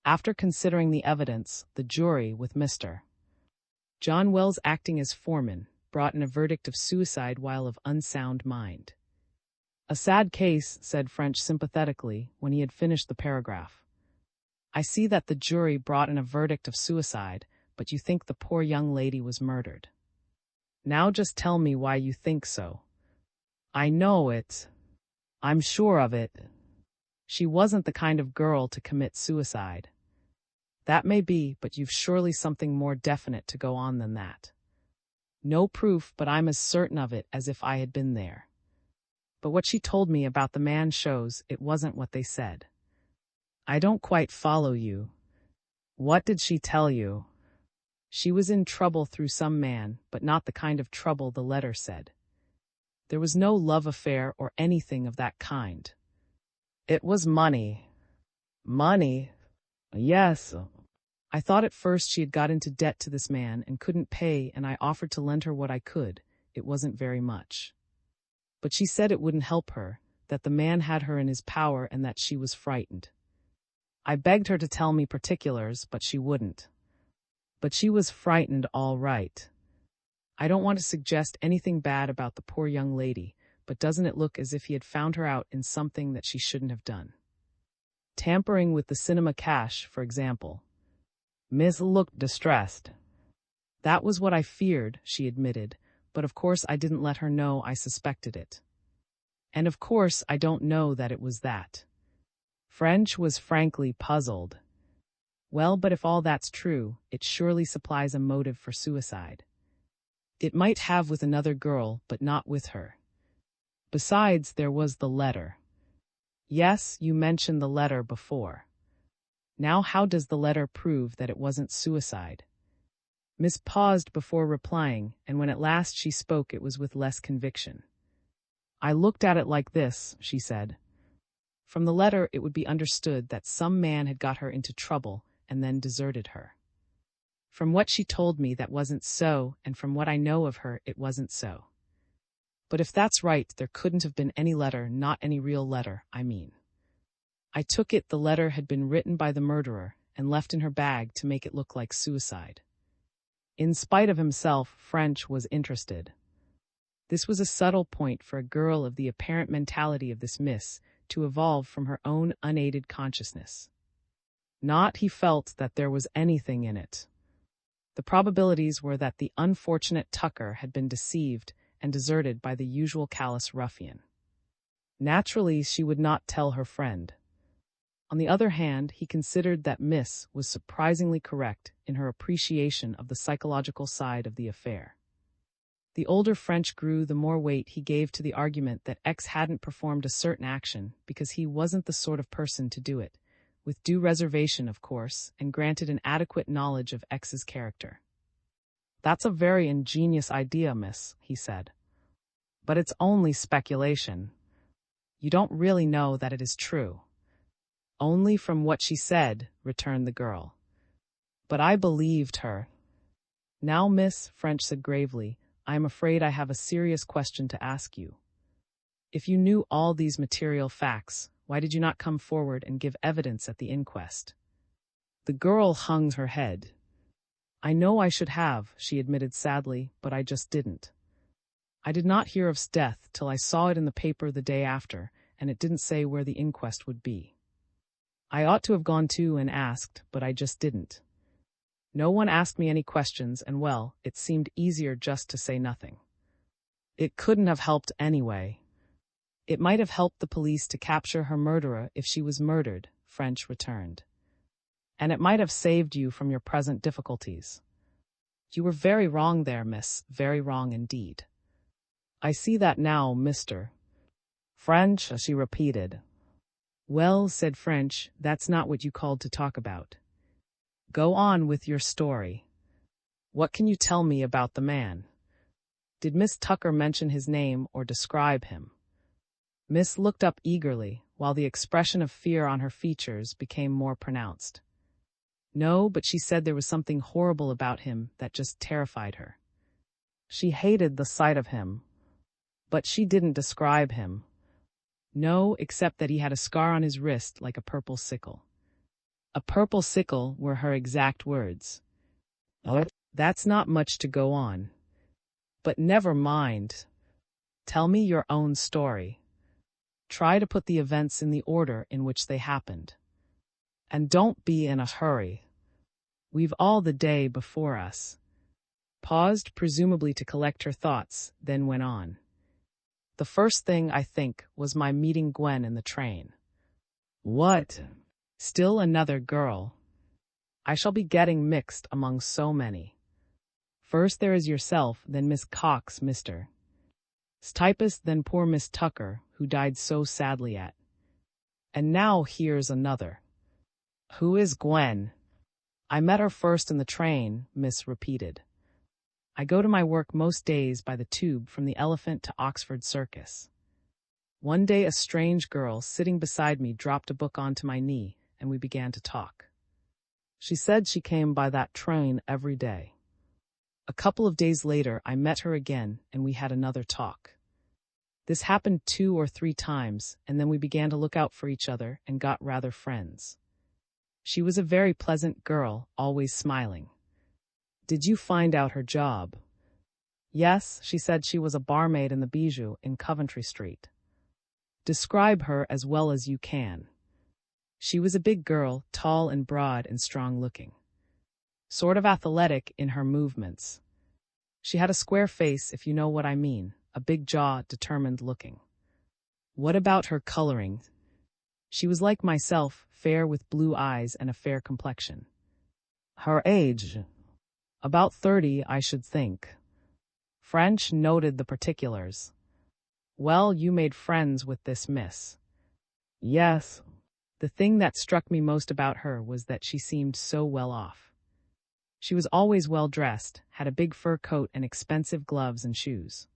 After considering the evidence, the jury, with Mr. John Wells acting as foreman, brought in a verdict of suicide while of unsound mind. "A sad case," said French sympathetically when he had finished the paragraph. "I see that the jury brought in a verdict of suicide, but you think the poor young lady was murdered. Now just tell me why you think so." "I know it. I'm sure of it. She wasn't the kind of girl to commit suicide." "That may be, but you've surely something more definite to go on than that." "No proof, but I'm as certain of it as if I had been there. But what she told me about the man shows it wasn't what they said." "I don't quite follow you. What did she tell you?" "She was in trouble through some man, but not the kind of trouble the letter said. There was no love affair or anything of that kind. It was money." "Money?" "Yes. I thought at first she had got into debt to this man and couldn't pay, and I offered to lend her what I could. It wasn't very much. But she said it wouldn't help her, that the man had her in his power and that she was frightened. I begged her to tell me particulars, but she wouldn't. But she was frightened all right. I don't want to suggest anything bad about the poor young lady, but doesn't it look as if he had found her out in something that she shouldn't have done? Tampering with the cinema cash, for example." Miss looked distressed. "That was what I feared," she admitted, "but of course I didn't let her know I suspected it. And of course I don't know that it was that." French was frankly puzzled. "Well, but if all that's true, it surely supplies a motive for suicide. It might have with another girl, but not with her. Besides, there was the letter." "Yes, you mentioned the letter before. Now how does the letter prove that it wasn't suicide?" Miss paused before replying, and when at last she spoke it was with less conviction. "I looked at it like this," she said. "From the letter it would be understood that some man had got her into trouble and then deserted her. From what she told me that wasn't so, and from what I know of her it wasn't so. But if that's right, there couldn't have been any letter, not any real letter, I mean. I took it the letter had been written by the murderer and left in her bag to make it look like suicide." In spite of himself, French was interested. This was a subtle point for a girl of the apparent mentality of this miss to evolve from her own unaided consciousness. Not, he felt, that there was anything in it. The probabilities were that the unfortunate Tucker had been deceived and deserted by the usual callous ruffian. Naturally, she would not tell her friend. On the other hand, he considered that Miss was surprisingly correct in her appreciation of the psychological side of the affair. The older French grew, the more weight he gave to the argument that X hadn't performed a certain action because he wasn't the sort of person to do it, with due reservation, of course, and granted an adequate knowledge of X's character. "That's a very ingenious idea, Miss," he said. "But it's only speculation. You don't really know that it is true." "Only from what she said," returned the girl. "But I believed her." "Now, Miss," French said gravely, "I am afraid I have a serious question to ask you. If you knew all these material facts, why did you not come forward and give evidence at the inquest?" The girl hung her head. "I know I should have," she admitted sadly, "but I just didn't. I did not hear of his death till I saw it in the paper the day after, and it didn't say where the inquest would be. I ought to have gone too and asked, but I just didn't. No one asked me any questions, and well, it seemed easier just to say nothing. It couldn't have helped anyway." "It might have helped the police to capture her murderer if she was murdered," French returned. "And it might have saved you from your present difficulties." You were very wrong there, miss, very wrong indeed. I see that now, mister. French, she repeated. Well, said French, that's not what you called to talk about. Go on with your story. What can you tell me about the man? Did Miss Tucker mention his name or describe him? Miss looked up eagerly, while the expression of fear on her features became more pronounced. No, but she said there was something horrible about him that just terrified her. She hated the sight of him. But she didn't describe him. No, except that he had a scar on his wrist like a purple sickle. A purple sickle were her exact words. That's not much to go on. But never mind. Tell me your own story. Try to put the events in the order in which they happened. And don't be in a hurry. We've all the day before us. Paused, presumably to collect her thoughts, then went on. The first thing, I think, was my meeting Gwen in the train. What? Still another girl. I shall be getting mixed among so many. First there is yourself, then Miss Cox, Mr. Typist, then poor Miss Tucker, who died so sadly at. And now here's another. Who is Gwen? I met her first in the train, Miss repeated. I go to my work most days by the tube from the Elephant to Oxford Circus. One day a strange girl sitting beside me dropped a book onto my knee, and we began to talk. She said she came by that train every day. A couple of days later I met her again, and we had another talk. This happened 2 or 3 times, and then we began to look out for each other and got rather friends. She was a very pleasant girl, always smiling. Did you find out her job? Yes, she said she was a barmaid in the Bijou in Coventry Street. Describe her as well as you can. She was a big girl, tall and broad and strong-looking. Sort of athletic in her movements. She had a square face, if you know what I mean, a big jaw, determined-looking. What about her coloring? She was like myself, fair with blue eyes and a fair complexion. Her age? About 30, I should think. French noted the particulars. Well, you made friends with this miss. Yes. The thing that struck me most about her was that she seemed so well off. She was always well dressed, had a big fur coat and expensive gloves and shoes.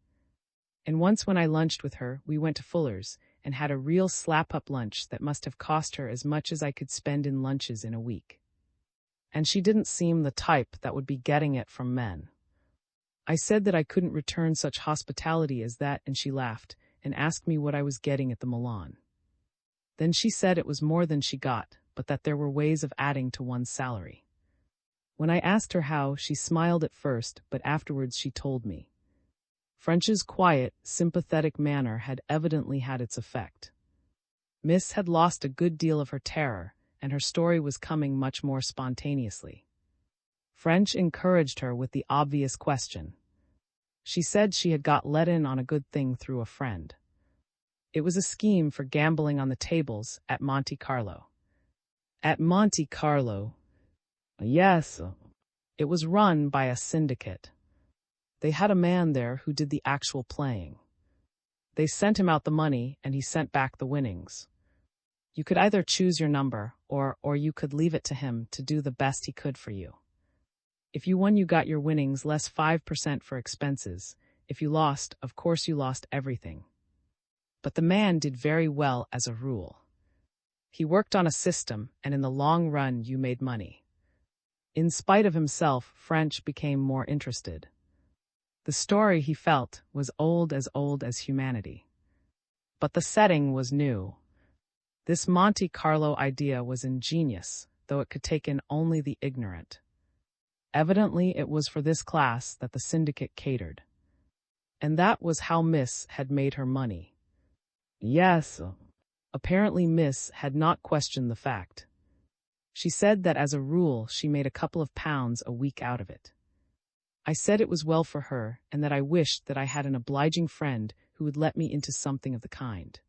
And once when I lunched with her, we went to Fuller's and had a real slap-up lunch that must have cost her as much as I could spend in lunches in a week. And she didn't seem the type that would be getting it from men. I said that I couldn't return such hospitality as that, and she laughed and asked me what I was getting at the Milan. Then she said it was more than she got, but that there were ways of adding to one's salary. When I asked her how, she smiled at first, but afterwards she told me. French's quiet, sympathetic manner had evidently had its effect. Miss had lost a good deal of her terror, and her story was coming much more spontaneously. French encouraged her with the obvious question. She said she had got let in on a good thing through a friend. It was a scheme for gambling on the tables at Monte Carlo. At Monte Carlo? Yes. It was run by a syndicate. They had a man there who did the actual playing. They sent him out the money, and he sent back the winnings. You could either choose your number, or you could leave it to him to do the best he could for you. If you won, you got your winnings less 5% for expenses. If you lost, of course you lost everything. But the man did very well as a rule. He worked on a system, and in the long run you made money. In spite of himself, French became more interested. The story, he felt, was old as humanity. But the setting was new. This Monte Carlo idea was ingenious, though it could take in only the ignorant. Evidently it was for this class that the syndicate catered. And that was how Miss had made her money. Yes. Apparently Miss had not questioned the fact. She said that as a rule she made a couple of pounds a week out of it. I said it was well for her, and that I wished that I had an obliging friend who would let me into something of the kind.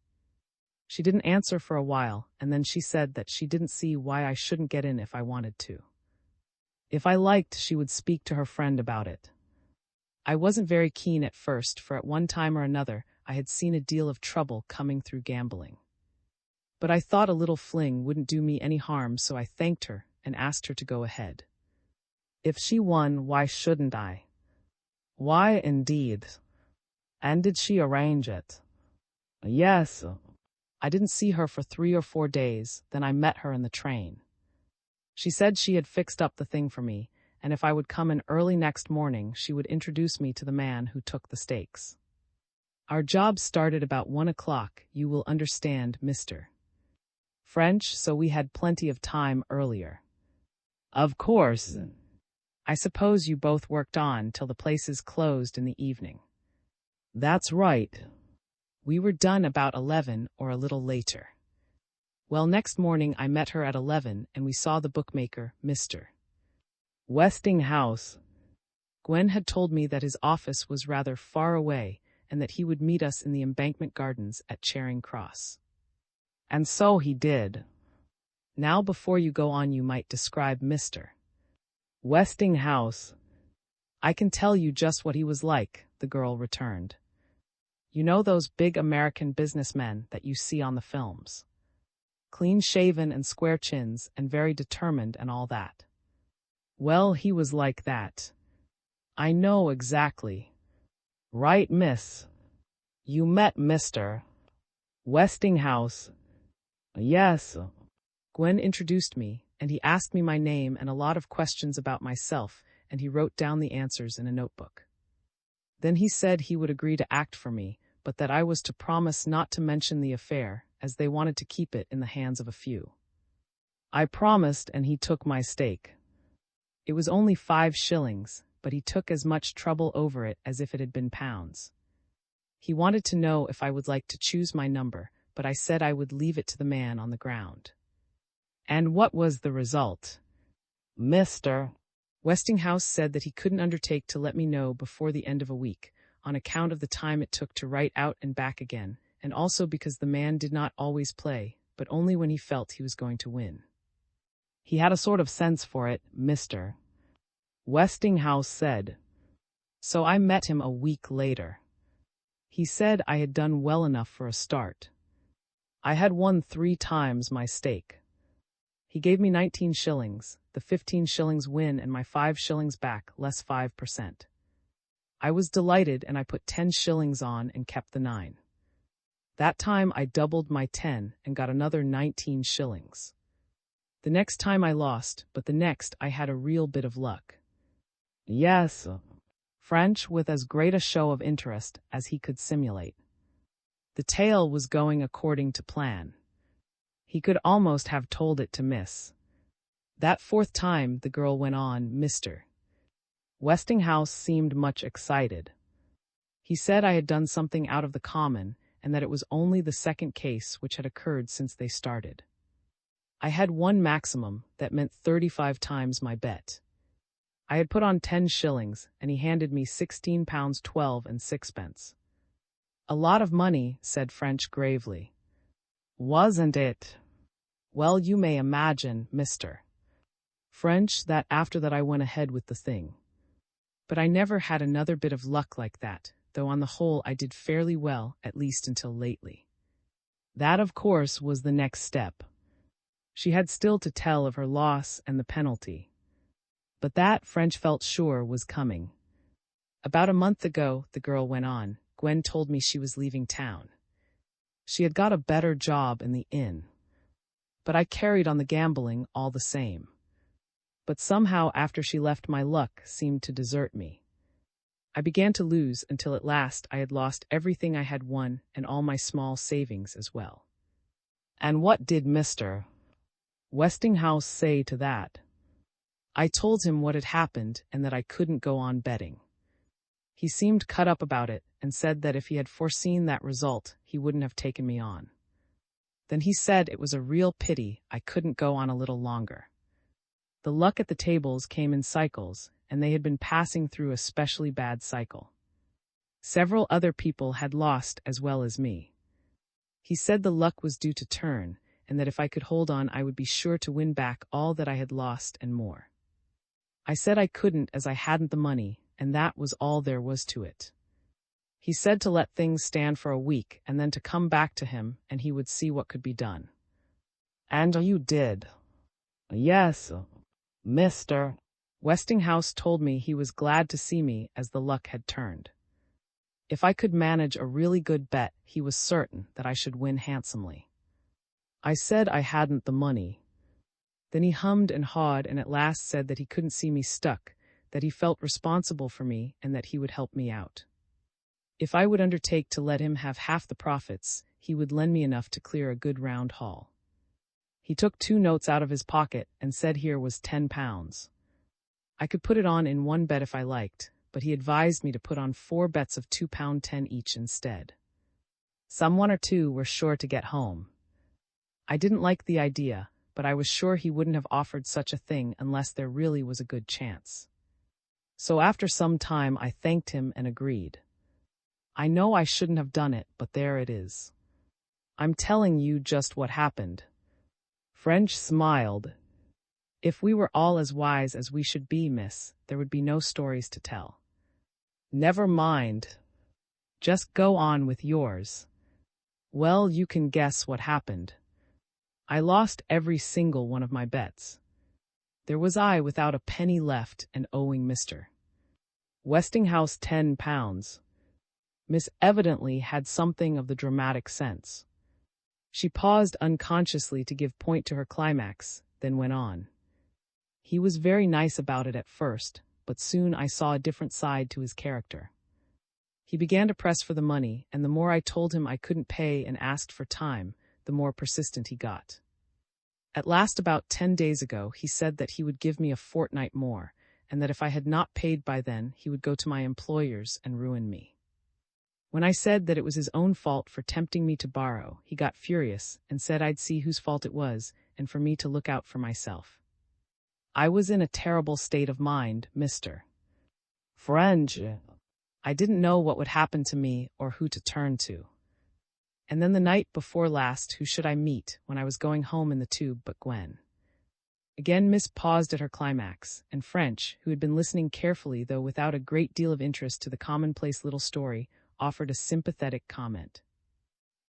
She didn't answer for a while, and then she said that she didn't see why I shouldn't get in if I wanted to. If I liked, she would speak to her friend about it. I wasn't very keen at first, for at one time or another I had seen a deal of trouble coming through gambling. But I thought a little fling wouldn't do me any harm, so I thanked her and asked her to go ahead. If she won, why shouldn't I? Why, indeed. And did she arrange it? Yes. I didn't see her for 3 or 4 days, then I met her in the train. She said she had fixed up the thing for me, and if I would come in early next morning, she would introduce me to the man who took the stakes. Our job started about 1 o'clock, you will understand, Mr. French, so we had plenty of time earlier. Of course. I suppose you both worked on till the places closed in the evening. That's right. We were done about 11 or a little later. Well, next morning I met her at 11 and we saw the bookmaker, Mr. Westinghouse. Gwen had told me that his office was rather far away and that he would meet us in the Embankment Gardens at Charing Cross. And so he did. Now before you go on, you might describe Mr. Westinghouse. I can tell you just what he was like, the girl returned. You know those big American businessmen that you see on the films? Clean-shaven and square chins and very determined and all that. Well, he was like that. I know exactly. Right, miss. You met Mr. Westinghouse. Yes. Gwen introduced me, and he asked me my name and a lot of questions about myself, and he wrote down the answers in a notebook. Then he said he would agree to act for me, but that I was to promise not to mention the affair, as they wanted to keep it in the hands of a few. I promised, and he took my stake. It was only 5 shillings, but he took as much trouble over it as if it had been pounds. He wanted to know if I would like to choose my number, but I said I would leave it to the man on the ground. And what was the result? Mr. Westinghouse said that he couldn't undertake to let me know before the end of a week, on account of the time it took to write out and back again, and also because the man did not always play, but only when he felt he was going to win. He had a sort of sense for it, Mr. Westinghouse said. So I met him a week later. He said I had done well enough for a start. I had won 3 times my stake. He gave me 19 shillings, the 15 shillings win and my 5 shillings back, less 5%. I was delighted and I put 10 shillings on and kept the 9. That time I doubled my 10 and got another 19 shillings. The next time I lost, but the next I had a real bit of luck. Yes. French with as great a show of interest as he could simulate. The tale was going according to plan. He could almost have told it to Miss. That 4th time, the girl went on, Mr. Westinghouse seemed much excited. He said I had done something out of the common, and that it was only the 2nd case which had occurred since they started. I had won maximum, that meant 35 times my bet. I had put on 10 shillings, and he handed me £16 12 and 6pence. A lot of money, said French gravely. Wasn't it? Well, you may imagine, Mr. French, that after that I went ahead with the thing. But I never had another bit of luck like that, though on the whole I did fairly well, at least until lately. That, of course, was the next step. She had still to tell of her loss and the penalty. But that, French felt sure, was coming. About a month ago, the girl went on, Gwen told me she was leaving town. She had got a better job in the inn. But I carried on the gambling all the same. But somehow after she left my luck seemed to desert me. I began to lose until at last I had lost everything I had won and all my small savings as well. And what did Mr. Westinghouse say to that? I told him what had happened and that I couldn't go on betting. He seemed cut up about it and said that if he had foreseen that result, he wouldn't have taken me on. Then he said it was a real pity I couldn't go on a little longer. The luck at the tables came in cycles, and they had been passing through a specially bad cycle. Several other people had lost as well as me. He said the luck was due to turn, and that if I could hold on I would be sure to win back all that I had lost and more. I said I couldn't as I hadn't the money, and that was all there was to it. He said to let things stand for a week and then to come back to him and he would see what could be done. And you did? Yes, mister. Westinghouse told me he was glad to see me as the luck had turned. If I could manage a really good bet, he was certain that I should win handsomely. I said I hadn't the money. Then he hummed and hawed and at last said that he couldn't see me stuck, that he felt responsible for me and that he would help me out. If I would undertake to let him have half the profits, he would lend me enough to clear a good round haul. He took 2 notes out of his pocket and said here was £10. I could put it on in one bet if I liked, but he advised me to put on 4 bets of £2.10 each instead. Some 1 or 2 were sure to get home. I didn't like the idea, but I was sure he wouldn't have offered such a thing unless there really was a good chance. So after some time I thanked him and agreed. I know I shouldn't have done it, but there it is. I'm telling you just what happened. French smiled. If we were all as wise as we should be, miss, there would be no stories to tell. Never mind. Just go on with yours. Well, you can guess what happened. I lost every single one of my bets. There was I without a penny left and owing Mr. Westinghouse £10. Miss evidently had something of the dramatic sense. She paused unconsciously to give point to her climax, then went on. He was very nice about it at first, but soon I saw a different side to his character. He began to press for the money, and the more I told him I couldn't pay and asked for time, the more persistent he got. At last, about 10 days ago, he said that he would give me a fortnight more, and that if I had not paid by then, he would go to my employers and ruin me. When I said that it was his own fault for tempting me to borrow, he got furious and said I'd see whose fault it was, and for me to look out for myself. I was in a terrible state of mind, Mr. French. I didn't know what would happen to me or who to turn to. And then the night before last, who should I meet when I was going home in the tube but Gwen? Again Miss paused at her climax, and French, who had been listening carefully though without a great deal of interest to the commonplace little story, offered a sympathetic comment.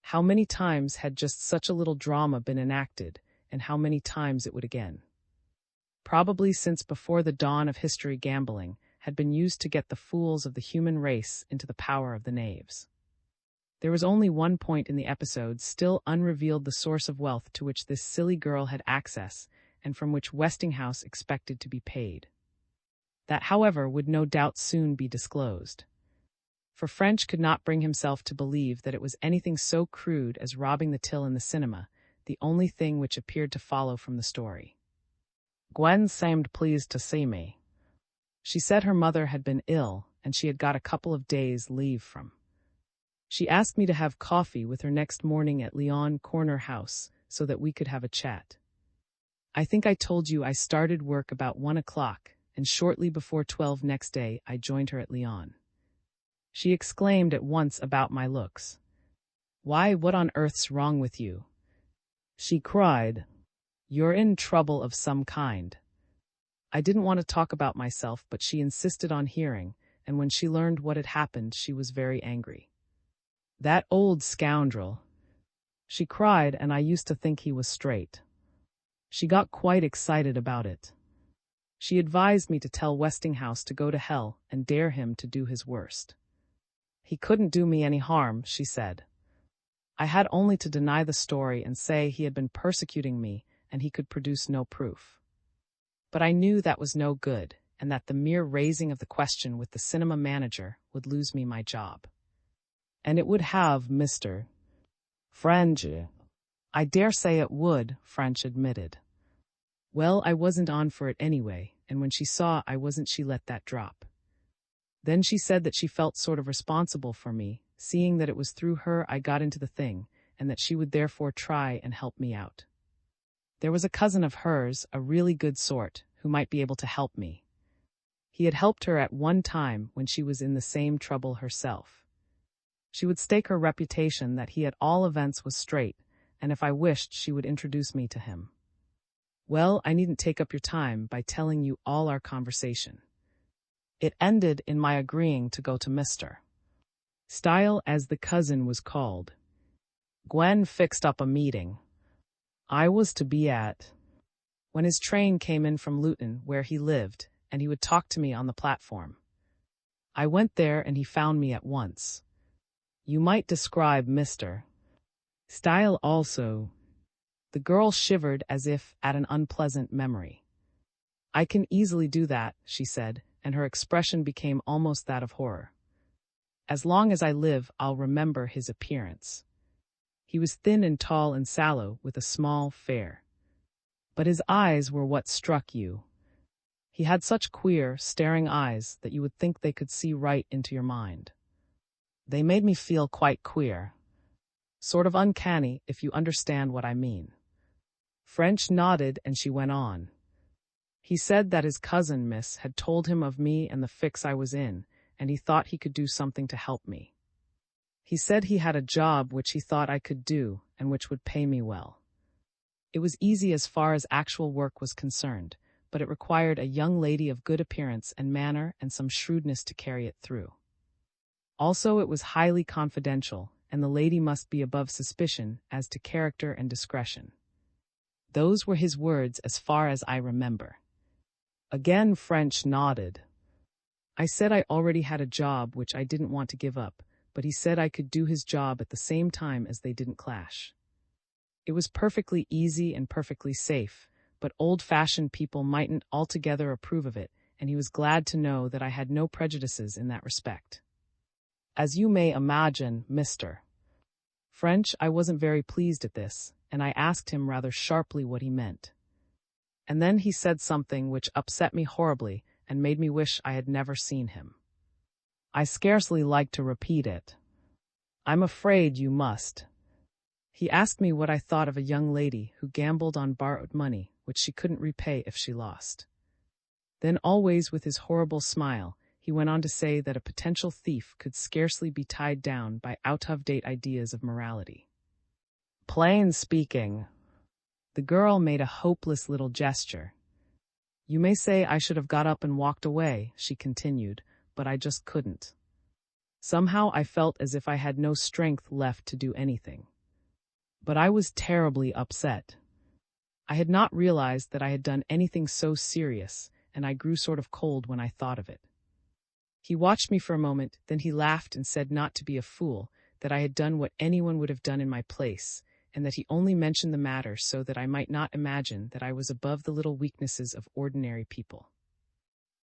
How many times had just such a little drama been enacted, and how many times it would again? Probably since before the dawn of history, gambling had been used to get the fools of the human race into the power of the knaves. There was only one point in the episode still unrevealed, the source of wealth to which this silly girl had access and from which Westinghouse expected to be paid. That, however, would no doubt soon be disclosed. For French could not bring himself to believe that it was anything so crude as robbing the till in the cinema, the only thing which appeared to follow from the story. Gwen seemed pleased to see me. She said her mother had been ill, and she had got a couple of days' leave from. She asked me to have coffee with her next morning at Leon Corner House, so that we could have a chat. I think I told you I started work about 1 o'clock, and shortly before 12 next day I joined her at Leon. She exclaimed at once about my looks. "Why, what on earth's wrong with you?" she cried. "You're in trouble of some kind." I didn't want to talk about myself, but she insisted on hearing, and when she learned what had happened, she was very angry. "That old scoundrel," she cried, and I used to think he was straight. She got quite excited about it. She advised me to tell Westinghouse to go to hell and dare him to do his worst. He couldn't do me any harm, she said. I had only to deny the story and say he had been persecuting me, and he could produce no proof. But I knew that was no good, and that the mere raising of the question with the cinema manager would lose me my job. And it would have, Mr. French. I dare say it would, French admitted. Well, I wasn't on for it anyway, and when she saw I wasn't, she let that drop. Then she said that she felt sort of responsible for me, seeing that it was through her I got into the thing, and that she would therefore try and help me out. There was a cousin of hers, a really good sort, who might be able to help me. He had helped her at one time when she was in the same trouble herself. She would stake her reputation that he at all events was straight, and if I wished she would introduce me to him. Well, I needn't take up your time by telling you all our conversation. It ended in my agreeing to go to Mr. Style, as the cousin was called. Gwen fixed up a meeting I was to be at. When his train came in from Luton, where he lived, and he would talk to me on the platform. I went there and he found me at once. You might describe Mr. Style also. The girl shivered as if at an unpleasant memory. I can easily do that, she said, and her expression became almost that of horror. As long as I live, I'll remember his appearance. He was thin and tall and sallow, with a small, fair. But his eyes were what struck you. He had such queer, staring eyes that you would think they could see right into your mind. They made me feel quite queer. Sort of uncanny, if you understand what I mean. French nodded and she went on. He said that his cousin, miss, had told him of me and the fix I was in, and he thought he could do something to help me. He said he had a job which he thought I could do and which would pay me well. It was easy as far as actual work was concerned, but it required a young lady of good appearance and manner and some shrewdness to carry it through. Also, it was highly confidential, and the lady must be above suspicion as to character and discretion. Those were his words as far as I remember. Again French nodded. I said I already had a job which I didn't want to give up, but he said I could do his job at the same time as they didn't clash. It was perfectly easy and perfectly safe, but old-fashioned people mightn't altogether approve of it, and he was glad to know that I had no prejudices in that respect. As you may imagine, Mr. French, I wasn't very pleased at this, and I asked him rather sharply what he meant. And then he said something which upset me horribly and made me wish I had never seen him. I scarcely like to repeat it. I'm afraid you must. He asked me what I thought of a young lady who gambled on borrowed money, which she couldn't repay if she lost. Then, always with his horrible smile, he went on to say that a potential thief could scarcely be tied down by out-of-date ideas of morality. Plain speaking. The girl made a hopeless little gesture. You may say I should have got up and walked away, she continued, but I just couldn't. Somehow I felt as if I had no strength left to do anything. But I was terribly upset. I had not realized that I had done anything so serious, and I grew sort of cold when I thought of it. He watched me for a moment, then he laughed and said not to be a fool, that I had done what anyone would have done in my place, and that he only mentioned the matter so that I might not imagine that I was above the little weaknesses of ordinary people.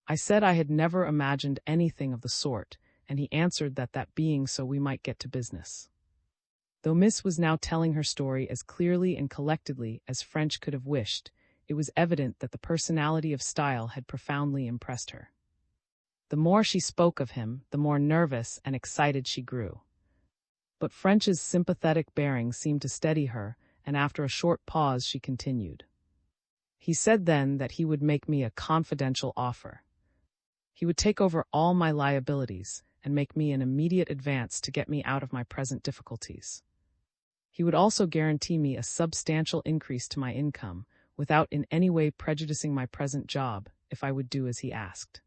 I said I had never imagined anything of the sort, and he answered that being so we might get to business. Though Miss was now telling her story as clearly and collectedly as French could have wished, it was evident that the personality of Style had profoundly impressed her. The more she spoke of him, the more nervous and excited she grew. But French's sympathetic bearing seemed to steady her, and after a short pause she continued. He said then that he would make me a confidential offer. He would take over all my liabilities and make me an immediate advance to get me out of my present difficulties. He would also guarantee me a substantial increase to my income, without in any way prejudicing my present job, if I would do as he asked.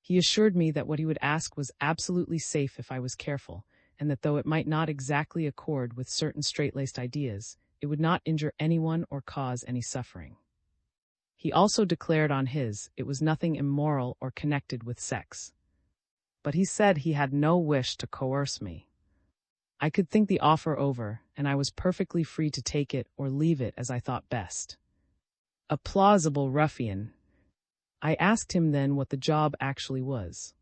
He assured me that what he would ask was absolutely safe if I was careful, and that though it might not exactly accord with certain straight-laced ideas, it would not injure anyone or cause any suffering. He also declared on his, it was nothing immoral or connected with sex. But he said he had no wish to coerce me. I could think the offer over, and I was perfectly free to take it or leave it as I thought best. A plausible ruffian. I asked him then what the job actually was.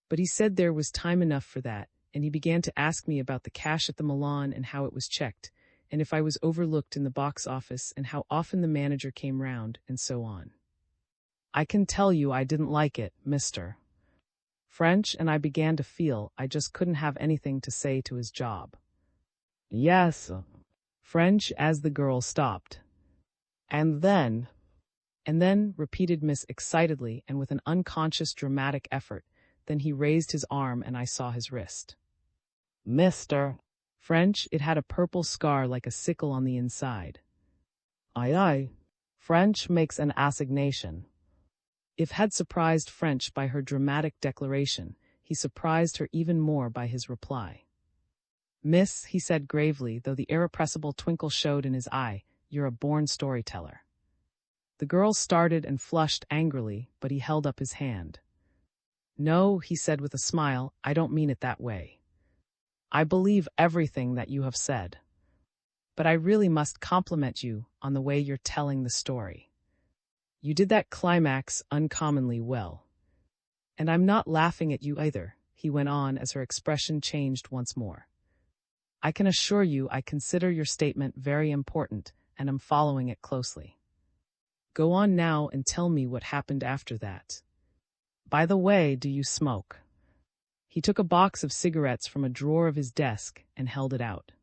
But he said there was time enough for that, and he began to ask me about the cash at the Milan and how it was checked, and if I was overlooked in the box office and how often the manager came round, and so on. I can tell you I didn't like it, Mr. French, and I began to feel I just couldn't have anything to say to his job. Yes, French, as the girl stopped. And then, repeated Miss excitedly and with an unconscious dramatic effort, then he raised his arm and I saw his wrist. Mr. French, it had a purple scar like a sickle on the inside. Aye. French makes an assignation. If had surprised French by her dramatic declaration, he surprised her even more by his reply. Miss, he said gravely, though the irrepressible twinkle showed in his eye, you're a born storyteller. The girl started and flushed angrily, but he held up his hand. No, he said with a smile, I don't mean it that way. I believe everything that you have said. But I really must compliment you on the way you're telling the story. You did that climax uncommonly well. And I'm not laughing at you either, he went on as her expression changed once more. I can assure you I consider your statement very important and am following it closely. Go on now and tell me what happened after that. By the way, do you smoke? He took a box of cigarettes from a drawer of his desk and held it out.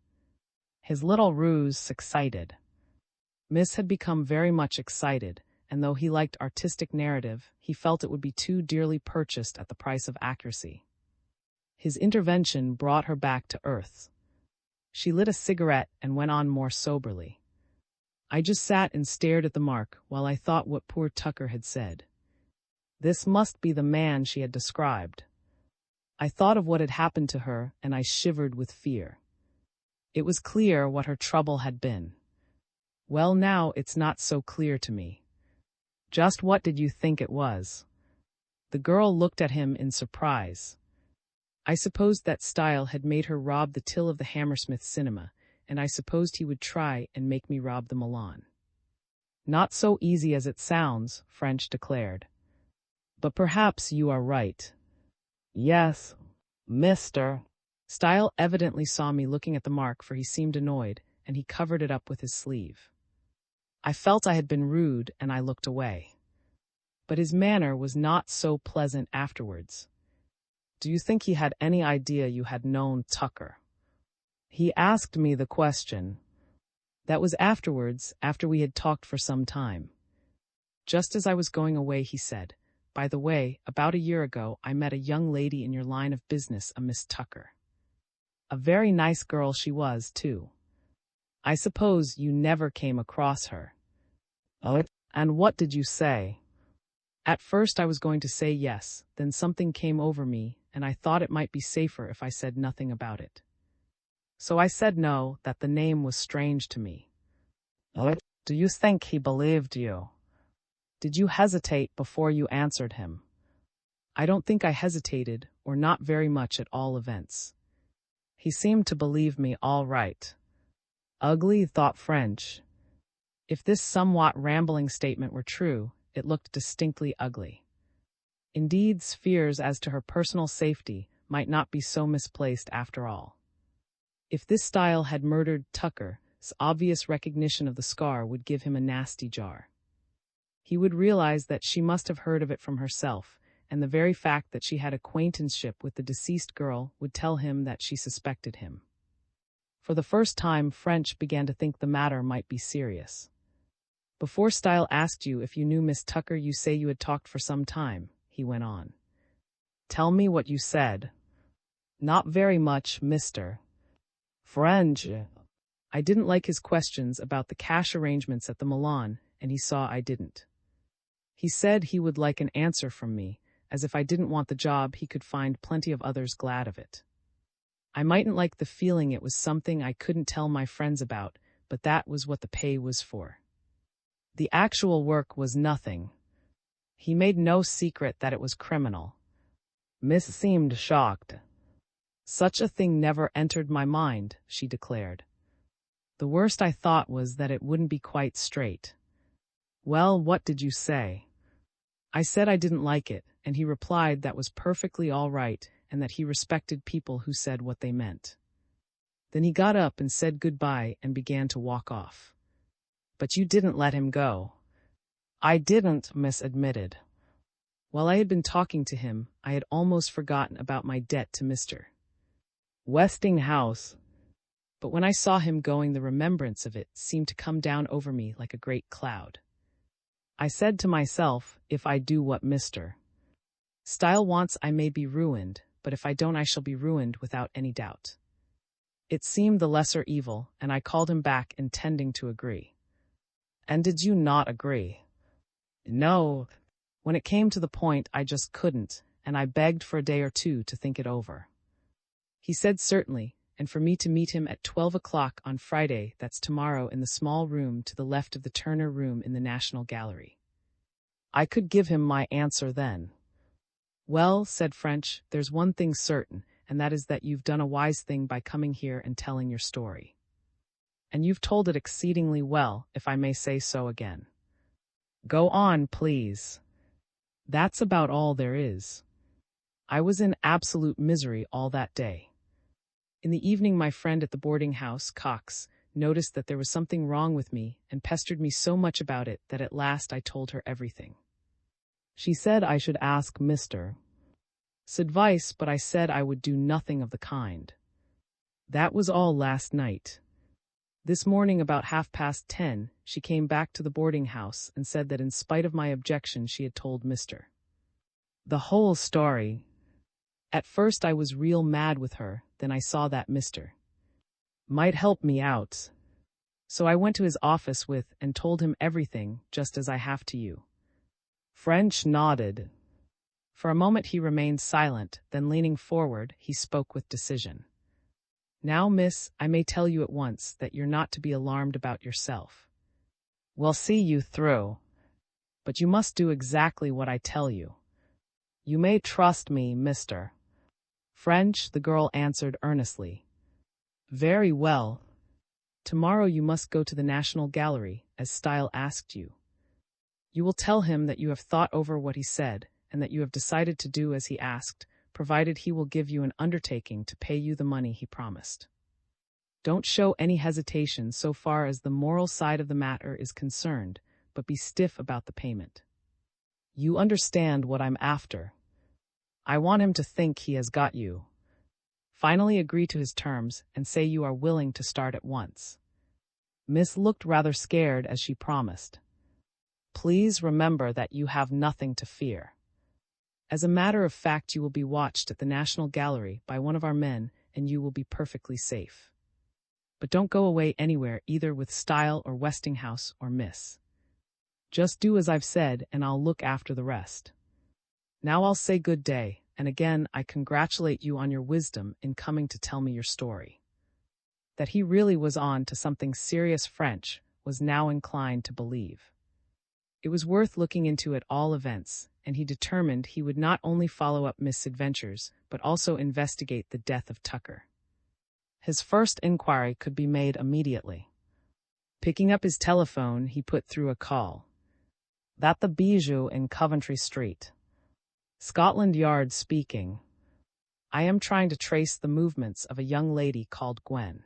His little ruse succeeded. Miss had become very much excited, and though he liked artistic narrative, he felt it would be too dearly purchased at the price of accuracy. His intervention brought her back to earth. She lit a cigarette and went on more soberly. I just sat and stared at the mark while I thought what poor Tucker had said. This must be the man she had described. I thought of what had happened to her, and I shivered with fear. It was clear what her trouble had been. Well, now it's not so clear to me. Just what did you think it was? The girl looked at him in surprise. I supposed that style had made her rob the till of the Hammersmith Cinema, and I supposed he would try and make me rob the Milan. Not so easy as it sounds, French declared. But perhaps you are right. Yes, Mr. Style evidently saw me looking at the mark, for he seemed annoyed, and he covered it up with his sleeve. I felt I had been rude, and I looked away. But his manner was not so pleasant afterwards. Do you think he had any idea you had known Tucker? He asked me the question. That was afterwards, after we had talked for some time. Just as I was going away, he said, by the way, about a year ago I met a young lady in your line of business, a Miss Tucker. A very nice girl she was, too. I suppose you never came across her. Oh, and what did you say? At first I was going to say yes, then something came over me, and I thought it might be safer if I said nothing about it. So I said no, that the name was strange to me. Oh, do you think he believed you? Did you hesitate before you answered him? I don't think I hesitated, or not very much at all events. He seemed to believe me all right. Ugly, thought French. If this somewhat rambling statement were true, it looked distinctly ugly. Indeed's fears as to her personal safety might not be so misplaced after all. If this style had murdered Tucker's obvious recognition of the scar would give him a nasty jar. He would realize that she must have heard of it from herself, and the very fact that she had acquaintanceship with the deceased girl would tell him that she suspected him. For the first time, French began to think the matter might be serious. Before Style asked you if you knew Miss Tucker, you say you had talked for some time, he went on. Tell me what you said. Not very much, Mr. French. I didn't like his questions about the cash arrangements at the Milan, and he saw I didn't. He said he would like an answer from me, as if I didn't want the job he could find plenty of others glad of it. I mightn't like the feeling it was something I couldn't tell my friends about, but that was what the pay was for. The actual work was nothing. He made no secret that it was criminal. Miss seemed shocked. Such a thing never entered my mind, she declared. The worst I thought was that it wouldn't be quite straight. Well, what did you say? I said I didn't like it, and he replied that was perfectly all right, and that he respected people who said what they meant. Then he got up and said goodbye and began to walk off. But you didn't let him go. I didn't, Miss admitted. While I had been talking to him, I had almost forgotten about my debt to Mr. Westinghouse. But when I saw him going, the remembrance of it seemed to come down over me like a great cloud. I said to myself, if I do what Mr. Style wants, I may be ruined, but if I don't, I shall be ruined without any doubt. It seemed the lesser evil, and I called him back, intending to agree. And did you not agree? No. When it came to the point, I just couldn't, and I begged for a day or two to think it over. He said certainly, and for me to meet him at 12 o'clock on Friday, that's tomorrow, in the small room to the left of the Turner Room in the National Gallery. I could give him my answer then. Well, said French, there's one thing certain, and that is that you've done a wise thing by coming here and telling your story. And you've told it exceedingly well, if I may say so again. Go on, please. That's about all there is. I was in absolute misery all that day. In the evening, my friend at the boarding house, Cox, noticed that there was something wrong with me and pestered me so much about it that at last I told her everything. She said I should ask Mr. S advice, but I said I would do nothing of the kind. That was all last night. This morning, about 10:30, she came back to the boarding house and said that in spite of my objection she had told Mr. the whole story. At first I was real mad with her, then I saw that Mr. might help me out. So I went to his office with and told him everything, just as I have to you. French nodded. For a moment he remained silent, then leaning forward, he spoke with decision. Now, miss, I may tell you at once that you're not to be alarmed about yourself. We'll see you through. But you must do exactly what I tell you. You may trust me, Mr. French, the girl answered earnestly. Very well. Tomorrow you must go to the National Gallery, as Style asked you. You will tell him that you have thought over what he said, and that you have decided to do as he asked, provided he will give you an undertaking to pay you the money he promised. Don't show any hesitation so far as the moral side of the matter is concerned, but be stiff about the payment. You understand what I'm after. I want him to think he has got you. Finally agree to his terms and say you are willing to start at once. Miss looked rather scared as she promised. Please remember that you have nothing to fear. As a matter of fact, you will be watched at the National Gallery by one of our men, and you will be perfectly safe. But don't go away anywhere, either with Style or Westinghouse or Miss. Just do as I've said, and I'll look after the rest. Now I'll say good day, and again I congratulate you on your wisdom in coming to tell me your story. That he really was on to something serious, French was now inclined to believe. It was worth looking into at all events, and he determined he would not only follow up Miss' adventures, but also investigate the death of Tucker. His first inquiry could be made immediately. Picking up his telephone, he put through a call. That the Bijou in Coventry Street. Scotland Yard speaking. I am trying to trace the movements of a young lady called Gwen.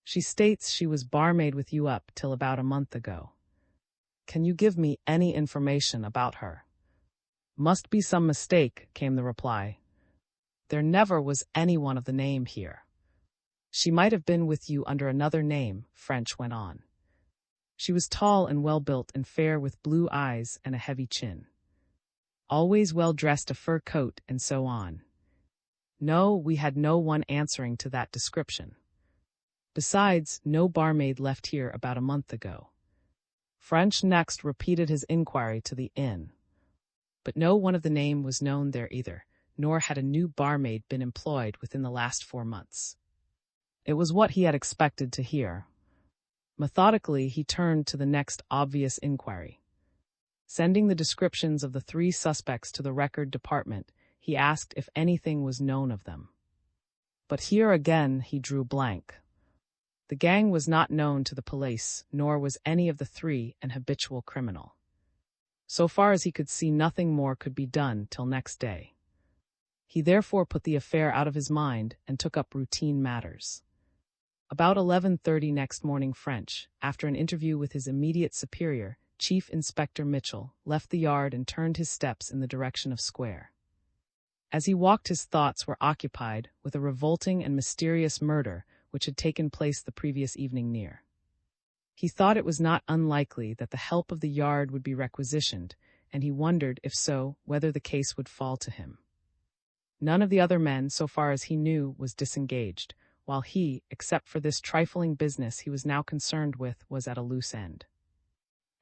She states she was barmaid with you up till about a month ago. Can you give me any information about her? Must be some mistake, came the reply. There never was anyone of the name here. She might have been with you under another name, French went on. She was tall and well-built and fair with blue eyes and a heavy chin. Always well-dressed, a fur coat, and so on. No, we had no one answering to that description. Besides, no barmaid left here about a month ago. French next repeated his inquiry to the inn. But no one of the name was known there either, nor had a new barmaid been employed within the last 4 months. It was what he had expected to hear. Methodically, he turned to the next obvious inquiry. Sending the descriptions of the 3 suspects to the record department, he asked if anything was known of them. But here again he drew blank. The gang was not known to the police, nor was any of the 3 an habitual criminal. So far as he could see, nothing more could be done till next day. He therefore put the affair out of his mind and took up routine matters. About 11:30 next morning, French, after an interview with his immediate superior, Chief Inspector Mitchell, left the yard and turned his steps in the direction of Square. As he walked, his thoughts were occupied with a revolting and mysterious murder which had taken place the previous evening near. He thought it was not unlikely that the help of the yard would be requisitioned, and he wondered, if so, whether the case would fall to him. None of the other men, so far as he knew, was disengaged, while he, except for this trifling business he was now concerned with, was at a loose end.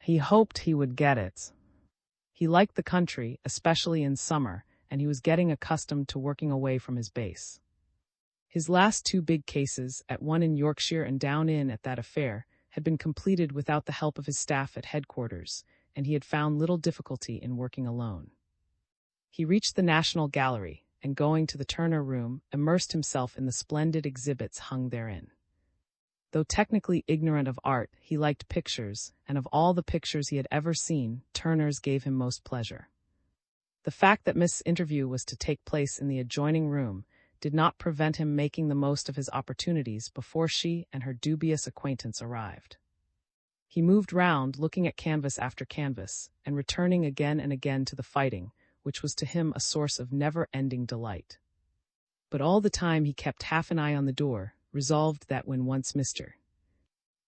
He hoped he would get it. He liked the country, especially in summer, and he was getting accustomed to working away from his base. His last two big cases, at one in Yorkshire and down in at that affair, had been completed without the help of his staff at headquarters, and he had found little difficulty in working alone. He reached the National Gallery, and going to the Turner Room, immersed himself in the splendid exhibits hung therein. Though technically ignorant of art, he liked pictures, and of all the pictures he had ever seen, Turner's gave him most pleasure. The fact that Miss' interview was to take place in the adjoining room did not prevent him making the most of his opportunities before she and her dubious acquaintance arrived. He moved round, looking at canvas after canvas, and returning again and again to the fighting, which was to him a source of never-ending delight. But all the time he kept half an eye on the door, resolved that when once Mr.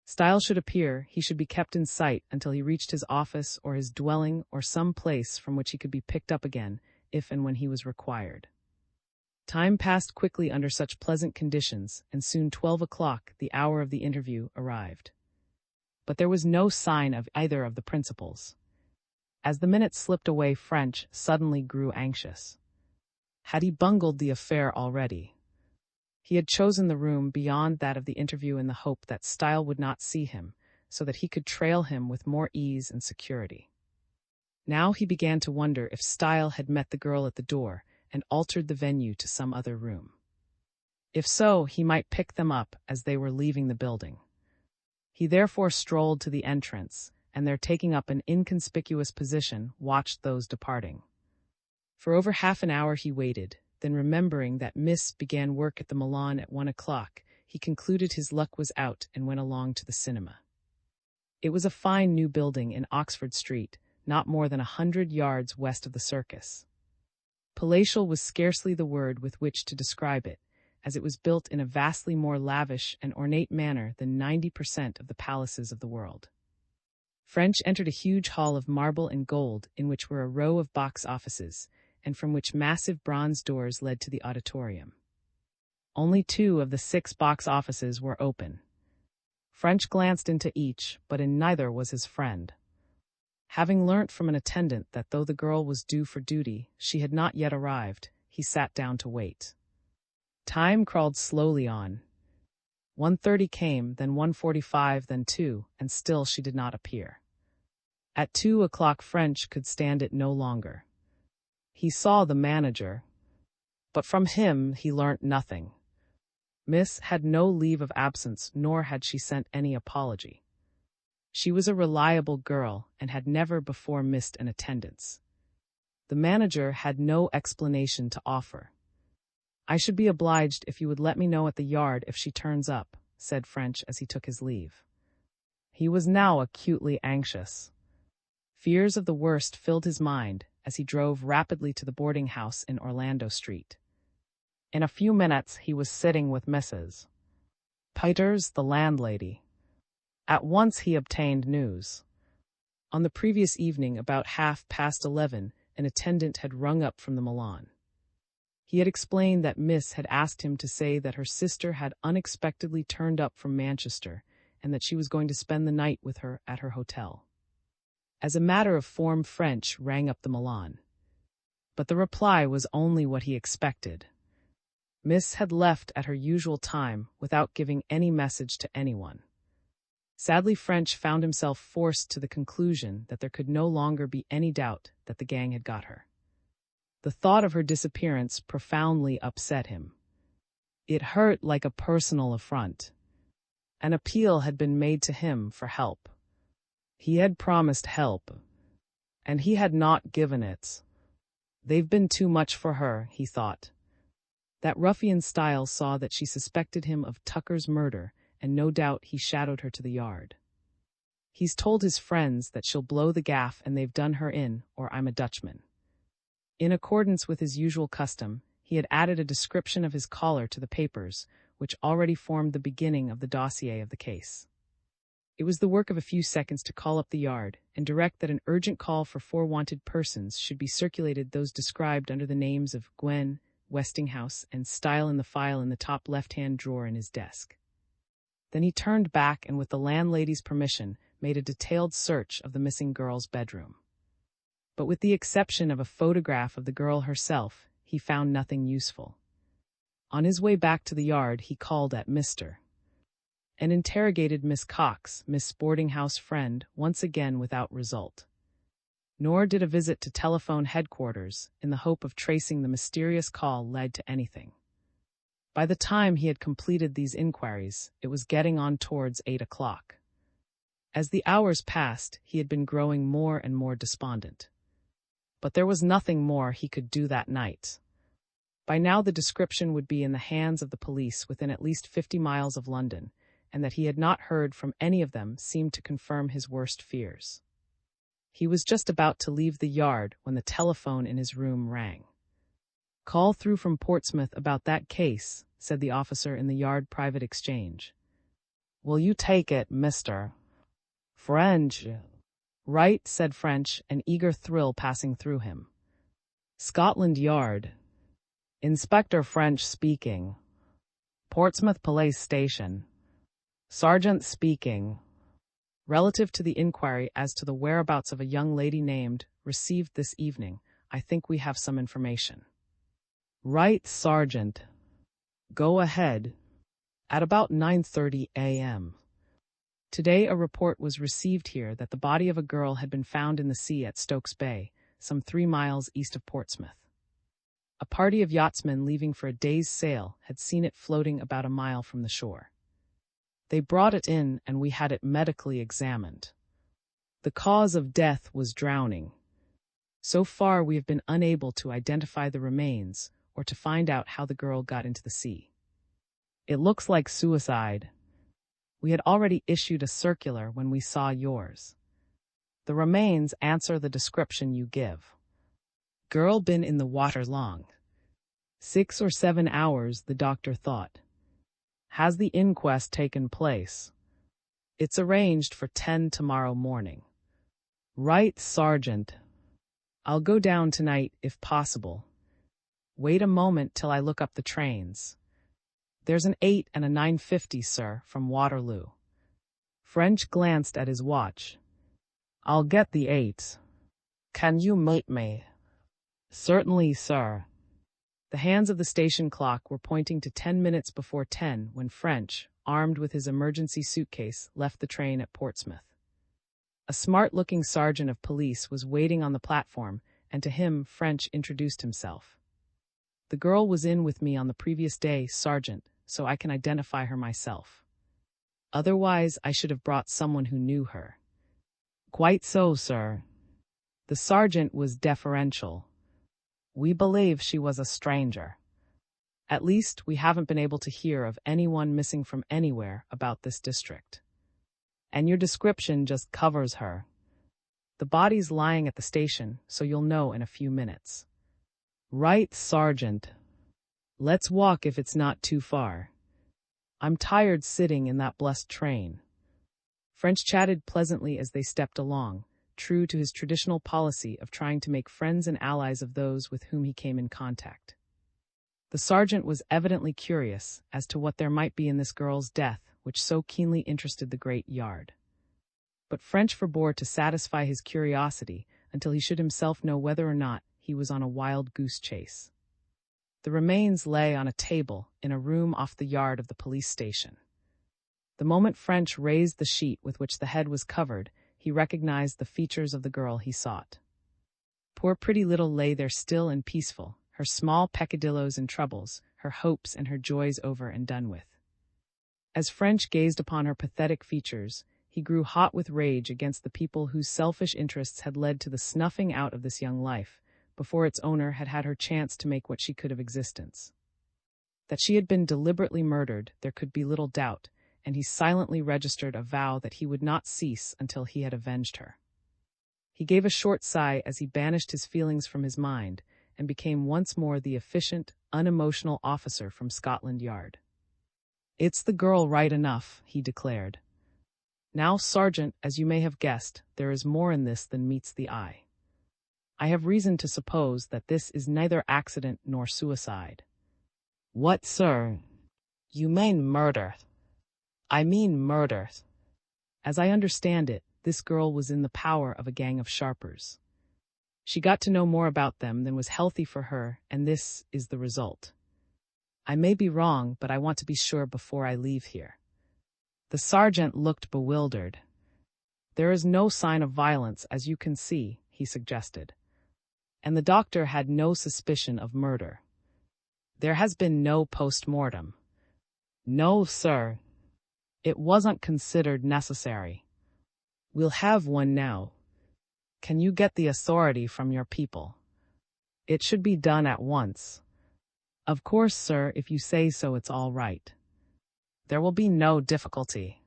Style should appear, he should be kept in sight until he reached his office or his dwelling or some place from which he could be picked up again, if and when he was required. Time passed quickly under such pleasant conditions, and soon 12 o'clock, the hour of the interview, arrived. But there was no sign of either of the principals. As the minutes slipped away, French suddenly grew anxious. Had he bungled the affair already? He had chosen the room beyond that of the interview in the hope that Style would not see him, so that he could trail him with more ease and security. Now he began to wonder if Style had met the girl at the door and altered the venue to some other room. If so, he might pick them up as they were leaving the building. He therefore strolled to the entrance, and there, taking up an inconspicuous position, watched those departing. For over half an hour he waited, then remembering that Miss began work at the Milan at 1 o'clock, he concluded his luck was out and went along to the cinema. It was a fine new building in Oxford Street, not more than 100 yards west of the circus. Palatial was scarcely the word with which to describe it, as it was built in a vastly more lavish and ornate manner than 90% of the palaces of the world. French entered a huge hall of marble and gold in which were a row of box offices, and from which massive bronze doors led to the auditorium. Only 2 of the 6 box offices were open. French glanced into each, but in neither was his friend. Having learnt from an attendant that though the girl was due for duty, she had not yet arrived, he sat down to wait. Time crawled slowly on. 1:30 came, then 1:45, then 2, and still she did not appear. At 2 o'clock French could stand it no longer. He saw the manager, but from him he learnt nothing. Miss had no leave of absence, nor had she sent any apology. She was a reliable girl and had never before missed an attendance. The manager had no explanation to offer. "I should be obliged if you would let me know at the Yard if she turns up," said French as he took his leave. He was now acutely anxious. Fears of the worst filled his mind as he drove rapidly to the boarding house in Orlando Street. In a few minutes he was sitting with Mrs. Peters, the landlady. At once he obtained news. On the previous evening, about 11:30, an attendant had rung up from the Milan. He had explained that Miss had asked him to say that her sister had unexpectedly turned up from Manchester, and that she was going to spend the night with her at her hotel. As a matter of form, French rang up the Milan. But the reply was only what he expected. Miss had left at her usual time without giving any message to anyone. Sadly, French found himself forced to the conclusion that there could no longer be any doubt that the gang had got her. The thought of her disappearance profoundly upset him. It hurt like a personal affront. An appeal had been made to him for help. He had promised help, and he had not given it. They've been too much for her, he thought. That ruffian Style saw that she suspected him of Tucker's murder, and no doubt he shadowed her to the Yard. He's told his friends that she'll blow the gaff and they've done her in, or I'm a Dutchman. In accordance with his usual custom, he had added a description of his caller to the papers, which already formed the beginning of the dossier of the case. It was the work of a few seconds to call up the Yard and direct that an urgent call for 4 wanted persons should be circulated, those described under the names of Gwen, Westinghouse, and Style in the file in the top left-hand drawer in his desk. Then he turned back and, with the landlady's permission, made a detailed search of the missing girl's bedroom. But with the exception of a photograph of the girl herself, he found nothing useful. On his way back to the yard, he called at Mr. and interrogated Miss Cox, Miss Boardinghouse friend, once again without result. Nor did a visit to telephone headquarters, in the hope of tracing the mysterious call, lead to anything. By the time he had completed these inquiries, it was getting on towards 8 o'clock. As the hours passed, he had been growing more and more despondent. But there was nothing more he could do that night. By now the description would be in the hands of the police within at least 50 miles of London, and that he had not heard from any of them seemed to confirm his worst fears. He was just about to leave the yard when the telephone in his room rang. "Call through from Portsmouth about that case," said the officer in the yard private exchange. "Will you take it, Mr. French?" "Right," said French, an eager thrill passing through him. "Scotland Yard. Inspector French speaking. Portsmouth Police Station. Sergeant speaking. Relative to the inquiry as to the whereabouts of a young lady named, received this evening, I think we have some information." "Right, Sergeant. Go ahead." At about 9:30 a.m. today a report was received here that the body of a girl had been found in the sea at Stokes Bay, some 3 miles east of Portsmouth. A party of yachtsmen leaving for a day's sail had seen it floating about a mile from the shore. They brought it in and we had it medically examined. The cause of death was drowning. So far we have been unable to identify the remains or to find out how the girl got into the sea. It looks like suicide. We had already issued a circular when we saw yours. The remains answer the description you give. Girl been in the water long. 6 or 7 hours, the doctor thought. Has the inquest taken place? It's arranged for 10 tomorrow morning. Right, Sergeant. I'll go down tonight, if possible. Wait a moment till I look up the trains. There's an 8 and a 9:50, sir, from Waterloo. French glanced at his watch. I'll get the 8. Can you meet me? Certainly, sir. The hands of the station clock were pointing to 10 minutes before 10 when French, armed with his emergency suitcase, left the train at Portsmouth. A smart-looking sergeant of police was waiting on the platform, and to him French introduced himself. The girl was in with me on the previous day, Sergeant, so I can identify her myself. Otherwise, I should have brought someone who knew her. Quite so, sir. The sergeant was deferential. We believe she was a stranger. At least, we haven't been able to hear of anyone missing from anywhere about this district. And your description just covers her. The body's lying at the station, so you'll know in a few minutes. Right, Sergeant. Let's walk if it's not too far. I'm tired sitting in that blessed train. French chatted pleasantly as they stepped along, true to his traditional policy of trying to make friends and allies of those with whom he came in contact. The sergeant was evidently curious as to what there might be in this girl's death, which so keenly interested the great yard. But French forbore to satisfy his curiosity until he should himself know whether or not he was on a wild goose chase. The remains lay on a table in a room off the yard of the police station. The moment French raised the sheet with which the head was covered, he recognized the features of the girl he sought. Poor pretty little lay there still and peaceful, her small peccadilloes and troubles, her hopes and her joys over and done with. As French gazed upon her pathetic features, he grew hot with rage against the people whose selfish interests had led to the snuffing out of this young life, before its owner had had her chance to make what she could of existence. That she had been deliberately murdered, there could be little doubt, and he silently registered a vow that he would not cease until he had avenged her. He gave a short sigh as he banished his feelings from his mind and became once more the efficient, unemotional officer from Scotland Yard. It's the girl right enough, he declared. Now, Sergeant, as you may have guessed, there is more in this than meets the eye. I have reason to suppose that this is neither accident nor suicide. What, sir? You mean murder? I mean murder. As I understand it, This girl was in the power of a gang of sharpers. She got to know more about them than was healthy for her, and this is the result. I may be wrong, but I want to be sure before I leave here. The sergeant looked bewildered. There is no sign of violence, as you can see, he suggested. And the doctor had no suspicion of murder. There has been no post-mortem. No, sir. It wasn't considered necessary. We'll have one now. Can you get the authority from your people? It should be done at once. Of course, sir, if you say so, it's all right. There will be no difficulty.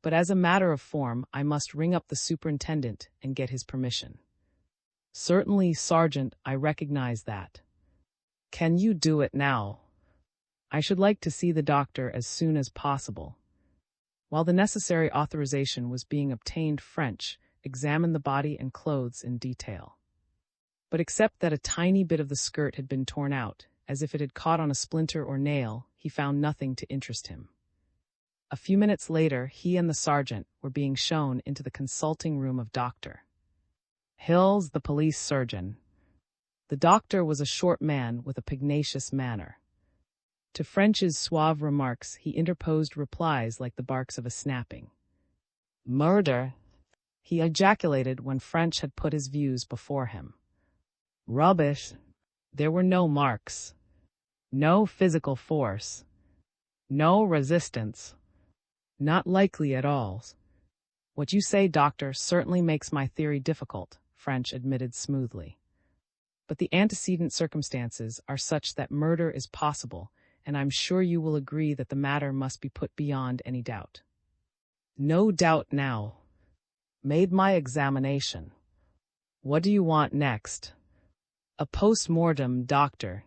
But as a matter of form, I must ring up the superintendent and get his permission. Certainly, Sergeant, I recognize that. Can you do it now? I should like to see the doctor as soon as possible. While the necessary authorization was being obtained, French examined the body and clothes in detail. But except that a tiny bit of the skirt had been torn out, as if it had caught on a splinter or nail, he found nothing to interest him. A few minutes later, he and the sergeant were being shown into the consulting room of Dr. Hills, the police surgeon. The doctor was a short man with a pugnacious manner. To French's suave remarks, he interposed replies like the barks of a snapping. Murder, he ejaculated when French had put his views before him. Rubbish. There were no marks. No physical force. No resistance. Not likely at all. What you say, doctor, certainly makes my theory difficult, French admitted smoothly. But the antecedent circumstances are such that murder is possible, and I'm sure you will agree that the matter must be put beyond any doubt. No doubt now. Made my examination. What do you want next? A post-mortem, doctor.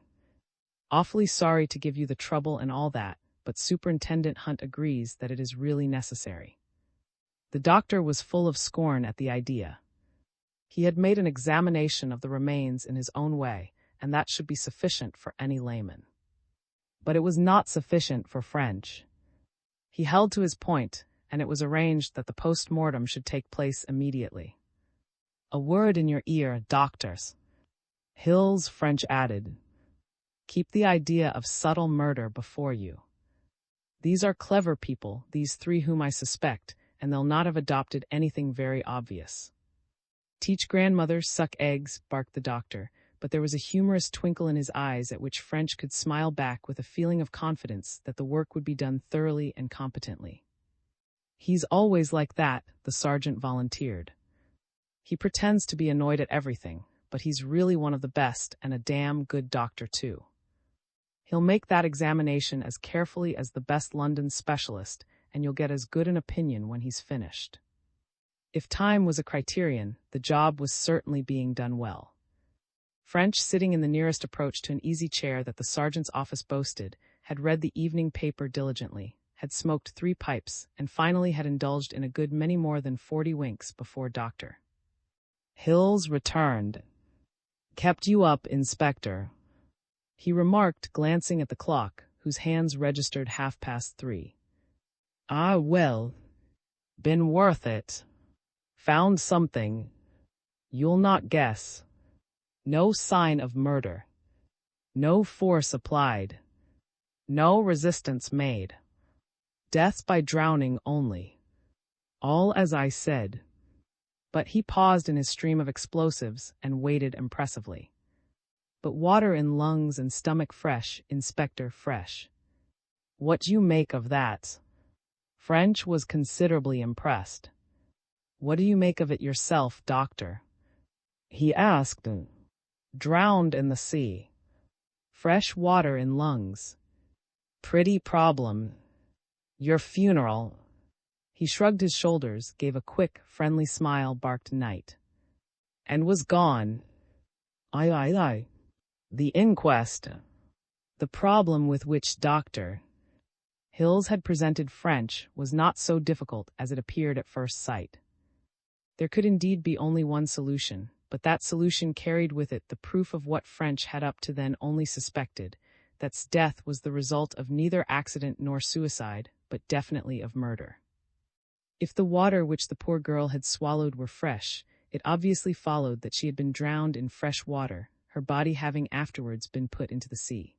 Awfully sorry to give you the trouble and all that, but Superintendent Hunt agrees that it is really necessary. The doctor was full of scorn at the idea. He had made an examination of the remains in his own way, and that should be sufficient for any layman. But it was not sufficient for French. He held to his point, and it was arranged that the post-mortem should take place immediately. A word in your ear, doctors. Hills, French added. Keep the idea of subtle murder before you. These are clever people, these three whom I suspect, and they'll not have adopted anything very obvious. Teach grandmothers suck eggs, barked the doctor, but there was a humorous twinkle in his eyes at which French could smile back with a feeling of confidence that the work would be done thoroughly and competently. He's always like that, the sergeant volunteered. He pretends to be annoyed at everything, but he's really one of the best and a damn good doctor too. He'll make that examination as carefully as the best London specialist, and you'll get as good an opinion when he's finished. If time was a criterion, the job was certainly being done well. French, sitting in the nearest approach to an easy chair that the sergeant's office boasted, had read the evening paper diligently, had smoked 3 pipes, and finally had indulged in a good many more than 40 winks before Dr. Hills returned. Kept you up, Inspector, he remarked, glancing at the clock, whose hands registered 3:30. Ah, well. Been worth it. Found something. You'll not guess. No sign of murder. No force applied. No resistance made. Death by drowning only. All as I said. But he paused in his stream of explosives and waited impressively. But water in lungs and stomach fresh, Inspector, fresh. What do you make of that? French was considerably impressed. What do you make of it yourself, doctor? He asked. Drowned in the sea. Fresh water in lungs. Pretty problem. Your funeral. He shrugged his shoulders, gave a quick, friendly smile, barked night. And was gone. Aye. The inquest. The problem with which Dr. Hills had presented French was not so difficult as it appeared at first sight. There could indeed be only one solution, but that solution carried with it the proof of what French had up to then only suspected, that death was the result of neither accident nor suicide, but definitely of murder. If the water which the poor girl had swallowed were fresh, it obviously followed that she had been drowned in fresh water, her body having afterwards been put into the sea.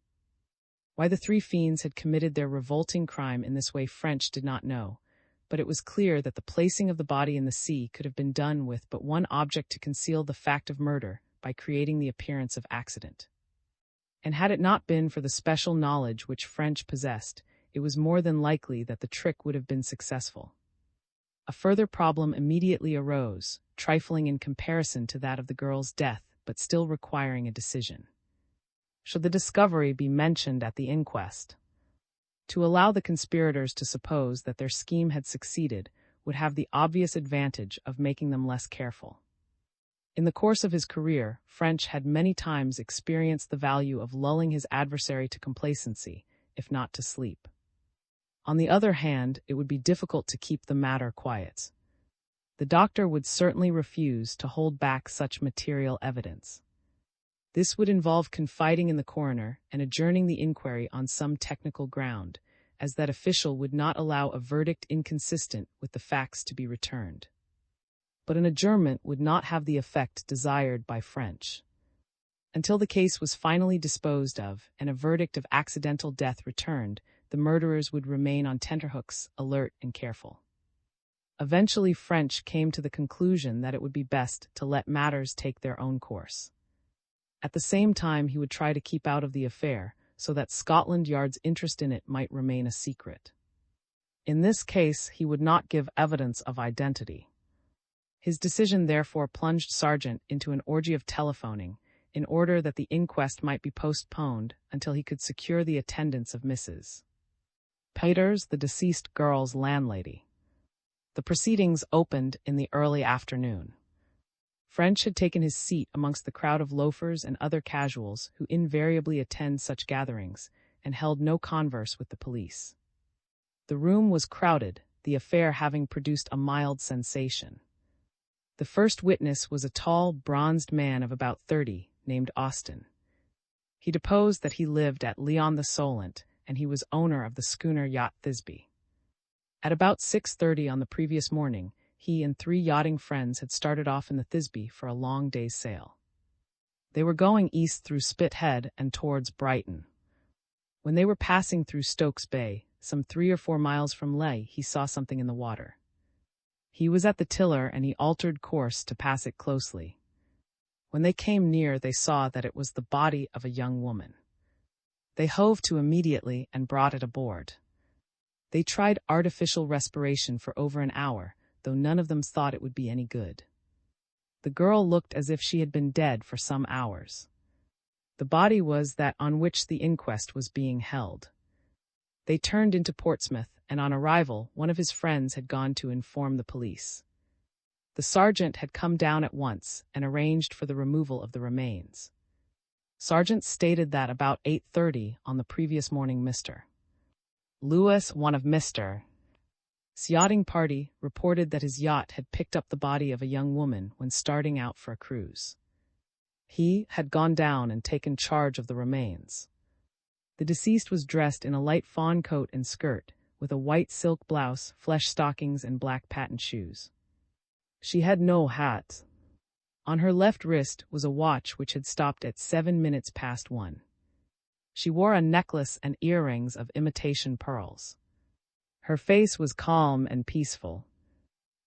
Why the three fiends had committed their revolting crime in this way French did not know, but it was clear that the placing of the body in the sea could have been done with but one object: to conceal the fact of murder by creating the appearance of accident. And had it not been for the special knowledge which French possessed, it was more than likely that the trick would have been successful. A further problem immediately arose, trifling in comparison to that of the girl's death, but still requiring a decision. Should the discovery be mentioned at the inquest? To allow the conspirators to suppose that their scheme had succeeded would have the obvious advantage of making them less careful. In the course of his career, French had many times experienced the value of lulling his adversary to complacency, if not to sleep. On the other hand, it would be difficult to keep the matter quiet. The doctor would certainly refuse to hold back such material evidence. This would involve confiding in the coroner and adjourning the inquiry on some technical ground, as that official would not allow a verdict inconsistent with the facts to be returned. But an adjournment would not have the effect desired by French. Until the case was finally disposed of and a verdict of accidental death returned, the murderers would remain on tenterhooks, alert and careful. Eventually, French came to the conclusion that it would be best to let matters take their own course. At the same time, he would try to keep out of the affair, so that Scotland Yard's interest in it might remain a secret. In this case, he would not give evidence of identity. His decision therefore plunged Sargent into an orgy of telephoning, in order that the inquest might be postponed until he could secure the attendance of Mrs. Peters, the deceased girl's landlady. The proceedings opened in the early afternoon. French had taken his seat amongst the crowd of loafers and other casuals who invariably attend such gatherings, and held no converse with the police. The room was crowded, the affair having produced a mild sensation. The first witness was a tall, bronzed man of about 30, named Austin. He deposed that he lived at Leon the Solent, and he was owner of the schooner yacht Thisbe. At about 6:30 on the previous morning, he and 3 yachting friends had started off in the Thisbe for a long day's sail. They were going east through Spithead and towards Brighton. When they were passing through Stokes Bay, some 3 or 4 miles from Leigh, he saw something in the water. He was at the tiller and he altered course to pass it closely. When they came near, they saw that it was the body of a young woman. They hove to immediately and brought it aboard. They tried artificial respiration for over an hour, though none of them thought it would be any good. The girl looked as if she had been dead for some hours. The body was that on which the inquest was being held. They turned into Portsmouth, and on arrival, one of his friends had gone to inform the police. The sergeant had come down at once and arranged for the removal of the remains. Sergeant stated that about 8:30 on the previous morning Mr. Lewis, one of Mr. S yachting party, reported that his yacht had picked up the body of a young woman when starting out for a cruise. He had gone down and taken charge of the remains. The deceased was dressed in a light fawn coat and skirt, with a white silk blouse, flesh stockings, and black patent shoes. She had no hat. On her left wrist was a watch which had stopped at 7 minutes past 1. She wore a necklace and earrings of imitation pearls. Her face was calm and peaceful.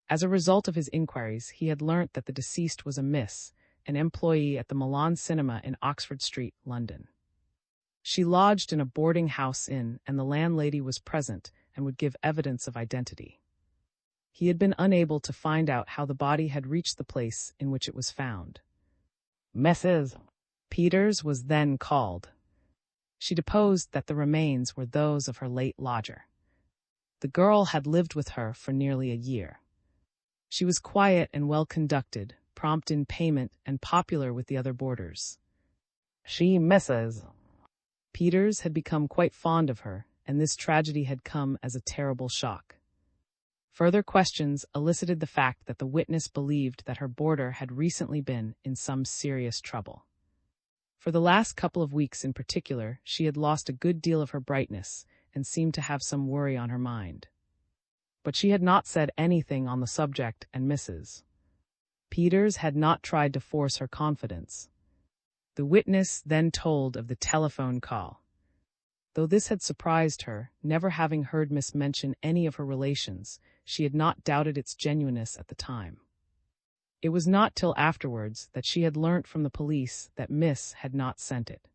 As a result of his inquiries, he had learnt that the deceased was a miss, an employee at the Milan Cinema in Oxford Street, London. She lodged in a boarding house inn, and the landlady was present and would give evidence of identity. He had been unable to find out how the body had reached the place in which it was found. Mrs. Peters was then called. She deposed that the remains were those of her late lodger. The girl had lived with her for nearly a year. She was quiet and well-conducted, prompt in payment, and popular with the other boarders. She, Mrs. Peters, had become quite fond of her, and this tragedy had come as a terrible shock. Further questions elicited the fact that the witness believed that her boarder had recently been in some serious trouble. For the last couple of weeks in particular, she had lost a good deal of her brightness and seemed to have some worry on her mind. But she had not said anything on the subject, and Mrs. Peters had not tried to force her confidence. The witness then told of the telephone call. Though this had surprised her, never having heard Miss mention any of her relations, she had not doubted its genuineness at the time. It was not till afterwards that she had learnt from the police that Miss had not sent it.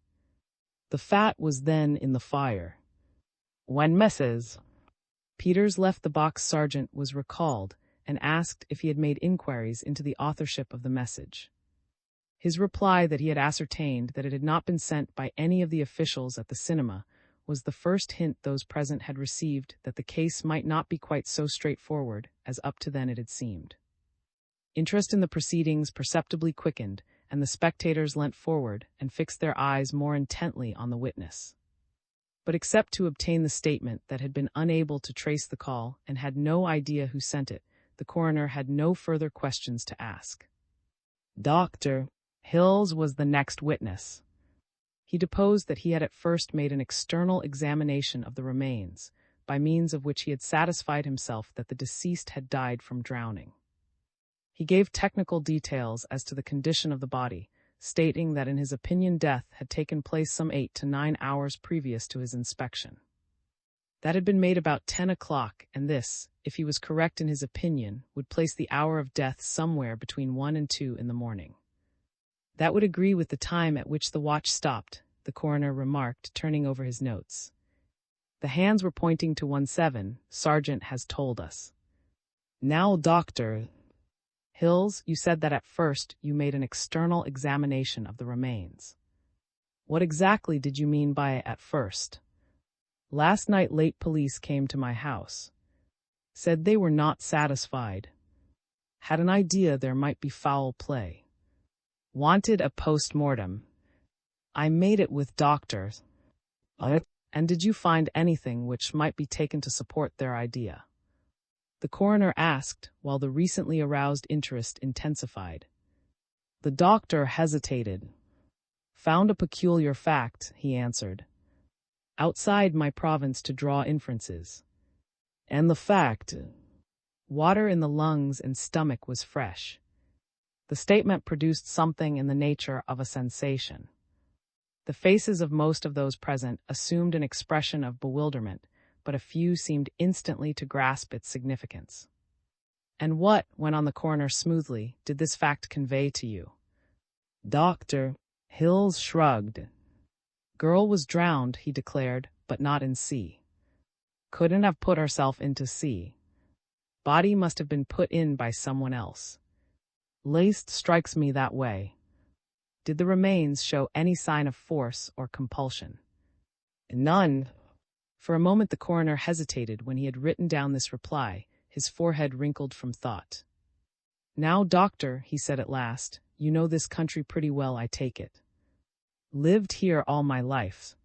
The fat was then in the fire. When Mrs. Peters left the box, Sergeant was recalled and asked if he had made inquiries into the authorship of the message. His reply that he had ascertained that it had not been sent by any of the officials at the cinema was the first hint those present had received that the case might not be quite so straightforward as up to then it had seemed. Interest in the proceedings perceptibly quickened, and the spectators leant forward and fixed their eyes more intently on the witness. But except to obtain the statement that had been unable to trace the call and had no idea who sent it, the coroner had no further questions to ask. Dr. Hills was the next witness. He deposed that he had at first made an external examination of the remains, by means of which he had satisfied himself that the deceased had died from drowning. He gave technical details as to the condition of the body, stating that in his opinion death had taken place some 8 to 9 hours previous to his inspection. That had been made about 10 o'clock, and this, if he was correct in his opinion, would place the hour of death somewhere between 1 and 2 in the morning. That would agree with the time at which the watch stopped, the coroner remarked, turning over his notes. The hands were pointing to 1:07, Sergeant has told us. Now, Dr. Hills, you said that at first you made an external examination of the remains. What exactly did you mean by at first? Last night late police came to my house. Said they were not satisfied. Had an idea there might be foul play. Wanted a post-mortem. I made it with doctors. And did you find anything which might be taken to support their idea? The coroner asked, while the recently aroused interest intensified. The doctor hesitated. Found a peculiar fact, he answered. Outside my province to draw inferences. And the fact, water in the lungs and stomach was fresh. The statement produced something in the nature of a sensation. The faces of most of those present assumed an expression of bewilderment, but a few seemed instantly to grasp its significance. And what, went on the coroner smoothly, did this fact convey to you? Dr. Hills shrugged. Girl was drowned, he declared, but not in sea. Couldn't have put herself into sea. Body must have been put in by someone else. Least strikes me that way. Did the remains show any sign of force or compulsion? None. For a moment the coroner hesitated when he had written down this reply, his forehead wrinkled from thought. Now, doctor, he said at last, you know this country pretty well, I take it. Lived here all my life.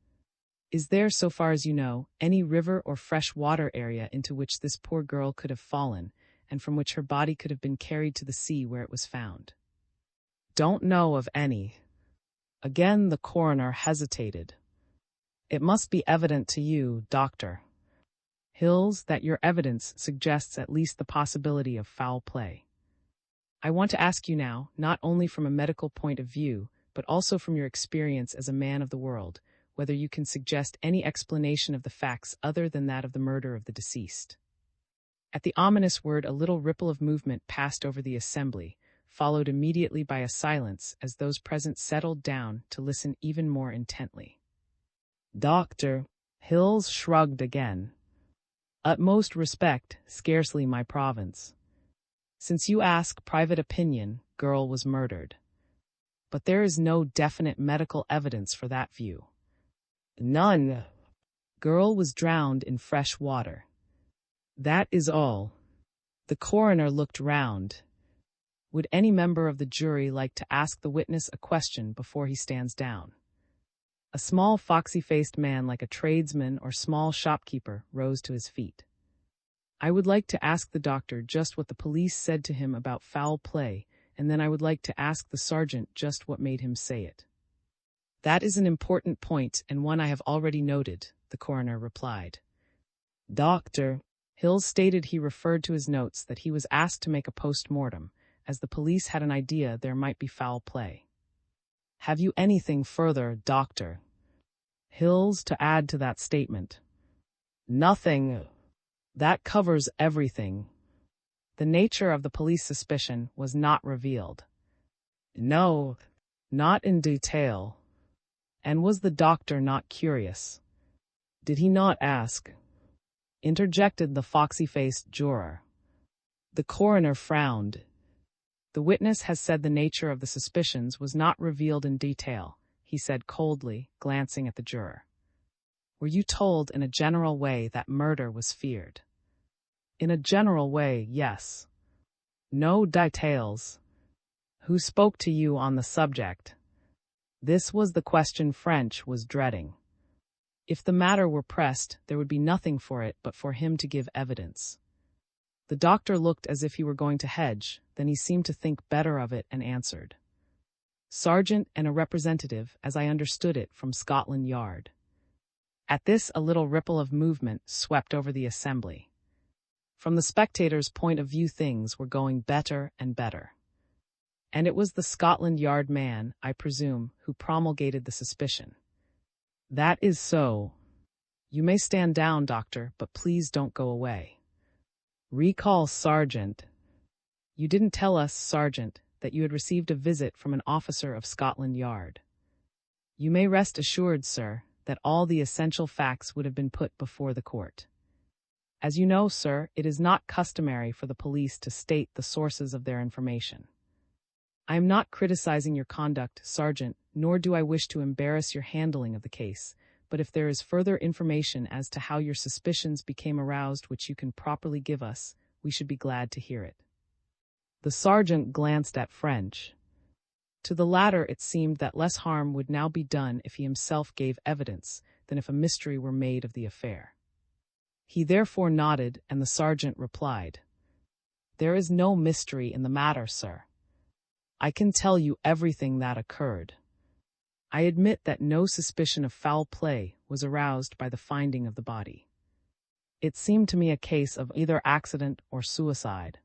Is there, so far as you know, any river or fresh water area into which this poor girl could have fallen, and from which her body could have been carried to the sea where it was found? Don't know of any. Again the coroner hesitated. It must be evident to you, Dr. Hills, that your evidence suggests at least the possibility of foul play. I want to ask you now, not only from a medical point of view, but also from your experience as a man of the world, whether you can suggest any explanation of the facts other than that of the murder of the deceased. At the ominous word, a little ripple of movement passed over the assembly, followed immediately by a silence as those present settled down to listen even more intently. Dr. Hills shrugged again. Utmost respect, scarcely my province. Since you ask private opinion, girl was murdered. But there is no definite medical evidence for that view. None. Girl was drowned in fresh water. That is all. The coroner looked round. Would any member of the jury like to ask the witness a question before he stands down? A small foxy-faced man like a tradesman or small shopkeeper rose to his feet. I would like to ask the doctor just what the police said to him about foul play, and then I would like to ask the sergeant just what made him say it. That is an important point and one I have already noted, the coroner replied. Dr. Hills stated he referred to his notes that he was asked to make a post-mortem, as the police had an idea there might be foul play. Have you anything further, Doctor? Hills to add to that statement. Nothing. That covers everything. The nature of the police suspicion was not revealed. No, not in detail. And was the doctor not curious? Did he not ask? Interjected the foxy-faced juror. The coroner frowned. The witness has said the nature of the suspicions was not revealed in detail, he said coldly, glancing at the juror. Were you told in a general way that murder was feared? In a general way, yes. No details. Who spoke to you on the subject? This was the question French was dreading. If the matter were pressed, there would be nothing for it but for him to give evidence. The doctor looked as if he were going to hedge, then he seemed to think better of it and answered. Sergeant and a representative, as I understood it, from Scotland Yard. At this, a little ripple of movement swept over the assembly. From the spectators' point of view, things were going better and better. And it was the Scotland Yard man, I presume, who promulgated the suspicion. That is so. You may stand down, Doctor, but please don't go away. Recall, Sergeant. You didn't tell us, Sergeant, that you had received a visit from an officer of Scotland Yard. You may rest assured, sir, that all the essential facts would have been put before the court. As you know, sir, it is not customary for the police to state the sources of their information. I am not criticizing your conduct, Sergeant, nor do I wish to embarrass your handling of the case, but if there is further information as to how your suspicions became aroused which you can properly give us, we should be glad to hear it. The sergeant glanced at French. To the latter it seemed that less harm would now be done if he himself gave evidence than if a mystery were made of the affair. He therefore nodded, and the sergeant replied, There is no mystery in the matter, sir. I can tell you everything that occurred. I admit that no suspicion of foul play was aroused by the finding of the body. It seemed to me a case of either accident or suicide.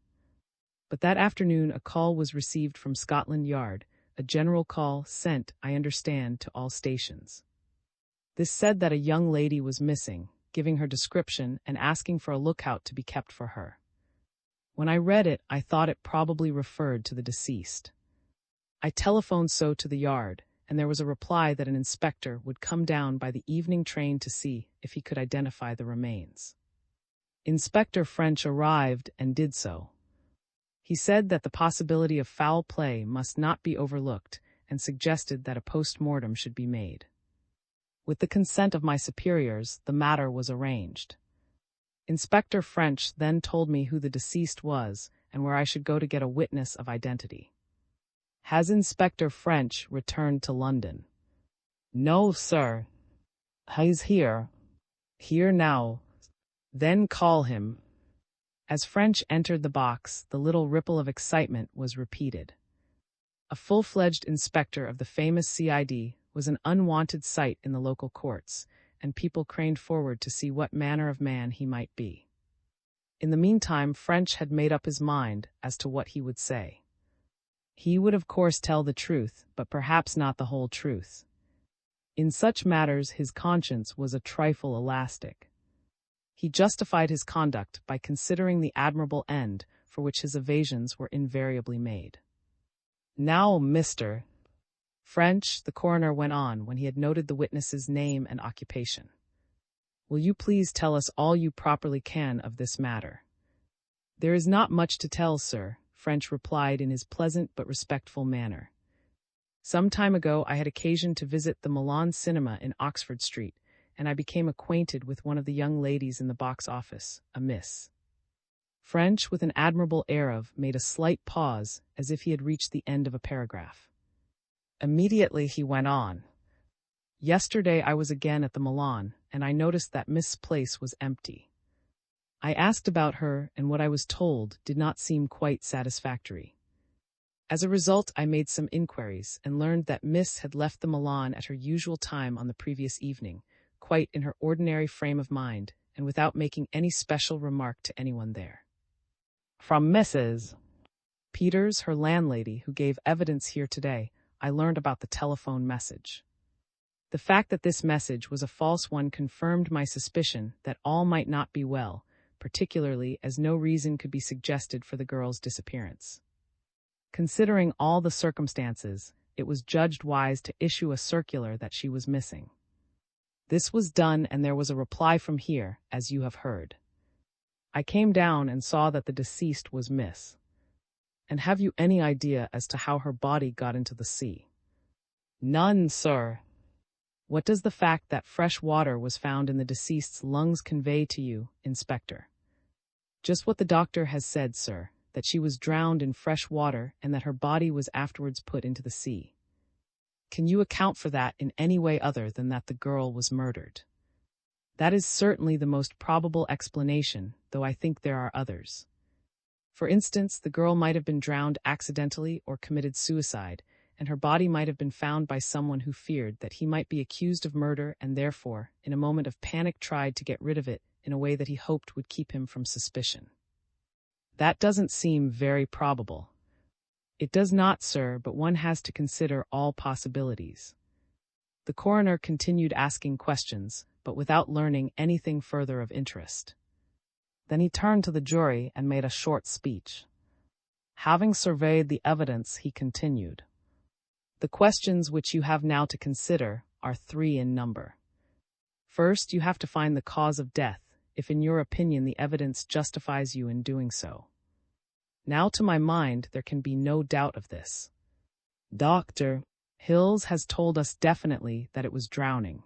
But that afternoon a call was received from Scotland Yard, a general call sent, I understand, to all stations. This said that a young lady was missing, giving her description and asking for a lookout to be kept for her. When I read it, I thought it probably referred to the deceased. I telephoned so to the yard, and there was a reply that an inspector would come down by the evening train to see if he could identify the remains. Inspector French arrived and did so. He said that the possibility of foul play must not be overlooked and suggested that a post-mortem should be made. With the consent of my superiors, the matter was arranged. Inspector French then told me who the deceased was and where I should go to get a witness of identity. Has Inspector French returned to London? No, sir. He's here. Here now. Then call him. As French entered the box, the little ripple of excitement was repeated. A full-fledged inspector of the famous CID was an unwanted sight in the local courts, and people craned forward to see what manner of man he might be. In the meantime, French had made up his mind as to what he would say. He would of course tell the truth, but perhaps not the whole truth. In such matters his conscience was a trifle elastic. He justified his conduct by considering the admirable end for which his evasions were invariably made. Now, Mr. French, the coroner went on when he had noted the witness's name and occupation. Will you please tell us all you properly can of this matter? There is not much to tell, sir, French replied in his pleasant but respectful manner. Some time ago I had occasion to visit the Milan Cinema in Oxford Street, and I became acquainted with one of the young ladies in the box office, a Miss. French, with an admirable air of, made a slight pause, as if he had reached the end of a paragraph. Immediately he went on. Yesterday I was again at the Milan, and I noticed that Miss' place was empty. I asked about her, and what I was told did not seem quite satisfactory. As a result, I made some inquiries and learned that Miss had left the Milan at her usual time on the previous evening, quite in her ordinary frame of mind, and without making any special remark to anyone there. From Mrs. Peters, her landlady, who gave evidence here today, I learned about the telephone message. The fact that this message was a false one confirmed my suspicion that all might not be well, particularly as no reason could be suggested for the girl's disappearance. Considering all the circumstances, it was judged wise to issue a circular that she was missing. This was done, and there was a reply from here, as you have heard. I came down and saw that the deceased was Miss. And have you any idea as to how her body got into the sea? None, sir. What does the fact that fresh water was found in the deceased's lungs convey to you, Inspector? Just what the doctor has said, sir, that she was drowned in fresh water and that her body was afterwards put into the sea. Can you account for that in any way other than that the girl was murdered? That is certainly the most probable explanation, though I think there are others. For instance, the girl might have been drowned accidentally or committed suicide, and her body might have been found by someone who feared that he might be accused of murder and therefore, in a moment of panic, tried to get rid of it in a way that he hoped would keep him from suspicion. That doesn't seem very probable. It does not, sir, but one has to consider all possibilities. The coroner continued asking questions, but without learning anything further of interest. Then he turned to the jury and made a short speech. Having surveyed the evidence, he continued, "The questions which you have now to consider are 3 in number. First, you have to find the cause of death, if in your opinion the evidence justifies you in doing so. Now, to my mind, there can be no doubt of this. Dr. Hills has told us definitely that it was drowning.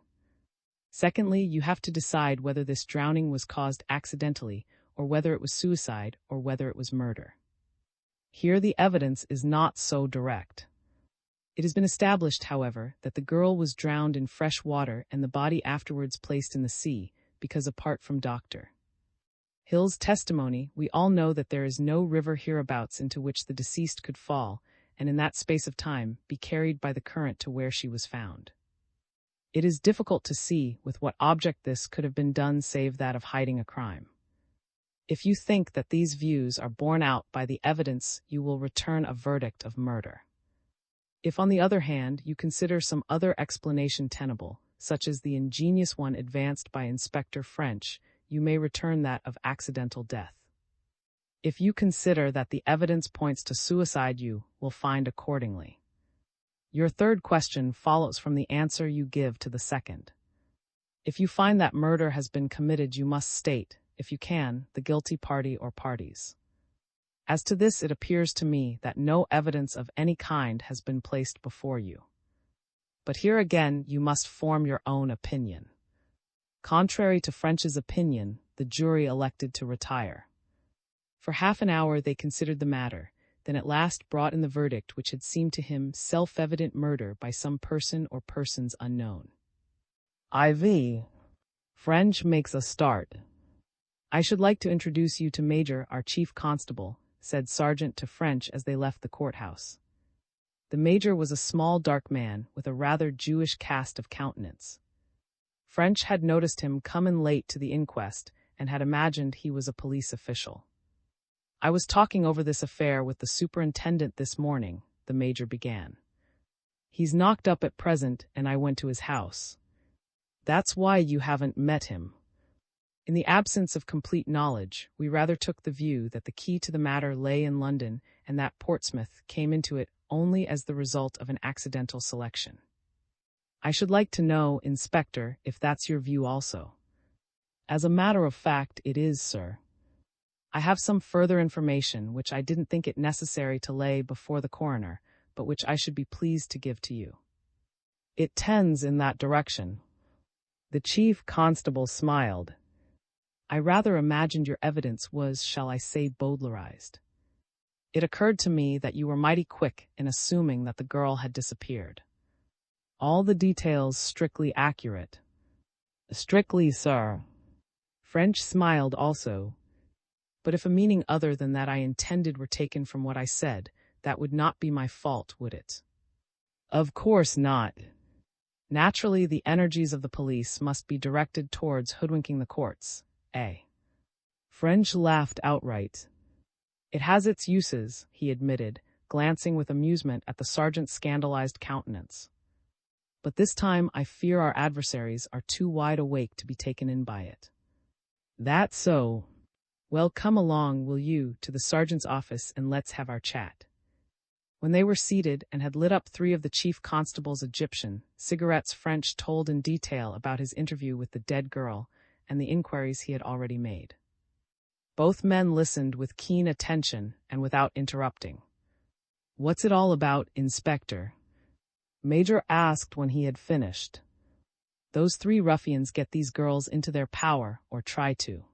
Secondly, you have to decide whether this drowning was caused accidentally, or whether it was suicide, or whether it was murder. Here the evidence is not so direct. It has been established, however, that the girl was drowned in fresh water and the body afterwards placed in the sea, because apart from Dr. Hill's testimony, we all know that there is no river hereabouts into which the deceased could fall, and in that space of time be carried by the current to where she was found. It is difficult to see with what object this could have been done save that of hiding a crime. If you think that these views are borne out by the evidence, you will return a verdict of murder. If, on the other hand, you consider some other explanation tenable, such as the ingenious one advanced by Inspector French, you may return that of accidental death. If you consider that the evidence points to suicide, you will find accordingly. Your third question follows from the answer you give to the second. If you find that murder has been committed, you must state, if you can, the guilty party or parties. As to this, it appears to me that no evidence of any kind has been placed before you. But here again you must form your own opinion. Contrary to French's opinion, the jury elected to retire. For half an hour they considered the matter, then at last brought in the verdict which had seemed to him self-evident murder by some person or persons unknown. IV. French makes a start. I should like to introduce you to Major, our chief constable, said Sergeant to French as they left the courthouse. The Major was a small dark man with a rather Jewish cast of countenance. French had noticed him come in late to the inquest and had imagined he was a police official. I was talking over this affair with the superintendent this morning, the Major began. He's knocked up at present and I went to his house. That's why you haven't met him. In the absence of complete knowledge, we rather took the view that the key to the matter lay in London and that Portsmouth came into it only as the result of an accidental selection. I should like to know, Inspector, if that's your view also. As a matter of fact, it is, sir. I have some further information which I didn't think it necessary to lay before the coroner, but which I should be pleased to give to you. It tends in that direction. The chief constable smiled. I rather imagined your evidence was, shall I say, bowdlerized. It occurred to me that you were mighty quick in assuming that the girl had disappeared. All the details strictly accurate. Strictly, sir. French smiled also. But if a meaning other than that I intended were taken from what I said, that would not be my fault, would it? Of course not. Naturally, the energies of the police must be directed towards hoodwinking the courts, eh? French laughed outright. It has its uses, he admitted, glancing with amusement at the sergeant's scandalized countenance. But this time I fear our adversaries are too wide awake to be taken in by it. That's so. Well, come along, will you, to the sergeant's office and let's have our chat. When they were seated and had lit up 3 of the chief constable's Egyptian cigarettes, French told in detail about his interview with the dead girl and the inquiries he had already made. Both men listened with keen attention and without interrupting. What's it all about, Inspector? Major asked when he had finished. Those 3 ruffians get these girls into their power, or try to.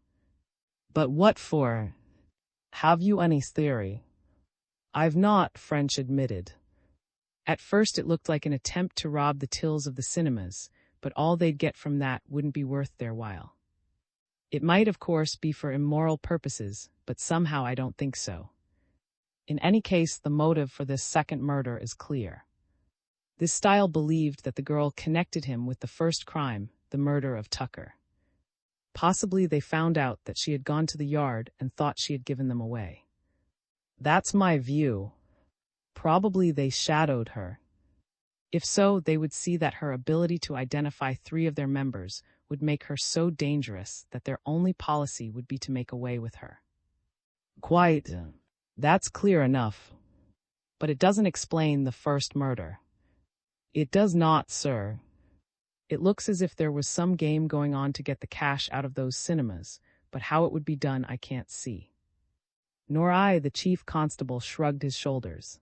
But what for? Have you any theory? I've not, French admitted. At first it looked like an attempt to rob the tills of the cinemas, but all they'd get from that wouldn't be worth their while. It might, of course, be for immoral purposes, but somehow I don't think so. In any case, the motive for this second murder is clear. This style believed that the girl connected him with the first crime, the murder of Tucker. Possibly they found out that she had gone to the yard and thought she had given them away. That's my view. Probably they shadowed her. If so, they would see that her ability to identify 3 of their members would make her so dangerous that their only policy would be to make away with her. Quite. That's clear enough. But it doesn't explain the first murder. It does not, sir. It looks as if there was some game going on to get the cash out of those cinemas, but how it would be done I can't see. Nor I, the chief constable shrugged his shoulders.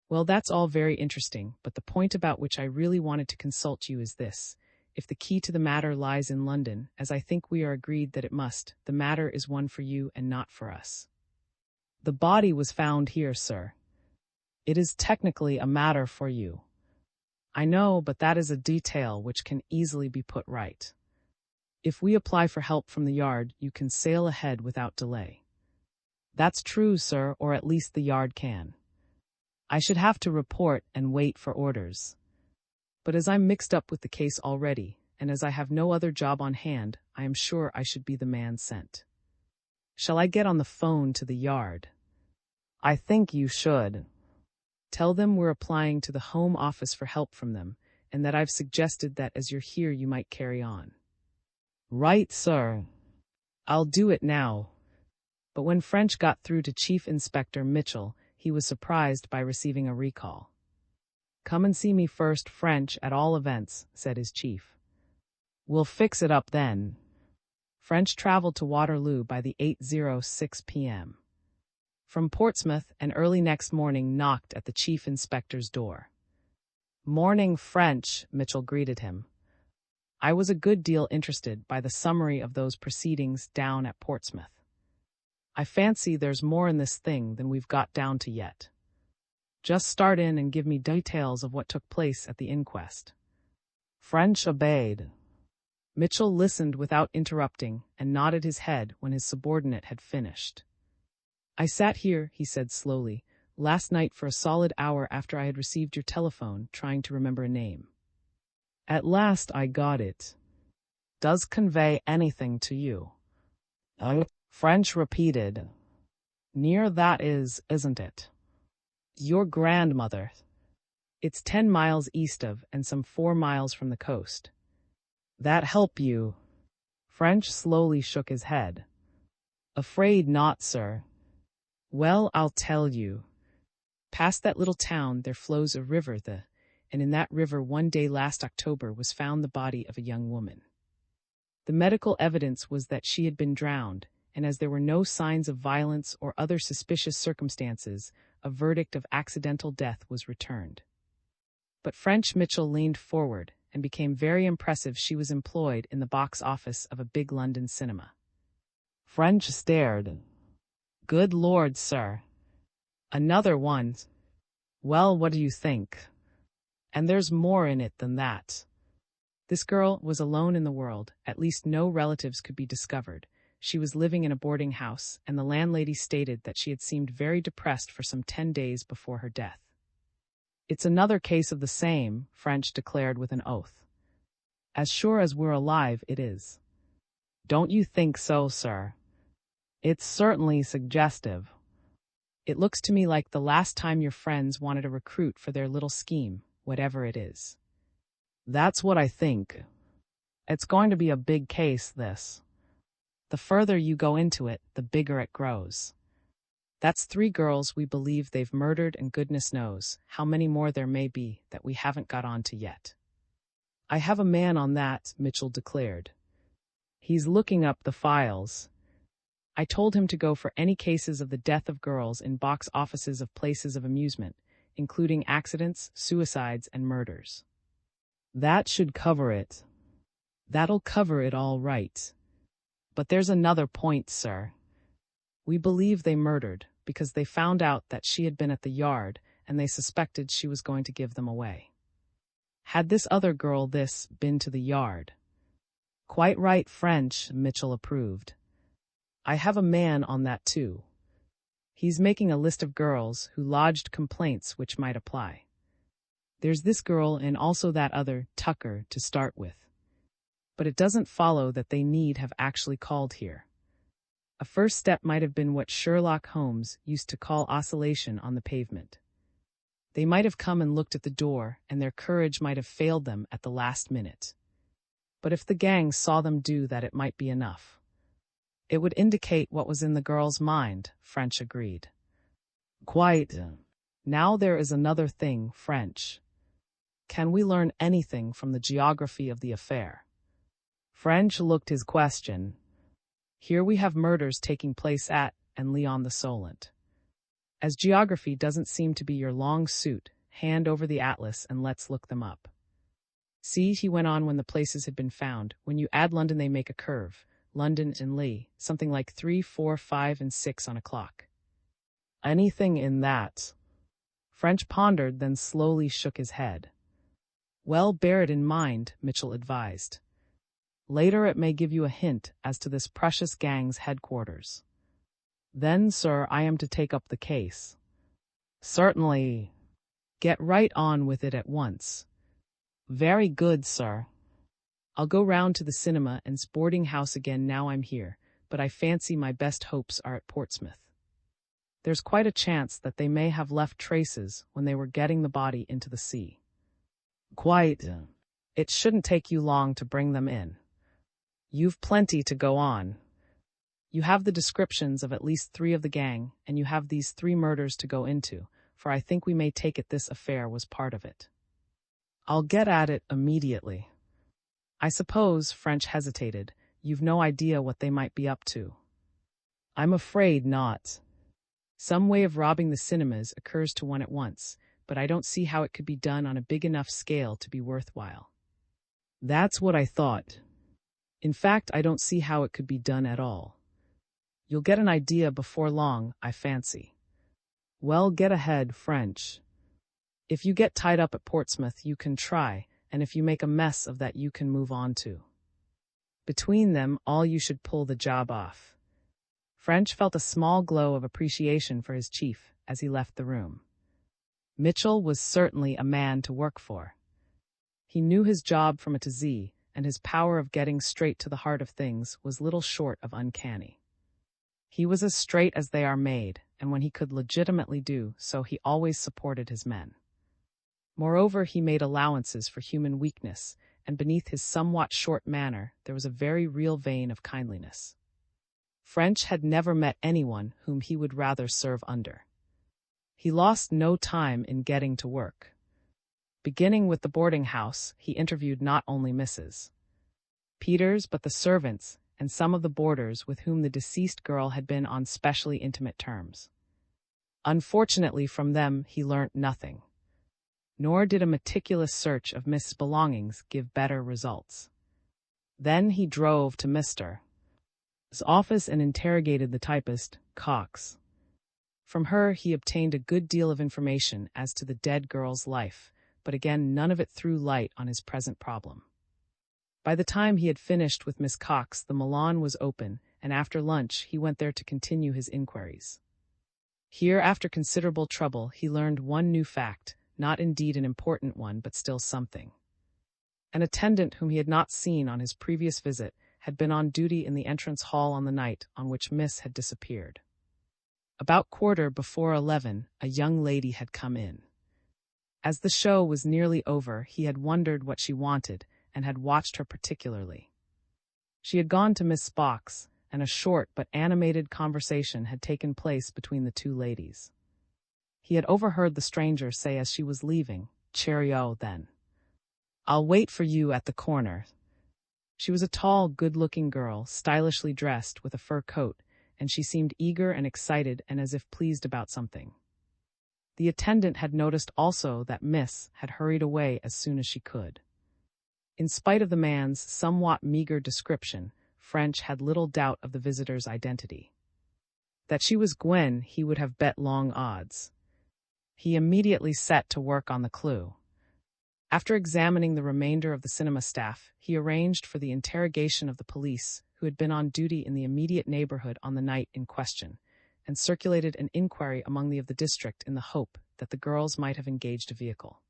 Well, that's all very interesting, but the point about which I really wanted to consult you is this. If the key to the matter lies in London, as I think we are agreed that it must, the matter is one for you and not for us. The body was found here, sir. It is technically a matter for you. I know, but that is a detail which can easily be put right. If we apply for help from the yard, you can sail ahead without delay. That's true, sir, or at least the yard can. I should have to report and wait for orders. But as I'm mixed up with the case already, and as I have no other job on hand, I am sure I should be the man sent. Shall I get on the phone to the yard? I think you should. Tell them we're applying to the Home Office for help from them, and that I've suggested that as you're here you might carry on. Right, sir. I'll do it now. But when French got through to Chief Inspector Mitchell, he was surprised by receiving a recall. Come and see me first, French, at all events, said his chief. We'll fix it up then. French traveled to Waterloo by the 8:06 p.m. From Portsmouth, and early next morning knocked at the chief inspector's door. Morning, French, Mitchell greeted him. I was a good deal interested by the summary of those proceedings down at Portsmouth. I fancy there's more in this thing than we've got down to yet. Just start in and give me details of what took place at the inquest. French obeyed. Mitchell listened without interrupting and nodded his head when his subordinate had finished. I sat here, he said slowly, last night for a solid hour after I had received your telephone, trying to remember a name. At last I got it. Does convey anything to you? French repeated. Near that is, isn't it? Your grandmother. It's 10 miles east of and some 4 miles from the coast. That help you? French slowly shook his head. Afraid not, sir. Well, I'll tell you. Past that little town there flows a river, and in that river one day last October was found the body of a young woman. The medical evidence was that she had been drowned, and as there were no signs of violence or other suspicious circumstances, a verdict of accidental death was returned. But French Mitchell leaned forward and became very impressive. She was employed in the box office of a big London cinema. French stared. Good Lord, sir. Another one. Well, what do you think? And there's more in it than that. This girl was alone in the world, at least no relatives could be discovered. She was living in a boarding house, and the landlady stated that she had seemed very depressed for some 10 days before her death. It's another case of the same, French declared with an oath. As sure as we're alive, it is. Don't you think so, sir? It's certainly suggestive. It looks to me like the last time your friends wanted a recruit for their little scheme, whatever it is. That's what I think. It's going to be a big case, this. The further you go into it, the bigger it grows. That's 3 girls we believe they've murdered, and goodness knows how many more there may be that we haven't got onto yet. I have a man on that, Mitchell declared. He's looking up the files. I told him to go for any cases of the death of girls in box offices of places of amusement, including accidents, suicides, and murders. That should cover it. That'll cover it all right. But there's another point, sir. We believe they murdered because they found out that she had been at the yard and they suspected she was going to give them away. Had this other girl been to the yard? Quite right, French, Mitchell approved. I have a man on that too. He's making a list of girls who lodged complaints which might apply. There's this girl and also that other, Tucker, to start with. But it doesn't follow that they need have actually called here. A first step might have been what Sherlock Holmes used to call oscillation on the pavement. They might have come and looked at the door, and their courage might have failed them at the last minute. But if the gang saw them do that, it might be enough. It would indicate what was in the girl's mind, French agreed. Quite. Now there is another thing, French. Can we learn anything from the geography of the affair? French looked his question. Here we have murders taking place at and Leon the Solent. As geography doesn't seem to be your long suit, hand over the atlas and let's look them up. See, he went on when the places had been found. When you add London, they make a curve. London and Lee, something like 3, 4, 5, and 6 on a clock. Anything in that? French pondered, then slowly shook his head. Well, bear it in mind, Mitchell advised. Later it may give you a hint as to this precious gang's headquarters. Then, sir, I am to take up the case. Certainly. Get right on with it at once. Very good, sir. I'll go round to the cinema and sporting house again now I'm here, but I fancy my best hopes are at Portsmouth. There's quite a chance that they may have left traces when they were getting the body into the sea. Quite. It shouldn't take you long to bring them in. You've plenty to go on. You have the descriptions of at least 3 of the gang, and you have these 3 murders to go into, for I think we may take it this affair was part of it. I'll get at it immediately. I suppose, French hesitated, you've no idea what they might be up to. I'm afraid not. Some way of robbing the cinemas occurs to one at once, but I don't see how it could be done on a big enough scale to be worthwhile. That's what I thought. In fact, I don't see how it could be done at all. You'll get an idea before long, I fancy. Well, get ahead, French. If you get tied up at Portsmouth, you can try, and if you make a mess of that, you can move on to. Between them, all you should pull the job off. French felt a small glow of appreciation for his chief as he left the room. Mitchell was certainly a man to work for. He knew his job from A to Z, and his power of getting straight to the heart of things was little short of uncanny. He was as straight as they are made, and when he could legitimately do so, he always supported his men. Moreover, he made allowances for human weakness, and beneath his somewhat short manner there was a very real vein of kindliness. French had never met anyone whom he would rather serve under. He lost no time in getting to work. Beginning with the boarding house, he interviewed not only Mrs. Peters but the servants and some of the boarders with whom the deceased girl had been on specially intimate terms. Unfortunately, from them he learnt nothing. Nor did a meticulous search of Mrs. belongings give better results. Then he drove to Mr. his office and interrogated the typist, Cox. From her he obtained a good deal of information as to the dead girl's life, but again none of it threw light on his present problem. By the time he had finished with Miss Cox, the Milan was open, and after lunch he went there to continue his inquiries. Here, after considerable trouble, he learned one new fact, not indeed an important one, but still something. An attendant whom he had not seen on his previous visit had been on duty in the entrance hall on the night on which Miss had disappeared. About 11:15, a young lady had come in. As the show was nearly over, he had wondered what she wanted and had watched her particularly. She had gone to Miss Spock's, and a short but animated conversation had taken place between the two ladies. He had overheard the stranger say as she was leaving, "Cheerio, then. I'll wait for you at the corner." She was a tall, good-looking girl, stylishly dressed with a fur coat, and she seemed eager and excited and as if pleased about something. The attendant had noticed also that Miss had hurried away as soon as she could. In spite of the man's somewhat meager description, French had little doubt of the visitor's identity. That she was Gwen, he would have bet long odds. He immediately set to work on the clue. After examining the remainder of the cinema staff, he arranged for the interrogation of the police who had been on duty in the immediate neighborhood on the night in question, and circulated an inquiry among the of the district in the hope that the girls might have engaged a vehicle.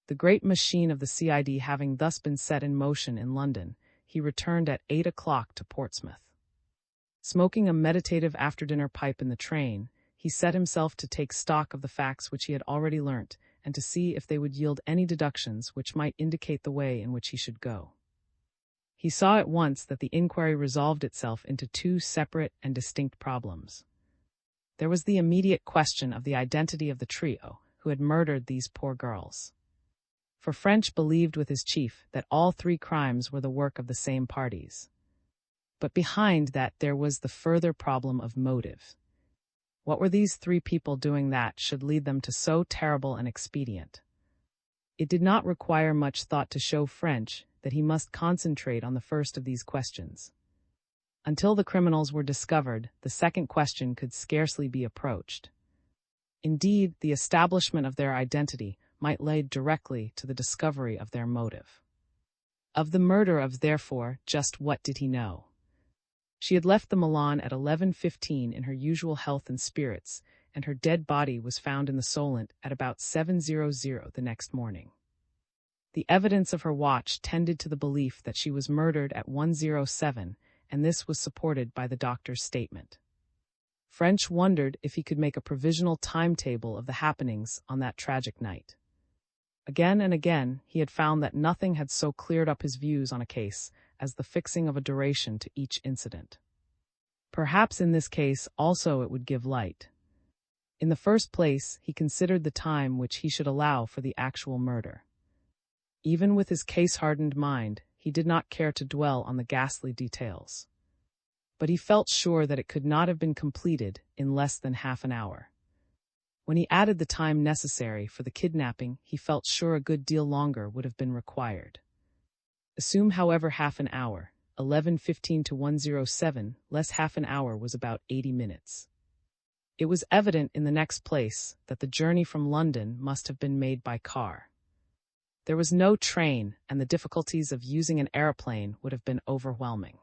The great machine of the CID having thus been set in motion in London, he returned at 8 o'clock to Portsmouth. Smoking a meditative after-dinner pipe in the train, he set himself to take stock of the facts which he had already learnt, and to see if they would yield any deductions which might indicate the way in which he should go. He saw at once that the inquiry resolved itself into two separate and distinct problems. There was the immediate question of the identity of the trio who had murdered these poor girls. For French believed with his chief that all three crimes were the work of the same parties. But behind that there was the further problem of motive. What were these three people doing that should lead them to so terrible an expedient? It did not require much thought to show French that he must concentrate on the first of these questions. Until the criminals were discovered, the second question could scarcely be approached. Indeed, the establishment of their identity might lead directly to the discovery of their motive. Of the murder therefore, just what did he know? She had left the Milan at 11:15 in her usual health and spirits, and her dead body was found in the Solent at about 7:00 the next morning. The evidence of her watch tended to the belief that she was murdered at 1:07, and this was supported by the doctor's statement. French wondered if he could make a provisional timetable of the happenings on that tragic night. Again and again, he had found that nothing had so cleared up his views on a case as the fixing of a duration to each incident. Perhaps in this case also it would give light. In the first place, he considered the time which he should allow for the actual murder. Even with his case-hardened mind, he did not care to dwell on the ghastly details. But he felt sure that it could not have been completed in less than half an hour. When he added the time necessary for the kidnapping, he felt sure a good deal longer would have been required. Assume, however, half an hour, 11:15 to 1:07, less half an hour was about 80 minutes. It was evident in the next place that the journey from London must have been made by car. There was no train, and the difficulties of using an aeroplane would have been overwhelming.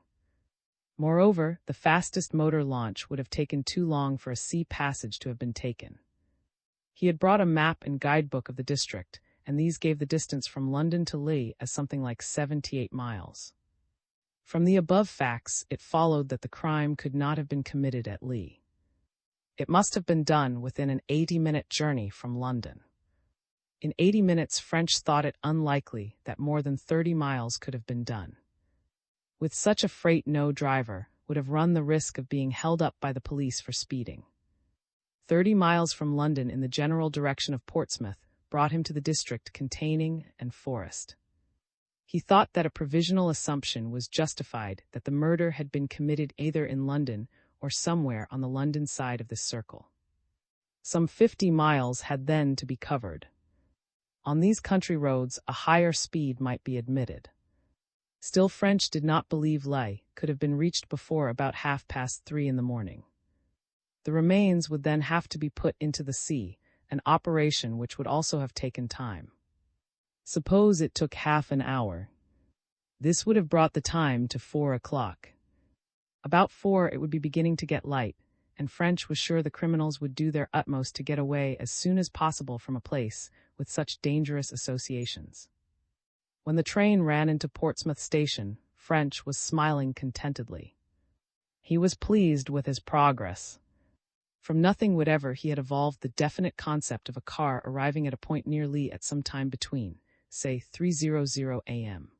Moreover, the fastest motor launch would have taken too long for a sea passage to have been taken. He had brought a map and guidebook of the district, and these gave the distance from London to Lee as something like 78 miles. From the above facts, it followed that the crime could not have been committed at Lee. It must have been done within an 80-minute journey from London. In 80 minutes, French thought it unlikely that more than 30 miles could have been done. With such a freight, no driver would have run the risk of being held up by the police for speeding. 30 miles from London in the general direction of Portsmouth brought him to the district containing and forest. He thought that a provisional assumption was justified that the murder had been committed either in London or somewhere on the London side of this circle. Some 50 miles had then to be covered. On these country roads, a higher speed might be admitted. Still, French did not believe Ley could have been reached before about 3:30 in the morning. The remains would then have to be put into the sea, an operation which would also have taken time. Suppose it took half an hour. This would have brought the time to 4 o'clock. About 4 it would be beginning to get light, and French was sure the criminals would do their utmost to get away as soon as possible from a place with such dangerous associations. When the train ran into Portsmouth station, French was smiling contentedly. He was pleased with his progress. From nothing whatever he had evolved the definite concept of a car arriving at a point near Lee at some time between, say, 3:00 a.m.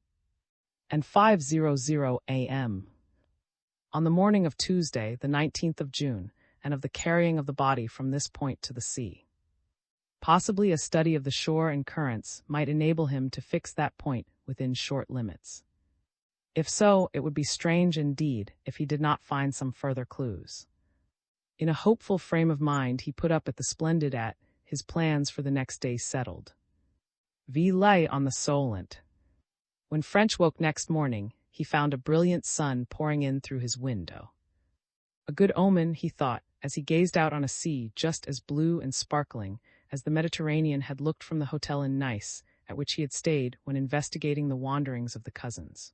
and 5:00 a.m. on the morning of Tuesday, the 19th of June, and of the carrying of the body from this point to the sea. Possibly a study of the shore and currents might enable him to fix that point within short limits. If so, it would be strange indeed if he did not find some further clues. In a hopeful frame of mind, he put up at the Splendid his plans for the next day settled. V lay on the Solent. When French woke next morning, he found a brilliant sun pouring in through his window. A good omen, he thought, as he gazed out on a sea just as blue and sparkling as the Mediterranean had looked from the hotel in Nice, at which he had stayed when investigating the wanderings of the cousins.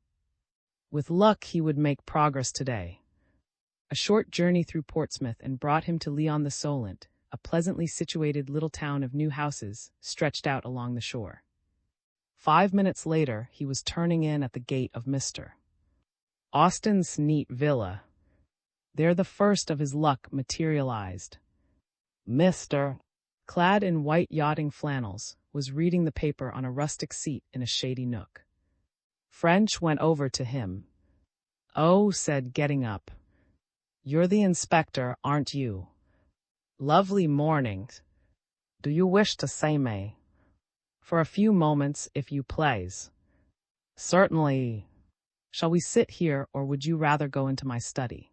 With luck, he would make progress today. A short journey through Portsmouth and brought him to Lyon-the-Solent, a pleasantly situated little town of new houses stretched out along the shore. 5 minutes later, he was turning in at the gate of Mr. Austen's neat villa. There the first of his luck materialized. Mr. clad in white yachting flannels, was reading the paper on a rustic seat in a shady nook. French went over to him. "Oh," said, getting up. "You're the inspector, aren't you? Lovely morning. Do you wish to see me? For a few moments, if you please." "Certainly. Shall we sit here, or would you rather go into my study?"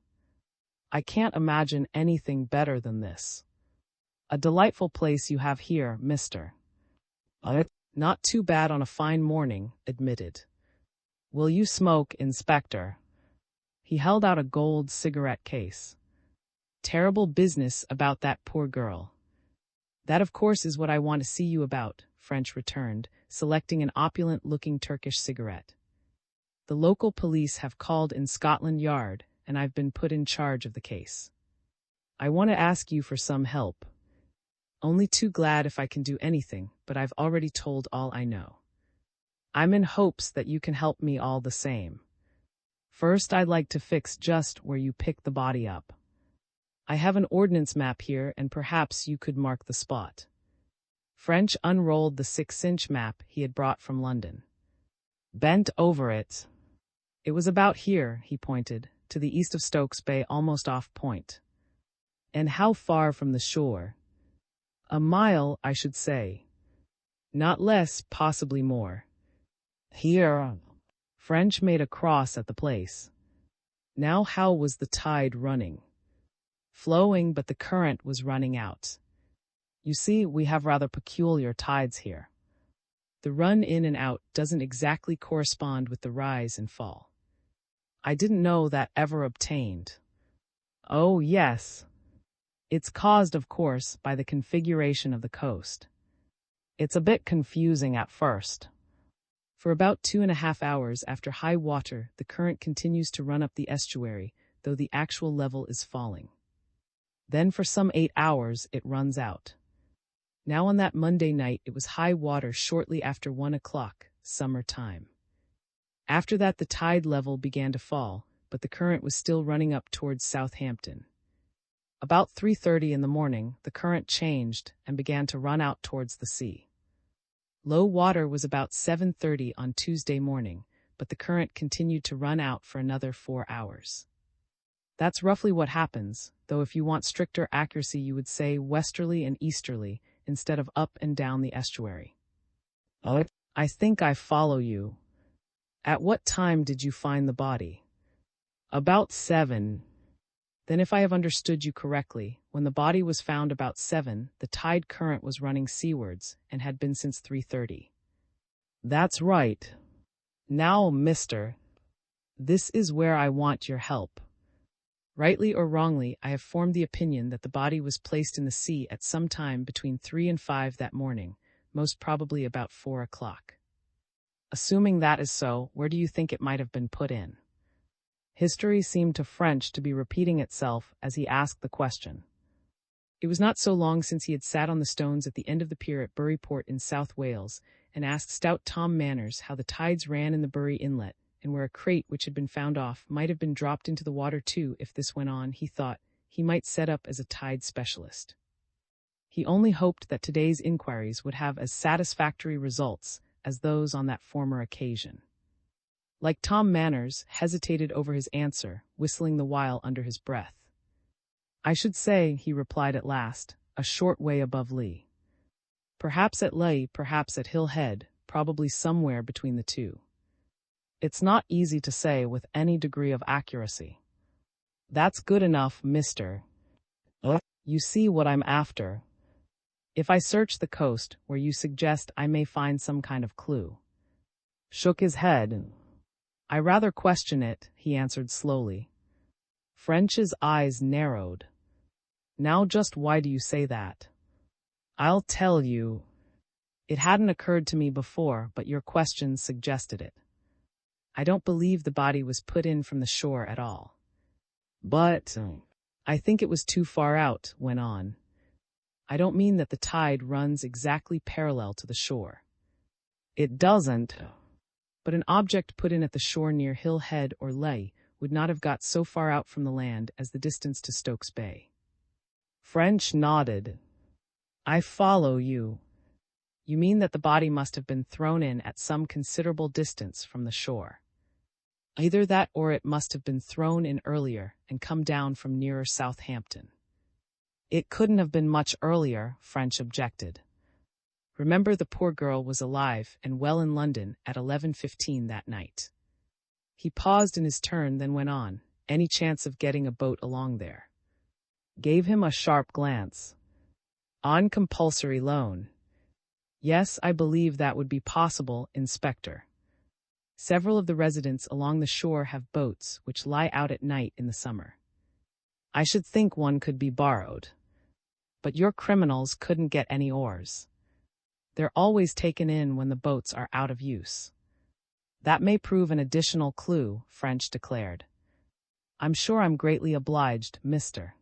"I can't imagine anything better than this. A delightful place you have here, mister." "Not too bad on a fine morning," admitted. "Will you smoke, Inspector?" He held out a gold cigarette case. "Terrible business about that poor girl." "That, of course, is what I want to see you about," French returned, selecting an opulent-looking Turkish cigarette. "The local police have called in Scotland Yard, and I've been put in charge of the case. I want to ask you for some help. Only too glad if I can do anything, but I've already told all I know. I'm in hopes that you can help me all the same. First, I'd like to fix just where you picked the body up. I have an ordnance map here, and perhaps you could mark the spot." French unrolled the 6-inch map he had brought from London. Bent over it. "It was about here," he pointed, "to the east of Stokes Bay, almost off point." "And how far from the shore?" "A mile, I should say. Not less, possibly more." "Here." French made a cross at the place. Now, how was the tide running? Flowing, but the current was running out. You see, we have rather peculiar tides here. The run in and out doesn't exactly correspond with the rise and fall. I didn't know that ever obtained. Oh, yes. It's caused, of course, by the configuration of the coast. It's a bit confusing at first. For about 2.5 hours after high water, the current continues to run up the estuary, though the actual level is falling. Then for some 8 hours, it runs out. Now on that Monday night, it was high water shortly after 1 o'clock, summer time. After that, the tide level began to fall, but the current was still running up towards Southampton. About 3:30 in the morning, the current changed and began to run out towards the sea. Low water was about 7:30 on Tuesday morning, but the current continued to run out for another 4 hours. That's roughly what happens, though if you want stricter accuracy you would say westerly and easterly instead of up and down the estuary. I think I follow you. At what time did you find the body? About 7. Then if I have understood you correctly, when the body was found about 7, the tide current was running seawards and had been since 3:30. That's right. Now, mister, this is where I want your help. Rightly or wrongly, I have formed the opinion that the body was placed in the sea at some time between 3 and 5 that morning, most probably about 4 o'clock. Assuming that is so, where do you think it might have been put in? History seemed to French to be repeating itself as he asked the question. It was not so long since he had sat on the stones at the end of the pier at Bury Port in South Wales and asked stout Tom Manners how the tides ran in the Bury Inlet and where a crate which had been found off might have been dropped into the water too. If this went on, he thought, he might set up as a tide specialist. He only hoped that today's inquiries would have as satisfactory results as those on that former occasion. Like Tom Manners, hesitated over his answer, whistling the while under his breath. I should say, he replied at last, a short way above Lee. Perhaps at Lee, perhaps at Hill Head, probably somewhere between the two. It's not easy to say with any degree of accuracy. That's good enough, mister. You see what I'm after. If I search the coast, where you suggest I may find some kind of clue. Shook his head. I rather question it, he answered slowly. French's eyes narrowed. Now just why do you say that? I'll tell you. It hadn't occurred to me before, but your questions suggested it. I don't believe the body was put in from the shore at all. But I think it was too far out, went on. I don't mean that the tide runs exactly parallel to the shore. It doesn't. But an object put in at the shore near Hill Head or Leigh would not have got so far out from the land as the distance to Stokes Bay. French nodded. I follow you. You mean that the body must have been thrown in at some considerable distance from the shore. Either that or it must have been thrown in earlier and come down from nearer Southampton. It couldn't have been much earlier, French objected. Remember, the poor girl was alive and well in London at 11:15 that night. He paused in his turn, then went on. Any chance of getting a boat along there? Gave him a sharp glance. On compulsory loan. Yes, I believe that would be possible, Inspector. Several of the residents along the shore have boats which lie out at night in the summer. I should think one could be borrowed. But your criminals couldn't get any oars. They're always taken in when the boats are out of use. That may prove an additional clue, French declared. I'm sure I'm greatly obliged, mister.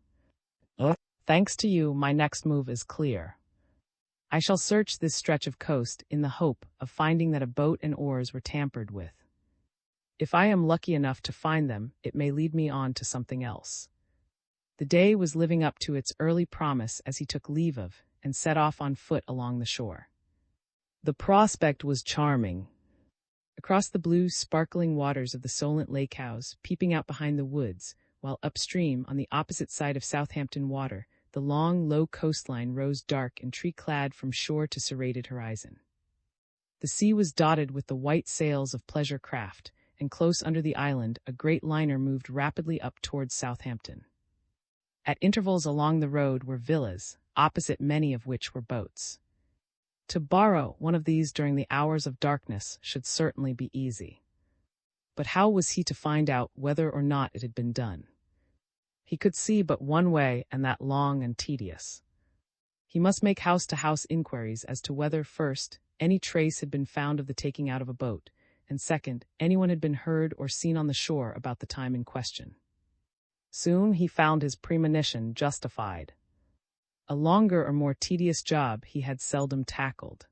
Thanks to you, my next move is clear. I shall search this stretch of coast in the hope of finding that a boat and oars were tampered with. If I am lucky enough to find them, it may lead me on to something else. The day was living up to its early promise as he took leave of and set off on foot along the shore. The prospect was charming. Across the blue, sparkling waters of the Solent Lake House, peeping out behind the woods, while upstream, on the opposite side of Southampton Water, the long, low coastline rose dark and tree-clad from shore to serrated horizon. The sea was dotted with the white sails of pleasure craft, and close under the island a great liner moved rapidly up towards Southampton. At intervals along the road were villas, opposite many of which were boats. To borrow one of these during the hours of darkness should certainly be easy. But how was he to find out whether or not it had been done? He could see but one way, and that long and tedious. He must make house-to-house inquiries as to whether, first, any trace had been found of the taking out of a boat, and second, anyone had been heard or seen on the shore about the time in question. Soon he found his premonition justified. A longer or more tedious job he had seldom tackled.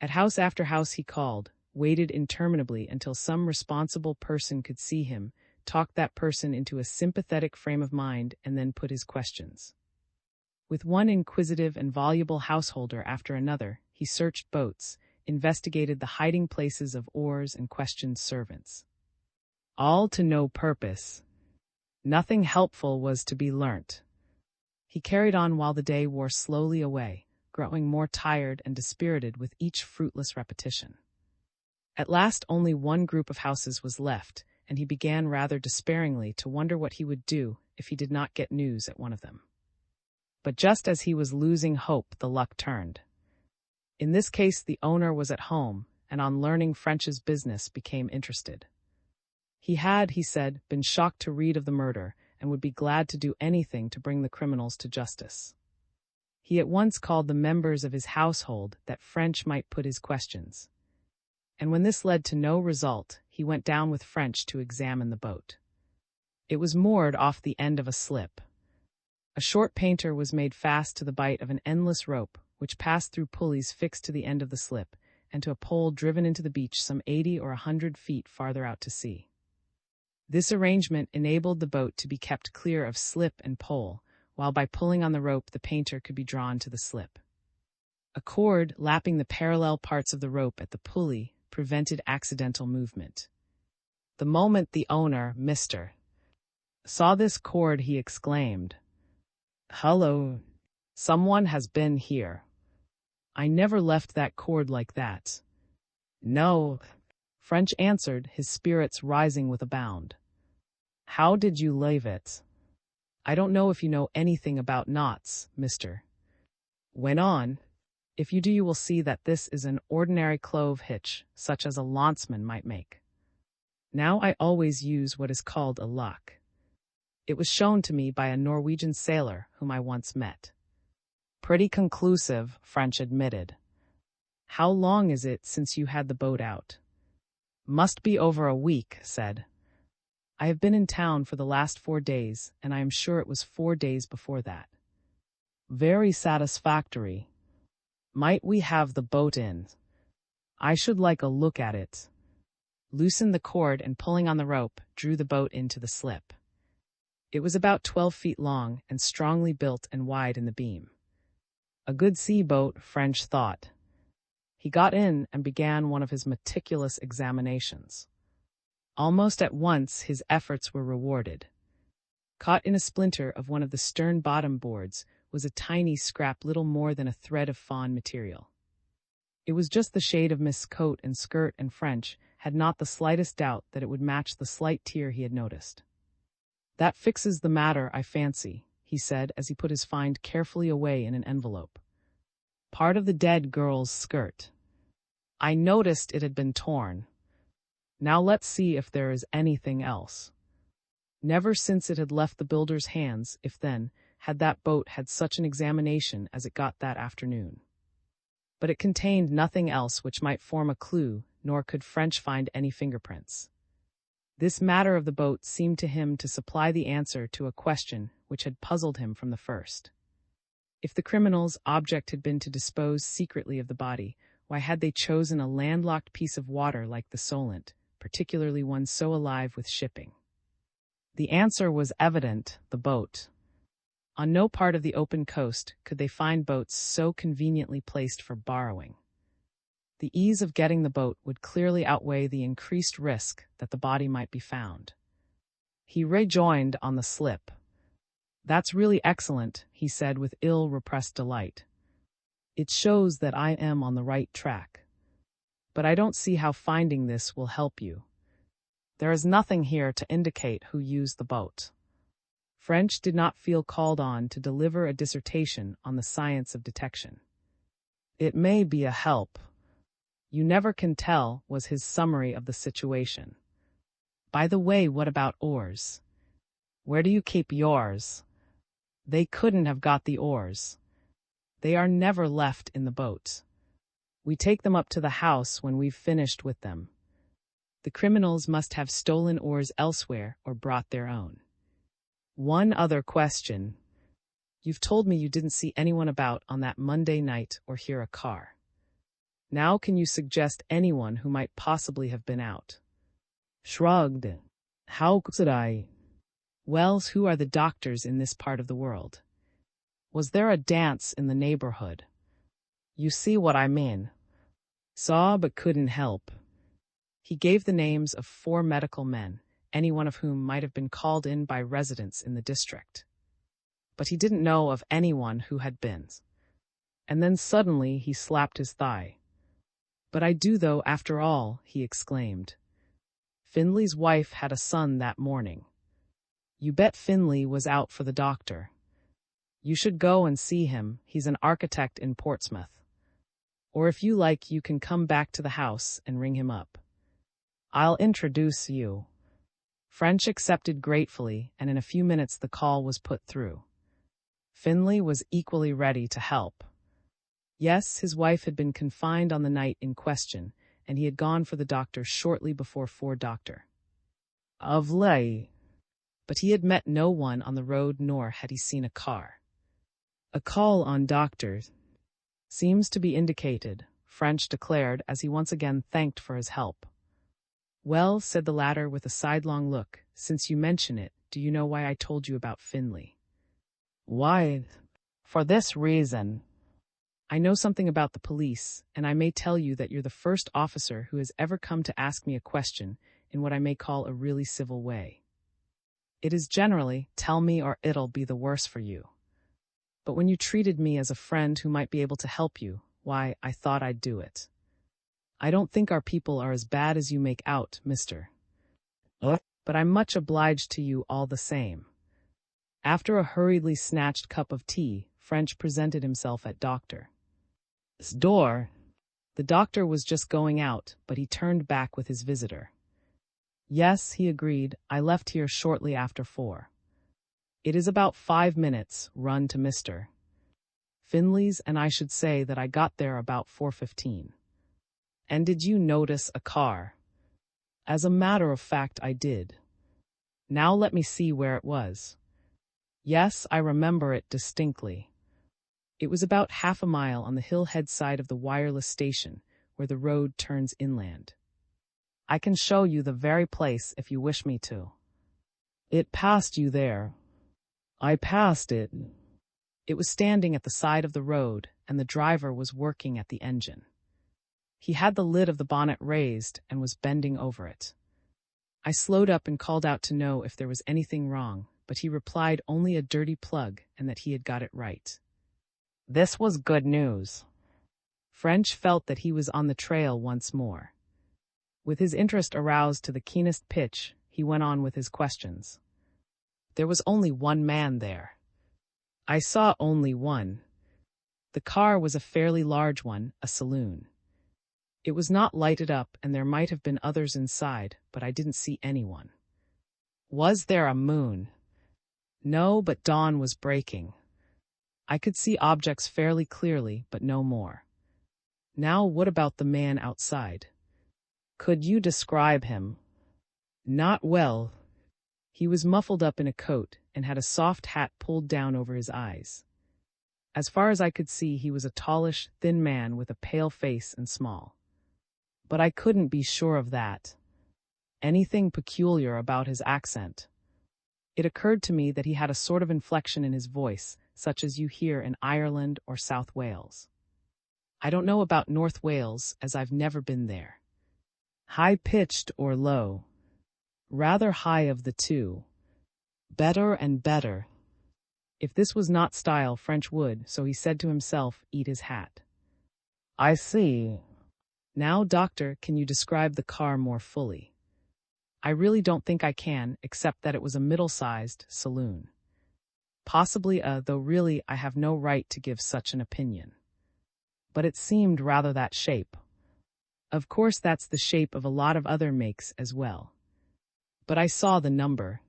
At house after house he called, waited interminably until some responsible person could see him, talked that person into a sympathetic frame of mind, and then put his questions. With one inquisitive and voluble householder after another, he searched boats, investigated the hiding places of oars, and questioned servants. All to no purpose. Nothing helpful was to be learnt. He carried on while the day wore slowly away, growing more tired and dispirited with each fruitless repetition. At last only one group of houses was left, and he began rather despairingly to wonder what he would do if he did not get news at one of them. But just as he was losing hope, the luck turned. In this case the owner was at home, and on learning French's business became interested. He had, he said, been shocked to read of the murder, and would be glad to do anything to bring the criminals to justice. He at once called the members of his household that French might put his questions. And when this led to no result, he went down with French to examine the boat. It was moored off the end of a slip. A short painter was made fast to the bight of an endless rope, which passed through pulleys fixed to the end of the slip, and to a pole driven into the beach some 80 or 100 feet farther out to sea. This arrangement enabled the boat to be kept clear of slip and pole, while by pulling on the rope the painter could be drawn to the slip. A cord lapping the parallel parts of the rope at the pulley prevented accidental movement. The moment the owner, Mr. saw this cord, he exclaimed, "Hello, someone has been here. I never left that cord like that." "No," French answered, his spirits rising with a bound. "How did you leave it?" "I don't know if you know anything about knots, Mr. went on. If you do, you will see that this is an ordinary clove hitch, such as a lanceman might make. Now I always use what is called a luck. It was shown to me by a Norwegian sailor whom I once met." "Pretty conclusive," French admitted. "How long is it since you had the boat out?" "Must be over a week," said. "I have been in town for the last 4 days, and I am sure it was 4 days before that." "Very satisfactory. Might we have the boat in? I should like a look at it." Loosened the cord and pulling on the rope, drew the boat into the slip. It was about 12 feet long and strongly built and wide in the beam. A good sea boat, French thought. He got in and began one of his meticulous examinations. Almost at once his efforts were rewarded. Caught in a splinter of one of the stern bottom boards was a tiny scrap little more than a thread of fawn material. It was just the shade of Miss' coat and skirt, and French had not the slightest doubt that it would match the slight tear he had noticed. "That fixes the matter, I fancy," he said as he put his find carefully away in an envelope. "Part of the dead girl's skirt. I noticed it had been torn. Now let's see if there is anything else." Never since it had left the builder's hands, if then, had that boat had such an examination as it got that afternoon. But it contained nothing else which might form a clue, nor could French find any fingerprints. This matter of the boat seemed to him to supply the answer to a question which had puzzled him from the first. If the criminal's object had been to dispose secretly of the body, why had they chosen a landlocked piece of water like the Solent, particularly one so alive with shipping? The answer was evident: the boat. On no part of the open coast could they find boats so conveniently placed for borrowing. The ease of getting the boat would clearly outweigh the increased risk that the body might be found. He rejoined on the slip. "That's really excellent," he said with ill-repressed delight. "It shows that I am on the right track. But I don't see how finding this will help you. There is nothing here to indicate who used the boat." French did not feel called on to deliver a dissertation on the science of detection. "It may be a help. You never can tell," was his summary of the situation. "By the way, what about oars? Where do you keep yours?" "They couldn't have got the oars. They are never left in the boat. We take them up to the house when we've finished with them. The criminals must have stolen oars elsewhere or brought their own." "One other question. You've told me you didn't see anyone about on that Monday night or hear a car. Now can you suggest anyone who might possibly have been out?" Shrugged. "How could I?" "Well, who are the doctors in this part of the world? Was there a dance in the neighborhood? You see what I mean." Saw but couldn't help. He gave the names of 4 medical men, any one of whom might have been called in by residents in the district. But he didn't know of anyone who had been. And then suddenly he slapped his thigh. "But I do though, after all," he exclaimed. "Finley's wife had a son that morning. You bet Finley was out for the doctor. You should go and see him, he's an architect in Portsmouth. Or if you like, you can come back to the house and ring him up. I'll introduce you." French accepted gratefully, and in a few minutes the call was put through. Finley was equally ready to help. Yes, his wife had been confined on the night in question, and he had gone for the doctor shortly before 4 of late. But he had met no one on the road, nor had he seen a car. "A call on doctor seems to be indicated," French declared as he once again thanked for his help. Well, said the latter with a sidelong look, since you mention it, do you know why I told you about Finley? Why? For this reason. I know something about the police, and I may tell you that you're the first officer who has ever come to ask me a question in what I may call a really civil way. It is generally, tell me or it'll be the worse for you. But when you treated me as a friend who might be able to help you, why, I thought I'd do it. I don't think our people are as bad as you make out, mister. But I'm much obliged to you all the same. After a hurriedly snatched cup of tea, French presented himself at Dr. S door. The doctor was just going out, but he turned back with his visitor. Yes, he agreed, I left here shortly after 4. It is about 5 minutes, run to Mr. Finley's, and I should say that I got there about 4:15. And did you notice a car? As a matter of fact, I did. Now let me see where it was. Yes, I remember it distinctly. It was about half a mile on the hillhead side of the wireless station, where the road turns inland. I can show you the very place if you wish me to. It passed you there. I passed it. It was standing at the side of the road, and the driver was working at the engine. He had the lid of the bonnet raised and was bending over it. I slowed up and called out to know if there was anything wrong, but he replied only a dirty plug and that he had got it right. This was good news. French felt that he was on the trail once more. With his interest aroused to the keenest pitch, he went on with his questions. There was only one man there. I saw only one. The car was a fairly large one, a saloon. It was not lighted up, and there might have been others inside, but I didn't see anyone. Was there a moon? No, but dawn was breaking. I could see objects fairly clearly, but no more. Now, what about the man outside? Could you describe him? Not well. He was muffled up in a coat and had a soft hat pulled down over his eyes. As far as I could see, he was a tallish, thin man with a pale face and small. But I couldn't be sure of that. Anything peculiar about his accent? It occurred to me that he had a sort of inflection in his voice, such as you hear in Ireland or South Wales. I don't know about North Wales, as I've never been there. High-pitched or low? Rather high of the two. Better and better. If this was not style, French would, so he said to himself, eat his hat. I see. Now, doctor, can you describe the car more fully? I really don't think I can, except that it was a middle-sized saloon. Possibly though really I have no right to give such an opinion. But it seemed rather that shape. Of course that's the shape of a lot of other makes as well. But I saw the number.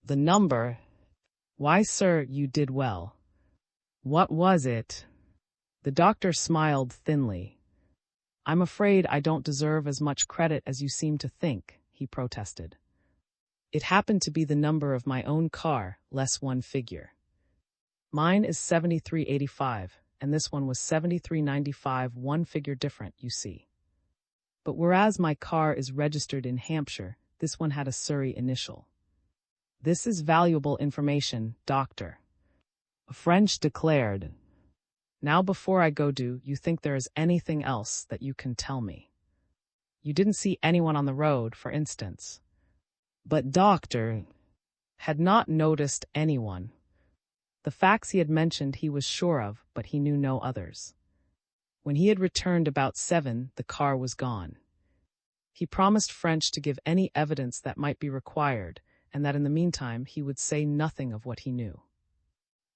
The number? Why, sir, you did well. What was it? The doctor smiled thinly. I'm afraid I don't deserve as much credit as you seem to think, he protested. It happened to be the number of my own car, less one figure. Mine is 7385, and this one was 7395, one figure different, you see. But whereas my car is registered in Hampshire, this one had a Surrey initial. This is valuable information, doctor. French declared. Now before I go, do you think there is anything else that you can tell me? You didn't see anyone on the road, for instance. But doctor had not noticed anyone. The facts he had mentioned he was sure of, but he knew no others. When he had returned about 7, the car was gone. He promised French to give any evidence that might be required, and that in the meantime he would say nothing of what he knew.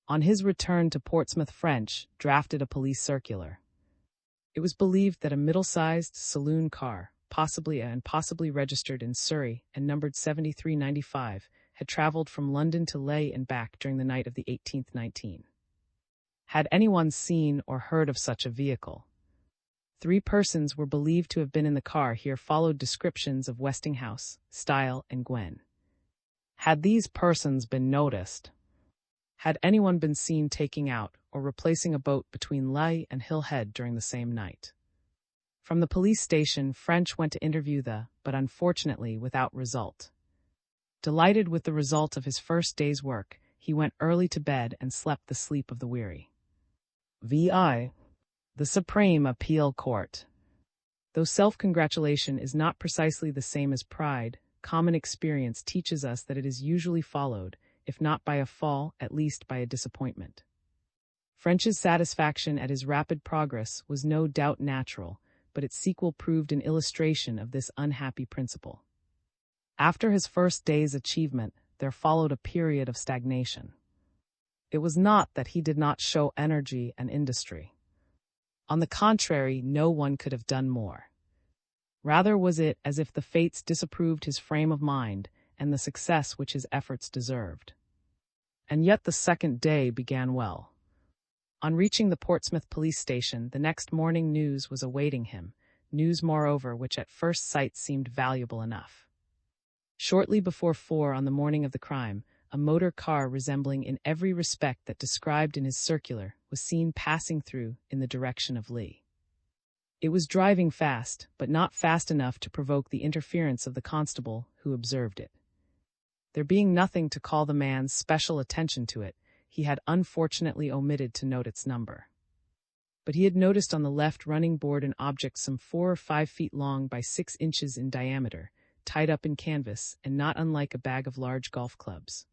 On his return to Portsmouth, French drafted a police circular. It was believed that a middle-sized saloon car, possibly registered in Surrey and numbered 7395, had traveled from London to Leigh and back during the night of the 18th 19. Had anyone seen or heard of such a vehicle? 3 persons were believed to have been in the car. Here followed descriptions of Westinghouse, Style, and Gwen. Had these persons been noticed? Had anyone been seen taking out or replacing a boat between Leigh and Hill Head during the same night? From the police station, French went to interview but unfortunately without result. Delighted with the result of his first day's work, he went early to bed and slept the sleep of the weary. VI. The Supreme Appeal Court. Though self-congratulation is not precisely the same as pride, common experience teaches us that it is usually followed, if not by a fall, at least by a disappointment. French's satisfaction at his rapid progress was no doubt natural, but its sequel proved an illustration of this unhappy principle. After his first day's achievement, there followed a period of stagnation. It was not that he did not show energy and industry. On the contrary, no one could have done more. Rather was it as if the fates disapproved his frame of mind and the success which his efforts deserved. And yet the second day began well. On reaching the Portsmouth police station, the next morning news was awaiting him, news moreover which at first sight seemed valuable enough. Shortly before 4 on the morning of the crime, a motor car resembling in every respect that described in his circular was seen passing through in the direction of Lee. It was driving fast, but not fast enough to provoke the interference of the constable who observed it. There being nothing to call the man's special attention to it, he had unfortunately omitted to note its number. But he had noticed on the left running board an object some 4 or 5 feet long by 6 inches in diameter, tied up in canvas and not unlike a bag of large golf clubs.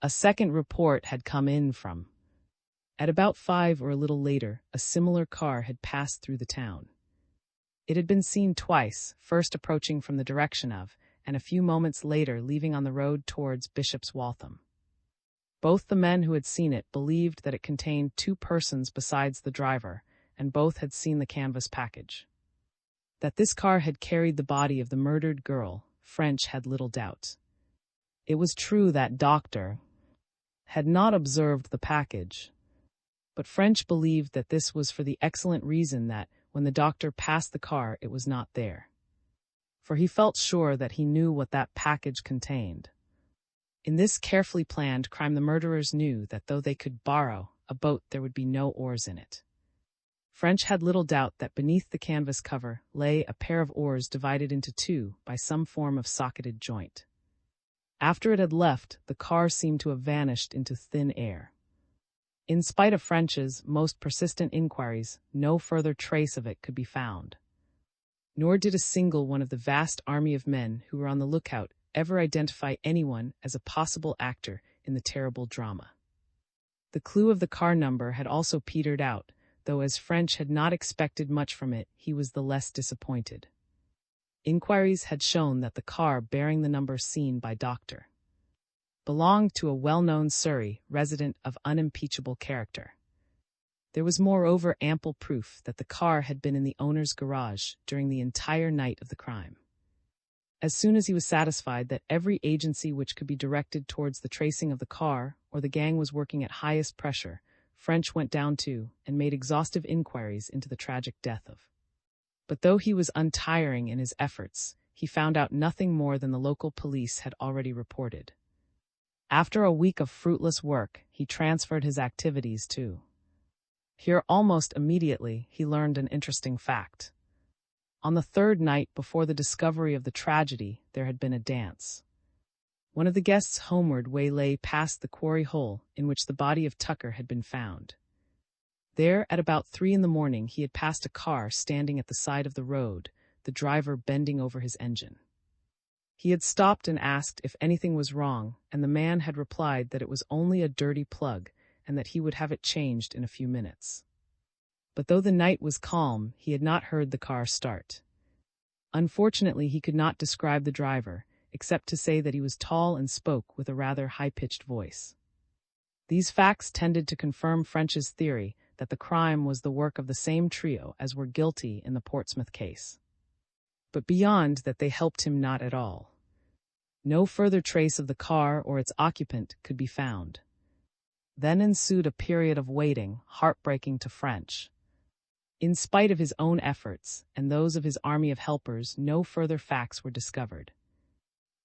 A second report had come in from. At about 5 or a little later, a similar car had passed through the town. It had been seen twice, first approaching from the direction of, and a few moments later leaving on the road towards Bishop's Waltham. Both the men who had seen it believed that it contained 2 persons besides the driver, and both had seen the canvas package. That this car had carried the body of the murdered girl, French had little doubt. It was true that Dr. had not observed the package, but French believed that this was for the excellent reason that, when the doctor passed the car, it was not there. For he felt sure that he knew what that package contained. In this carefully planned crime the murderers knew that though they could borrow a boat, there would be no oars in it. French had little doubt that beneath the canvas cover lay a pair of oars divided into 2 by some form of socketed joint. After it had left, the car seemed to have vanished into thin air. In spite of French's most persistent inquiries, no further trace of it could be found. Nor did a single one of the vast army of men who were on the lookout ever identify anyone as a possible actor in the terrible drama. The clue of the car number had also petered out, though as French had not expected much from it, he was the less disappointed. Inquiries had shown that the car bearing the number seen by Dr. belonged to a well-known Surrey resident of unimpeachable character. There was moreover ample proof that the car had been in the owner's garage during the entire night of the crime. As soon as he was satisfied that every agency which could be directed towards the tracing of the car or the gang was working at highest pressure, French went down to and made exhaustive inquiries into the tragic death of. But though he was untiring in his efforts, he found out nothing more than the local police had already reported. After a week of fruitless work, he transferred his activities to. Here almost immediately he learned an interesting fact. On the 3rd night before the discovery of the tragedy, there had been a dance. One of the guests' homeward way lay past the quarry hole in which the body of Tucker had been found. There, at about 3 in the morning, he had passed a car standing at the side of the road, the driver bending over his engine. He had stopped and asked if anything was wrong, and the man had replied that it was only a dirty plug and that he would have it changed in a few minutes. But though the night was calm, he had not heard the car start. Unfortunately, he could not describe the driver, except to say that he was tall and spoke with a rather high-pitched voice. These facts tended to confirm French's theory that the crime was the work of the same trio as were guilty in the Portsmouth case. But beyond that they helped him not at all. No further trace of the car or its occupant could be found. Then ensued a period of waiting, heartbreaking to French. In spite of his own efforts and those of his army of helpers, no further facts were discovered.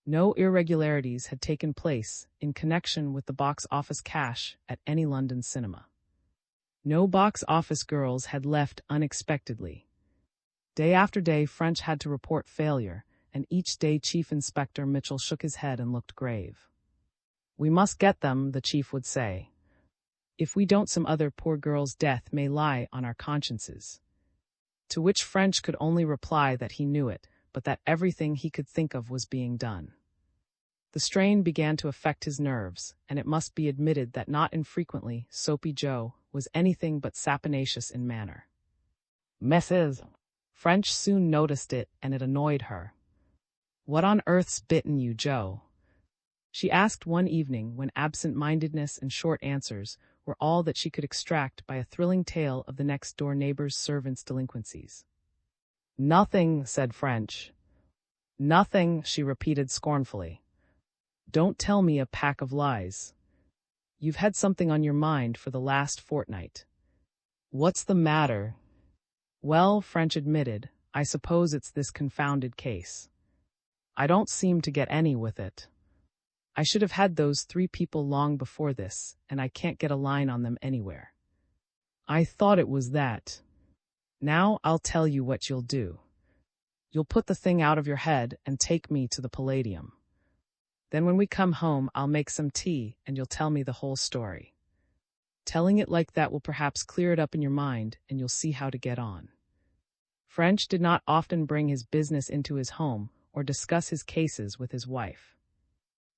No irregularities had taken place in connection with the box office cash at any London cinema. No box office girls had left unexpectedly. Day after day, French had to report failure, and each day Chief Inspector Mitchell shook his head and looked grave. "We must get them," the chief would say. "If we don't, some other poor girl's death may lie on our consciences." To which French could only reply that he knew it, but that everything he could think of was being done. The strain began to affect his nerves, and it must be admitted that not infrequently Soapy Joe was anything but saponaceous in manner. "Mrs. French soon noticed it, and it annoyed her. "What on earth's bitten you, Joe?" she asked one evening when absent-mindedness and short answers were all that she could extract by a thrilling tale of the next-door neighbor's servant's delinquencies. "Nothing," said French. "Nothing," she repeated scornfully. "Don't tell me a pack of lies. You've had something on your mind for the last fortnight." "What's the matter?" "Well," French admitted, "I suppose it's this confounded case. I don't seem to get any with it. I should have had those 3 people long before this, and I can't get a line on them anywhere. I thought it was that. Now I'll tell you what you'll do. You'll put the thing out of your head and take me to the Palladium. Then when we come home, I'll make some tea, and you'll tell me the whole story. Telling it like that will perhaps clear it up in your mind, and you'll see how to get on." French did not often bring his business into his home or discuss his cases with his wife.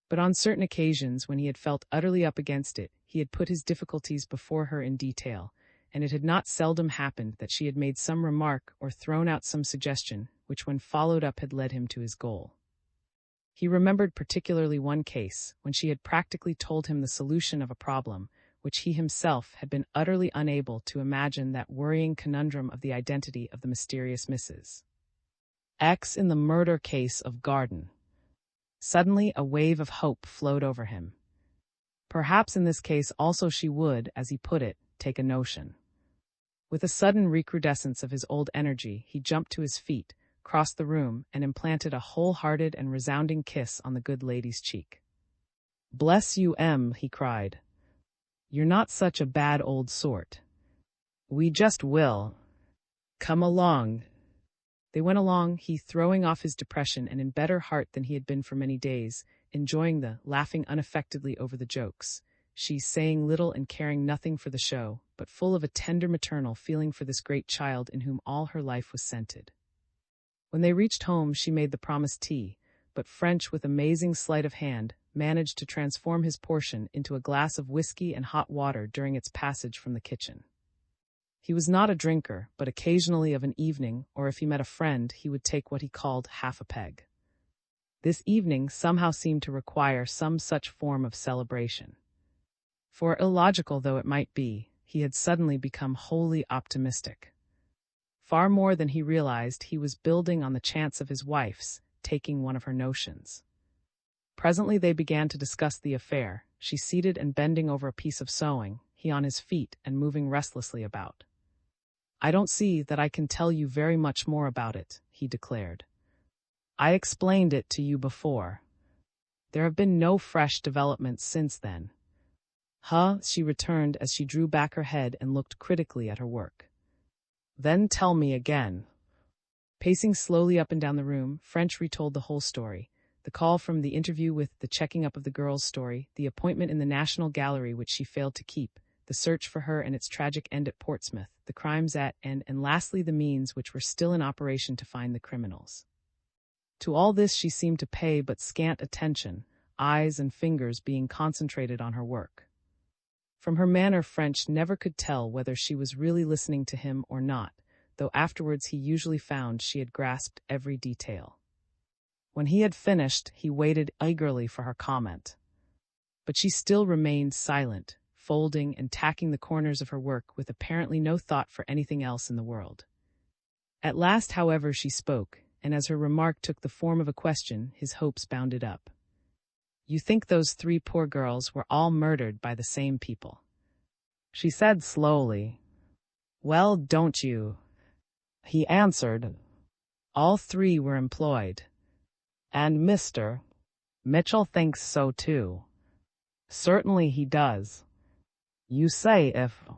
But on certain occasions when he had felt utterly up against it, he had put his difficulties before her in detail, and it had not seldom happened that she had made some remark or thrown out some suggestion, which when followed up had led him to his goal. He remembered particularly one case, when she had practically told him the solution of a problem, which he himself had been utterly unable to imagine, that worrying conundrum of the identity of the mysterious Mrs. X in the murder case of Garden. Suddenly a wave of hope flowed over him. Perhaps in this case also she would, as he put it, take a notion. With a sudden recrudescence of his old energy, he jumped to his feet, crossed the room, and implanted a wholehearted and resounding kiss on the good lady's cheek. "Bless you, Em," he cried. "You're not such a bad old sort. We just will. Come along." They went along, he throwing off his depression and in better heart than he had been for many days, enjoying laughing unaffectedly over the jokes, she saying little and caring nothing for the show, but full of a tender maternal feeling for this great child in whom all her life was centered. When they reached home, she made the promised tea, but French, with amazing sleight of hand, managed to transform his portion into a glass of whiskey and hot water during its passage from the kitchen. He was not a drinker, but occasionally of an evening, or if he met a friend, he would take what he called half a peg. This evening somehow seemed to require some such form of celebration. For illogical though it might be, he had suddenly become wholly optimistic. Far more than he realized, he was building on the chance of his wife's taking one of her notions. Presently they began to discuss the affair, she seated and bending over a piece of sewing, he on his feet and moving restlessly about. "I don't see that I can tell you very much more about it," he declared. "I explained it to you before. There have been no fresh developments since then." "Huh," she returned as she drew back her head and looked critically at her work. "Then tell me again." Pacing slowly up and down the room, French retold the whole story. The call from the interview, with the checking up of the girl's story, the appointment in the National Gallery which she failed to keep, the search for her and its tragic end at Portsmouth, the crimes at and lastly the means which were still in operation to find the criminals. To all this she seemed to pay but scant attention, eyes and fingers being concentrated on her work. From her manner, French never could tell whether she was really listening to him or not, though afterwards he usually found she had grasped every detail. When he had finished, he waited eagerly for her comment. But she still remained silent, folding and tacking the corners of her work with apparently no thought for anything else in the world. At last, however, she spoke, and as her remark took the form of a question, his hopes bounded up. "You think those 3 poor girls were all murdered by the same people?" she said slowly. "Well, don't you?" he answered. "All 3 were employed. And Mr. Mitchell thinks so too." "Certainly he does." "You say if.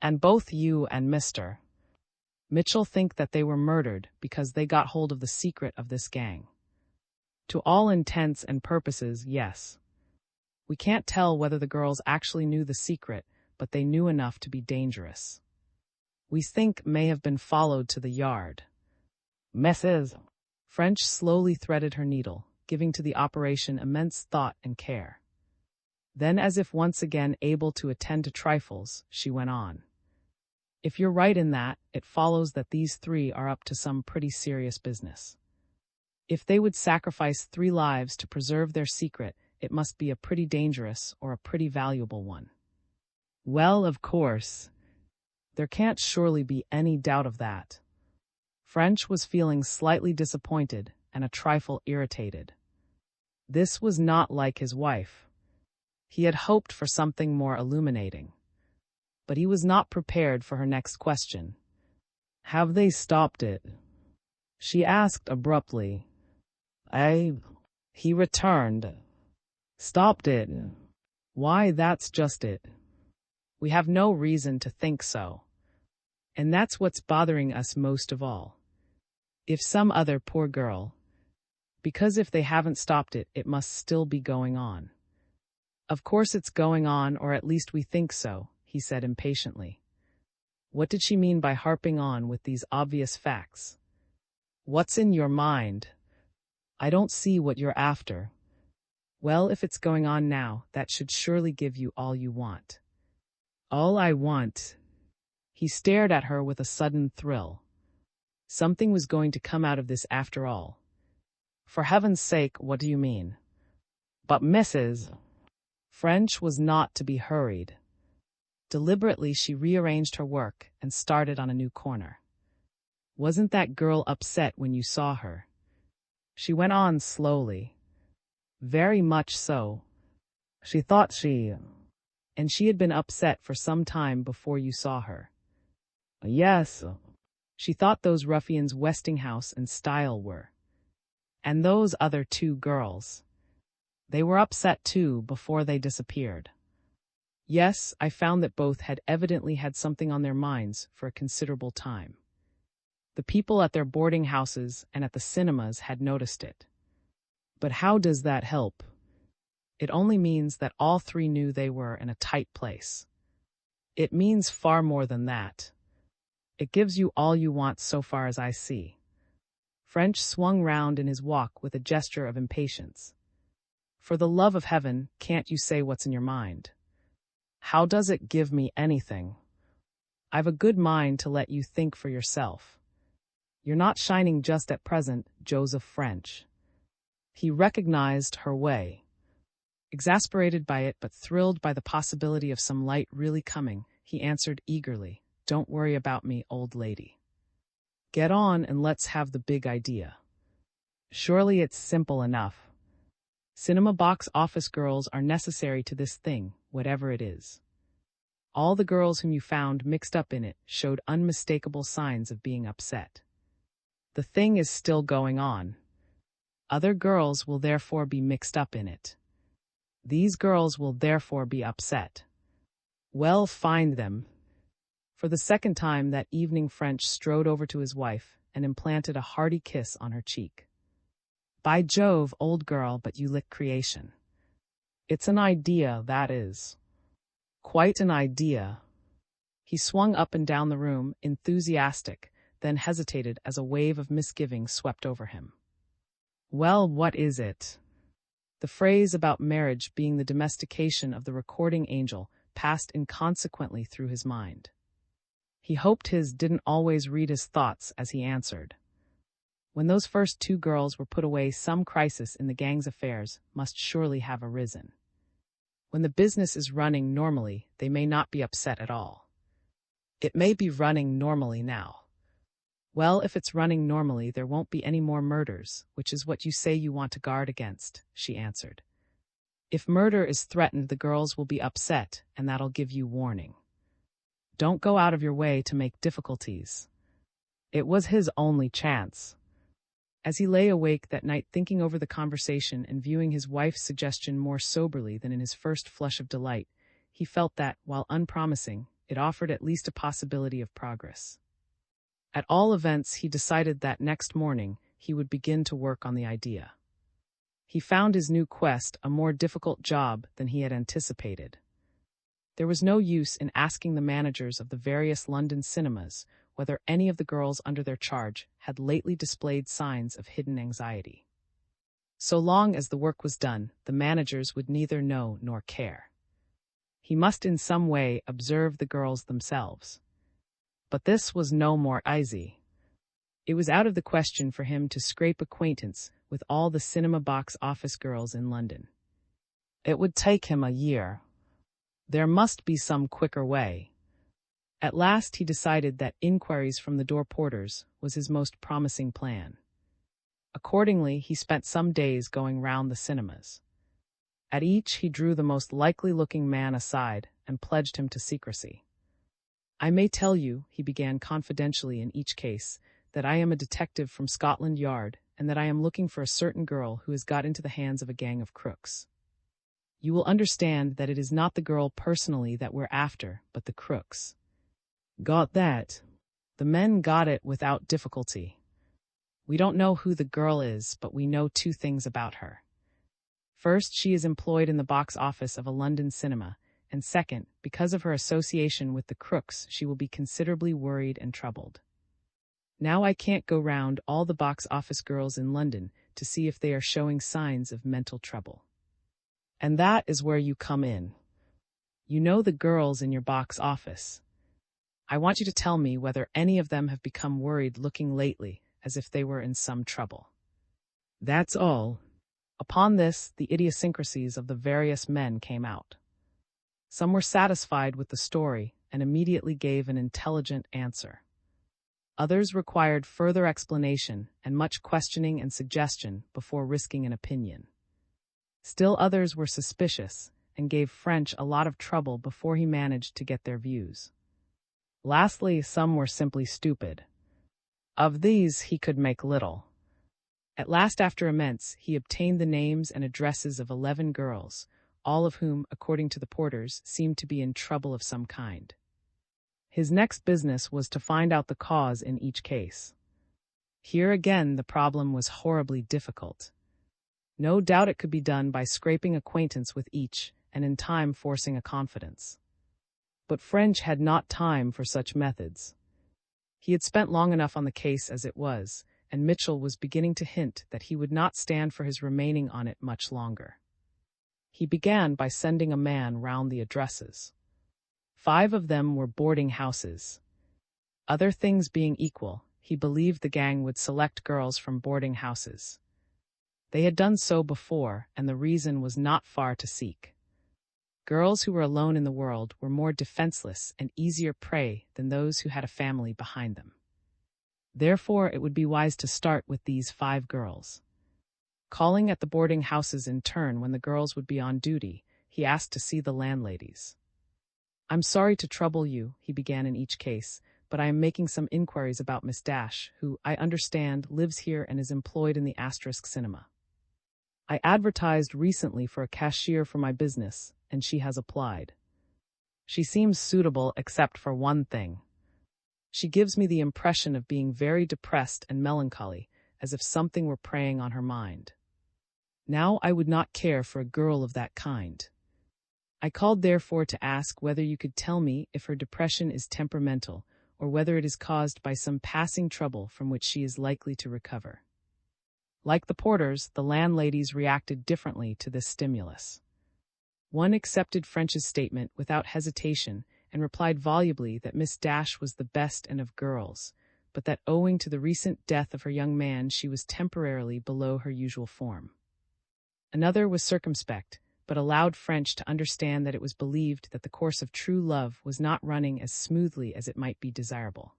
And both you and Mr. Mitchell think that they were murdered because they got hold of the secret of this gang. To all intents and purposes, yes. We can't tell whether the girls actually knew the secret, but they knew enough to be dangerous. We think may have been followed to the yard. Mrs. French slowly threaded her needle, giving to the operation immense thought and care. Then, as if once again able to attend to trifles, she went on. If you're right in that, it follows that these three are up to some pretty serious business. If they would sacrifice 3 lives to preserve their secret, it must be a pretty dangerous or a pretty valuable one. Well, of course. There can't surely be any doubt of that. French was feeling slightly disappointed and a trifle irritated. This was not like his wife. He had hoped for something more illuminating. But he was not prepared for her next question. Have they stopped it? She asked abruptly. He returned. Stopped it. Why, that's just it. We have no reason to think so. And that's what's bothering us most of all. If some other poor girl. Because if they haven't stopped it, it must still be going on. Of course it's going on, or at least we think so, he said impatiently. What did she mean by harping on with these obvious facts? What's in your mind? I don't see what you're after. Well, if it's going on now, that should surely give you all you want. All I want? He stared at her with a sudden thrill. Something was going to come out of this after all. For heaven's sake, what do you mean? But Mrs. French was not to be hurried. Deliberately, she rearranged her work and started on a new corner. Wasn't that girl upset when you saw her? She went on slowly. Very much so. She thought and she had been upset for some time before you saw her. Yes. She thought those ruffians Westinghouse and Style were. And those other 2 girls. They were upset too before they disappeared. Yes, I found that both had evidently had something on their minds for a considerable time. The people at their boarding houses and at the cinemas had noticed it. But how does that help? It only means that all 3 knew they were in a tight place. It means far more than that. It gives you all you want so far as I see. French swung round in his walk with a gesture of impatience. For the love of heaven, can't you say what's in your mind? How does it give me anything? I've a good mind to let you think for yourself. You're not shining just at present, Joseph French. He recognized her way. Exasperated by it, but thrilled by the possibility of some light really coming, he answered eagerly, Don't worry about me, old lady. Get on and let's have the big idea. Surely it's simple enough. Cinema box office girls are necessary to this thing, whatever it is. All the girls whom you found mixed up in it showed unmistakable signs of being upset. The thing is still going on. Other girls will therefore be mixed up in it. These girls will therefore be upset. Well, find them. For the second time that evening, French strode over to his wife and implanted a hearty kiss on her cheek. By Jove, old girl, but you lick creation. It's an idea, that is. Quite an idea. He swung up and down the room, enthusiastic, then hesitated as a wave of misgiving swept over him. Well, what is it? The phrase about marriage being the domestication of the recording angel passed inconsequently through his mind. He hoped his didn't always read his thoughts as he answered. When those first 2 girls were put away, some crisis in the gang's affairs must surely have arisen. When the business is running normally, they may not be upset at all. It may be running normally now. Well, if it's running normally, there won't be any more murders, which is what you say you want to guard against, she answered. If murder is threatened, the girls will be upset, and that'll give you warning. Don't go out of your way to make difficulties. It was his only chance. As he lay awake that night thinking over the conversation and viewing his wife's suggestion more soberly than in his first flush of delight, he felt that, while unpromising, it offered at least a possibility of progress. At all events, he decided that next morning he would begin to work on the idea. He found his new quest a more difficult job than he had anticipated. There was no use in asking the managers of the various London cinemas whether any of the girls under their charge had lately displayed signs of hidden anxiety. So long as the work was done, the managers would neither know nor care. He must in some way observe the girls themselves. But this was no more easy. It was out of the question for him to scrape acquaintance with all the cinema box office girls in London. It would take him a year. There must be some quicker way. At last he decided that inquiries from the door porters was his most promising plan. Accordingly, he spent some days going round the cinemas. At each he drew the most likely-looking man aside and pledged him to secrecy. "I may tell you," he began confidentially in each case, "that I am a detective from Scotland Yard, and that I am looking for a certain girl who has got into the hands of a gang of crooks. You will understand that it is not the girl personally that we're after, but the crooks." Got that? The men got it without difficulty. "We don't know who the girl is, but we know two things about her. First, she is employed in the box office of a London cinema, and second, because of her association with the crooks, she will be considerably worried and troubled. Now I can't go round all the box office girls in London to see if they are showing signs of mental trouble. And that is where you come in. You know the girls in your box office. I want you to tell me whether any of them have become worried looking lately, as if they were in some trouble. That's all." Upon this, the idiosyncrasies of the various men came out. Some were satisfied with the story and immediately gave an intelligent answer. Others required further explanation and much questioning and suggestion before risking an opinion. Still others were suspicious and gave French a lot of trouble before he managed to get their views. Lastly, some were simply stupid. Of these he could make little. At last, after immense, he obtained the names and addresses of 11 girls, all of whom, according to the porters, seemed to be in trouble of some kind. His next business was to find out the cause in each case. Here again the problem was horribly difficult. No doubt it could be done by scraping acquaintance with each, and in time forcing a confidence. But French had not time for such methods. He had spent long enough on the case as it was, and Mitchell was beginning to hint that he would not stand for his remaining on it much longer. He began by sending a man round the addresses. 5 of them were boarding houses. Other things being equal, he believed the gang would select girls from boarding houses. They had done so before, and the reason was not far to seek. Girls who were alone in the world were more defenseless and easier prey than those who had a family behind them. Therefore, it would be wise to start with these 5 girls. Calling at the boarding houses in turn when the girls would be on duty, he asked to see the landladies. "I'm sorry to trouble you," he began in each case, "but I am making some inquiries about Miss Dash, who, I understand, lives here and is employed in the Asterisk Cinema. I advertised recently for a cashier for my business, and she has applied. She seems suitable except for one thing. She gives me the impression of being very depressed and melancholy, as if something were preying on her mind. Now I would not care for a girl of that kind. I called therefore to ask whether you could tell me if her depression is temperamental, or whether it is caused by some passing trouble from which she is likely to recover." Like the porters, the landladies reacted differently to this stimulus. One accepted French's statement without hesitation and replied volubly that Miss Dash was the best and of girls, but that owing to the recent death of her young man she was temporarily below her usual form. Another was circumspect, but allowed French to understand that it was believed that the course of true love was not running as smoothly as it might be desirable.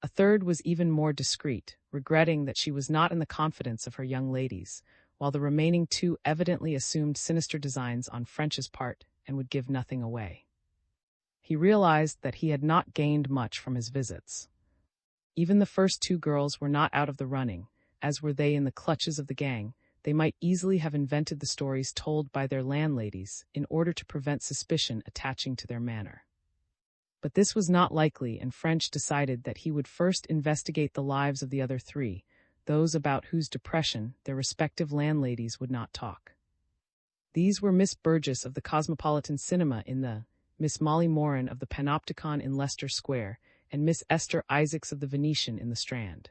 A third was even more discreet, regretting that she was not in the confidence of her young ladies, while the remaining 2 evidently assumed sinister designs on French's part and would give nothing away. He realized that he had not gained much from his visits. Even the first 2 girls were not out of the running, as were they in the clutches of the gang. They might easily have invented the stories told by their landladies in order to prevent suspicion attaching to their manner. But this was not likely, and French decided that he would first investigate the lives of the other three, those about whose depression their respective landladies would not talk. These were Miss Burgess of the Cosmopolitan Cinema in the, Miss Molly Moran of the Panopticon in Leicester Square, and Miss Esther Isaacs of the Venetian in the Strand.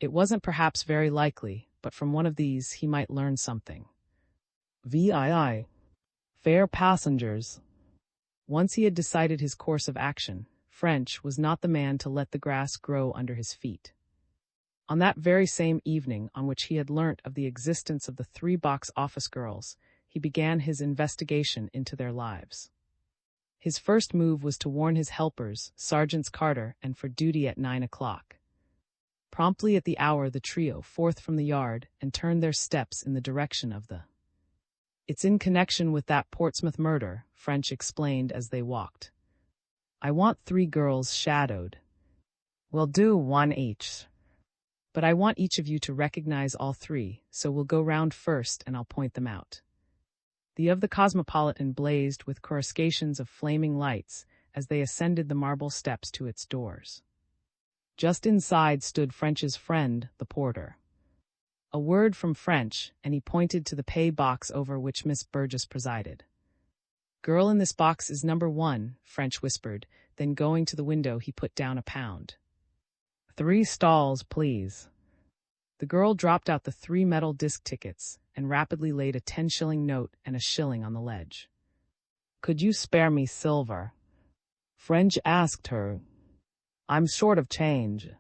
It wasn't perhaps very likely, but from one of these he might learn something. VII. Fair passengers. Once he had decided his course of action, French was not the man to let the grass grow under his feet. On that very same evening on which he had learnt of the existence of the three-box office girls, he began his investigation into their lives. His first move was to warn his helpers, Sergeants Carter, and for duty at 9 o'clock. Promptly at the hour the trio forth from the yard and turned their steps in the direction of the. "It's in connection with that Portsmouth murder," French explained as they walked. "I want 3 girls shadowed. We'll do 1 each. But I want each of you to recognize all 3, so we'll go round first and I'll point them out." The of the Cosmopolitan blazed with coruscations of flaming lights as they ascended the marble steps to its doors. Just inside stood French's friend, the porter. A word from French, and he pointed to the pay box over which Miss Burgess presided. "Girl in this box is number 1, French whispered, then going to the window he put down £1. 3 stalls, please." The girl dropped out the 3 metal disc tickets and rapidly laid a 10-shilling note and a shilling on the ledge. "Could you spare me silver?" French asked her. "I'm short of change."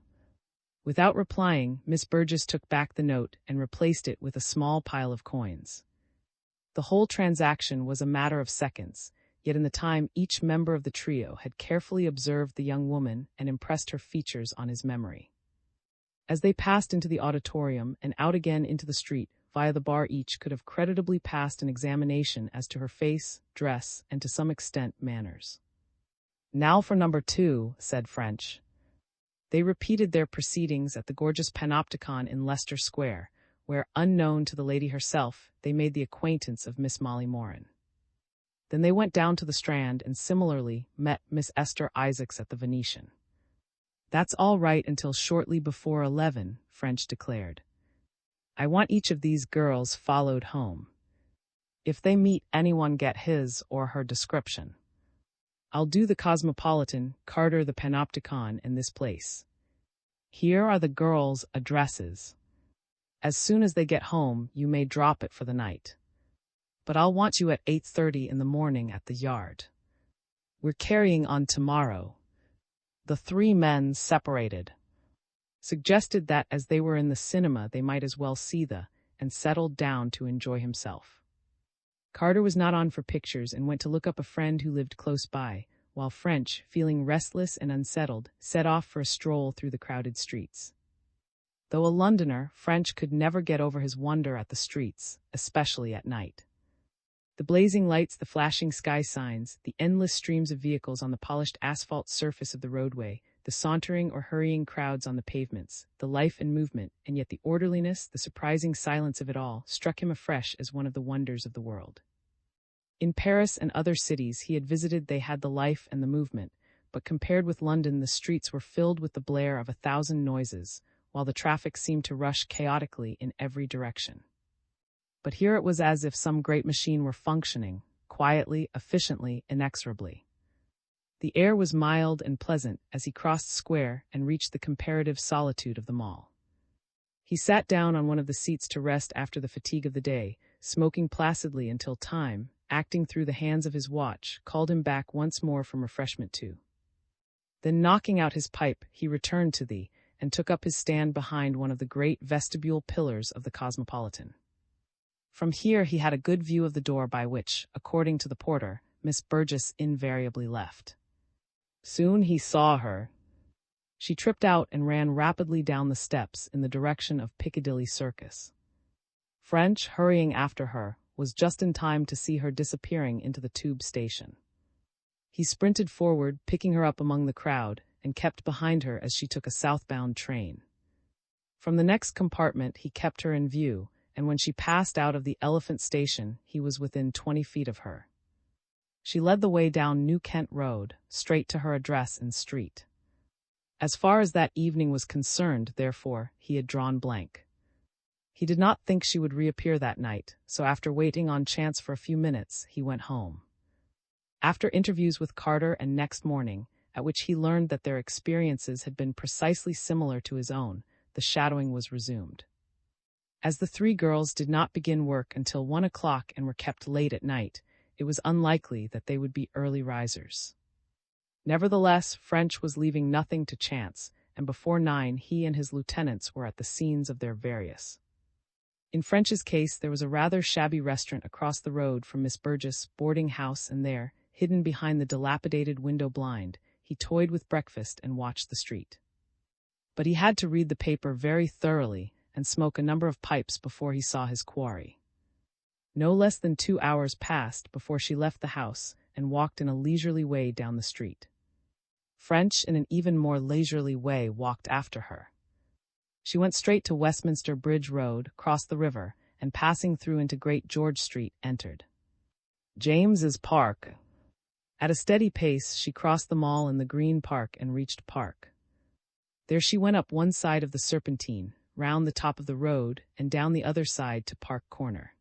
Without replying, Miss Burgess took back the note and replaced it with a small pile of coins. The whole transaction was a matter of seconds, yet in the time each member of the trio had carefully observed the young woman and impressed her features on his memory. As they passed into the auditorium and out again into the street via the bar, each could have creditably passed an examination as to her face, dress, and to some extent manners. "Now for number 2, said French. They repeated their proceedings at the gorgeous Panopticon in Leicester Square, where, unknown to the lady herself, they made the acquaintance of Miss Molly Moran. Then they went down to the Strand and similarly met Miss Esther Isaacs at the Venetian. "That's all right until shortly before 11, French declared. "I want each of these girls followed home. If they meet anyone, get his or her description. I'll do the Cosmopolitan, Carter the Panopticon, and this place. Here are the girls' addresses. As soon as they get home, you may drop it for the night. But I'll want you at 8:30 in the morning at the yard. We're carrying on tomorrow." The 3 men separated, suggested that as they were in the cinema they might as well see the, and settled down to enjoy himself. Carter was not on for pictures and went to look up a friend who lived close by, while French, feeling restless and unsettled, set off for a stroll through the crowded streets. Though a Londoner, French could never get over his wonder at the streets, especially at night. The blazing lights, the flashing sky signs, the endless streams of vehicles on the polished asphalt surface of the roadway, the sauntering or hurrying crowds on the pavements, the life and movement, and yet the orderliness, the surprising silence of it all, struck him afresh as one of the wonders of the world. In Paris and other cities he had visited they had the life and the movement, but compared with London the streets were filled with the blare of 1,000 noises, while the traffic seemed to rush chaotically in every direction. But here it was as if some great machine were functioning, quietly, efficiently, inexorably. The air was mild and pleasant as he crossed the square and reached the comparative solitude of the Mall. He sat down on one of the seats to rest after the fatigue of the day, smoking placidly until time, acting through the hands of his watch, called him back once more from refreshment too. Then knocking out his pipe, he returned to the, and took up his stand behind one of the great vestibule pillars of the Cosmopolitan. From here he had a good view of the door by which, according to the porter, Miss Burgess invariably left. Soon he saw her. She tripped out and ran rapidly down the steps in the direction of Piccadilly Circus. French, hurrying after her, was just in time to see her disappearing into the tube station. He sprinted forward, picking her up among the crowd, and kept behind her as she took a southbound train. From the next compartment he kept her in view, and when she passed out of the Elephant Station he was within 20 feet of her. She led the way down New Kent Road, straight to her address and street. As far as that evening was concerned, therefore, he had drawn blank. He did not think she would reappear that night, so after waiting on chance for a few minutes, he went home. After interviews with Carter and next morning, at which he learned that their experiences had been precisely similar to his own, the shadowing was resumed. As the three girls did not begin work until 1 o'clock and were kept late at night, it was unlikely that they would be early risers. Nevertheless, French was leaving nothing to chance, and before 9 he and his lieutenants were at the scenes of their various. In French's case, there was a rather shabby restaurant across the road from Miss Burgess' boarding house, and there, hidden behind the dilapidated window blind, he toyed with breakfast and watched the street. But he had to read the paper very thoroughly and smoke a number of pipes before he saw his quarry. No less than 2 hours passed before she left the house and walked in a leisurely way down the street. French, in an even more leisurely way, walked after her. She went straight to Westminster Bridge Road, crossed the river, and passing through into Great George Street, entered James's Park. At a steady pace, she crossed the Mall and the Green Park and reached Park. There she went up one side of the Serpentine, round the top of the road, and down the other side to Park Corner.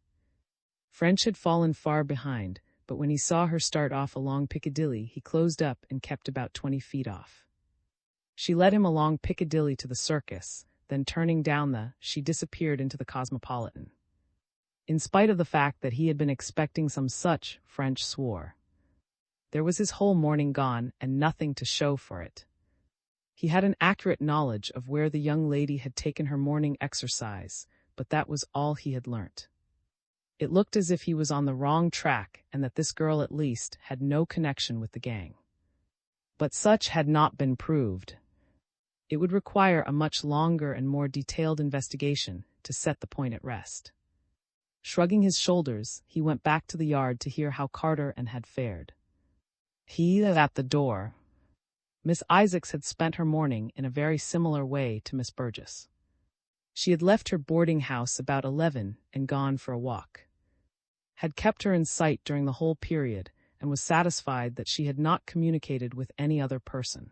French had fallen far behind, but when he saw her start off along Piccadilly, he closed up and kept about 20 feet off. She led him along Piccadilly to the Circus, then turning down she disappeared into the Cosmopolitan. In spite of the fact that he had been expecting some such, French swore. There was his whole morning gone, and nothing to show for it. He had an accurate knowledge of where the young lady had taken her morning exercise, but that was all he had learnt. It looked as if he was on the wrong track, and that this girl at least had no connection with the gang. But such had not been proved. It would require a much longer and more detailed investigation to set the point at rest. Shrugging his shoulders, he went back to the yard to hear how Carter had fared. He was at the door. Miss Isaacs had spent her morning in a very similar way to Miss Burgess. She had left her boarding house about 11 and gone for a walk. Had kept her in sight during the whole period, and was satisfied that she had not communicated with any other person.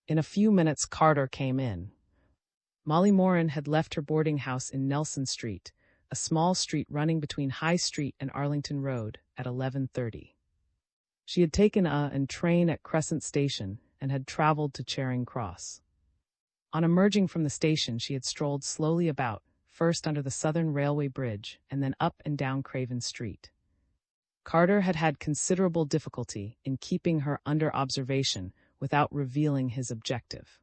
In a few minutes Carter came in. Molly Moran had left her boarding house in Nelson Street, a small street running between High Street and Arlington Road, at 11:30. She had taken a train at Crescent Station and had travelled to Charing Cross. On emerging from the station, she had strolled slowly about, first under the Southern Railway Bridge and then up and down Craven Street. Carter had had considerable difficulty in keeping her under observation without revealing his objective.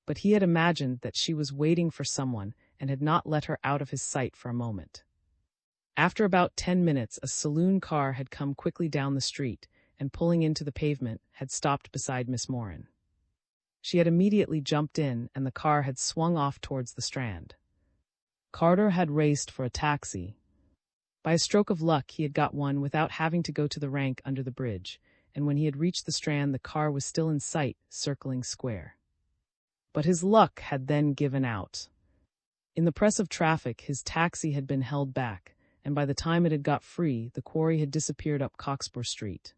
But he had imagined that she was waiting for someone and had not let her out of his sight for a moment. After about 10 minutes, a saloon car had come quickly down the street and, pulling into the pavement, had stopped beside Miss Moran. She had immediately jumped in, and the car had swung off towards the Strand. Carter had raced for a taxi. By a stroke of luck, he had got one without having to go to the rank under the bridge, and when he had reached the Strand, the car was still in sight, circling square. But his luck had then given out. In the press of traffic, his taxi had been held back, and by the time it had got free, the quarry had disappeared up Cockspur Street.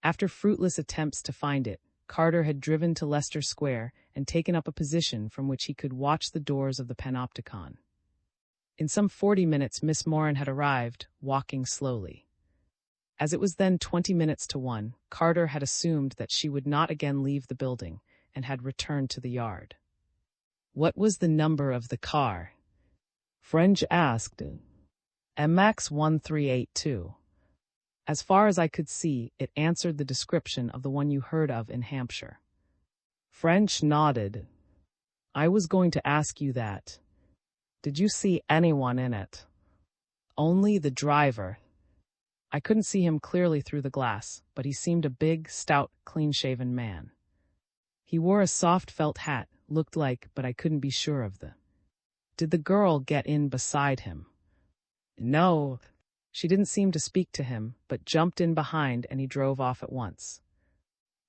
After fruitless attempts to find it, Carter had driven to Leicester Square and taken up a position from which he could watch the doors of the Panopticon. In some 40 minutes, Miss Moran had arrived, walking slowly. As it was then 20 minutes to 1, Carter had assumed that she would not again leave the building, and had returned to the yard. What was the number of the car? French asked. MX 1382. As far as I could see, it answered the description of the one you heard of in Hampshire. French nodded. I was going to ask you that. Did you see anyone in it? Only the driver. I couldn't see him clearly through the glass, but he seemed a big, stout, clean-shaven man. He wore a soft felt hat, looked like, but I couldn't be sure of the. Did the girl get in beside him? No. She didn't seem to speak to him, but jumped in behind, and he drove off at once.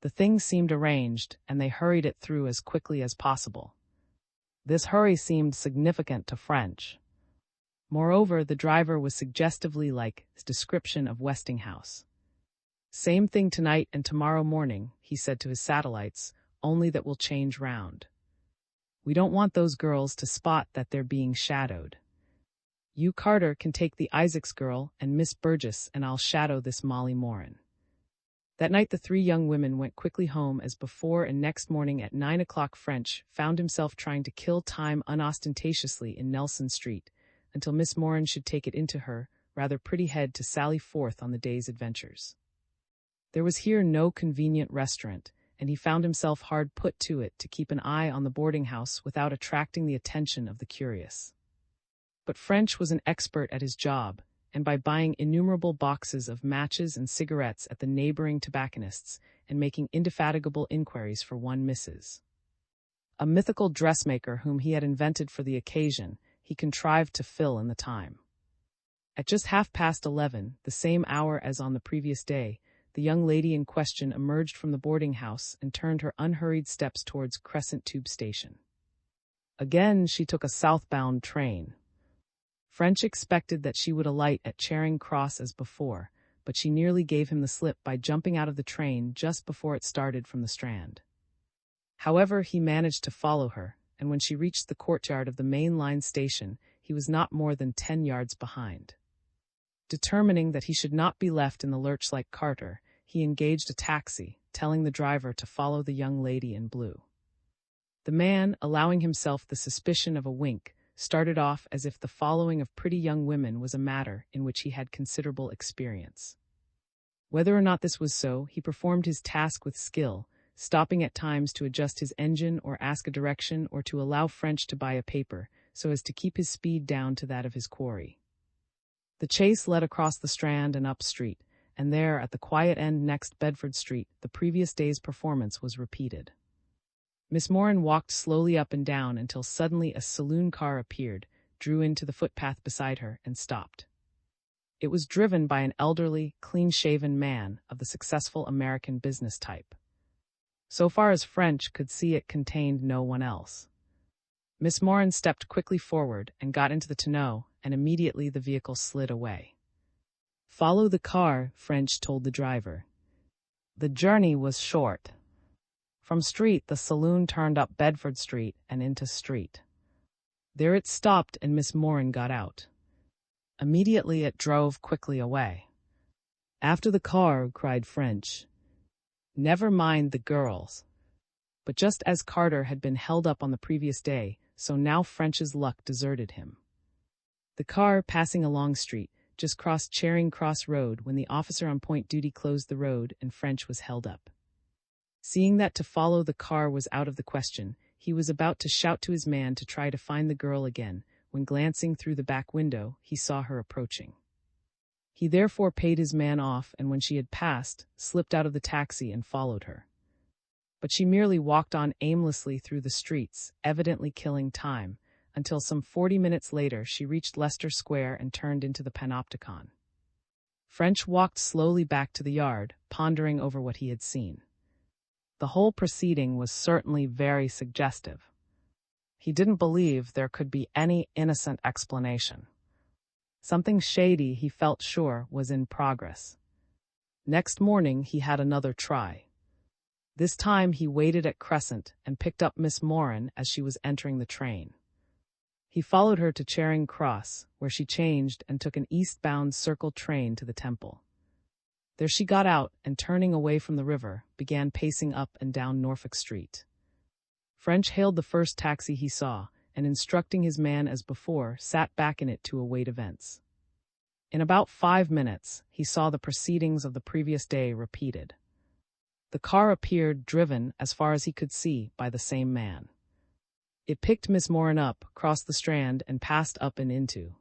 The thing seemed arranged, and they hurried it through as quickly as possible. This hurry seemed significant to French. Moreover, the driver was suggestively like his description of Westinghouse. Same thing tonight and tomorrow morning, he said to his satellites, only that we'll change round. We don't want those girls to spot that they're being shadowed. You, Carter, can take the Isaacs girl and Miss Burgess, and I'll shadow this Molly Moran. That night the three young women went quickly home as before, and next morning at 9 o'clock French found himself trying to kill time unostentatiously in Nelson Street, until Miss Moran should take it into her rather pretty head to sally forth on the day's adventures. There was here no convenient restaurant, and he found himself hard put to it to keep an eye on the boarding house without attracting the attention of the curious. But French was an expert at his job, and by buying innumerable boxes of matches and cigarettes at the neighboring tobacconists and making indefatigable inquiries for one Mrs. a mythical dressmaker whom he had invented for the occasion, he contrived to fill in the time. At just 11:30, the same hour as on the previous day, the young lady in question emerged from the boarding house and turned her unhurried steps towards Crescent Tube Station. Again she took a southbound train. French expected that she would alight at Charing Cross as before, but she nearly gave him the slip by jumping out of the train just before it started from the Strand. However, he managed to follow her, and when she reached the courtyard of the main line station, he was not more than 10 yards behind. Determining that he should not be left in the lurch like Carter, he engaged a taxi, telling the driver to follow the young lady in blue. The man, allowing himself the suspicion of a wink, started off as if the following of pretty young women was a matter in which he had considerable experience. Whether or not this was so, he performed his task with skill, stopping at times to adjust his engine or ask a direction or to allow French to buy a paper, so as to keep his speed down to that of his quarry. The chase led across the Strand and up Street, and there, at the quiet end next Bedford Street, the previous day's performance was repeated. Miss Moran walked slowly up and down until suddenly a saloon car appeared, drew into the footpath beside her, and stopped. It was driven by an elderly, clean-shaven man of the successful American business type. So far as French could see, it contained no one else. Miss Moran stepped quickly forward and got into the tonneau, and immediately the vehicle slid away. "Follow the car," French told the driver. The journey was short. From Street, the saloon turned up Bedford Street and into Street. There it stopped and Miss Moran got out. Immediately it drove quickly away. "After the car," cried French. "Never mind the girls." But just as Carter had been held up on the previous day, so now French's luck deserted him. The car, passing along Street, just crossed Charing Cross Road when the officer on point duty closed the road and French was held up. Seeing that to follow the car was out of the question, he was about to shout to his man to try to find the girl again, when glancing through the back window, he saw her approaching. He therefore paid his man off, and when she had passed, slipped out of the taxi and followed her. But she merely walked on aimlessly through the streets, evidently killing time, until some 40 minutes later she reached Leicester Square and turned into the Panopticon. French walked slowly back to the yard, pondering over what he had seen. The whole proceeding was certainly very suggestive. He didn't believe there could be any innocent explanation. Something shady, he felt sure, was in progress. Next morning he had another try. This time he waited at Crescent and picked up Miss Moran as she was entering the train. He followed her to Charing Cross, where she changed and took an eastbound Circle train to the Temple. There she got out and, turning away from the river, began pacing up and down Norfolk Street. French hailed the first taxi he saw, and instructing his man as before, sat back in it to await events. In about 5 minutes, he saw the proceedings of the previous day repeated. The car appeared, driven, as far as he could see, by the same man. It picked Miss Moran up, crossed the Strand, and passed up and into.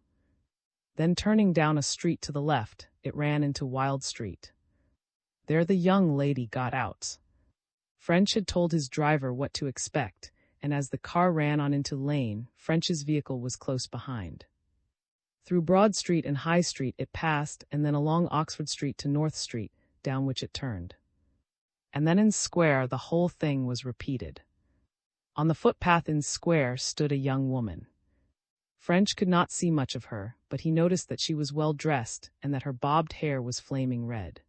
Then turning down a street to the left, it ran into Wild Street. There the young lady got out. French had told his driver what to expect, and as the car ran on into Lane, French's vehicle was close behind. Through Broad Street and High Street it passed, and then along Oxford Street to North Street, down which it turned. And then in Square the whole thing was repeated. On the footpath in Square stood a young woman. French could not see much of her, but he noticed that she was well dressed and that her bobbed hair was flaming red.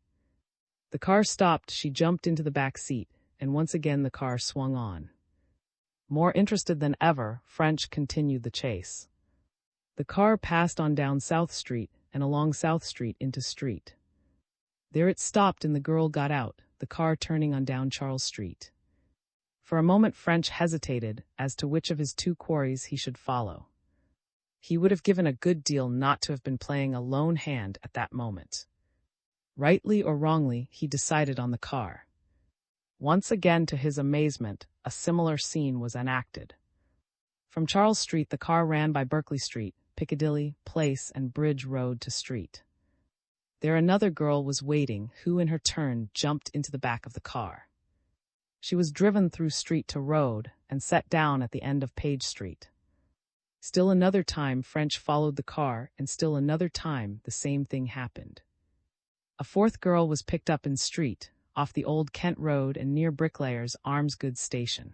The car stopped, she jumped into the back seat, and once again the car swung on. More interested than ever, French continued the chase. The car passed on down South Street and along South Street into Street. There it stopped and the girl got out, the car turning on down Charles Street. For a moment French hesitated as to which of his two quarries he should follow. He would have given a good deal not to have been playing a lone hand at that moment. Rightly or wrongly, he decided on the car. Once again, to his amazement, a similar scene was enacted. From Charles Street, the car ran by Berkeley Street, Piccadilly, Place, and Bridge Road to Street. There another girl was waiting, who in her turn jumped into the back of the car. She was driven through Street to Road and set down at the end of Page Street. Still another time French followed the car, and still another time the same thing happened. A fourth girl was picked up in Street, off the old Kent Road and near Bricklayers' Armsgoods Station.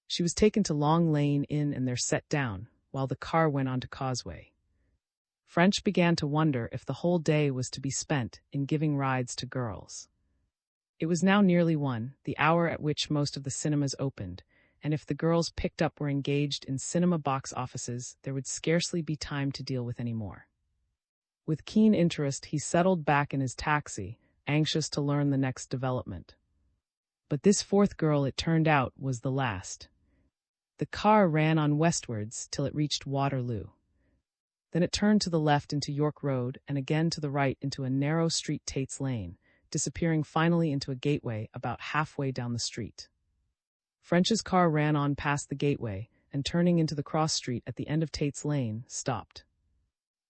She was taken to Long Lane Inn and there set down, while the car went on to Causeway. French began to wonder if the whole day was to be spent in giving rides to girls. It was now nearly 1, the hour at which most of the cinemas opened, and if the girls picked up were engaged in cinema box offices, there would scarcely be time to deal with any more. With keen interest, he settled back in his taxi, anxious to learn the next development. But this fourth girl, it turned out, was the last. The car ran on westwards till it reached Waterloo. Then it turned to the left into York Road and again to the right into a narrow street, Tate's Lane, disappearing finally into a gateway about halfway down the street. French's car ran on past the gateway and turning into the cross street at the end of Tate's Lane, stopped.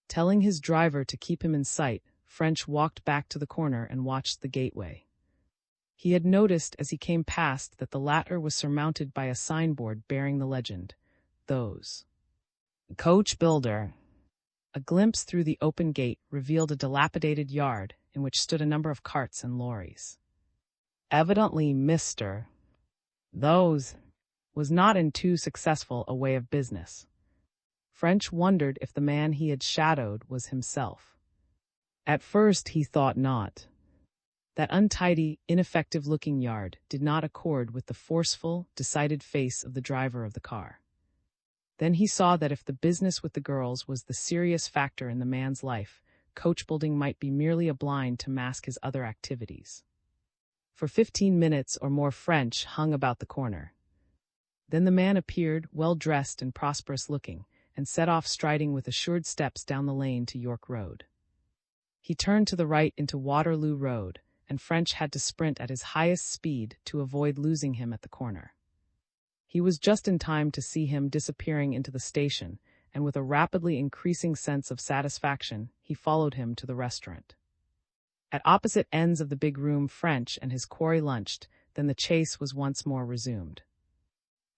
Telling his driver to keep him in sight, French walked back to the corner and watched the gateway. He had noticed as he came past that the latter was surmounted by a signboard bearing the legend, "Those. Coach Builder." A glimpse through the open gate revealed a dilapidated yard in which stood a number of carts and lorries. Evidently Mr. Those was not in too successful a way of business. French wondered if the man he had shadowed was himself. At first he thought not. That untidy, ineffective-looking yard did not accord with the forceful, decided face of the driver of the car. Then he saw that if the business with the girls was the serious factor in the man's life, coach building might be merely a blind to mask his other activities. For 15 minutes or more French hung about the corner. Then the man appeared, well-dressed and prosperous-looking, and set off striding with assured steps down the lane to York Road. He turned to the right into Waterloo Road, and French had to sprint at his highest speed to avoid losing him at the corner. He was just in time to see him disappearing into the station, and with a rapidly increasing sense of satisfaction, he followed him to the restaurant. At opposite ends of the big room French and his quarry lunched, then the chase was once more resumed.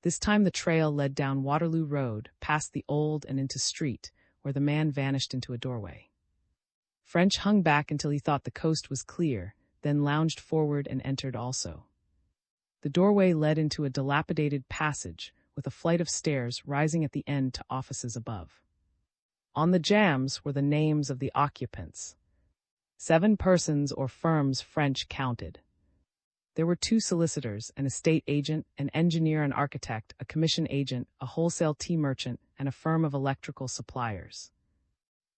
This time the trail led down Waterloo Road, past the Old and into Street, where the man vanished into a doorway. French hung back until he thought the coast was clear, then lounged forward and entered also. The doorway led into a dilapidated passage, with a flight of stairs rising at the end to offices above. On the jambs were the names of the occupants. 7 persons or firms French counted. There were 2 solicitors, an estate agent, an engineer and architect, a commission agent, a wholesale tea merchant, and a firm of electrical suppliers.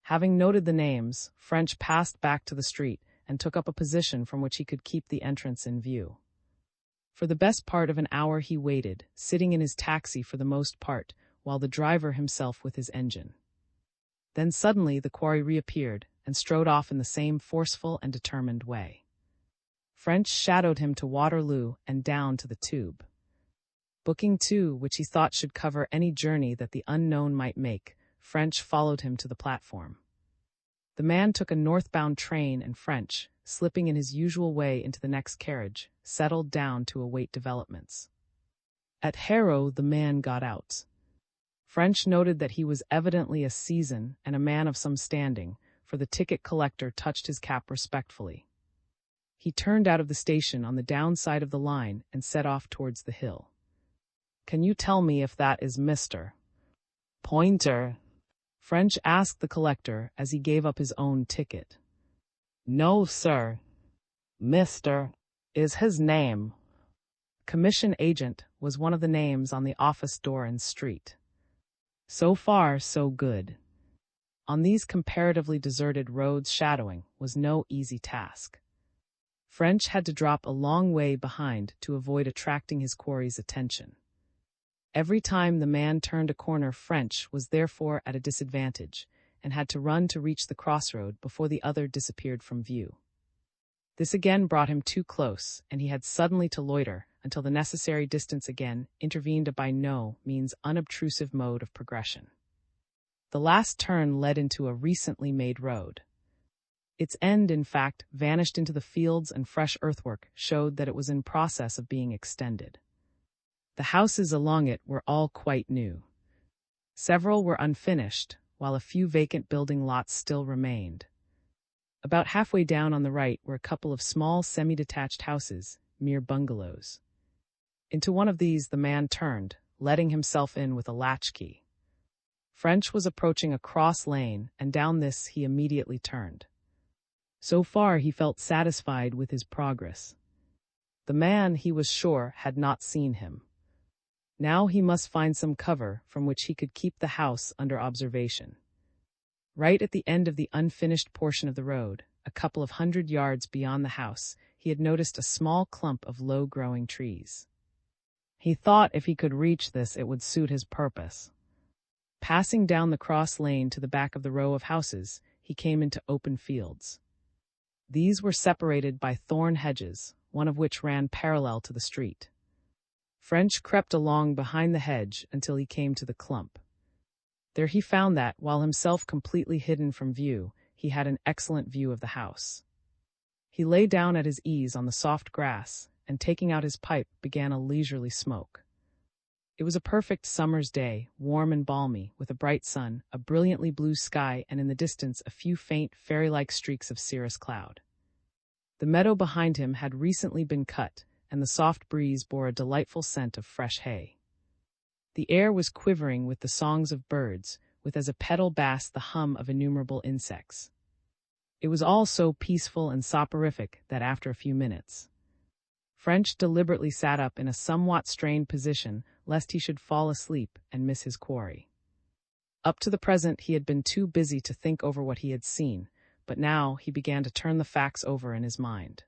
Having noted the names, French passed back to the street and took up a position from which he could keep the entrance in view. For the best part of an hour he waited, sitting in his taxi for the most part, while the driver himself with his engine. Then suddenly the quarry reappeared and strode off in the same forceful and determined way. French shadowed him to Waterloo and down to the Tube. Booking 2, which he thought should cover any journey that the unknown might make, French followed him to the platform. The man took a northbound train and French, slipping in his usual way into the next carriage, settled down to await developments. At Harrow the man got out. French noted that he was evidently a season and a man of some standing, for the ticket collector touched his cap respectfully. He turned out of the station on the downside of the line and set off towards the hill. "Can you tell me if that is Mr. Pointer?" French asked the collector as he gave up his own ticket. "No, sir." Mr. is his name. Commission agent was one of the names on the office door and street. So far, so good. On these comparatively deserted roads, shadowing was no easy task. French had to drop a long way behind to avoid attracting his quarry's attention. Every time the man turned a corner, French was therefore at a disadvantage and had to run to reach the crossroad before the other disappeared from view. This again brought him too close, and he had suddenly to loiter until the necessary distance again intervened a by no means unobtrusive mode of progression. The last turn led into a recently made road. Its end, in fact, vanished into the fields, and fresh earthwork showed that it was in process of being extended. The houses along it were all quite new. Several were unfinished, while a few vacant building lots still remained. About halfway down on the right were a couple of small semi-detached houses, mere bungalows. Into one of these the man turned, letting himself in with a latchkey. French was approaching a cross lane, and down this he immediately turned. So far he felt satisfied with his progress. The man, he was sure, had not seen him. Now he must find some cover from which he could keep the house under observation. Right at the end of the unfinished portion of the road, a couple of 100 yards beyond the house, he had noticed a small clump of low-growing trees. He thought if he could reach this it would suit his purpose. Passing down the cross lane to the back of the row of houses, he came into open fields. These were separated by thorn hedges, one of which ran parallel to the street. French crept along behind the hedge until he came to the clump. There he found that, while himself completely hidden from view, he had an excellent view of the house. He lay down at his ease on the soft grass, and taking out his pipe, began a leisurely smoke. It was a perfect summer's day, warm and balmy, with a bright sun, a brilliantly blue sky, and in the distance a few faint, fairy-like streaks of cirrus cloud. The meadow behind him had recently been cut, and the soft breeze bore a delightful scent of fresh hay. The air was quivering with the songs of birds, with as a petal bass the hum of innumerable insects. It was all so peaceful and soporific that after a few minutes, French deliberately sat up in a somewhat strained position, lest he should fall asleep and miss his quarry. Up to the present he had been too busy to think over what he had seen, but now he began to turn the facts over in his mind.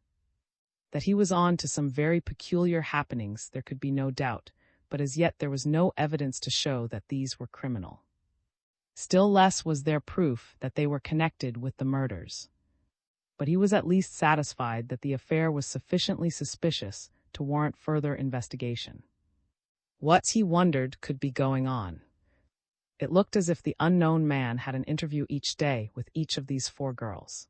That he was on to some very peculiar happenings there could be no doubt, but as yet there was no evidence to show that these were criminal. Still less was there proof that they were connected with the murders. But he was at least satisfied that the affair was sufficiently suspicious to warrant further investigation. What, he wondered, could be going on? It looked as if the unknown man had an interview each day with each of these 4 girls.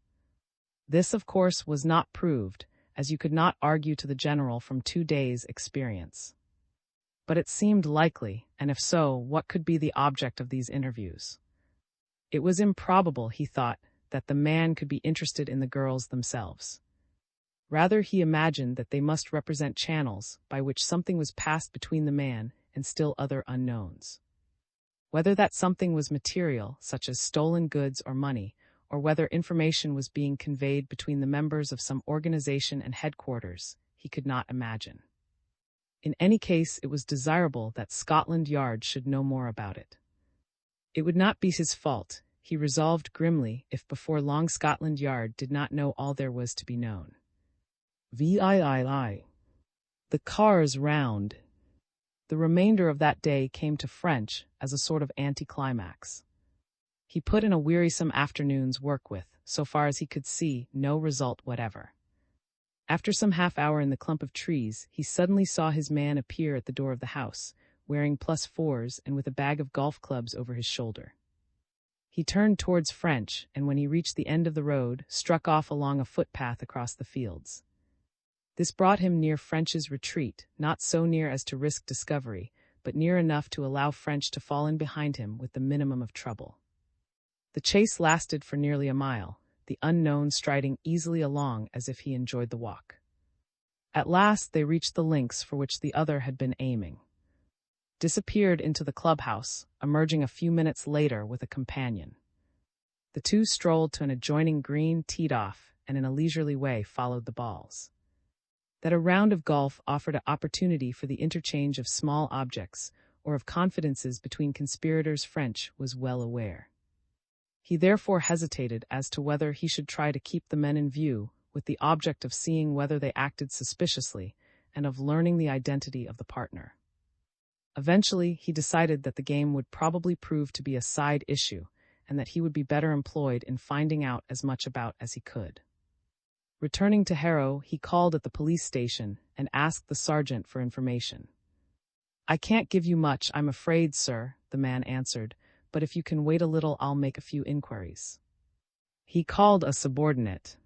This, of course, was not proved, as you could not argue to the general from 2 days' experience. But it seemed likely, and if so, what could be the object of these interviews? It was improbable, he thought, that the man could be interested in the girls themselves. Rather, he imagined that they must represent channels by which something was passed between the man and still other unknowns. Whether that something was material, such as stolen goods or money, or whether information was being conveyed between the members of some organization and headquarters, he could not imagine. In any case, it was desirable that Scotland Yard should know more about it. It would not be his fault, he resolved grimly, if before long Scotland Yard did not know all there was to be known. The cars round. The remainder of that day came to French as a sort of anticlimax. He put in a wearisome afternoon's work with, so far as he could see, no result whatever. After some half-hour in the clump of trees, he suddenly saw his man appear at the door of the house, wearing +4s and with a bag of golf clubs over his shoulder. He turned towards French, and when he reached the end of the road, struck off along a footpath across the fields. This brought him near French's retreat, not so near as to risk discovery, but near enough to allow French to fall in behind him with the minimum of trouble. The chase lasted for nearly a mile, the unknown striding easily along as if he enjoyed the walk. At last they reached the links for which the other had been aiming. Disappeared into the clubhouse, emerging a few minutes later with a companion. The two strolled to an adjoining green, teed off, and in a leisurely way followed the balls. That a round of golf offered an opportunity for the interchange of small objects or of confidences between conspirators French was well aware. He therefore hesitated as to whether he should try to keep the men in view with the object of seeing whether they acted suspiciously and of learning the identity of the partner. Eventually, he decided that the game would probably prove to be a side issue and that he would be better employed in finding out as much about as he could. Returning to Harrow, he called at the police station and asked the sergeant for information. "I can't give you much, I'm afraid, sir," the man answered, "but if you can wait a little I'll make a few inquiries." He called a subordinate.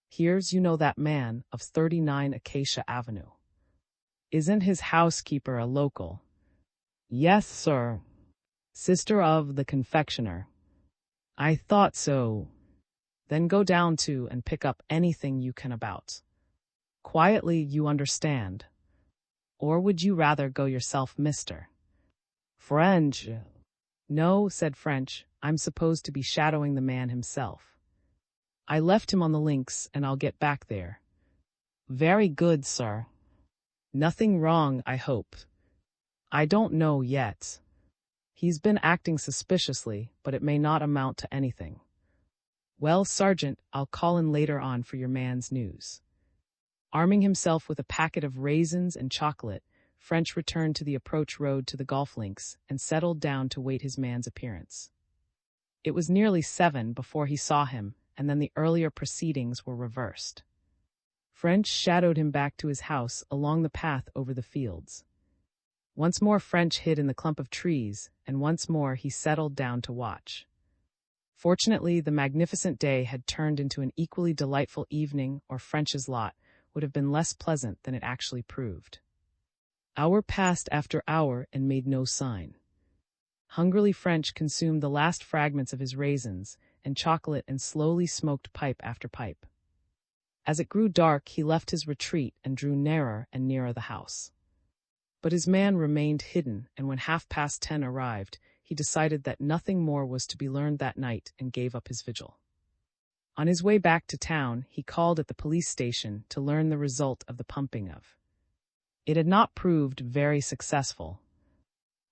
"Here's, you know that man, of 39 Acacia Avenue. Isn't his housekeeper a local?" "Yes, sir. Sister of the confectioner." "I thought so." "Then go down to and pick up anything you can about. Quietly, you understand. Or would you rather go yourself, mister?" "French." "No," said French, "I'm supposed to be shadowing the man himself. I left him on the links and I'll get back there." "Very good, sir." "Nothing wrong, I hope?" "I don't know yet. He's been acting suspiciously, but it may not amount to anything." "Well, Sergeant, I'll call in later on for your man's news." Arming himself with a packet of raisins and chocolate, French returned to the approach road to the golf links and settled down to wait his man's appearance. It was nearly 7 before he saw him, and then the earlier proceedings were reversed. French shadowed him back to his house along the path over the fields. Once more French hid in the clump of trees, and once more he settled down to watch. Fortunately, the magnificent day had turned into an equally delightful evening, or French's lot would have been less pleasant than it actually proved. Hour passed after hour and made no sign. Hungrily French consumed the last fragments of his raisins and chocolate and slowly smoked pipe after pipe. As it grew dark, he left his retreat and drew nearer and nearer the house. But his man remained hidden, and when 10:30 arrived, he decided that nothing more was to be learned that night and gave up his vigil. On his way back to town, he called at the police station to learn the result of the pumping of. It had not proved very successful.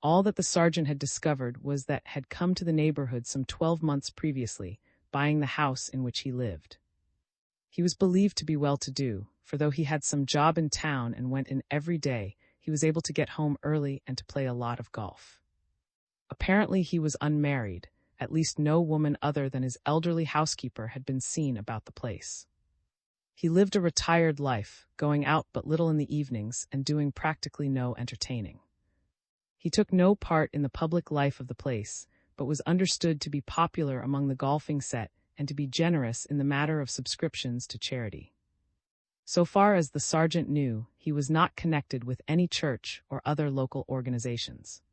All that the sergeant had discovered was that had come to the neighborhood some 12 months previously, buying the house in which he lived. He was believed to be well-to-do, for though he had some job in town and went in every day, he was able to get home early and to play a lot of golf. Apparently he was unmarried. At least no woman other than his elderly housekeeper had been seen about the place. He lived a retired life, going out but little in the evenings and doing practically no entertaining. He took no part in the public life of the place, but was understood to be popular among the golfing set and to be generous in the matter of subscriptions to charity. So far as the sergeant knew, he was not connected with any church or other local organizations.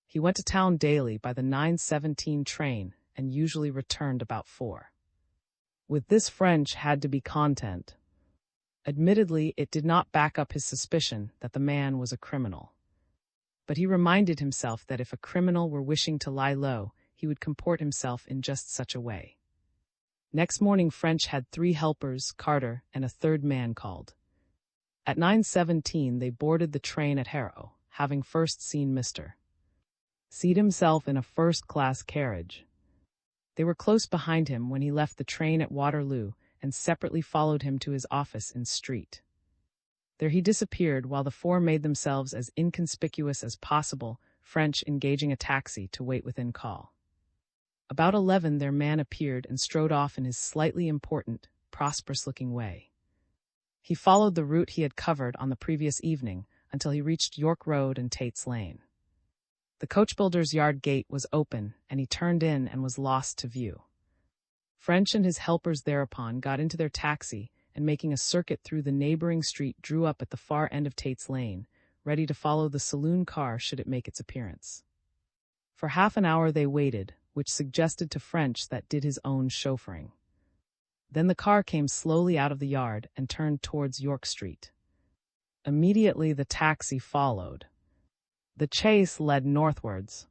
He went to town daily by the 9:17 train and usually returned about 4. With this French had to be content. Admittedly, it did not back up his suspicion that the man was a criminal. But he reminded himself that if a criminal were wishing to lie low, he would comport himself in just such a way. Next morning French had 3 helpers, Carter, and a 3rd man called. At 9:17 they boarded the train at Harrow, having first seen Mr. Seat himself in a first-class carriage. They were close behind him when he left the train at Waterloo and separately followed him to his office in Street. There he disappeared while the 4 made themselves as inconspicuous as possible, French engaging a taxi to wait within call. About 11 their man appeared and strode off in his slightly important, prosperous-looking way. He followed the route he had covered on the previous evening until he reached York Road and Tate's Lane. The coachbuilder's yard gate was open, and he turned in and was lost to view. French and his helpers thereupon got into their taxi and, making a circuit through the neighboring street, drew up at the far end of Tate's Lane, ready to follow the saloon car should it make its appearance. For half an hour they waited, which suggested to French that did his own chauffeuring. Then the car came slowly out of the yard and turned towards York Street. Immediately the taxi followed. The chase led northwards.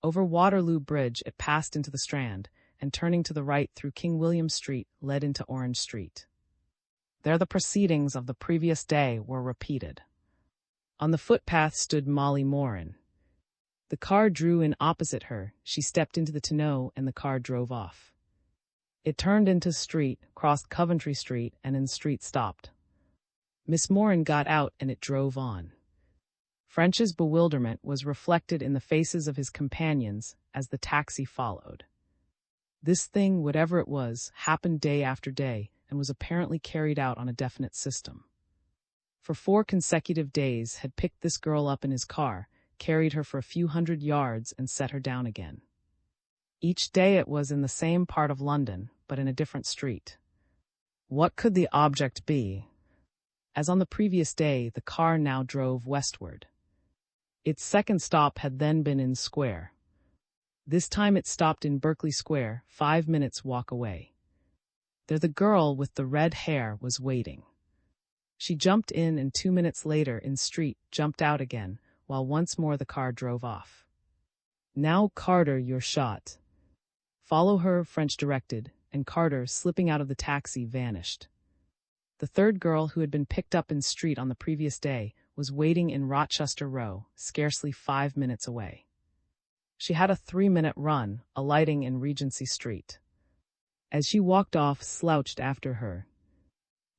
Over Waterloo Bridge it passed into the Strand, and turning to the right through King William Street led into Orange Street. There the proceedings of the previous day were repeated. On the footpath stood Molly Moran. The car drew in opposite her, she stepped into the tonneau and the car drove off. It turned into street, crossed Coventry Street, and in street stopped. Miss Moran got out and it drove on. French's bewilderment was reflected in the faces of his companions as the taxi followed. This thing, whatever it was, happened day after day and was apparently carried out on a definite system. For 4 consecutive days had picked this girl up in his car, carried her for a few hundred yards and set her down again. Each day it was in the same part of London, but in a different street. What could the object be? As on the previous day, the car now drove westward. Its second stop had then been in Square. This time it stopped in Berkeley Square, 5 minutes' walk away. There the girl with the red hair was waiting. She jumped in and 2 minutes later in street jumped out again, while once more the car drove off. Now, Carter, you're shot. Follow her, French directed, and Carter, slipping out of the taxi, vanished. The third girl, who had been picked up in street on the previous day, was waiting in Rochester Row, scarcely 5 minutes away. She had a 3-minute run, alighting in Regency Street. As she walked off, slouched after her.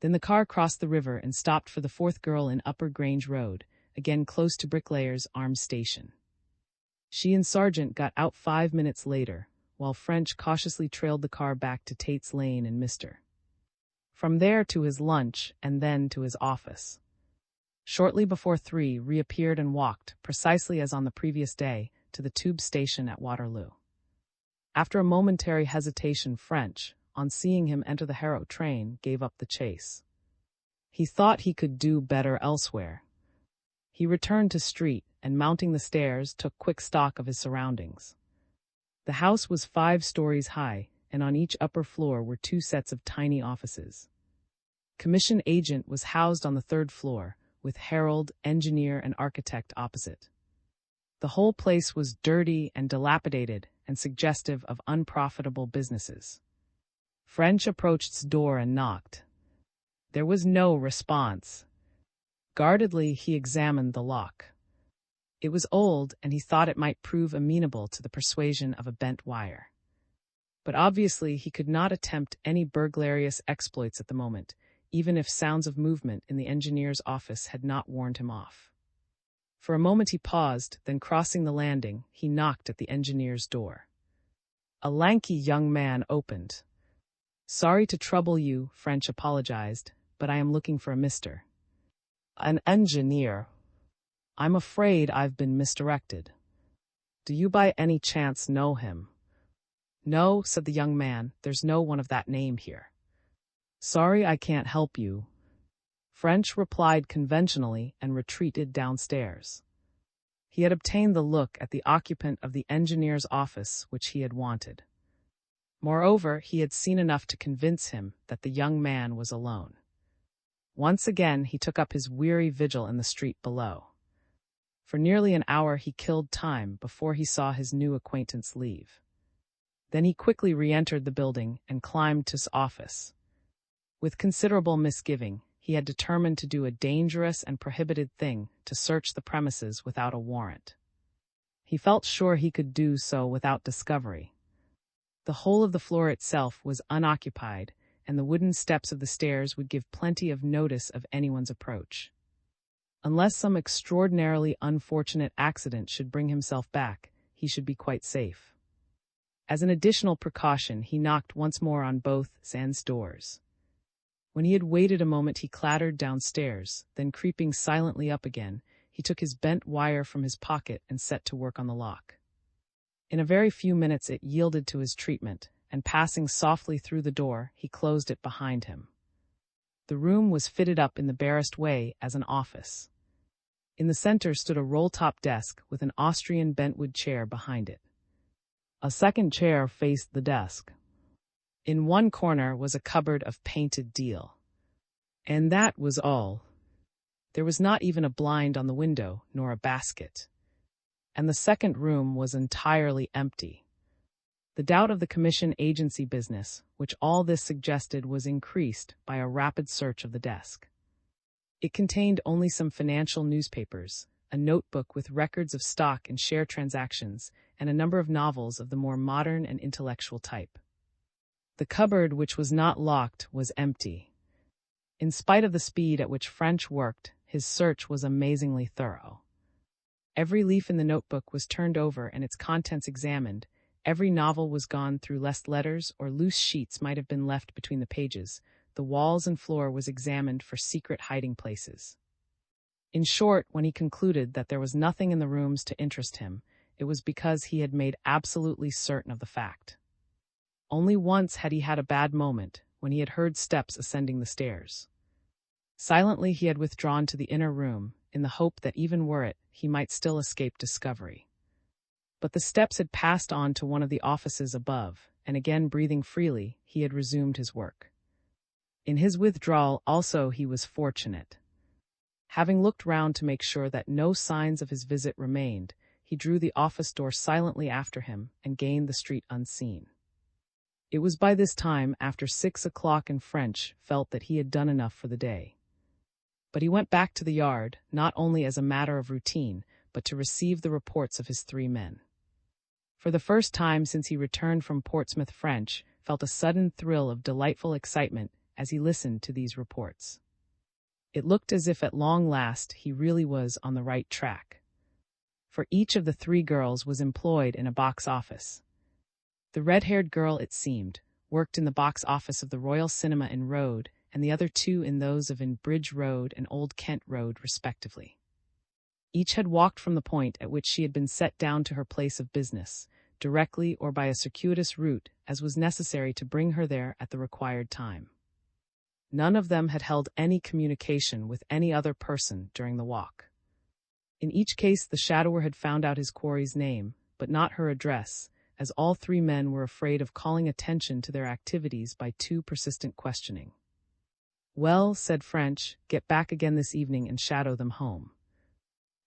Then the car crossed the river and stopped for the fourth girl in Upper Grange Road, again close to Bricklayers Arms Station. She and Sargent got out 5 minutes later, while French cautiously trailed the car back to Tate's Lane and Mr. From there to his lunch and then to his office. Shortly before 3, reappeared and walked, precisely as on the previous day, to the tube station at Waterloo. After a momentary hesitation, French, on seeing him enter the Harrow train, gave up the chase. He thought he could do better elsewhere. He returned to street and, mounting the stairs, took quick stock of his surroundings. The house was 5 stories high, and on each upper floor were 2 sets of tiny offices. Commission agent was housed on the 3rd floor, with herald, engineer, and architect opposite. The whole place was dirty and dilapidated and suggestive of unprofitable businesses. French approached its door and knocked. There was no response. Guardedly, he examined the lock. It was old, and he thought it might prove amenable to the persuasion of a bent wire. But obviously he could not attempt any burglarious exploits at the moment, even if sounds of movement in the engineer's office had not warned him off. For a moment he paused, then crossing the landing, he knocked at the engineer's door. A lanky young man opened. "Sorry to trouble you," French apologized, "but I am looking for a Mr. An engineer. I'm afraid I've been misdirected. Do you by any chance know him?" "No," said the young man, "there's no one of that name here." "Sorry, I can't help you." French replied conventionally and retreated downstairs. He had obtained the look at the occupant of the engineer's office which he had wanted. Moreover, he had seen enough to convince him that the young man was alone. Once again he took up his weary vigil in the street below. For nearly an hour he killed time before he saw his new acquaintance leave. Then he quickly re-entered the building and climbed to his office. With considerable misgiving, he had determined to do a dangerous and prohibited thing, to search the premises without a warrant. He felt sure he could do so without discovery. The whole of the floor itself was unoccupied, and the wooden steps of the stairs would give plenty of notice of anyone's approach. Unless some extraordinarily unfortunate accident should bring himself back, he should be quite safe. As an additional precaution, he knocked once more on both ends doors. When he had waited a moment, he clattered downstairs, then creeping silently up again, he took his bent wire from his pocket and set to work on the lock. In a very few minutes it yielded to his treatment, and passing softly through the door, he closed it behind him. The room was fitted up in the barest way as an office. In the center stood a roll-top desk with an Austrian bentwood chair behind it. A second chair faced the desk. In one corner was a cupboard of painted deal. And that was all. There was not even a blind on the window, nor a basket. And the second room was entirely empty. The doubt of the commission agency business, which all this suggested, was increased by a rapid search of the desk. It contained only some financial newspapers, a notebook with records of stock and share transactions, and a number of novels of the more modern and intellectual type. The cupboard, which was not locked, was empty. In spite of the speed at which French worked, his search was amazingly thorough. Every leaf in the notebook was turned over and its contents examined. Every novel was gone through lest letters or loose sheets might have been left between the pages. The walls and floor was examined for secret hiding places. In short, when he concluded that there was nothing in the rooms to interest him, it was because he had made absolutely certain of the fact. Only once had he had a bad moment, when he had heard steps ascending the stairs. Silently he had withdrawn to the inner room, in the hope that even were it, he might still escape discovery. But the steps had passed on to one of the offices above, and again breathing freely, he had resumed his work. In his withdrawal also he was fortunate. Having looked round to make sure that no signs of his visit remained, he drew the office door silently after him and gained the street unseen. It was by this time, after 6 o'clock, and French felt that he had done enough for the day. But he went back to the yard, not only as a matter of routine, but to receive the reports of his 3 men. For the first time since he returned from Portsmouth, French felt a sudden thrill of delightful excitement as he listened to these reports. It looked as if at long last he really was on the right track. For each of the 3 girls was employed in a box office. The red-haired girl, it seemed, worked in the box office of the Royal Cinema in Road, and the other 2 in those of in Bridge Road and Old Kent Road, respectively. Each had walked from the point at which she had been set down to her place of business, directly or by a circuitous route, as was necessary to bring her there at the required time. None of them had held any communication with any other person during the walk. In each case the shadower had found out his quarry's name, but not her address, as all 3 men were afraid of calling attention to their activities by too persistent questioning. "Well," said French, "get back again this evening and shadow them home."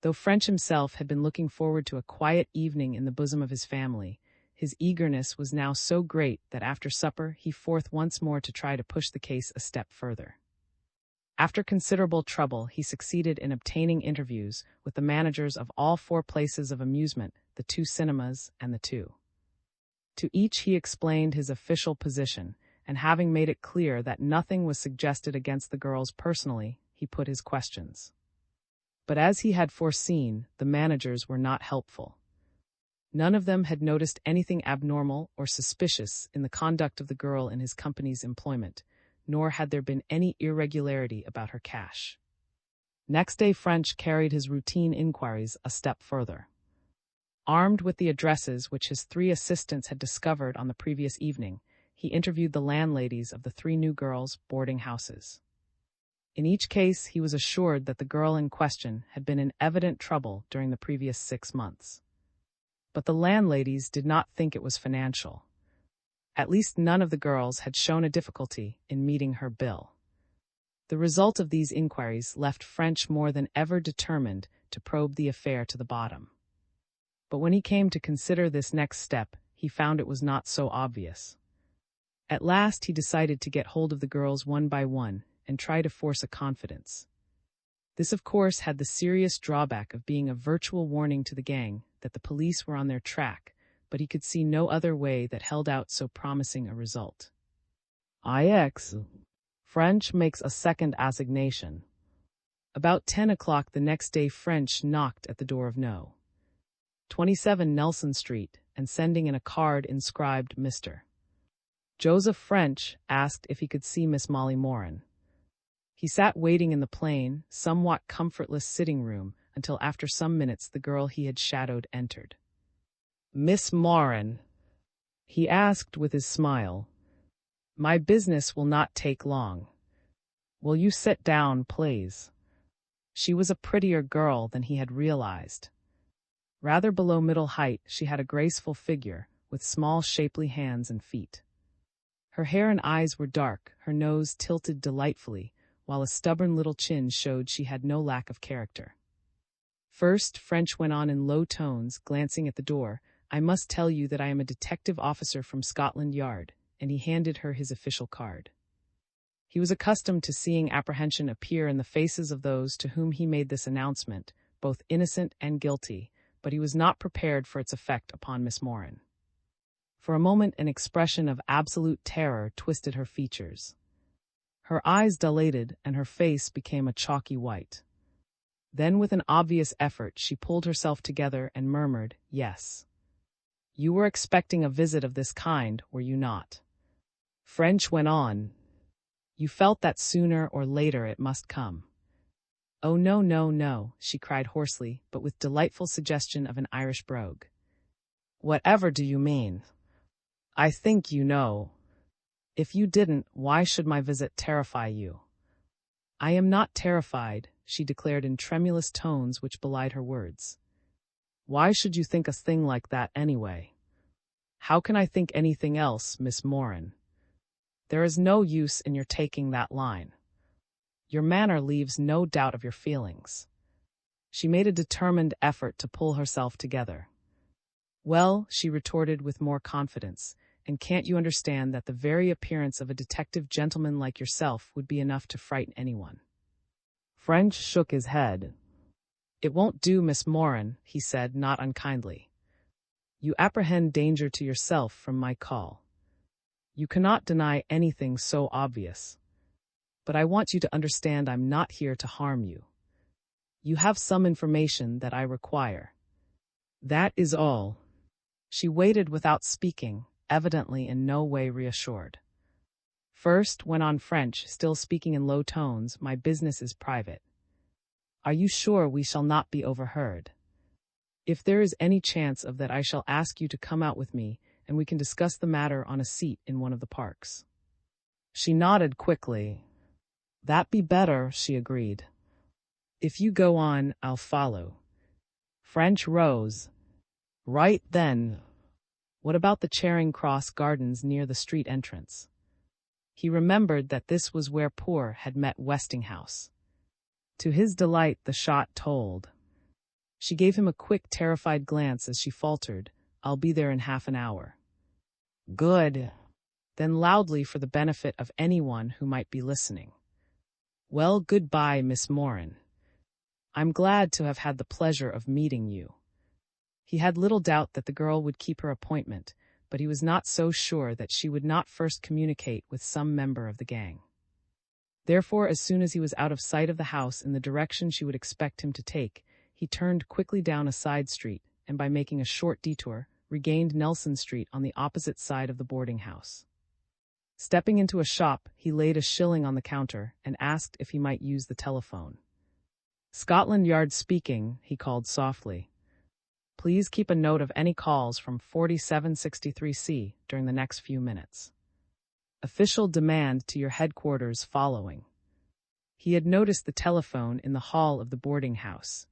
Though French himself had been looking forward to a quiet evening in the bosom of his family, his eagerness was now so great that after supper he forth once more to try to push the case a step further. After considerable trouble, he succeeded in obtaining interviews with the managers of all 4 places of amusement, the 2 cinemas, and the 2. To each he explained his official position, and having made it clear that nothing was suggested against the girls personally, he put his questions. But as he had foreseen, the managers were not helpful. None of them had noticed anything abnormal or suspicious in the conduct of the girl in his company's employment, nor had there been any irregularity about her cash. Next day French carried his routine inquiries a step further. Armed with the addresses which his 3 assistants had discovered on the previous evening, he interviewed the landladies of the 3 new girls' boarding houses. In each case he was assured that the girl in question had been in evident trouble during the previous 6 months. But the landladies did not think it was financial. At least none of the girls had shown a difficulty in meeting her bill. The result of these inquiries left French more than ever determined to probe the affair to the bottom. But when he came to consider this next step, he found it was not so obvious. At last he decided to get hold of the girls one by one and try to force a confidence. This, of course, had the serious drawback of being a virtual warning to the gang that the police were on their track, but he could see no other way that held out so promising a result. IX. French makes a second assignation. About 10 o'clock the next day French knocked at the door of No. 27 Nelson Street, and sending in a card inscribed Mr. Joseph French, asked if he could see Miss Molly Moran. He sat waiting in the plain, somewhat comfortless sitting room until after some minutes the girl he had shadowed entered. "Miss Moran," he asked with his smile, "my business will not take long. Will you sit down, please?" She was a prettier girl than he had realized. Rather below middle height, she had a graceful figure, with small shapely hands and feet. Her hair and eyes were dark, her nose tilted delightfully, while a stubborn little chin showed she had no lack of character. First, French went on in low tones, glancing at the door, I must tell you that I am a detective officer from Scotland Yard," and he handed her his official card. He was accustomed to seeing apprehension appear in the faces of those to whom he made this announcement, both innocent and guilty, but he was not prepared for its effect upon Miss Moran. For a moment an expression of absolute terror twisted her features. Her eyes dilated and her face became a chalky white. Then with an obvious effort she pulled herself together and murmured, "Yes. You were expecting a visit of this kind, were you not?" French went on. "You felt that sooner or later it must come." "Oh, no, no, no," she cried hoarsely, but with delightful suggestion of an Irish brogue. "Whatever do you mean? I think you know. If you didn't, why should my visit terrify you?" "I am not terrified," she declared in tremulous tones which belied her words. "Why should you think a thing like that anyway?" "How can I think anything else, Miss Moran? There is no use in your taking that line. Your manner leaves no doubt of your feelings." She made a determined effort to pull herself together. "Well," she retorted with more confidence, "and can't you understand that the very appearance of a detective gentleman like yourself would be enough to frighten anyone?" French shook his head. "It won't do, Miss Moran," he said, not unkindly. "You apprehend danger to yourself from my call. You cannot deny anything so obvious. But I want you to understand I'm not here to harm you. You have some information that I require. That is all." She waited without speaking, evidently in no way reassured. "First," went on French, still speaking in low tones, "my business is private. Are you sure we shall not be overheard? If there is any chance of that, I shall ask you to come out with me, and we can discuss the matter on a seat in one of the parks." She nodded quickly. "That be better," she agreed. "If you go on, I'll follow." French rose. "Right then. What about the Charing Cross Gardens near the street entrance?" He remembered that this was where Poor had met Westinghouse. To his delight, the shot told. She gave him a quick, terrified glance as she faltered, "I'll be there in half an hour." "Good." Then loudly, for the benefit of anyone who might be listening, "Well, goodbye, Miss Moran. I'm glad to have had the pleasure of meeting you." He had little doubt that the girl would keep her appointment, but he was not so sure that she would not first communicate with some member of the gang. Therefore, as soon as he was out of sight of the house in the direction she would expect him to take, he turned quickly down a side street, and by making a short detour, regained Nelson Street on the opposite side of the boarding house. Stepping into a shop, he laid a shilling on the counter and asked if he might use the telephone. "Scotland Yard speaking," he called softly. "Please keep a note of any calls from 4763C during the next few minutes. Official demand to your headquarters following." He had noticed the telephone in the hall of the boarding house.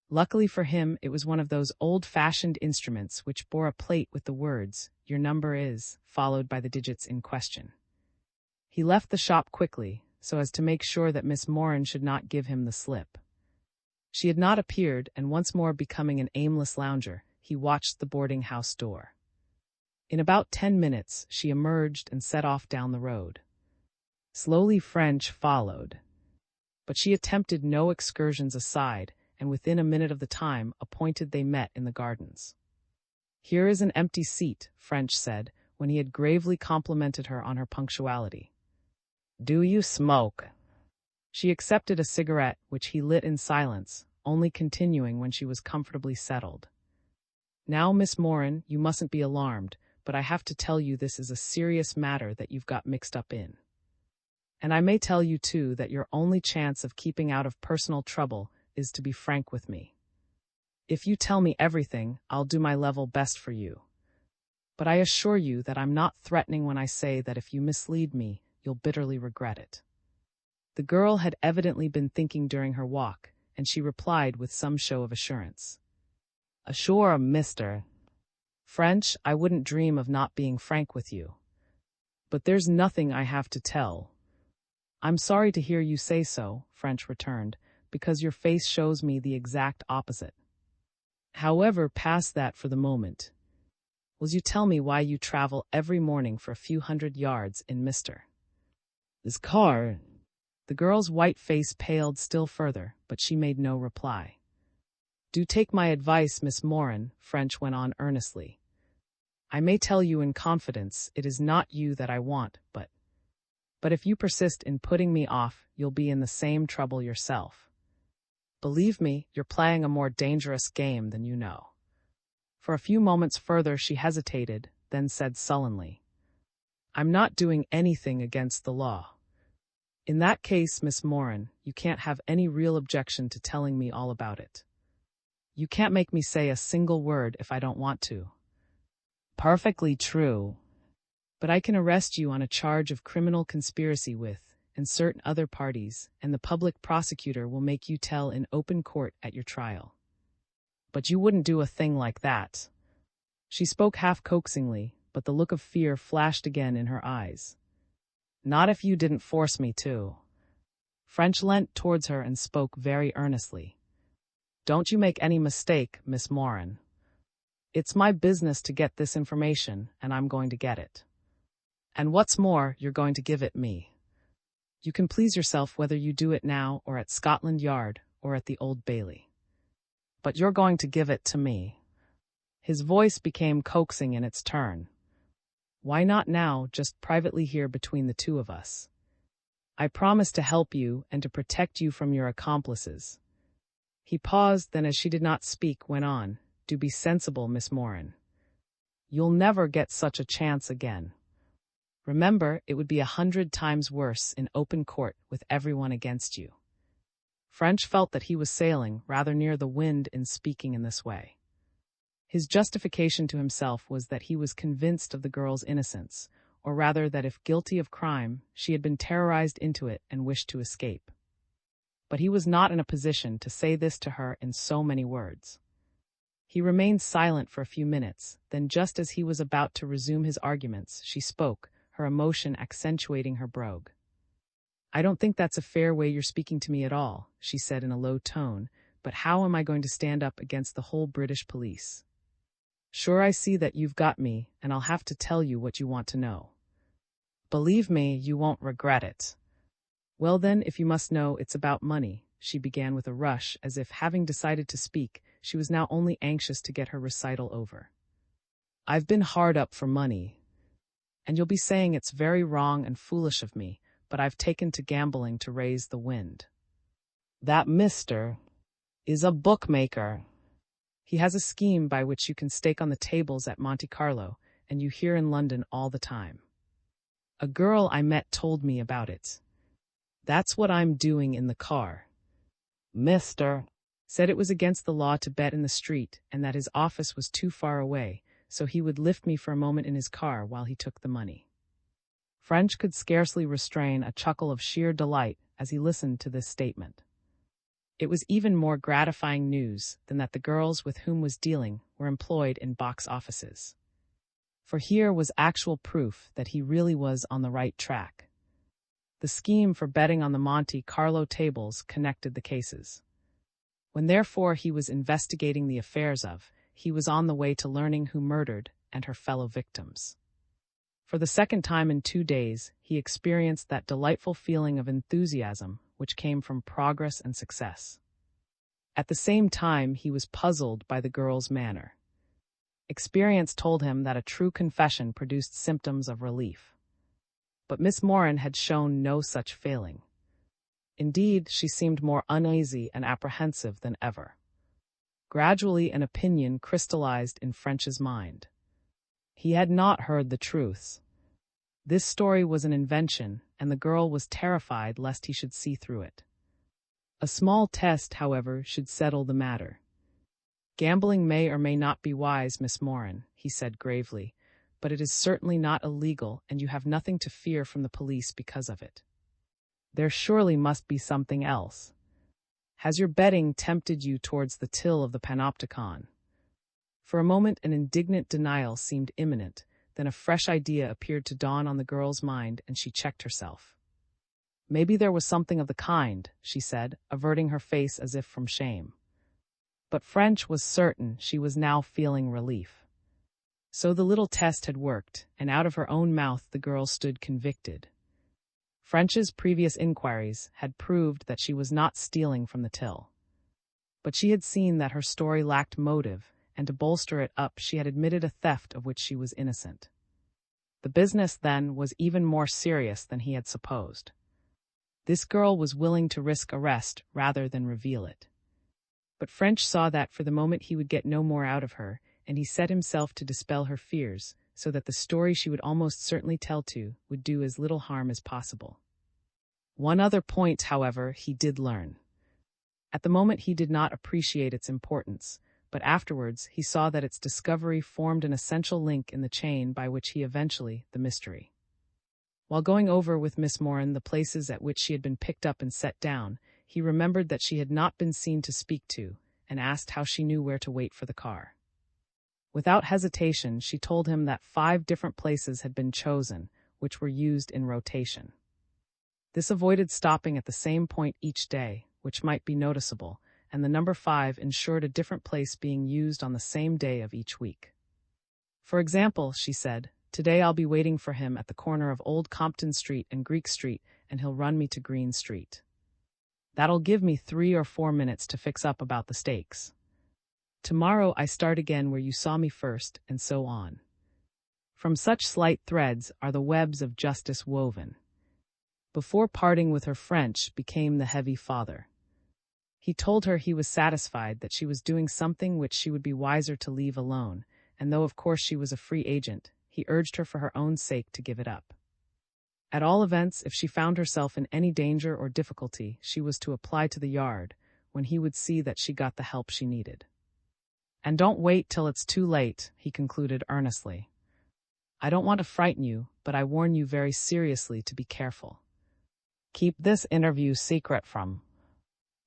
Luckily for him, it was one of those old-fashioned instruments which bore a plate with the words, "Your number is," followed by the digits in question. He left the shop quickly, so as to make sure that Miss Moran should not give him the slip. She had not appeared, and once more becoming an aimless lounger, he watched the boarding house door. In about 10 minutes, she emerged and set off down the road. Slowly French followed. But she attempted no excursions aside, and within a minute of the time appointed they met in the gardens. "Here is an empty seat," French said, when he had gravely complimented her on her punctuality. "Do you smoke?" She accepted a cigarette, which he lit in silence, only continuing when she was comfortably settled. "Now, Miss Moran, you mustn't be alarmed, but I have to tell you this is a serious matter that you've got mixed up in. And I may tell you, too, that your only chance of keeping out of personal trouble is to be frank with me. If you tell me everything, I'll do my level best for you. But I assure you that I'm not threatening when I say that if you mislead me, you'll bitterly regret it." The girl had evidently been thinking during her walk, and she replied with some show of assurance. "Assure, mister. French, I wouldn't dream of not being frank with you. But there's nothing I have to tell." "I'm sorry to hear you say so," French returned, "because your face shows me the exact opposite." However, past that for the moment. Will you tell me why you travel every morning for a few hundred yards in Mr. This car? The girl's white face paled still further, but she made no reply. Do take my advice, Miss Moran, French went on earnestly. I may tell you in confidence, it is not you that I want, but if you persist in putting me off, you'll be in the same trouble yourself. Believe me, you're playing a more dangerous game than you know. For a few moments further she hesitated, then said sullenly, I'm not doing anything against the law. In that case, Miss Moran, you can't have any real objection to telling me all about it. You can't make me say a single word if I don't want to. Perfectly true. But I can arrest you on a charge of criminal conspiracy with, and certain other parties, and the public prosecutor will make you tell in open court at your trial. But you wouldn't do a thing like that. She spoke half coaxingly, but the look of fear flashed again in her eyes. Not if you didn't force me to. French leant towards her and spoke very earnestly. Don't you make any mistake, Miss Moran. It's my business to get this information, and I'm going to get it. And what's more, you're going to give it me. You can please yourself whether you do it now or at Scotland Yard or at the Old Bailey. But you're going to give it to me. His voice became coaxing in its turn. Why not now, just privately here between the two of us? I promise to help you and to protect you from your accomplices. He paused, then as she did not speak, went on, Do be sensible, Miss Moran. You'll never get such a chance again. Remember, it would be 100 times worse in open court with everyone against you. French felt that he was sailing rather near the wind in speaking in this way. His justification to himself was that he was convinced of the girl's innocence, or rather that if guilty of crime, she had been terrorized into it and wished to escape. But he was not in a position to say this to her in so many words. He remained silent for a few minutes, then just as he was about to resume his arguments, she spoke, her emotion accentuating her brogue. I don't think that's a fair way you're speaking to me at all, she said in a low tone, but how am I going to stand up against the whole British police? Sure, I see that you've got me, and I'll have to tell you what you want to know. Believe me, you won't regret it. Well then, if you must know, it's about money, she began with a rush, as if, having decided to speak, she was now only anxious to get her recital over. I've been hard up for money, and you'll be saying it's very wrong and foolish of me, but I've taken to gambling to raise the wind. That mister is a bookmaker. He has a scheme by which you can stake on the tables at Monte Carlo, and you hear in London all the time. A girl I met told me about it. That's what I'm doing in the car. Mister said it was against the law to bet in the street and that his office was too far away, so he would lift me for a moment in his car while he took the money. French could scarcely restrain a chuckle of sheer delight as he listened to this statement. It was even more gratifying news than that the girls with whom was dealing were employed in box offices. For here was actual proof that he really was on the right track. The scheme for betting on the Monte Carlo tables connected the cases. When therefore he was investigating the affairs of, he was on the way to learning who murdered and her fellow victims. For the second time in 2 days, he experienced that delightful feeling of enthusiasm which came from progress and success. At the same time, he was puzzled by the girl's manner. Experience told him that a true confession produced symptoms of relief. But Miss Moran had shown no such failing. Indeed, she seemed more uneasy and apprehensive than ever. Gradually an opinion crystallized in French's mind. He had not heard the truths. This story was an invention, and the girl was terrified lest he should see through it. A small test, however, should settle the matter. Gambling may or may not be wise, Miss Moran, he said gravely, but it is certainly not illegal, and you have nothing to fear from the police because of it. There surely must be something else. Has your betting tempted you towards the till of the Panopticon? For a moment an indignant denial seemed imminent, then a fresh idea appeared to dawn on the girl's mind, and she checked herself. Maybe there was something of the kind, she said, averting her face as if from shame. But French was certain she was now feeling relief. So the little test had worked, and out of her own mouth the girl stood convicted. French's previous inquiries had proved that she was not stealing from the till. But she had seen that her story lacked motive, and to bolster it up she had admitted a theft of which she was innocent. The business, then, was even more serious than he had supposed. This girl was willing to risk arrest rather than reveal it. But French saw that for the moment he would get no more out of her, and he set himself to dispel her fears, so that the story she would almost certainly tell would do as little harm as possible. One other point, however, he did learn. At the moment he did not appreciate its importance, but afterwards he saw that its discovery formed an essential link in the chain by which he eventually the mystery. While going over with Miss Moran the places at which she had been picked up and set down, he remembered that she had not been seen to speak to, and asked how she knew where to wait for the car. Without hesitation, she told him that 5 different places had been chosen, which were used in rotation. This avoided stopping at the same point each day, which might be noticeable, and the number 5 ensured a different place being used on the same day of each week. For example, she said, "Today I'll be waiting for him at the corner of Old Compton Street and Greek Street, and he'll run me to Green Street. That'll give me 3 or 4 minutes to fix up about the stakes. Tomorrow I start again where you saw me first, and so on." From such slight threads are the webs of justice woven. Before parting with her, French became the heavy father. He told her he was satisfied that she was doing something which she would be wiser to leave alone, and though of course she was a free agent, he urged her for her own sake to give it up. At all events, if she found herself in any danger or difficulty, she was to apply to the Yard, when he would see that she got the help she needed. "And don't wait till it's too late," he concluded earnestly. "I don't want to frighten you, but I warn you very seriously to be careful. Keep this interview secret from.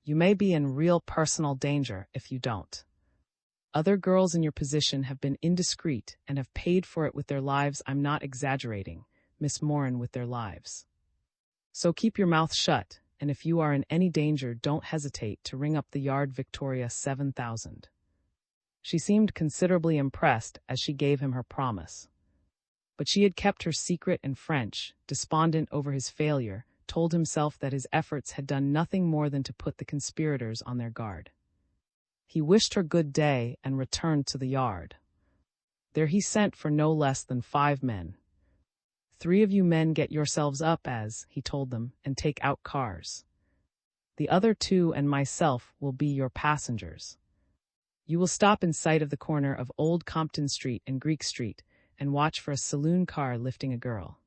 You may be in real personal danger if you don't. Other girls in your position have been indiscreet and have paid for it with their lives. I'm not exaggerating, Miss Moran, with their lives. So keep your mouth shut, and if you are in any danger, don't hesitate to ring up the Yard, Victoria 7000. She seemed considerably impressed as she gave him her promise. But she had kept her secret, and French, despondent over his failure, told himself that his efforts had done nothing more than to put the conspirators on their guard. He wished her good day and returned to the Yard. There he sent for no less than 5 men. "3 of you men get yourselves up as," he told them, "and take out cars. The other 2 and myself will be your passengers. You will stop in sight of the corner of Old Compton Street and Greek Street and watch for a saloon car lifting a girl.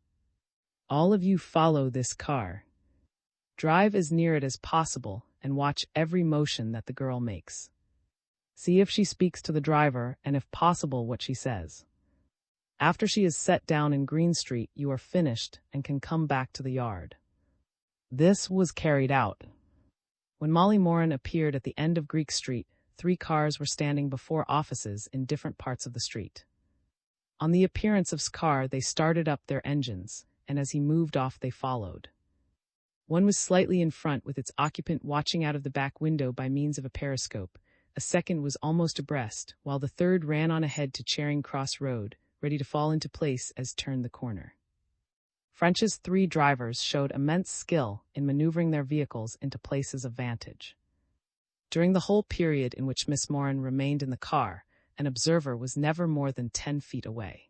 All of you follow this car. Drive as near it as possible and watch every motion that the girl makes. See if she speaks to the driver and, if possible, what she says. After she is set down in Green Street, you are finished and can come back to the Yard." This was carried out. When Molly Moran appeared at the end of Greek Street, 3 cars were standing before offices in different parts of the street. On the appearance of car, they started up their engines, and as he moved off they followed. One was slightly in front, with its occupant watching out of the back window by means of a periscope. A second was almost abreast, while the third ran on ahead to Charing Cross Road, ready to fall into place as turned the corner. French's 3 drivers showed immense skill in maneuvering their vehicles into places of vantage. During the whole period in which Miss Moran remained in the car, an observer was never more than 10 feet away.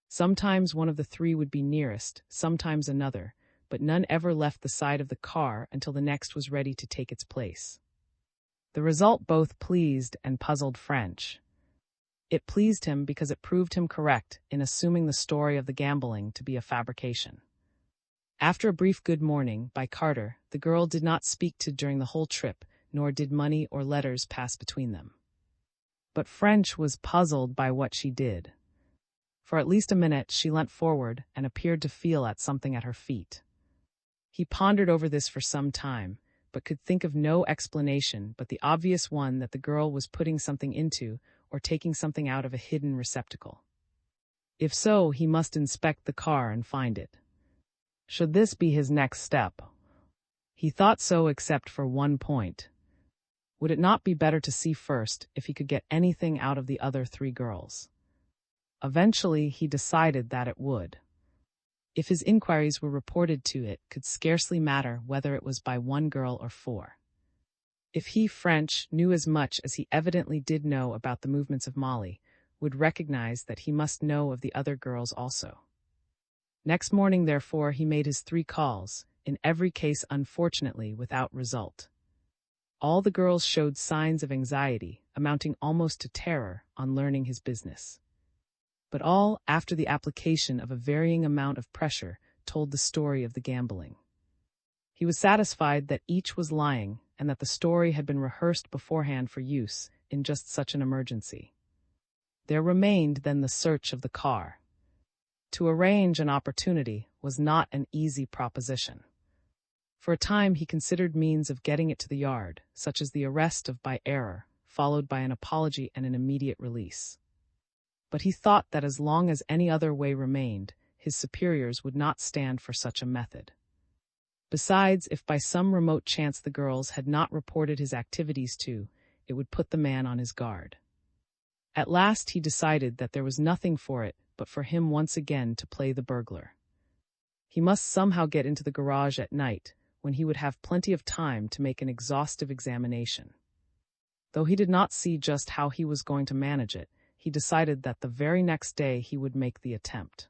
Sometimes one of the 3 would be nearest, sometimes another, but none ever left the side of the car until the next was ready to take its place. The result both pleased and puzzled French. It pleased him because it proved him correct in assuming the story of the gambling to be a fabrication. After a brief good morning by Carter, the girl did not speak to during the whole trip, nor did money or letters pass between them. But French was puzzled by what she did. For at least a minute she leant forward and appeared to feel at something at her feet. He pondered over this for some time, but could think of no explanation but the obvious one that the girl was putting something into or taking something out of a hidden receptacle. If so, he must inspect the car and find it. Should this be his next step? He thought so, except for one point. Would it not be better to see first if he could get anything out of the other 3 girls? Eventually, he decided that it would. If his inquiries were reported to it, could scarcely matter whether it was by 1 girl or 4. If he, French, knew as much as he evidently did know about the movements of Molly, would recognize that he must know of the other girls also. Next morning, therefore, he made his 3 calls, in every case unfortunately without result. All the girls showed signs of anxiety, amounting almost to terror, on learning his business. But all, after the application of a varying amount of pressure, told the story of the gambling. He was satisfied that each was lying and that the story had been rehearsed beforehand for use in just such an emergency. There remained then the search of the car. To arrange an opportunity was not an easy proposition. For a time he considered means of getting it to the yard, such as the arrest of by error, followed by an apology and an immediate release. But he thought that as long as any other way remained, his superiors would not stand for such a method. Besides, if by some remote chance the girls had not reported his activities to, it would put the man on his guard. At last he decided that there was nothing for it but for him once again to play the burglar. He must somehow get into the garage at night, when he would have plenty of time to make an exhaustive examination. Though he did not see just how he was going to manage it, he decided that the very next day he would make the attempt.